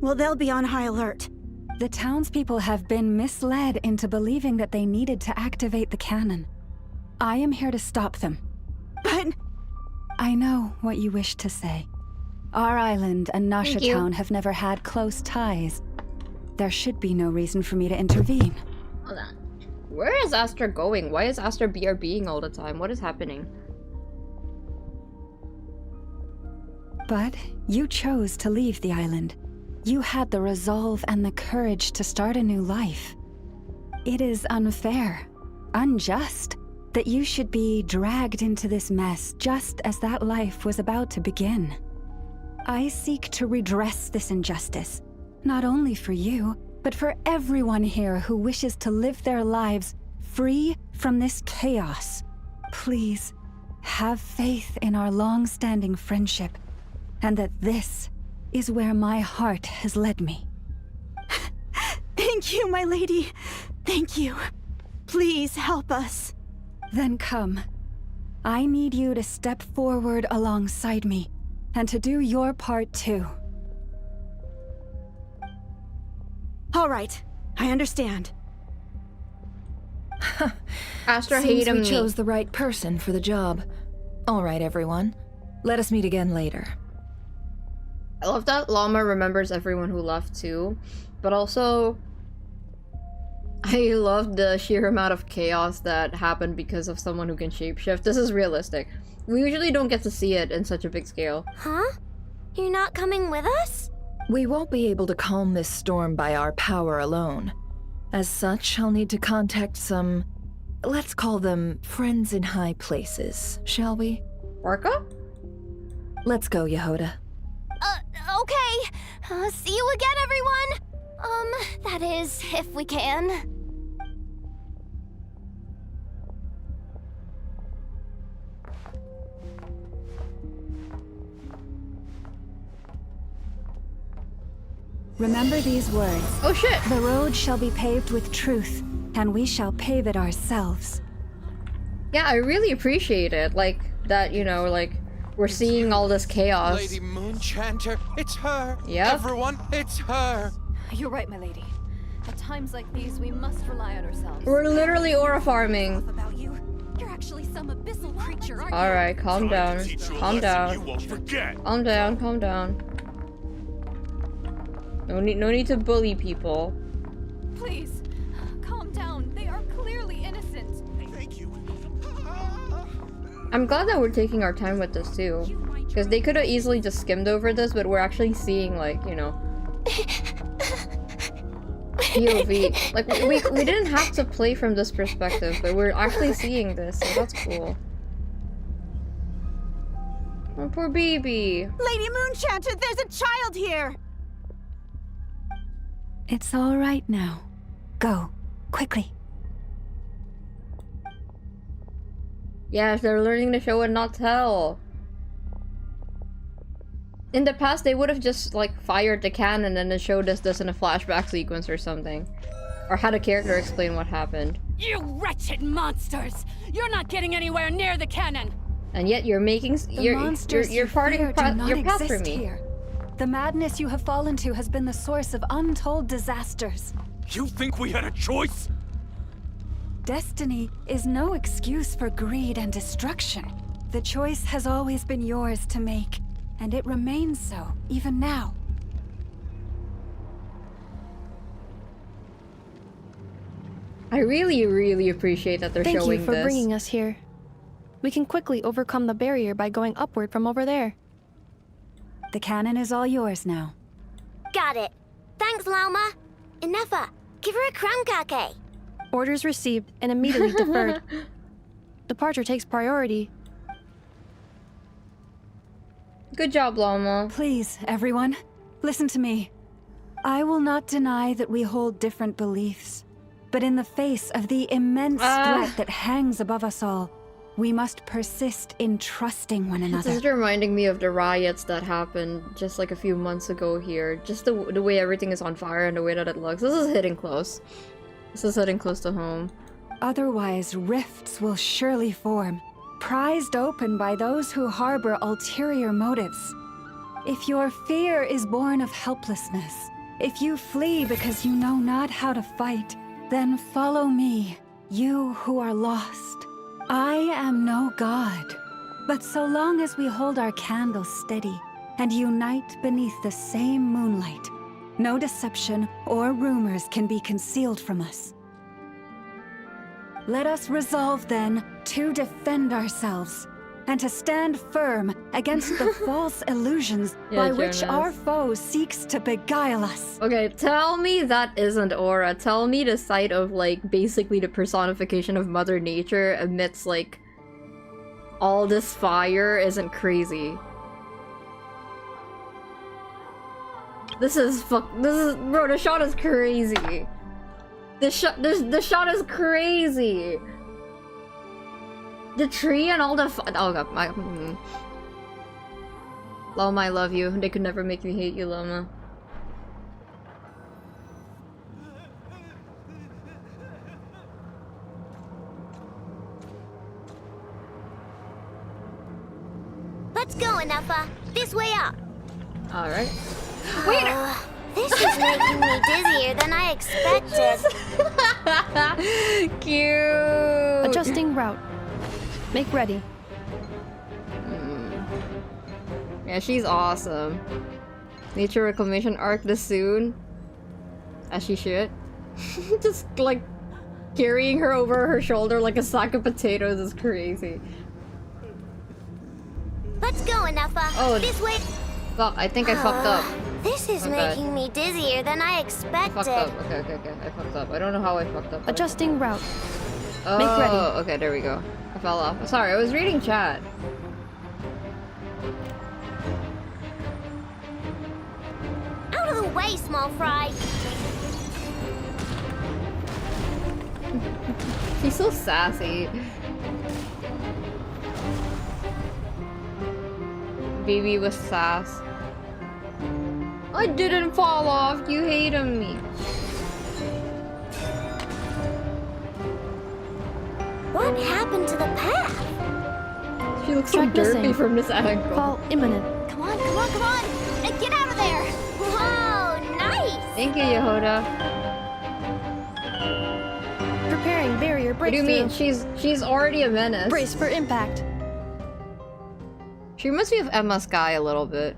well, they'll be on high alert. The townspeople have been misled into believing that they needed to activate the cannon. I am here to stop them. But... I know what you wish to say. Our island and Nasha you. Town have never had close ties. There should be no reason for me to intervene. Hold on. Where is Astra going? Why is Astra BRBing all the time? What is happening? But you chose to leave the island. You had the resolve and the courage to start a new life. It is unfair, unjust, that you should be dragged into this mess just as that life was about to begin. I seek to redress this injustice, not only for you, but for everyone here who wishes to live their lives free from this chaos. Please, have faith in our long-standing friendship, and that this is where my heart has led me. Thank you, my lady. Thank you. Please help us. Then come. I need you to step forward alongside me, and to do your part too. All right, I understand. Astra Seems hated we me. chose the right person for the job. All right, everyone. Let us meet again later. I love that Llama remembers everyone who left too, but also I love the sheer amount of chaos that happened because of someone who can shapeshift. This is realistic. We usually don't get to see it in such a big scale. Huh? You're not coming with us? We won't be able to calm this storm by our power alone. As such, I'll need to contact some, let's call them friends in high places, shall we? Orca? Let's go, Yehoda. Okay. See you again, everyone. That is, if we can. Remember these words. Oh shit! The road shall be paved with truth, and we shall pave it ourselves. Yeah, I really appreciate it. Like, that, you know, like, we're seeing all this chaos. Lady Moonchanter, it's her. Yep. Everyone, it's her. You're right, my lady. At times like these, we must rely on ourselves. We're literally aura farming. About you. You're actually some abyssal creature, aren't you? Alright, calm down. Calm down. You won't forget. Calm down, calm down. No need to bully people. Please, calm down. They are clearly innocent. Thank you. I'm glad that we're taking our time with this too. Because they could have easily just skimmed over this, but we're actually seeing, like, you know, POV. Like, we didn't have to play from this perspective, but we're actually seeing this, so that's cool. Oh, poor baby. Lady Moonchanter, there's a child here. It's all right now. Go, quickly. Yes, they're learning to show and not tell. In the past, they would have just like fired the cannon and then showed us this in a flashback sequence or something. Or had a character explain what happened. You wretched monsters! You're not getting anywhere near the cannon! And yet you're making you're farting your path for me. Here. The madness you have fallen to has been the source of untold disasters. You think we had a choice? Destiny is no excuse for greed and destruction. The choice has always been yours to make, and it remains so, even now. I really appreciate that they're showing this. Thank you for bringing us here. We can quickly overcome the barrier by going upward from over there. The cannon is all yours now. Got it. Thanks, Lauma. Inefa, give her a crown kake. Orders received and immediately deferred. Departure takes priority. Good job, Lauma. Please, everyone, listen to me. I will not deny that we hold different beliefs, but in the face of the immense threat that hangs above us all, we must persist in trusting one another. This is reminding me of the riots that happened just like a few months ago here. Just the way everything is on fire and the way that it looks. This is hitting close. This is hitting close to home. Otherwise, rifts will surely form, prized open by those who harbor ulterior motives. If your fear is born of helplessness, if you flee because you know not how to fight, then follow me, you who are lost. I am no god, but so long as we hold our candles steady and unite beneath the same moonlight, no deception or rumors can be concealed from us. Let us resolve then to defend ourselves and to stand firm against the false illusions by which our foe seeks to beguile us. Okay, tell me that isn't aura. Tell me the sight of, like, basically the personification of Mother Nature amidst, like, all this fire isn't crazy. This is, bro, the shot is crazy. The shot is crazy. The tree and all the oh god, Loma, I love you. They could never make me hate you, Loma. Let's go, Inefa. This way up. Alright. Wait! This is making me dizzier than I expected. Cute! Adjusting route. Make ready. Yeah, she's awesome. Nature Reclamation arc this soon. As she should. Just, like, carrying her over her shoulder like a sack of potatoes is crazy. Let's go, Inefa. Oh, this way. Fuck, I think I fucked up. This is making me dizzier than I expected. I fucked up. Okay. I fucked up. I don't know how I fucked up. Adjusting route. Oh, Make ready. Okay, there we go. I fell off. Sorry, I was reading chat. Out of the way, small fry. She's so sassy. Baby with sass. I didn't fall off. You hated me. What happened to the path? She looks so derpy from this angle. Fall imminent. Come on. And get out of there. Whoa, nice. Thank you, Yehoda. Preparing barrier breakthrough. What do you mean? She's already a menace. Brace for impact. She reminds me of Emma Sky a little bit.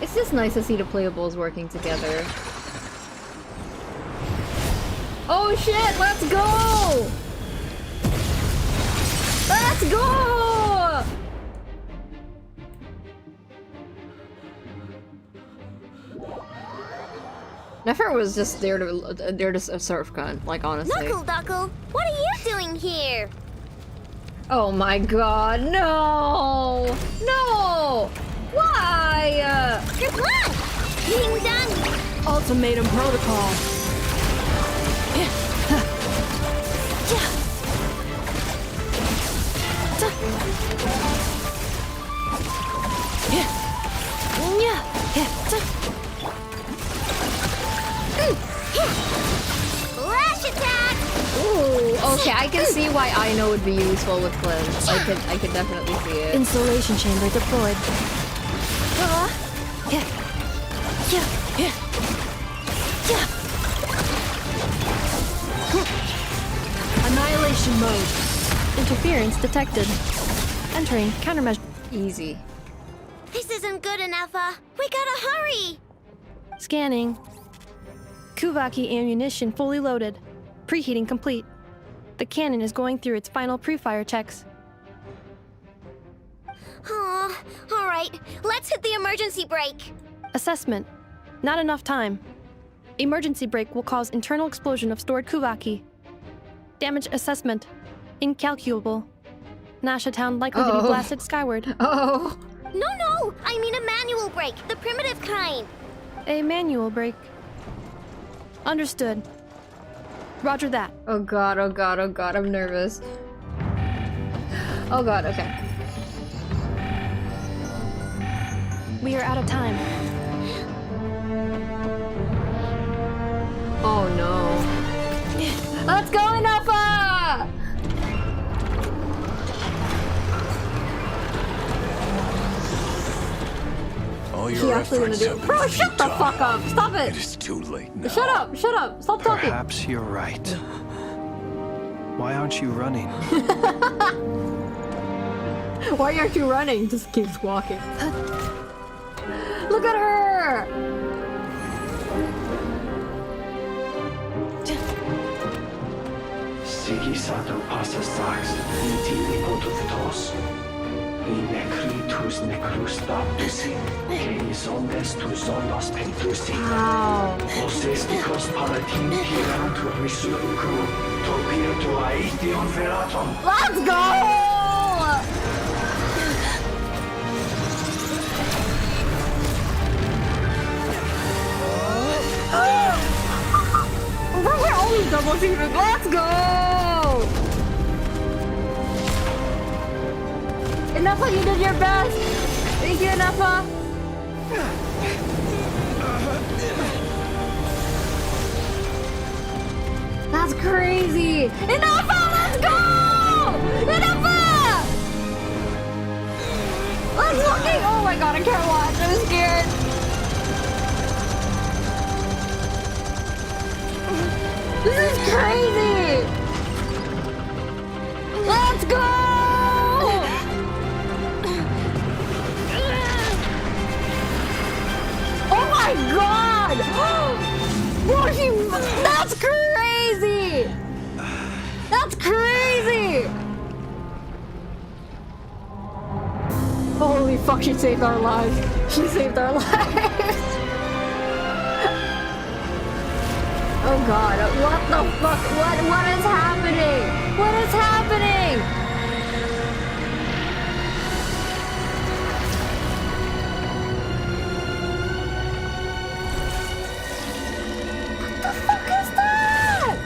It's just nice to see the playables working together. Oh shit, let's go! Let's go! Nefer was just there to surf cunt, like honestly. Knuckle Duckle, what are you doing here? Oh my god, no! No! Why? Your plan! Being done! Ultimatum protocol. Flash attack! Ooh, okay, I can see why I know would be useful with cleanse. I could definitely see it. Insulation chamber deployed. Annihilation mode. Interference detected. Entering countermeasure. Easy. This isn't good enough, we gotta hurry! Scanning. Kuvaki ammunition fully loaded. Preheating complete. The cannon is going through its final pre-fire checks. Oh, alright, let's hit the emergency brake. Assessment. Not enough time. Emergency brake will cause internal explosion of stored Kuvaki. Damage assessment. Incalculable. Nasha Town likely to be blasted skyward. Oh. No, I mean a manual brake, the primitive kind. A manual brake. Understood. Roger that. Oh god, oh god, oh god, I'm nervous. Oh god, okay. We are out of time. Oh no. Let's go, Inafa! All He your actually gonna efforts do have it. been Bro, shut the fuck up! Stop it! It is too late now. Shut up! Shut up! Stop talking! Perhaps you're right. Why aren't you running? Why aren't you running? Just keeps walking. Look at her! Sigi sato pasa sax, intili potus in necritus necrus baptusi, que ondes tu zonos pentusi. Osesticos palatin pirantur resurcu, topirtu aetion veraton. Let's go! We're always double teaming. Let's go! Inafa, you did your best! Thank you, Inafa! That's crazy! Inafa, let's go! Inafa! Let's fucking... Oh my god, I can't watch. I'm scared. This is crazy! Let's go! Oh my god! Bro, that's crazy! That's crazy! Holy fuck, she saved our lives. She saved our lives. Oh god, what the fuck? What is happening? What is happening? What the fuck is that?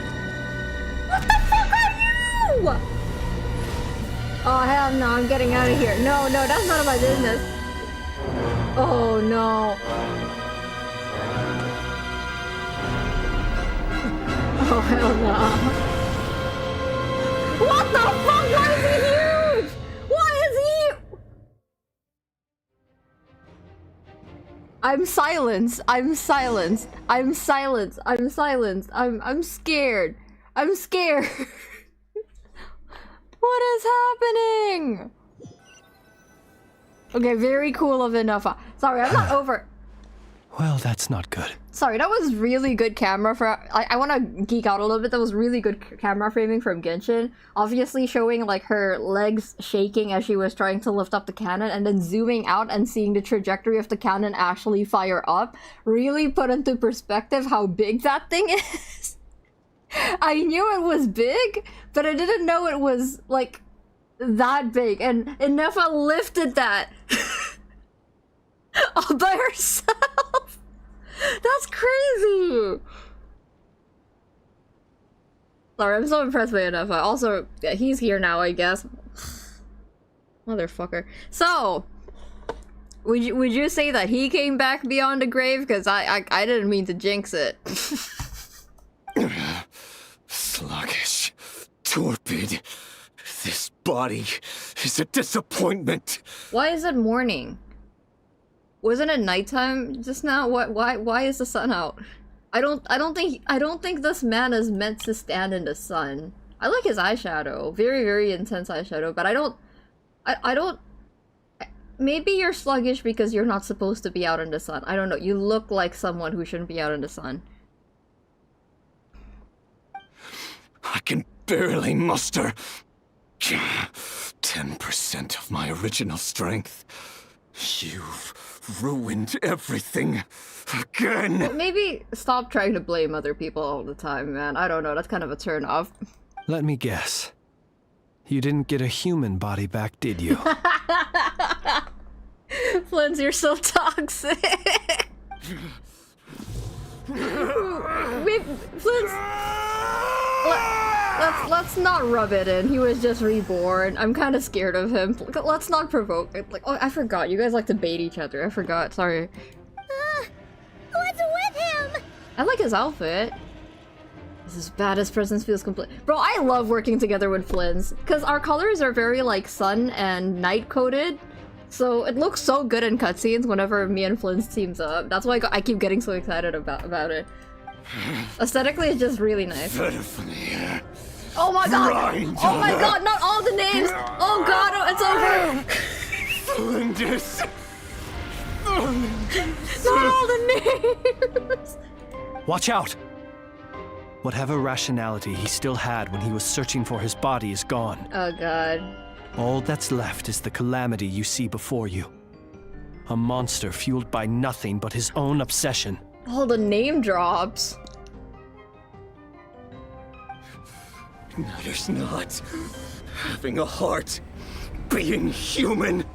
What the fuck are you? Oh hell no, I'm getting out of here. No, that's none of my business. Oh no. Oh hell no. What the fuck? Why is he huge? Why is he? I'm silenced. I'm silenced. I'm silenced. I'm silenced. I'm scared. I'm scared. What is happening? Okay, very cool of enough. Sorry, I'm not over. Well, that's not good. Sorry, that was really good camera for... I want to geek out a little bit. That was really good camera framing from Genshin. Obviously showing like her legs shaking as she was trying to lift up the cannon, and then zooming out and seeing the trajectory of the cannon actually fire up really put into perspective how big that thing is. I knew it was big, but I didn't know it was like that big, and Nefa lifted that all by herself. That's crazy. Sorry, I'm so impressed by enough. Also, yeah, he's here now, I guess. Motherfucker. So, would you say that he came back beyond the grave? Because I didn't mean to jinx it. Sluggish, torpid. This body is a disappointment. Why is it morning? Wasn't it nighttime just now? Why is the sun out? I don't think this man is meant to stand in the sun. I like his eyeshadow. Very, very intense eyeshadow, but I don't maybe you're sluggish because you're not supposed to be out in the sun. I don't know. You look like someone who shouldn't be out in the sun. I can barely muster 10% of my original strength. You've ruined everything again. Well, maybe stop trying to blame other people all the time, man. I don't know. That's kind of a turn off. Let me guess. You didn't get a human body back, did you? Flins, you're so toxic. Flins, let's not rub it in. He was just reborn. I'm kind of scared of him. Let's not provoke it. Like, oh, I forgot. You guys like to bait each other. I forgot. Sorry. What's with him? I like his outfit. His baddest presence feels complete. Bro, I love working together with Flins because our colors are very like sun and night coded. So it looks so good in cutscenes whenever me and Flins teams up. That's why I keep getting so excited about it. Aesthetically, it's just really nice. Oh my god! Oh my god, not all the names! Oh god, it's over! Flinders! Not all the names! Watch out! Whatever rationality he still had when he was searching for his body is gone. Oh god. All that's left is the calamity you see before you. A monster fueled by nothing but his own obsession. All the name drops. Matters not. Having a heart. Being human.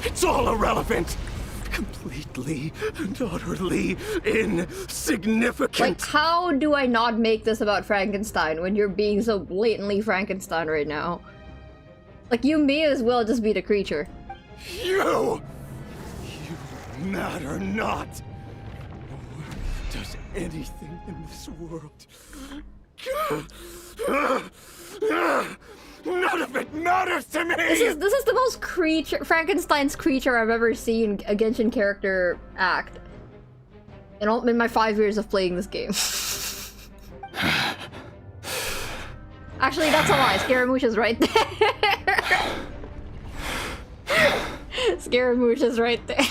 It's all irrelevant. Completely and utterly insignificant. Like, how do I not make this about Frankenstein when you're being so blatantly Frankenstein right now? Like, you may as well just be the creature. You matter not. Does anything in this world. None of it matters to me! This is the most Frankenstein's creature I've ever seen a Genshin character act. In my 5 years of playing this game. Actually, that's a lie. Scaramouche is right there. Scaramouche is right there.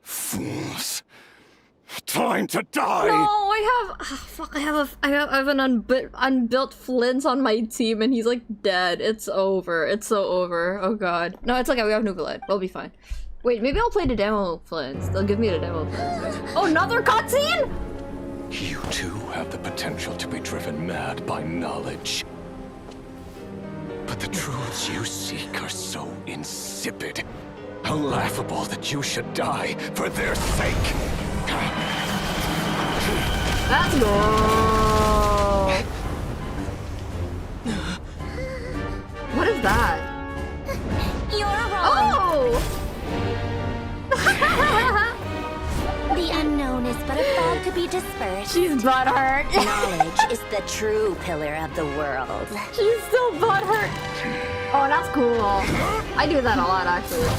Fools. Time to die! No, I have an unbuilt Flint on my team and he's like dead. It's over. It's so over. Oh god. No, it's okay. We have Nuvaled. We'll be fine. Wait, maybe I'll play the demo Flints. They'll give me the demo Flints. Oh, another cutscene? You too have the potential to be driven mad by knowledge. But the truths you seek are so insipid. How laughable that you should die for their sake. Let's go! What is that? You're wrong. Oh! The unknown is but a fog to be dispersed. She's butthurt. Knowledge is the true pillar of the world. She's still butthurt. Oh, that's cool. I do that a lot, actually.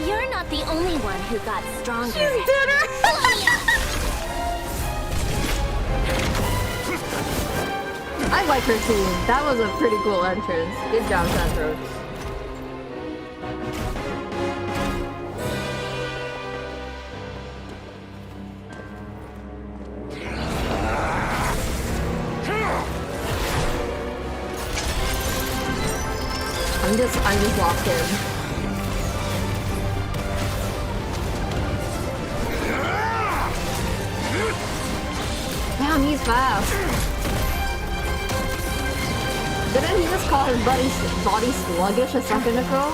You're not the only one who got stronger. She's bitter. I like her team. That was a pretty cool entrance. Good job, Sandro. I'm just locked in. Damn, he's fast. Didn't he just call his body sluggish a second ago?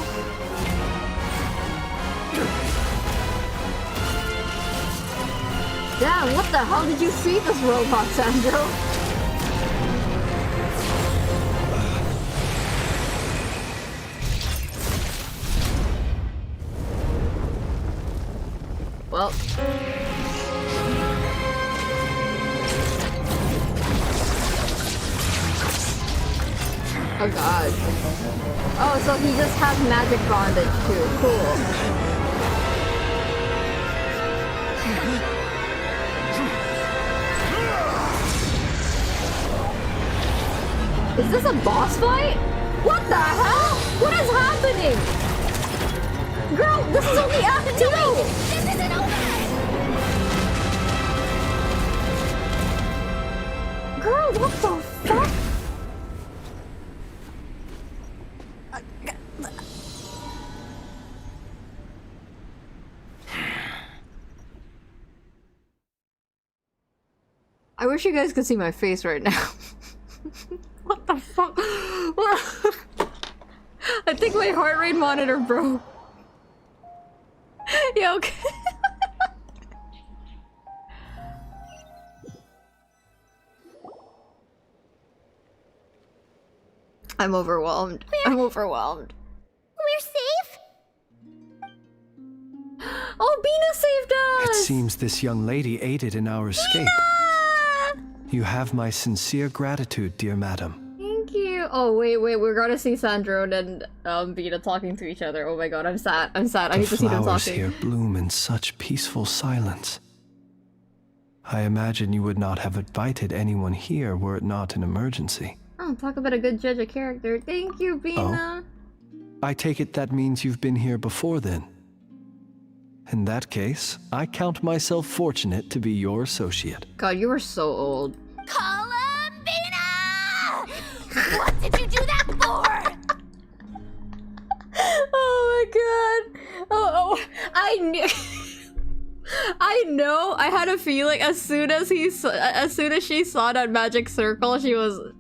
Damn, what the hell did you feed this robot, Sandro? Well. Oh god. Oh, so he just has magic bondage too. Cool. Is this a boss fight? What the hell? What is happening? Girl, this is only Act 2! This isn't over! Girl, what the fuck? I wish you guys could see my face right now. What the fuck? I think my heart rate monitor broke. Yeah, okay. I'm overwhelmed. I'm overwhelmed. We're safe? Oh, Bina saved us! It seems this young lady aided in our escape. You have my sincere gratitude, dear madam. Thank you. Oh, wait, we're gonna see Sandro and Bina talking to each other. Oh my god, I'm sad. I need to see them The flowers talking. here bloom in such peaceful silence. I imagine you would not have invited anyone here were it not an emergency. Oh, talk about a good judge of character. Thank you, Bina. I take it that means you've been here before then. In that case, I count myself fortunate to be your associate. God, you are so old. Columbina! What did you do that for? Oh my god. Oh, I knew. I know. I had a feeling as soon as she saw that magic circle,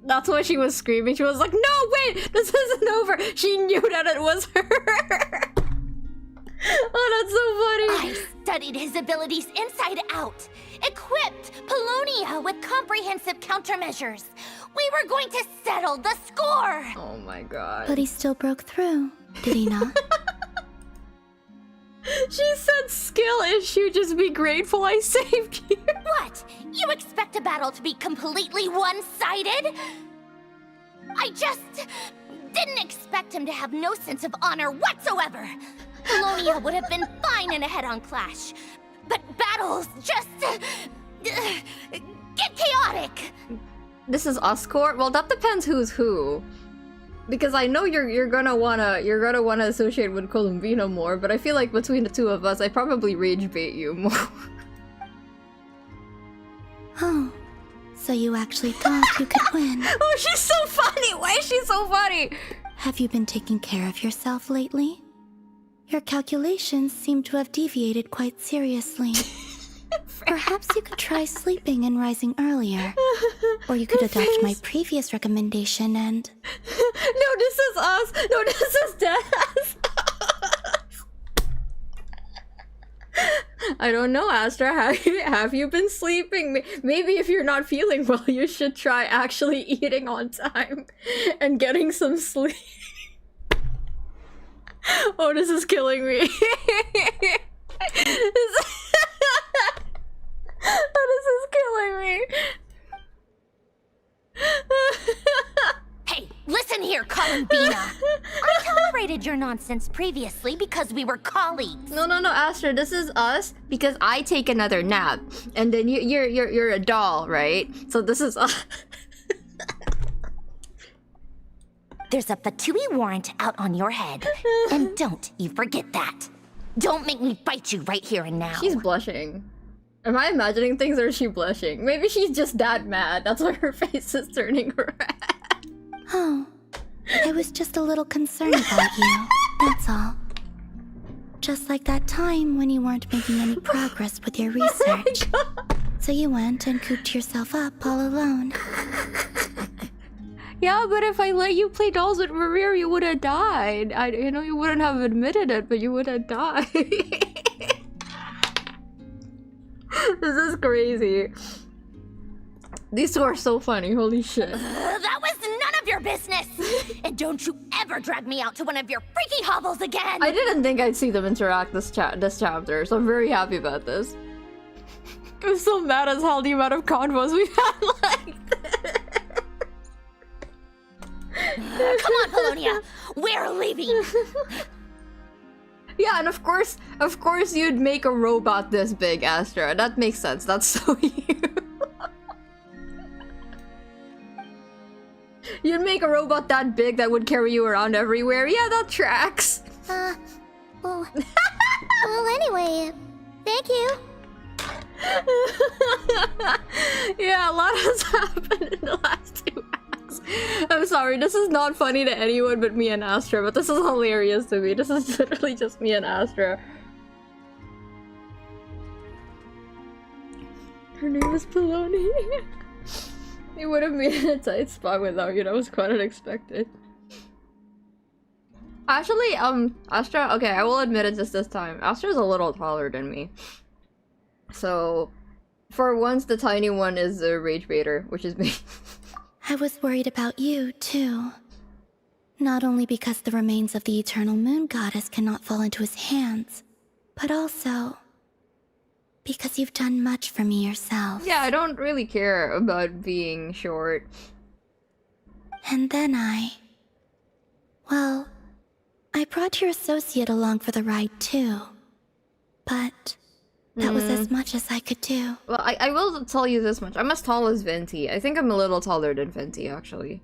that's why she was screaming. She was like, "No, wait, this isn't over." She knew that it was her. Oh, that's so funny. I studied his abilities inside out. Equipped Polonia with comprehensive countermeasures. We were going to settle the score. Oh my god. But he still broke through, did he not? She said skill issue, just be grateful I saved you. What? You expect a battle to be completely one-sided? I just didn't expect him to have no sense of honor whatsoever. Polonia would have been fine in a head-on clash, but battles just get chaotic. This is Oscorp? Well, that depends who's who. Because I know you're gonna wanna associate with Columbina more, but I feel like between the two of us, I probably rage bait you more. Oh, so you actually thought you could win? Oh, she's so funny! Why is she so funny? Have you been taking care of yourself lately? Your calculations seem to have deviated quite seriously. Perhaps you could try sleeping and rising earlier. Or you could adopt my previous recommendation and... No, this is us! No, this is Daz! I don't know, Astra. Have you been sleeping? Maybe if you're not feeling well, you should try actually eating on time and getting some sleep. Oh, this is killing me. This is killing me. Hey, listen here, Columbina. I tolerated your nonsense previously because we were colleagues. No, Astra, this is us because I take another nap, and then you're a doll, right? So this is us. There's a Fatui warrant out on your head, and don't you forget that. Don't make me fight you right here and now. She's blushing. Am I imagining things or is she blushing? Maybe she's just that mad. That's why her face is turning red. Oh, I was just a little concerned about you, that's all. Just like that time when you weren't making any progress with your research. So you went and cooped yourself up all alone. Yeah, but if I let you play dolls with Maria, you would have died. I know you wouldn't have admitted it, but you would have died. This is crazy. These two are so funny, holy shit. That was none of your business! And don't you ever drag me out to one of your freaky hovels again! I didn't think I'd see them interact this chapter, so I'm very happy about this. I'm so mad as hell the amount of convos we've had like this. Come on, Polonia! We're leaving! Yeah, and of course you'd make a robot this big, Astra. That makes sense. That's so you. You'd make a robot that big that would carry you around everywhere. Yeah, that tracks. Well, anyway, thank you. Yeah, a lot has happened in the last 2 acts. I'm sorry, this is not funny to anyone but me and Astra, but this is hilarious to me. This is literally just me and Astra. Her name is Poloni. It would have made a tight spot without you. That was quite unexpected. Actually, Astra, okay, I will admit it just this time. Astra's a little taller than me. So, for once, the tiny one is a rage baiter, which is me. I was worried about you, too. Not only because the remains of the eternal moon goddess cannot fall into his hands, but also because you've done much for me yourself. Yeah, I don't really care about being short. And then well, I brought your associate along for the ride, too. But that was as much as I could do. Well, I will tell you this much. I'm as tall as Venti. I think I'm a little taller than Venti, actually.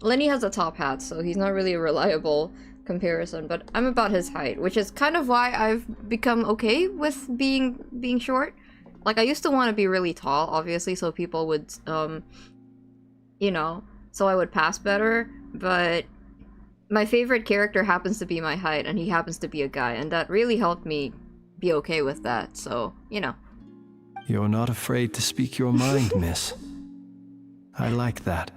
Lenny has a top hat, so he's not really a reliable comparison, but I'm about his height, which is kind of why I've become okay with being short. Like, I used to want to be really tall, obviously, so people would, you know, so I would pass better, but my favorite character happens to be my height, and he happens to be a guy, and that really helped me be okay with that, so, you know. You're not afraid to speak your mind, miss. I like that.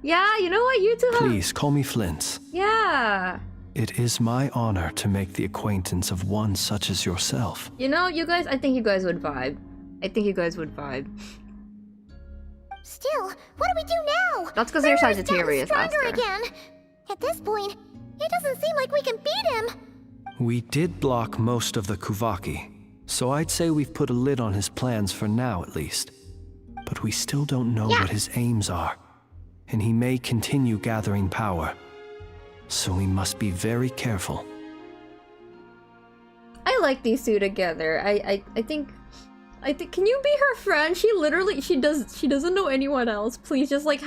Yeah, you know what, you two have... Please, call me Flint. Yeah. It is my honor to make the acquaintance of one such as yourself. You know, you guys, I think you guys would vibe. I think you guys would vibe. Still, what do we do now? That's because you're Sagittarius, stronger Astra. again. At this point, it doesn't seem like we can beat him. We did block most of the Kuvaki, so I'd say we've put a lid on his plans for now at least. But we still don't know what his aims are, and he may continue gathering power. So we must be very careful. I like these two together. I think can you be her friend? She literally she doesn't know anyone else. Please just like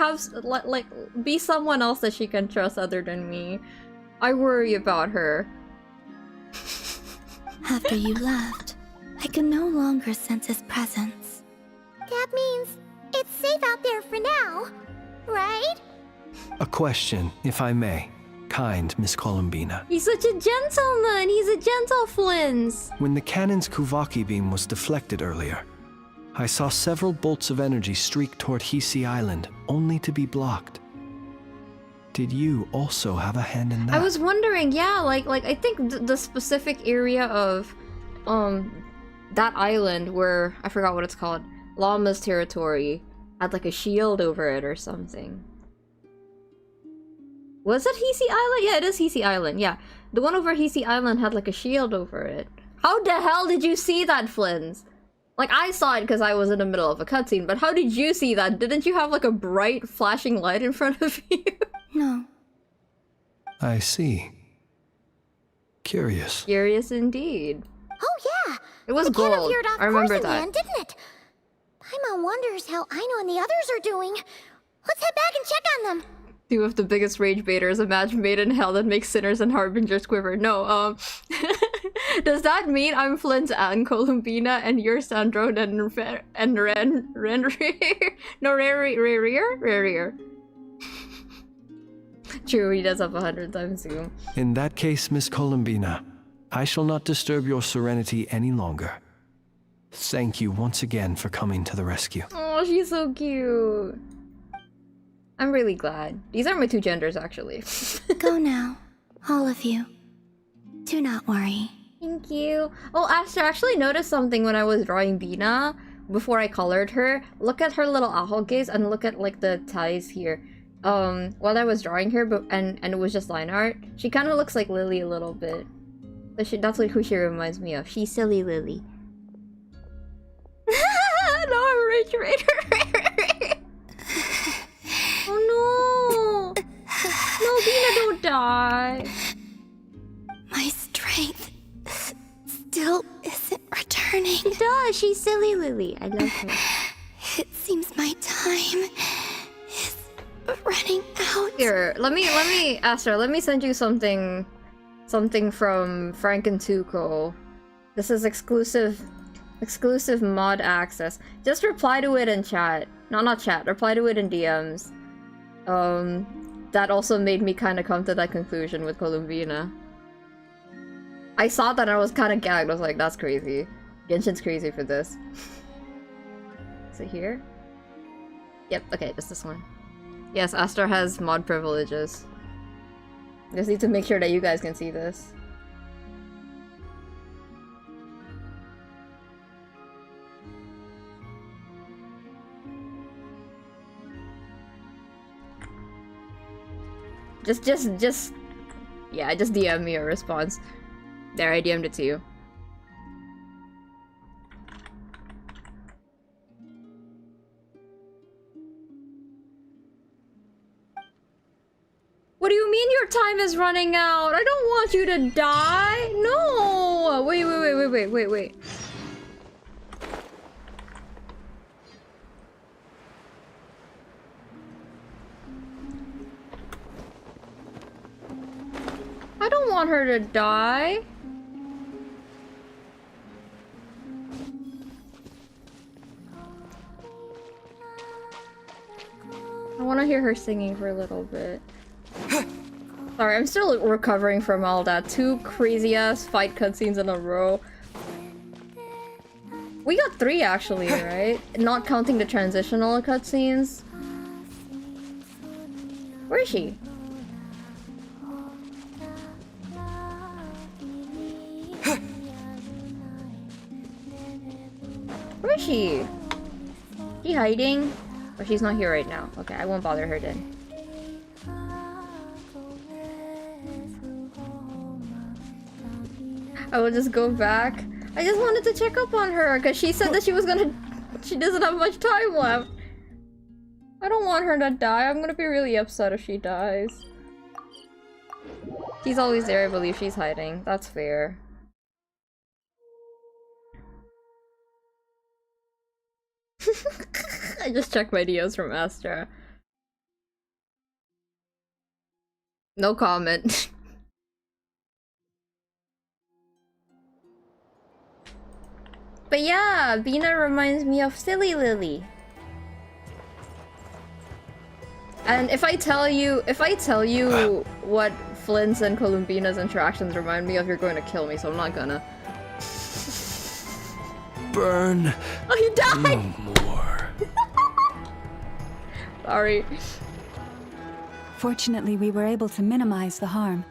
be someone else that she can trust other than me. I worry about her. After you left, I can no longer sense his presence. That means it's safe out there for now, right? A question, if I may. Kind Miss Columbina. He's such a gentleman. He's a gentle Flins. When the cannon's Kuvaki beam was deflected earlier, I saw several bolts of energy streak toward Hisi Island, only to be blocked. Did you also have a hand in that? I was wondering, yeah, like I think the specific area of that island where I forgot what it's called, Llama's territory, had like a shield over it or something. Was it Hisi Island? Yeah, it is Hisi Island, yeah. The one over Hisi Island had like a shield over it. How the hell did you see that, Flins? Like, I saw it because I was in the middle of a cutscene, but how did you see that? Didn't you have like a bright flashing light in front of you? No. I see. Curious. Curious indeed. Oh yeah! It was the gold. cannon veered off I remember course in that. the end, didn't it? Paimon wonders how Aino and the others are doing. Let's head back and check on them. Two of the biggest rage baiters, a match made in hell that makes sinners and harbingers quiver. No, does that mean I'm Flint's Anne Columbina and you're Sandro and Ren no, Rarier? True, he does have 100 times zoom. In that case, Miss Columbina, I shall not disturb your serenity any longer. Thank you once again for coming to the rescue. Oh, she's so cute. I'm really glad. These are my two genders, actually. Go now, all of you. Do not worry. Thank you. Oh, Aster, I actually noticed something when I was drawing Bina before I colored her. Look at her little aho gaze and look at like the ties here. While I was drawing her, and it was just line art. She kind of looks like Lily a little bit. That's who she reminds me of. She's silly Lily. No, I'm rage raider. Oh no! No, Bina, don't die. My strength still isn't returning. She does. She's silly Lily. I love her. It seems my time is running out. Here, let me ask her. Let me send you something from Frank and Tuco. This is exclusive mod access. Just reply to it in chat. No, not chat. Reply to it in DMs. That also made me kind of come to that conclusion with Columbina. I saw that and I was kind of gagged. I was like, that's crazy. Genshin's crazy for this. Is it here? Yep, okay, just this one. Yes, Astor has mod privileges. Just need to make sure that you guys can see this. Yeah, just DM me a response. There, I DM'd it to you. What do you mean your time is running out? I don't want you to die! No! Wait. I don't want her to die. I want to hear her singing for a little bit. Sorry, I'm still recovering from all that. 2 crazy-ass fight cutscenes in a row. We got 3 actually, right? Not counting the transitional cutscenes. Where is she? Where is she? Is she hiding? Oh, she's not here right now. Okay, I won't bother her then. I will just go back. I just wanted to check up on her because she said that she was gonna... She doesn't have much time left. I don't want her to die. I'm gonna be really upset if she dies. She's always there, I believe. She's hiding. That's fair. I just checked my DMs from Astra. No comment. But yeah, Bina reminds me of Silly Lily. And if I tell you what Flynn's and Columbina's interactions remind me of, you're going to kill me, so I'm not gonna. Burn. Oh, you died! No more. Sorry. Fortunately, we were able to minimize the harm.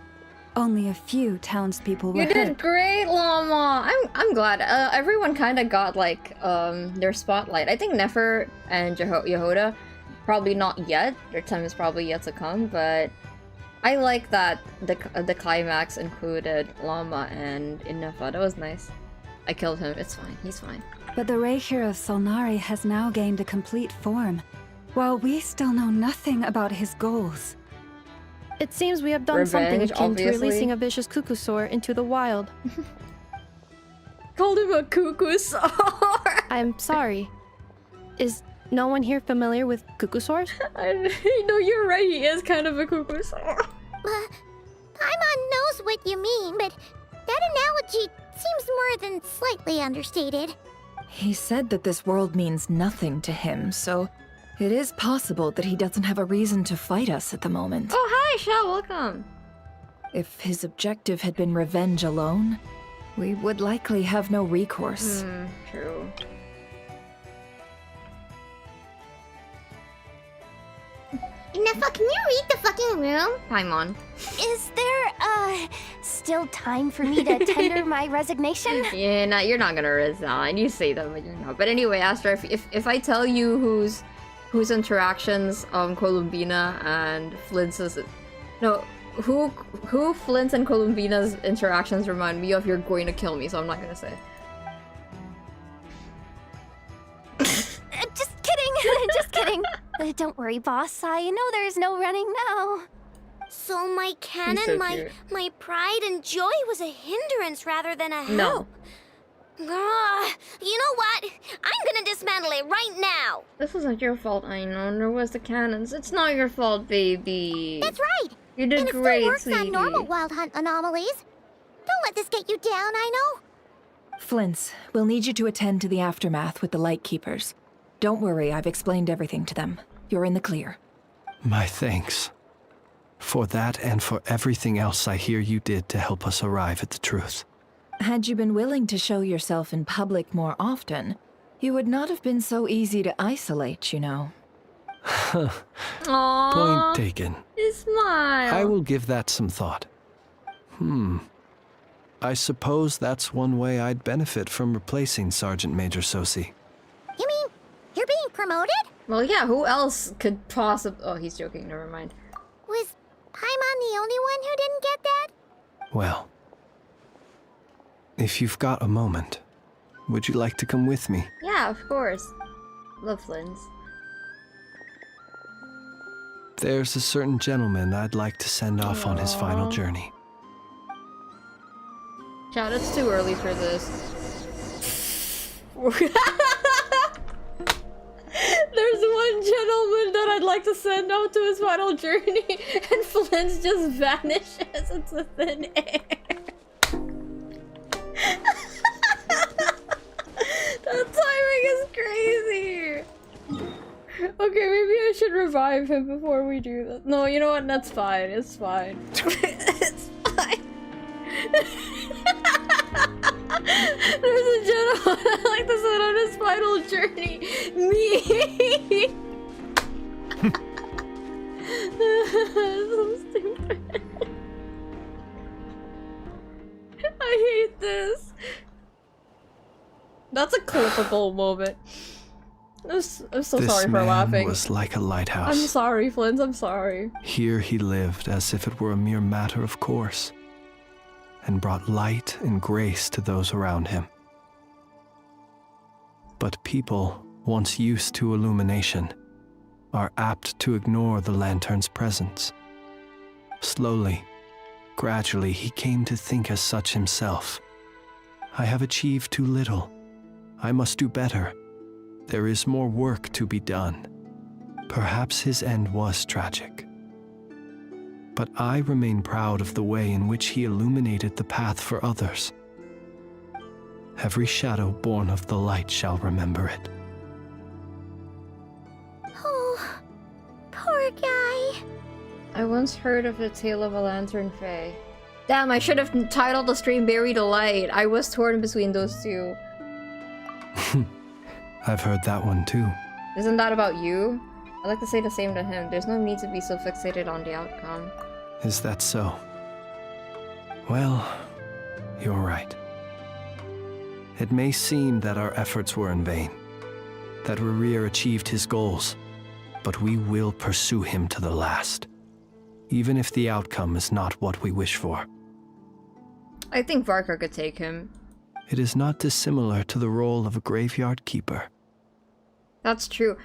Only a few townspeople were You hurt. did great, Llama! I'm glad. Everyone kind of got, like, their spotlight. I think Nefer and Yehoda, probably not yet. Their time is probably yet to come, but I like that the climax included Llama and Innefa. That was nice. I killed him. It's fine. He's fine. But the Reikir of Solnari has now gained a complete form, while we still know nothing about his goals. It seems we have done something Revenge, akin to obviously. releasing a vicious cuckoosaur into the wild. Called him a cuckoosaur! I'm sorry. Is no one here familiar with cuckoosaurs? No, you're right. He is kind of a cuckoosaur. Paimon knows what you mean, but that analogy seems more than slightly understated. He said that this world means nothing to him, so it is possible that he doesn't have a reason to fight us at the moment. Oh, hi, Shell. Welcome. If his objective had been revenge alone, we would likely have no recourse. True. Neffa, can you read the fucking room? Paimon. Is there, still time for me to tender my resignation? Yeah, no, you're not gonna resign. You say that, but you're not. But anyway, Astra, if I tell you whose interactions Columbina and Flint's no, who Flint's and Columbina's interactions remind me of, you're going to kill me, so I'm not gonna say. Just kidding, just kidding. Don't worry, boss. I know there's no running now. So my cannon, so my pride and joy was a hindrance rather than a help. No. You know what? I'm gonna dismantle it right now. This wasn't your fault, I know. Nor was the cannons. It's not your fault, baby. That's right. You did and great, it still works sweetie. on normal wild hunt anomalies. Don't let this get you down, I know. Flint's, we'll need you to attend to the aftermath with the Lightkeepers. Don't worry, I've explained everything to them. You're in the clear. My thanks. For that and for everything else I hear you did to help us arrive at the truth. Had you been willing to show yourself in public more often, you would not have been so easy to isolate, you know. Aww. Point taken. His smile. I will give that some thought. I suppose that's one way I'd benefit from replacing Sergeant Major Sosi. You mean you're being promoted? Well, yeah, who else could possibly... Oh, he's joking, never mind. Was Paimon the only one who didn't get that? Well, if you've got a moment, would you like to come with me? Yeah, of course. Love Flynn's. There's a certain gentleman I'd like to send off on his final journey. Chat, it's too early for this. There's one gentleman that I'd like to send out to his final journey, and Flint just vanishes into thin air. That timing is crazy. Okay, maybe I should revive him before we do that. No, you know what? That's fine. It's fine. It's fine. There's a gentleman I'd like to send on his final journey. Me. So stupid. I hate this. That's a clippable moment. I'm so This sorry for man laughing. was like a lighthouse. I'm sorry, Flint. I'm sorry. Here he lived as if it were a mere matter of course, and brought light and grace to those around him. But people, once used to illumination, are apt to ignore the lantern's presence. Slowly, gradually, he came to think as such himself. I have achieved too little. I must do better. There is more work to be done. Perhaps his end was tragic. But I remain proud of the way in which he illuminated the path for others. Every shadow born of the light shall remember it. Oh, poor guy. I once heard of the tale of a lantern fae. Damn, I should have titled the stream Bury the Light. I was torn between those two. I've heard that one too. Isn't that about you? I'd like to say the same to him. There's no need to be so fixated on the outcome. Is that so? Well, you're right. It may seem that our efforts were in vain, that Rerir achieved his goals, but we will pursue him to the last, even if the outcome is not what we wish for. I think Varkar could take him. It is not dissimilar to the role of a graveyard keeper. That's true.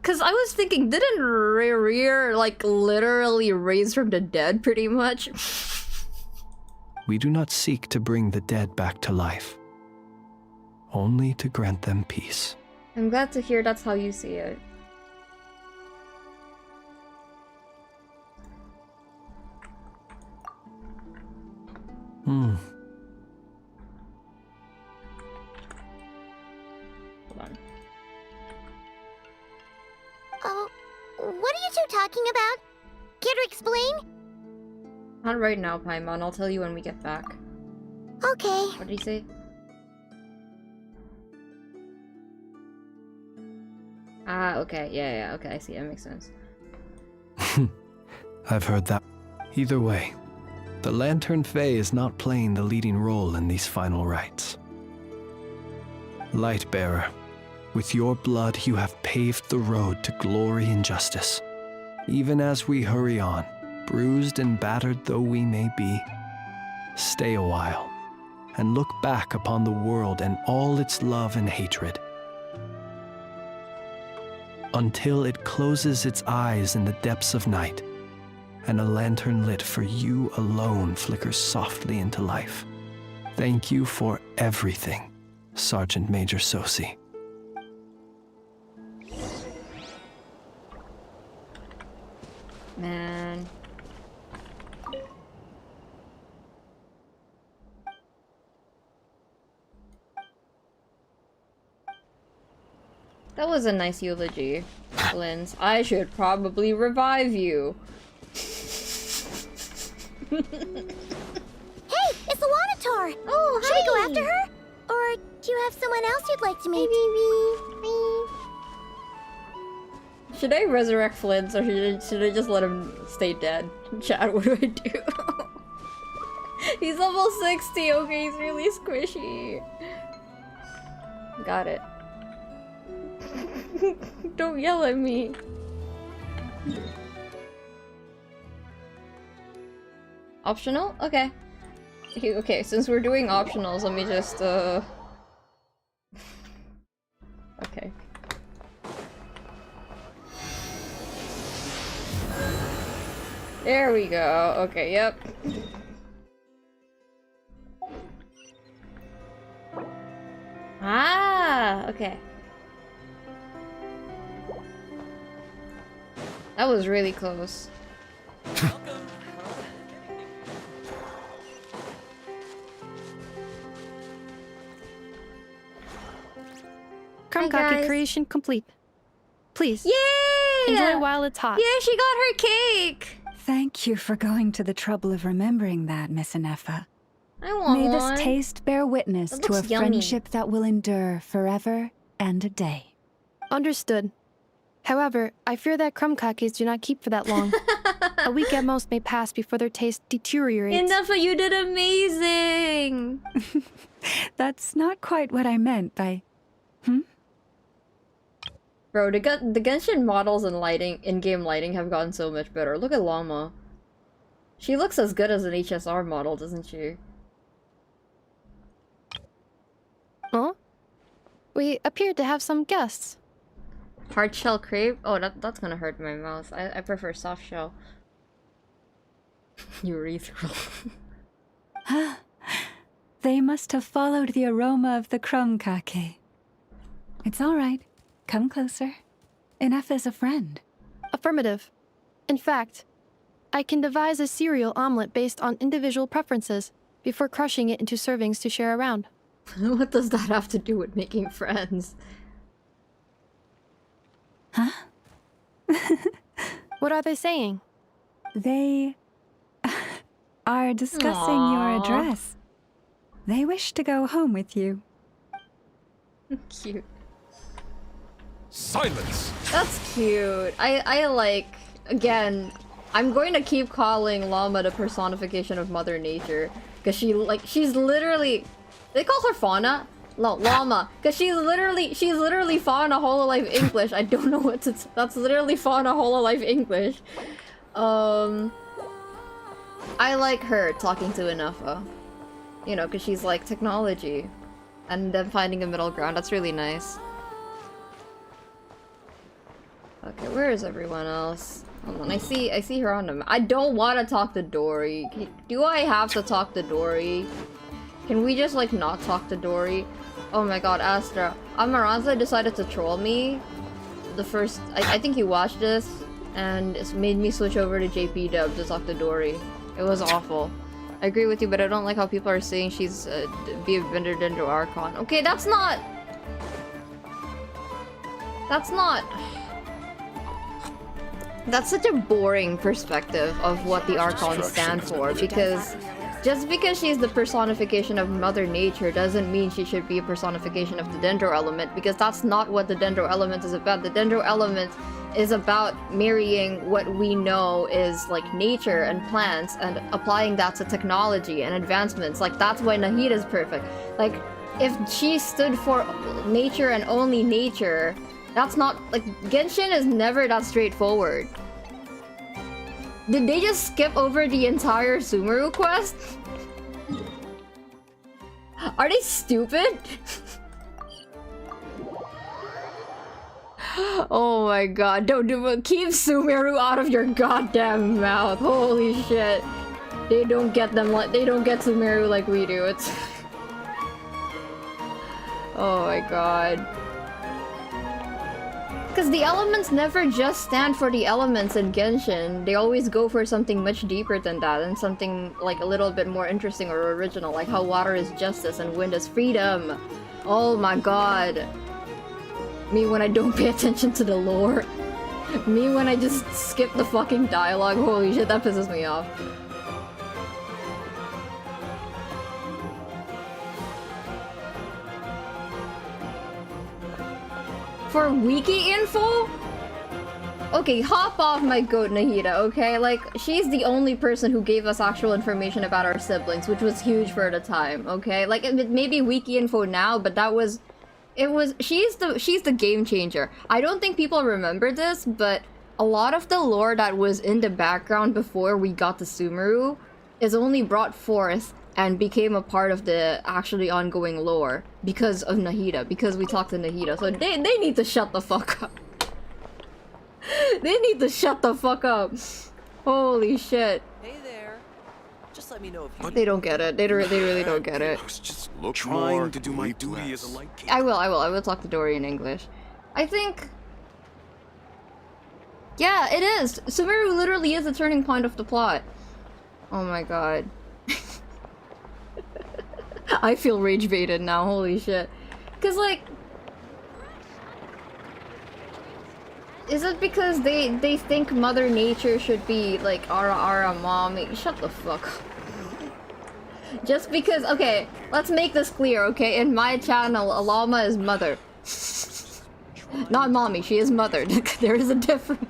Cause I was thinking, didn't Rerir like literally raise from the dead pretty much? We do not seek to bring the dead back to life, only to grant them peace. I'm glad to hear that's how you see it. Hold on. Oh, what are you two talking about? Care to explain? Not right now, Paimon. I'll tell you when we get back. Okay. What did he say? Ah, okay. Yeah, okay, I see. That makes sense. I've heard that. Either way, the Lantern Fae is not playing the leading role in these final rites. Lightbearer, with your blood you have paved the road to glory and justice. Even as we hurry on, bruised and battered though we may be, stay a while and look back upon the world and all its love and hatred, until it closes its eyes in the depths of night and a lantern lit for you alone flickers softly into life. Thank you for everything, Sergeant Major Sosi. Man. That was a nice eulogy, Linz. I should probably revive you. Hey, it's Alanatar! Oh, Should we go hi. after her? Or do you have someone else you'd like to meet? Should I resurrect Flint or should I just let him stay dead? Chad, what do I do? He's level 60, okay, he's really squishy. Got it. Don't yell at me. Optional? Okay. Okay, since we're doing optionals, let me just, Okay. There we go. Okay, yep. Ah, okay. That was really close. Krumkake creation complete. Please. Yay! Enjoy while it's hot. Yeah, she got her cake! Thank you for going to the trouble of remembering that, Miss Anefa. I want May one. this taste bear witness That to a looks yummy. friendship that will endure forever and a day. Understood. However, I fear that Krumkakes do not keep for that long. A week at most may pass before their taste deteriorates. Inafa, you did amazing! That's not quite what I meant by... Bro, the Genshin models and lighting, in-game lighting have gotten so much better. Look at Llama. She looks as good as an HSR model, doesn't she? Huh? We appear to have some guests. Hard shell crepe? Oh, that's gonna hurt my mouth. I prefer soft shell. Urethral. They must have followed the aroma of the Krumkake. It's all right. Come closer. Enough is a friend. Affirmative. In fact, I can devise a cereal omelet based on individual preferences before crushing it into servings to share around. What does that have to do with making friends? Huh? What are they saying? They are discussing Aww. your address. They wish to go home with you. Cute. Silence! That's cute. I like, again, I'm going to keep calling Llama the personification of Mother Nature. Because she's literally, they call her Fauna? No, Llama. Because she's literally Fauna Hololive English. I don't know what to, that's literally Fauna Hololive English. I like her talking to Inafa. You know, because she's like technology. And then finding a middle ground, that's really nice. Okay, where is everyone else? Hold on, I see her on the. I don't want to talk to Dory. Do I have to talk to Dory? Can we just like not talk to Dory? Oh my god, Astra. Amaranza decided to troll me. The first, I think you watched this, and it's made me switch over to JP Dub to talk to Dory. It was awful. I agree with you, but I don't like how people are saying she's be a vendor dendro Archon. Okay, that's not. That's such a boring perspective of what the Archons stand for, because just because she's the personification of Mother Nature doesn't mean she should be a personification of the Dendro element, because that's not what the Dendro element is about. The Dendro element is about marrying what we know is like nature and plants and applying that to technology and advancements. Like that's why Nahida's perfect. Like if she stood for nature and only nature, that's not like Genshin is never that straightforward. Did they just skip over the entire Sumeru quest? Are they stupid? Oh my god, don't do it. Keep Sumeru out of your goddamn mouth. Holy shit. They don't get them like they don't get Sumeru like we do. It's oh my god. Because the elements never just stand for the elements in Genshin. They always go for something much deeper than that, and something like a little bit more interesting or original, like how water is justice and wind is freedom. Oh my god. Me when I don't pay attention to the lore. Me when I just skip the fucking dialogue. Holy shit, that pisses me off. For wiki info? Okay, hop off my goat Nahida, okay? Like, she's the only person who gave us actual information about our siblings, which was huge for the time, okay? Like, it may be wiki info now, but that was... she's the game changer. I don't think people remember this, but a lot of the lore that was in the background before we got to Sumeru is only brought forth and became a part of the actually ongoing lore because of Nahida, because we talked to Nahida. So they need to shut the fuck up. They need to shut the fuck up. Holy shit. Hey there. Just let me know if you... They don't get it. They really don't get it. I was just trying to do my duty as a light keeper. I will talk to Dory in English. I think... Yeah, it is! Sumeru literally is the turning point of the plot. Oh my god. I feel rage baited now, holy shit. Cause like... Is it because they think Mother Nature should be like Ara mommy? Shut the fuck up. Just because, okay, let's make this clear, okay? In my channel, Alama is mother. Not mommy, she is mother. There is a difference.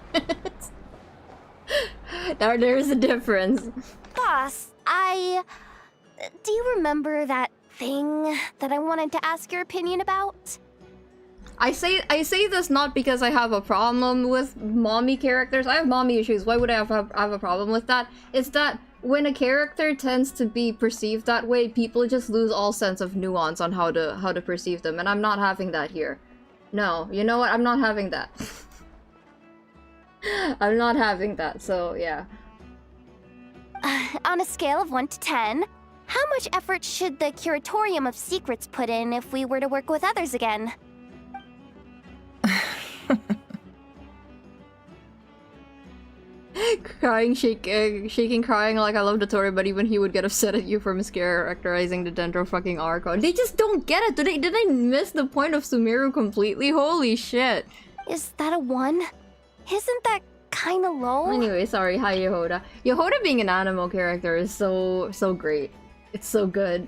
There is a difference. Boss, do you remember that thing that I wanted to ask your opinion about? I say this not because I have a problem with mommy characters. I have mommy issues. Why would I have a problem with that? It's that when a character tends to be perceived that way, people just lose all sense of nuance on how to perceive them, and I'm not having that here. No, you know what? I'm not having that. I'm not having that, so yeah. On a scale of 1 to 10, how much effort should the Curatorium of Secrets put in if we were to work with others again? Crying, shaking, crying like I love Dotori, but even he would get upset at you for mischaracterizing the Dendro fucking Archon. They just don't get it. Did they miss the point of Sumeru completely? Holy shit. Is that a 1? Isn't that kinda low? Anyway, sorry. Hi, Yehoda. Yehoda being an animal character is so great. It's so good.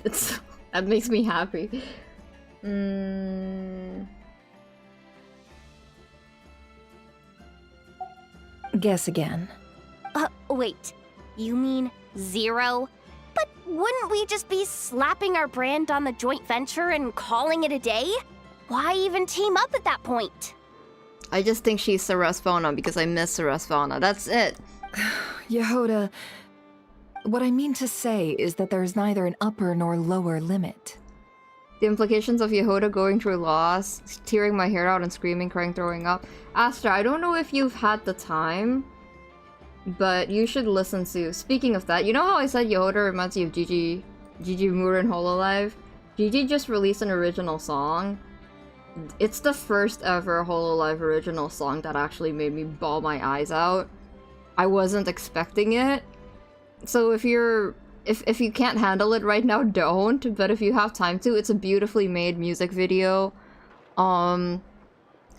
That makes me happy. Guess again. Wait. You mean 0? But wouldn't we just be slapping our brand on the joint venture and calling it a day? Why even team up at that point? I just think she's Sarasvana because I miss Sarasvana. That's it. Yehoda, what I mean to say is that there's neither an upper nor lower limit. The implications of Yehoda going through loss, tearing my hair out and screaming, crying, throwing up. Astra, I don't know if you've had the time, but you should listen to... Speaking of that, you know how I said Yehoda reminds you of Gigi Moore in Hololive? Gigi just released an original song. It's the first ever Hololive original song that actually made me bawl my eyes out. I wasn't expecting it. So if you can't handle it right now, don't. But if you have time to, it's a beautifully made music video.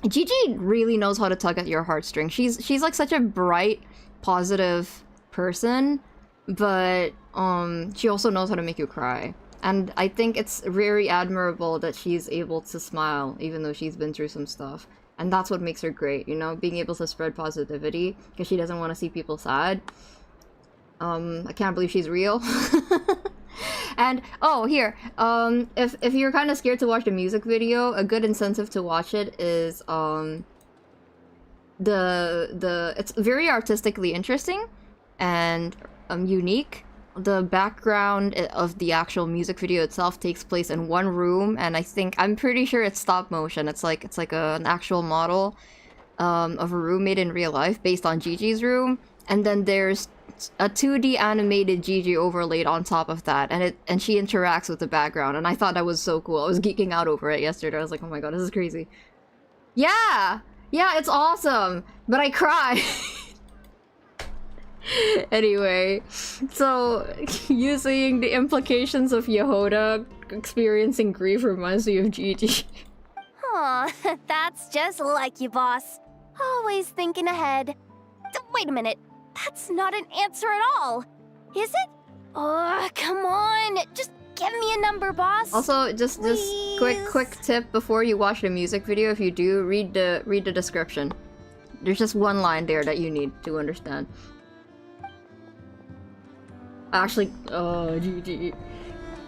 Gigi really knows how to tug at your heartstrings. She's like such a bright, positive person, but she also knows how to make you cry. And I think it's very admirable that she's able to smile, even though she's been through some stuff. And that's what makes her great, you know, being able to spread positivity because she doesn't want to see people sad. I can't believe she's real. And oh, here, if you're kind of scared to watch the music video, a good incentive to watch it is it's very artistically interesting and unique. The background of the actual music video itself takes place in one room, and I'm pretty sure it's stop motion. It's like an actual model of a room made in real life based on Gigi's room, and then there's a 2D animated Gigi overlaid on top of that, and she interacts with the background, and I thought that was so cool. I was geeking out over it yesterday. I was like, oh my god, this is crazy. Yeah, it's awesome, but I cry. Anyway, so you seeing the implications of Yehoda experiencing grief reminds me of Gigi. Aw, that's just like you, boss. Always thinking ahead. Wait a minute. That's not an answer at all. Is it? Oh, come on. Just give me a number, boss. Also, just quick tip before you watch the music video. If you do, read the description. There's just one line there that you need to understand. Actually, oh, GG.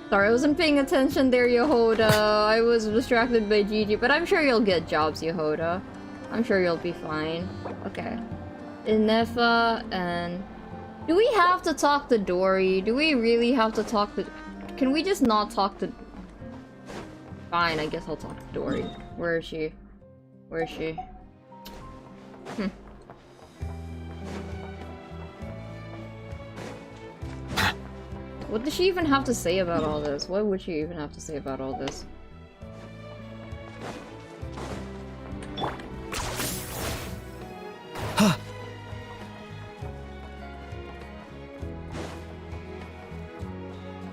Sorry, I wasn't paying attention there, Yehoda. I was distracted by Gigi, but I'm sure you'll get jobs, Yehoda. I'm sure you'll be fine. Okay. Inefa and... Do we have to talk to Dory? Do we really have to talk to... Can we just not talk to... Fine, I guess I'll talk to Dory. Where is she? Where is she? What does she even have to say about all this? What would she even have to say about all this?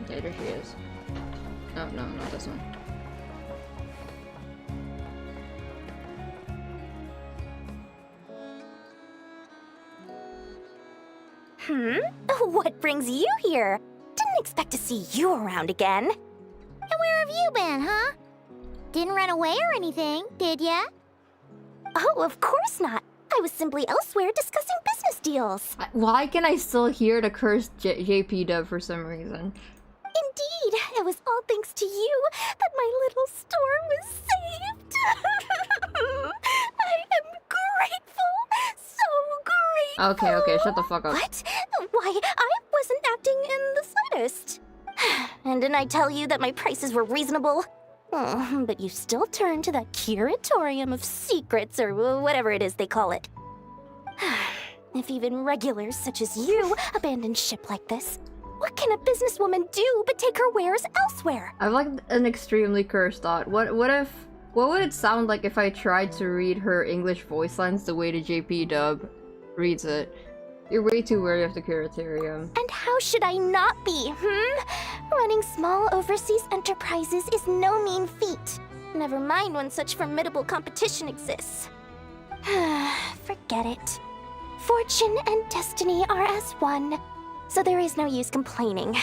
Okay, there she is. Oh, no, not this one. What brings you here? Didn't expect to see you around again. And where have you been, huh? Didn't run away or anything, did ya? Oh, of course not. I was simply elsewhere discussing business deals. Why can I still hear the cursed JP dub for some reason? Indeed, it was all thanks to you that my little store was saved. I am grateful. So grateful. Okay, shut the fuck up. What? Why, I wasn't acting in the slightest. And didn't I tell you that my prices were reasonable? Oh, but you still turn to that curatorium of secrets, or whatever it is they call it. If even regulars such as you abandon ship like this, what can a businesswoman do but take her wares elsewhere? I've like an extremely cursed thought. What would it sound like if I tried to read her English voice lines the way the JP dub reads it? You're way too wary of the curatorium. And how should I not be, Running small overseas enterprises is no mean feat. Never mind when such formidable competition exists. Forget it. Fortune and destiny are as one, so there is no use complaining.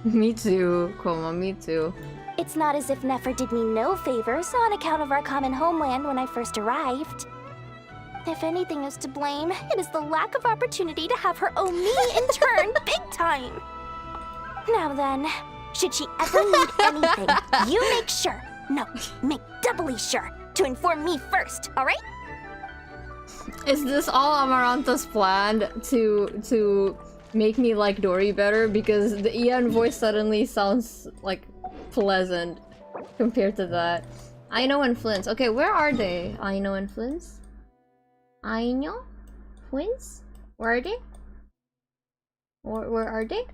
Me too, Koma, me too. It's not as if Nefer did me no favors on account of our common homeland when I first arrived. If anything is to blame, it is the lack of opportunity to have her owe me in turn big time. Now then, should she ever need anything, you make doubly sure to inform me first, alright? Is this all Amaranta's plan to make me like Dory better? Because the Ian voice suddenly sounds like pleasant compared to that. Aino and Flint's. Okay, where are they? Aino and Flint's? Aino? Flint's? Where are they? Where are they?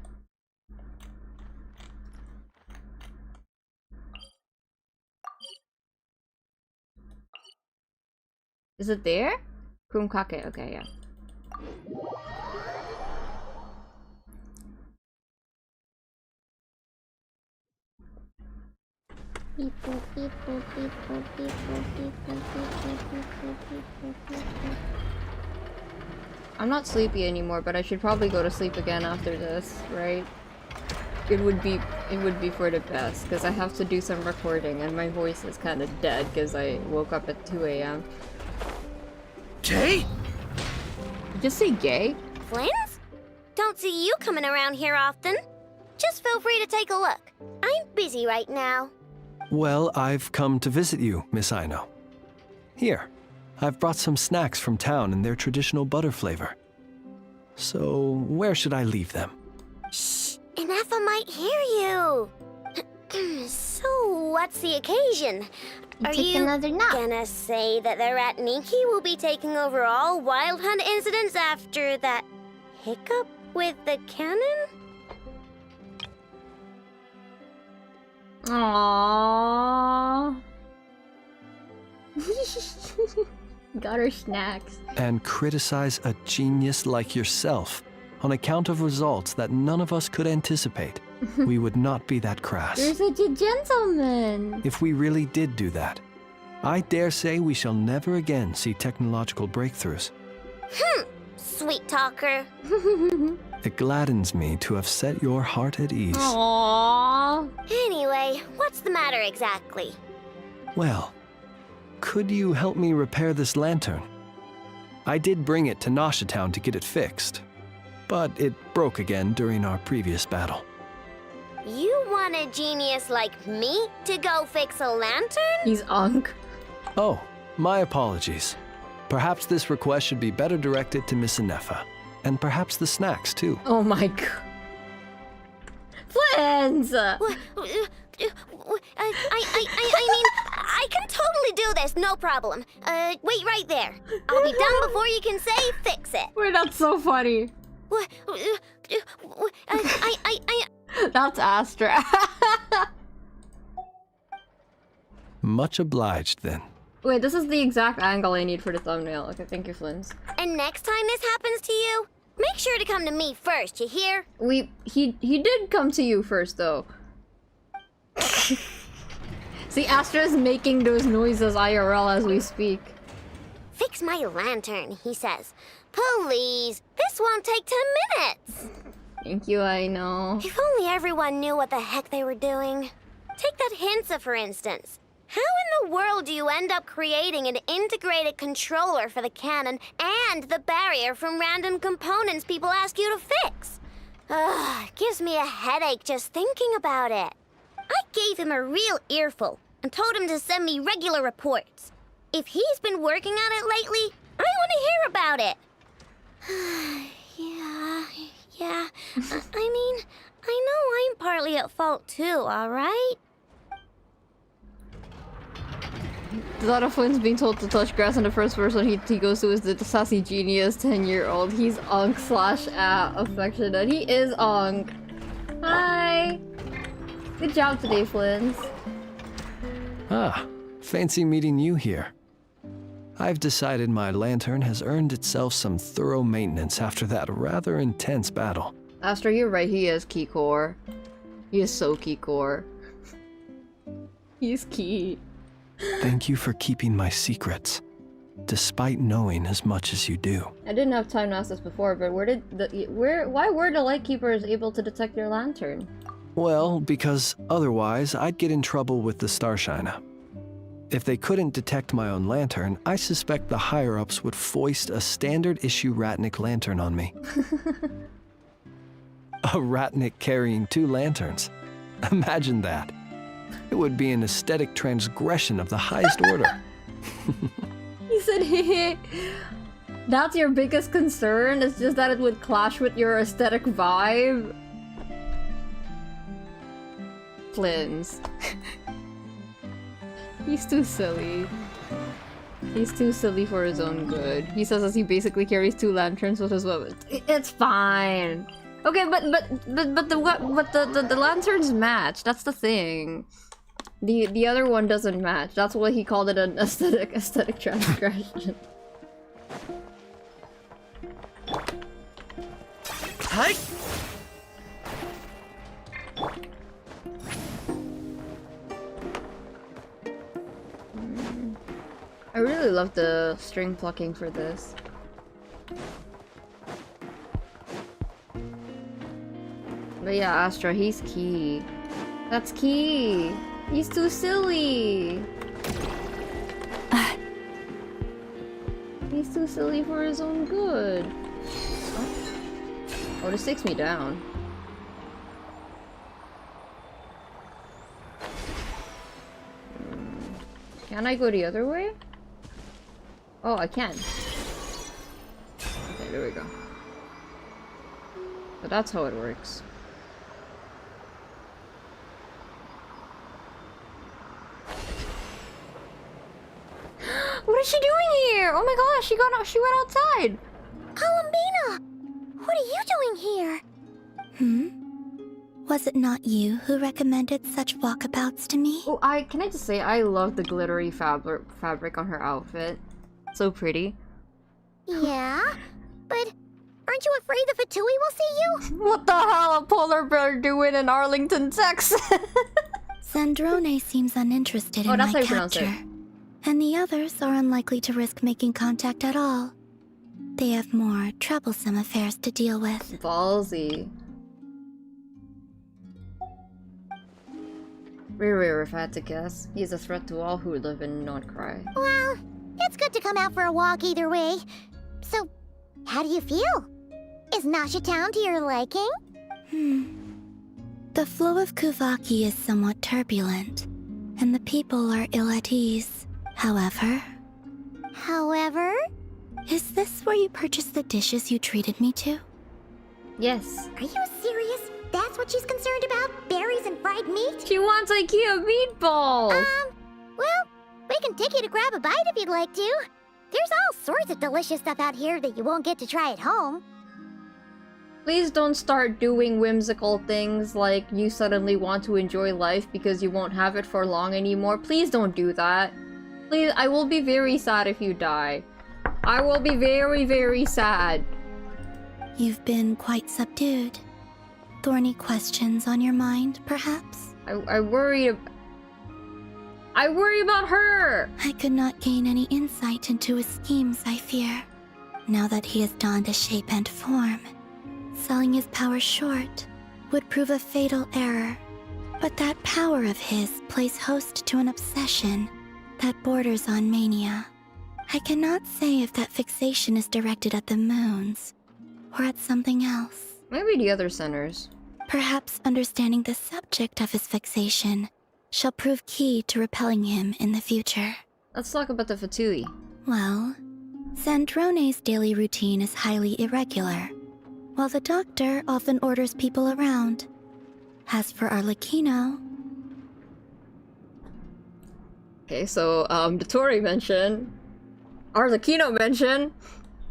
Is it there? Kumkake, okay, yeah. I'm not sleepy anymore, but I should probably go to sleep again after this, right? it would be for the best because I have to do some recording and my voice is kind of dead because I woke up at 2 a.m. Gay? Just say gay? Flins? Don't see you coming around here often. Just feel free to take a look. I'm busy right now. Well, I've come to visit you, Miss Aino. Here, I've brought some snacks from town in their traditional butter flavor. So, where should I leave them? Shh! Ineffa might hear you. So, what's the occasion? Are Take you another nap. gonna say that the Rat Niki will be taking over all Wild Hunt incidents after that hiccup with the cannon? Aww. Got her snacks. And criticize a genius like yourself on account of results that none of us could anticipate. We would not be that crass. You're such a gentleman. If we really did do that, I dare say we shall never again see technological breakthroughs. Sweet talker. It gladdens me to have set your heart at ease. Aww. Anyway, what's the matter exactly? Well, could you help me repair this lantern? I did bring it to Nasha Town to get it fixed, but it broke again during our previous battle. You want a genius like me to go fix a lantern? He's Unk. Oh, my apologies. Perhaps this request should be better directed to Miss Ineffa, and perhaps the snacks too. Oh my god. Flins! I mean, I can totally do this, no problem. Wait right there. I'll be done before you can say fix it. Wait, that's so funny. That's Astra. Much obliged then. Wait, this is the exact angle I need for the thumbnail. Okay, thank you, Flins. And next time this happens to you, make sure to come to me first, you hear? He did come to you first, though. See, Astra's making those noises IRL as we speak. Fix my lantern, he says. Please, this won't take 10 minutes. Thank you, I know. If only everyone knew what the heck they were doing. Take that Hinsa, for instance. How in the world do you end up creating an integrated controller for the cannon and the barrier from random components people ask you to fix? Ugh, it gives me a headache just thinking about it. I gave him a real earful and told him to send me regular reports. If he's been working on it lately, I want to hear about it. Yeah. I mean, I know I'm partly at fault too, alright? The thought of Flint's being told to touch grass and the first person he goes to is the sassy genius 10-year-old. He's Unk / affectionate. He is Unk. Hi! Good job today, Flins. Ah, fancy meeting you here. I've decided my lantern has earned itself some thorough maintenance after that rather intense battle. Astra, you're right, he is key core. He is so key core. He's key. Thank you for keeping my secrets, despite knowing as much as you do. I didn't have time to ask this before, but why were the Lightkeepers able to detect your lantern? Well, because otherwise I'd get in trouble with the Starshiner. If they couldn't detect my own lantern, I suspect the higher-ups would foist a standard-issue Ratnik lantern on me. A Ratnik carrying 2 lanterns. Imagine that. It would be an aesthetic transgression of the highest order. He said, hehe. That's your biggest concern? It's just that it would clash with your aesthetic vibe? Flins. He's too silly. He's too silly for his own good. He says as he basically carries 2 lanterns with his weapons. It's fine. Okay, but the lanterns match. That's the thing. The other one doesn't match. That's why he called it an aesthetic transgression. Hi. I really love the string plucking for this. But But yeah, Astra, he's key. That's key. He's too silly. He's too silly for his own good. Oh, this takes me down. Can I go the other way? Oh, I can. Okay, there we go. But that's how it works. What is she doing here? Oh my gosh, she went outside. Columbina! What are you doing here? Was it not you who recommended such walkabouts to me? Oh, can I just say I love the glittery fabric on her outfit. So pretty. Yeah? But aren't you afraid the Fatui will see you? What the hell a polar bear doing in Arlington, Texas? Sandrone seems uninterested in that's how my you pronounce it. capture. And the others are unlikely to risk making contact at all. They have more troublesome affairs to deal with. Ballsy. Riri, if I had to guess, he's a threat to all who live in Krai. Well, it's good to come out for a walk either way. So, how do you feel? Is Nasha Town to your liking? The flow of Kuvaki is somewhat turbulent, and the people are ill at ease. However... Is this where you purchased the dishes you treated me to? Yes. Are you serious? That's what she's concerned about? Berries and fried meat? She wants IKEA meatballs! Well, we can take you to grab a bite if you'd like to. There's all sorts of delicious stuff out here that you won't get to try at home. Please don't start doing whimsical things like you suddenly want to enjoy life because you won't have it for long anymore. Please don't do that. Please, I will be very sad if you die. I will be very, very sad. You've been quite subdued. Thorny questions on your mind, perhaps? I worry about her! I could not gain any insight into his schemes, I fear. Now that he has donned a shape and form, selling his power short would prove a fatal error. But that power of his plays host to an obsession that borders on mania. I cannot say if that fixation is directed at the moons or at something else. Maybe the other centers. Perhaps understanding the subject of his fixation shall prove key to repelling him in the future. Let's talk about the Fatui. Well, Sandrone's daily routine is highly irregular, while the doctor often orders people around. As for Arlecchino... Okay, so, the Tori mention, Arlecchino mention,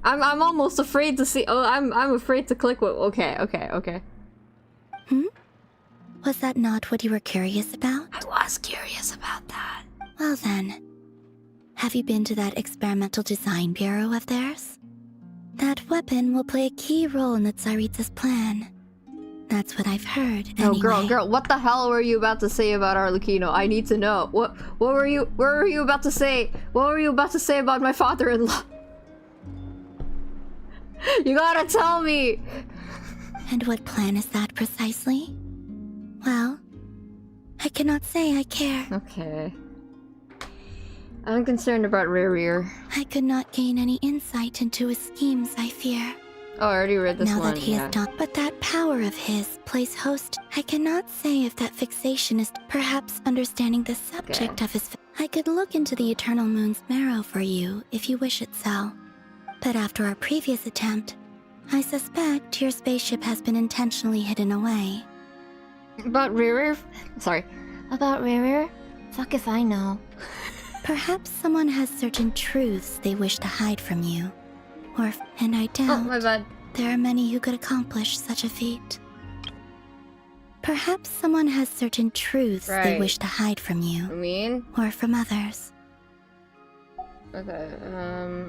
I'm almost afraid to see- oh, I'm afraid to click what- okay. Was that not what you were curious about? I was curious about that. Well then, have you been to that experimental design bureau of theirs? That weapon will play a key role in the Tsaritsa's plan. That's what I've heard, anyway. No, girl, what the hell were you about to say about Arlecchino? I need to know. What were you about to say? What were you about to say about my father-in-law? You gotta tell me! And what plan is that precisely? Well, I cannot say I care. Okay. I'm concerned about Rerir. I could not gain any insight into his schemes, I fear. Oh, I already read this now one. Now that he is not, but that power of his plays host. I cannot say if that fixation is perhaps understanding the subject of his. I could look into the Eternal Moon's marrow for you if you wish it so. But after our previous attempt, I suspect your spaceship has been intentionally hidden away. About Rerir? Sorry. About Rerir? Fuck if I know. Perhaps someone has certain truths they wish to hide from you. And I doubt oh, my bad. There are many who could accomplish such a feat. Perhaps someone has certain truths they wish to hide from you. Or from others. Okay,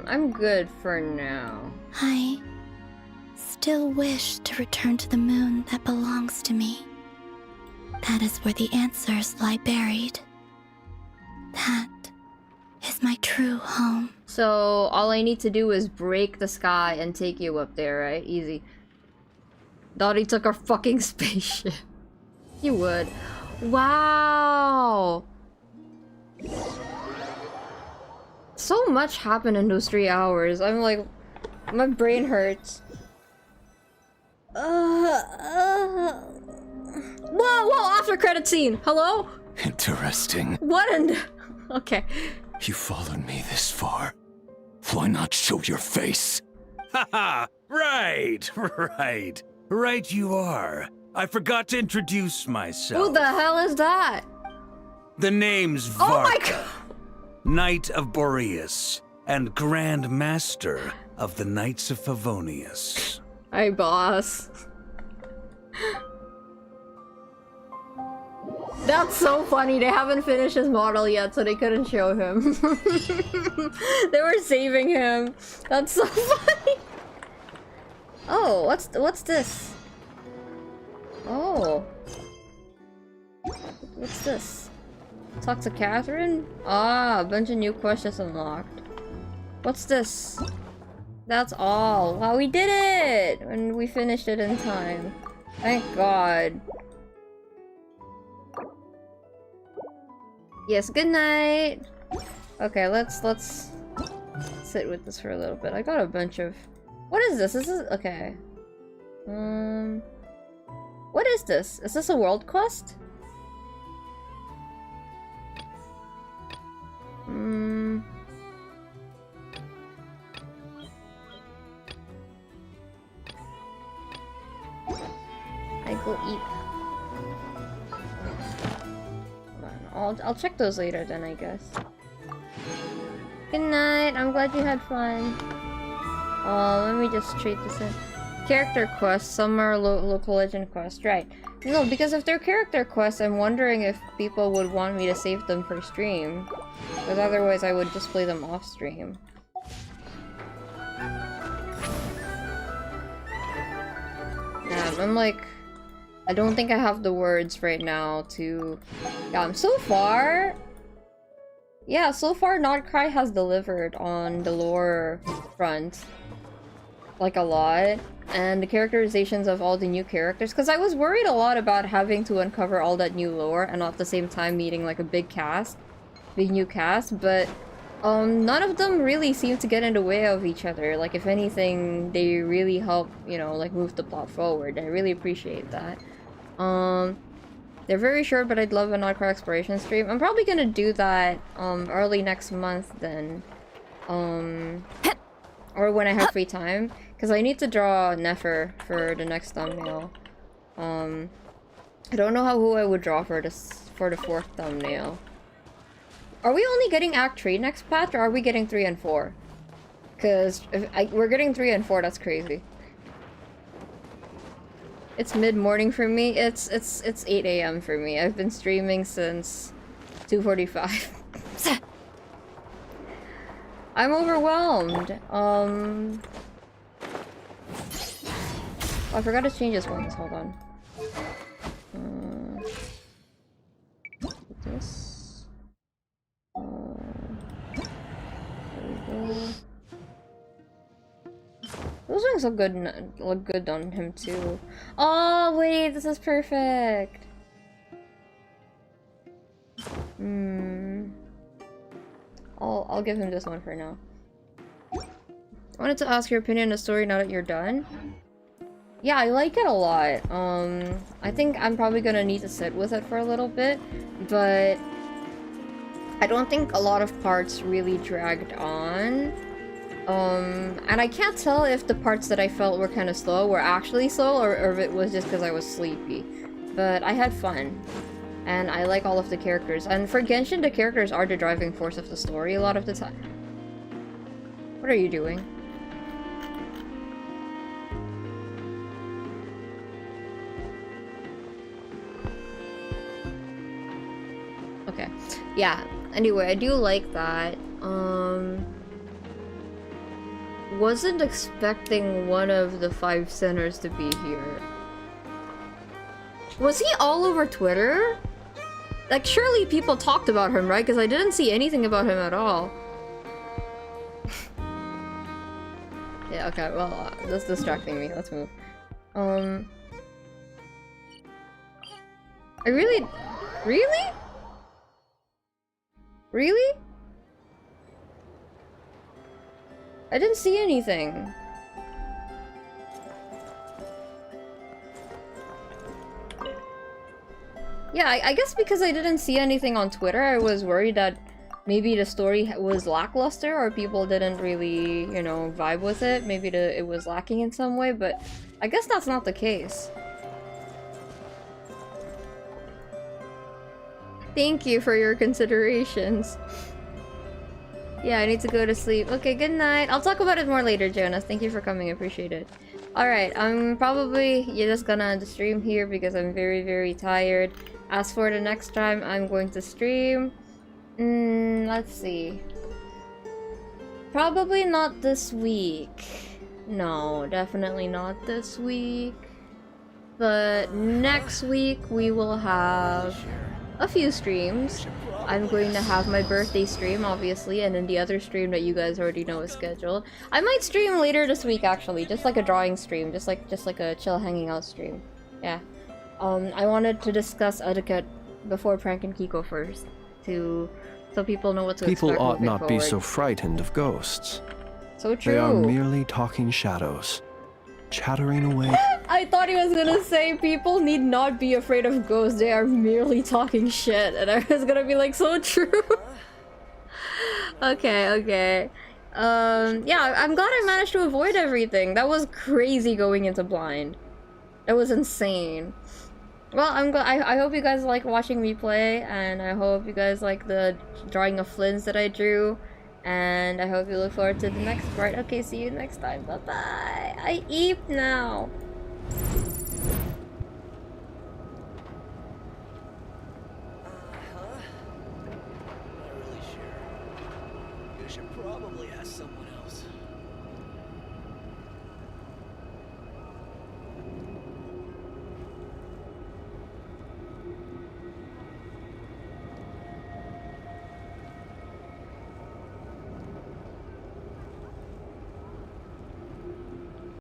I'm good for now. I still wish to return to the moon that belongs to me. That is where the answers lie buried. That is my true home. So, all I need to do is break the sky and take you up there, right? Easy. Thought he took our fucking spaceship. You would. Wow. So much happened in those 3 hours. I'm like, my brain hurts. Whoa, after credit scene. Hello? Interesting. What in? Okay. You followed me this far. Why not show your face? Haha! Right, right. Right you are. I forgot to introduce myself. Who the hell is that? The name's Varka. Oh my god! Knight of Boreas, and Grand Master of the Knights of Favonius. Hey, boss. That's so funny. They haven't finished his model yet, so they couldn't show him. They were saving him. That's so funny. Oh, what's this? Oh. What's this? Talk to Catherine? Ah, a bunch of new questions unlocked. What's this? That's all. Wow, we did it! And we finished it in time. Thank God. Yes, good night! Okay, let's sit with this for a little bit. I got a bunch of... What is this? This is... Okay. What is this? Is this a world quest? I go eat. I'll check those later then, I guess. Good night. I'm glad you had fun. Oh, let me just trade this in. Character quests. Some are local legend quests. Right. No, because if they're character quests, I'm wondering if people would want me to save them for stream. Because otherwise I would just play them off stream. Yeah, I'm like... I don't think I have the words right now to... Yeah, so far... Yeah, so far Not Krai has delivered on the lore front. Like, a lot. And the characterizations of all the new characters. Because I was worried a lot about having to uncover all that new lore and at the same time meeting, like, a big cast. Big new cast, but... none of them really seem to get in the way of each other. Like, if anything, they really help, you know, like, move the plot forward. I really appreciate that. They're very short, but I'd love a Not Krai exploration stream. I'm probably gonna do that, early next month then. Or when I have free time. Because I need to draw Nefer for the next thumbnail. I don't know who I would draw for this, for the 4th thumbnail. Are we only getting Act 3 next patch, or are we getting 3 and 4? Because if we're getting 3 and 4, that's crazy. It's mid-morning for me. It's 8 AM for me. I've been streaming since 2:45. I'm overwhelmed. Oh, I forgot to change this once. Hold on. This. There we go. Those wings look good on him too. Oh wait, this is perfect. I'll give him this one for now. I wanted to ask your opinion on the story now that you're done. Yeah, I like it a lot. I think I'm probably gonna need to sit with it for a little bit, but I don't think a lot of parts really dragged on. And I can't tell if the parts that I felt were kind of slow were actually slow, or if it was just because I was sleepy. But I had fun. And I like all of the characters. And for Genshin, the characters are the driving force of the story a lot of the time. What are you doing? Okay. Yeah. Anyway, I do like that. Wasn't expecting one of the 5 sinners to be here. Was he all over Twitter? Like, surely people talked about him, right? Because I didn't see anything about him at all. Yeah, okay, well, that's distracting me. Let's move. I really? Really? I didn't see anything. Yeah, I guess because I didn't see anything on Twitter, I was worried that maybe the story was lackluster or people didn't really, you know, vibe with it. Maybe it was lacking in some way, but I guess that's not the case. Thank you for your considerations. Yeah, I need to go to sleep. Okay, good night. I'll talk about it more later, Jonas. Thank you for coming. I appreciate it. Alright, I'm probably just gonna end the stream here because I'm very, very tired. As for the next time I'm going to stream... let's see. Probably not this week. No, definitely not this week. But next week we will have a few streams. I'm going to have my birthday stream, obviously, and then the other stream that you guys already know is scheduled. I might stream later this week, actually, just like a drawing stream, just like a chill hanging out stream. Yeah. I wanted to discuss etiquette before pranking Kiko first, so people know what to expect. People ought moving not be forward. so frightened of ghosts. So true. They are merely talking shadows, chattering away. I thought he was gonna say people need not be afraid of ghosts, they are merely talking shit, and I was gonna be like, so true. Okay. Yeah, I'm glad I managed to avoid everything. That was crazy going into blind. That was insane. Well, I hope you guys like watching me play, and I hope you guys like the drawing of Flynn's that I drew. And I hope you look forward to the next part. Okay, see you next time. Bye-bye. I eat now. You should probably ask someone else.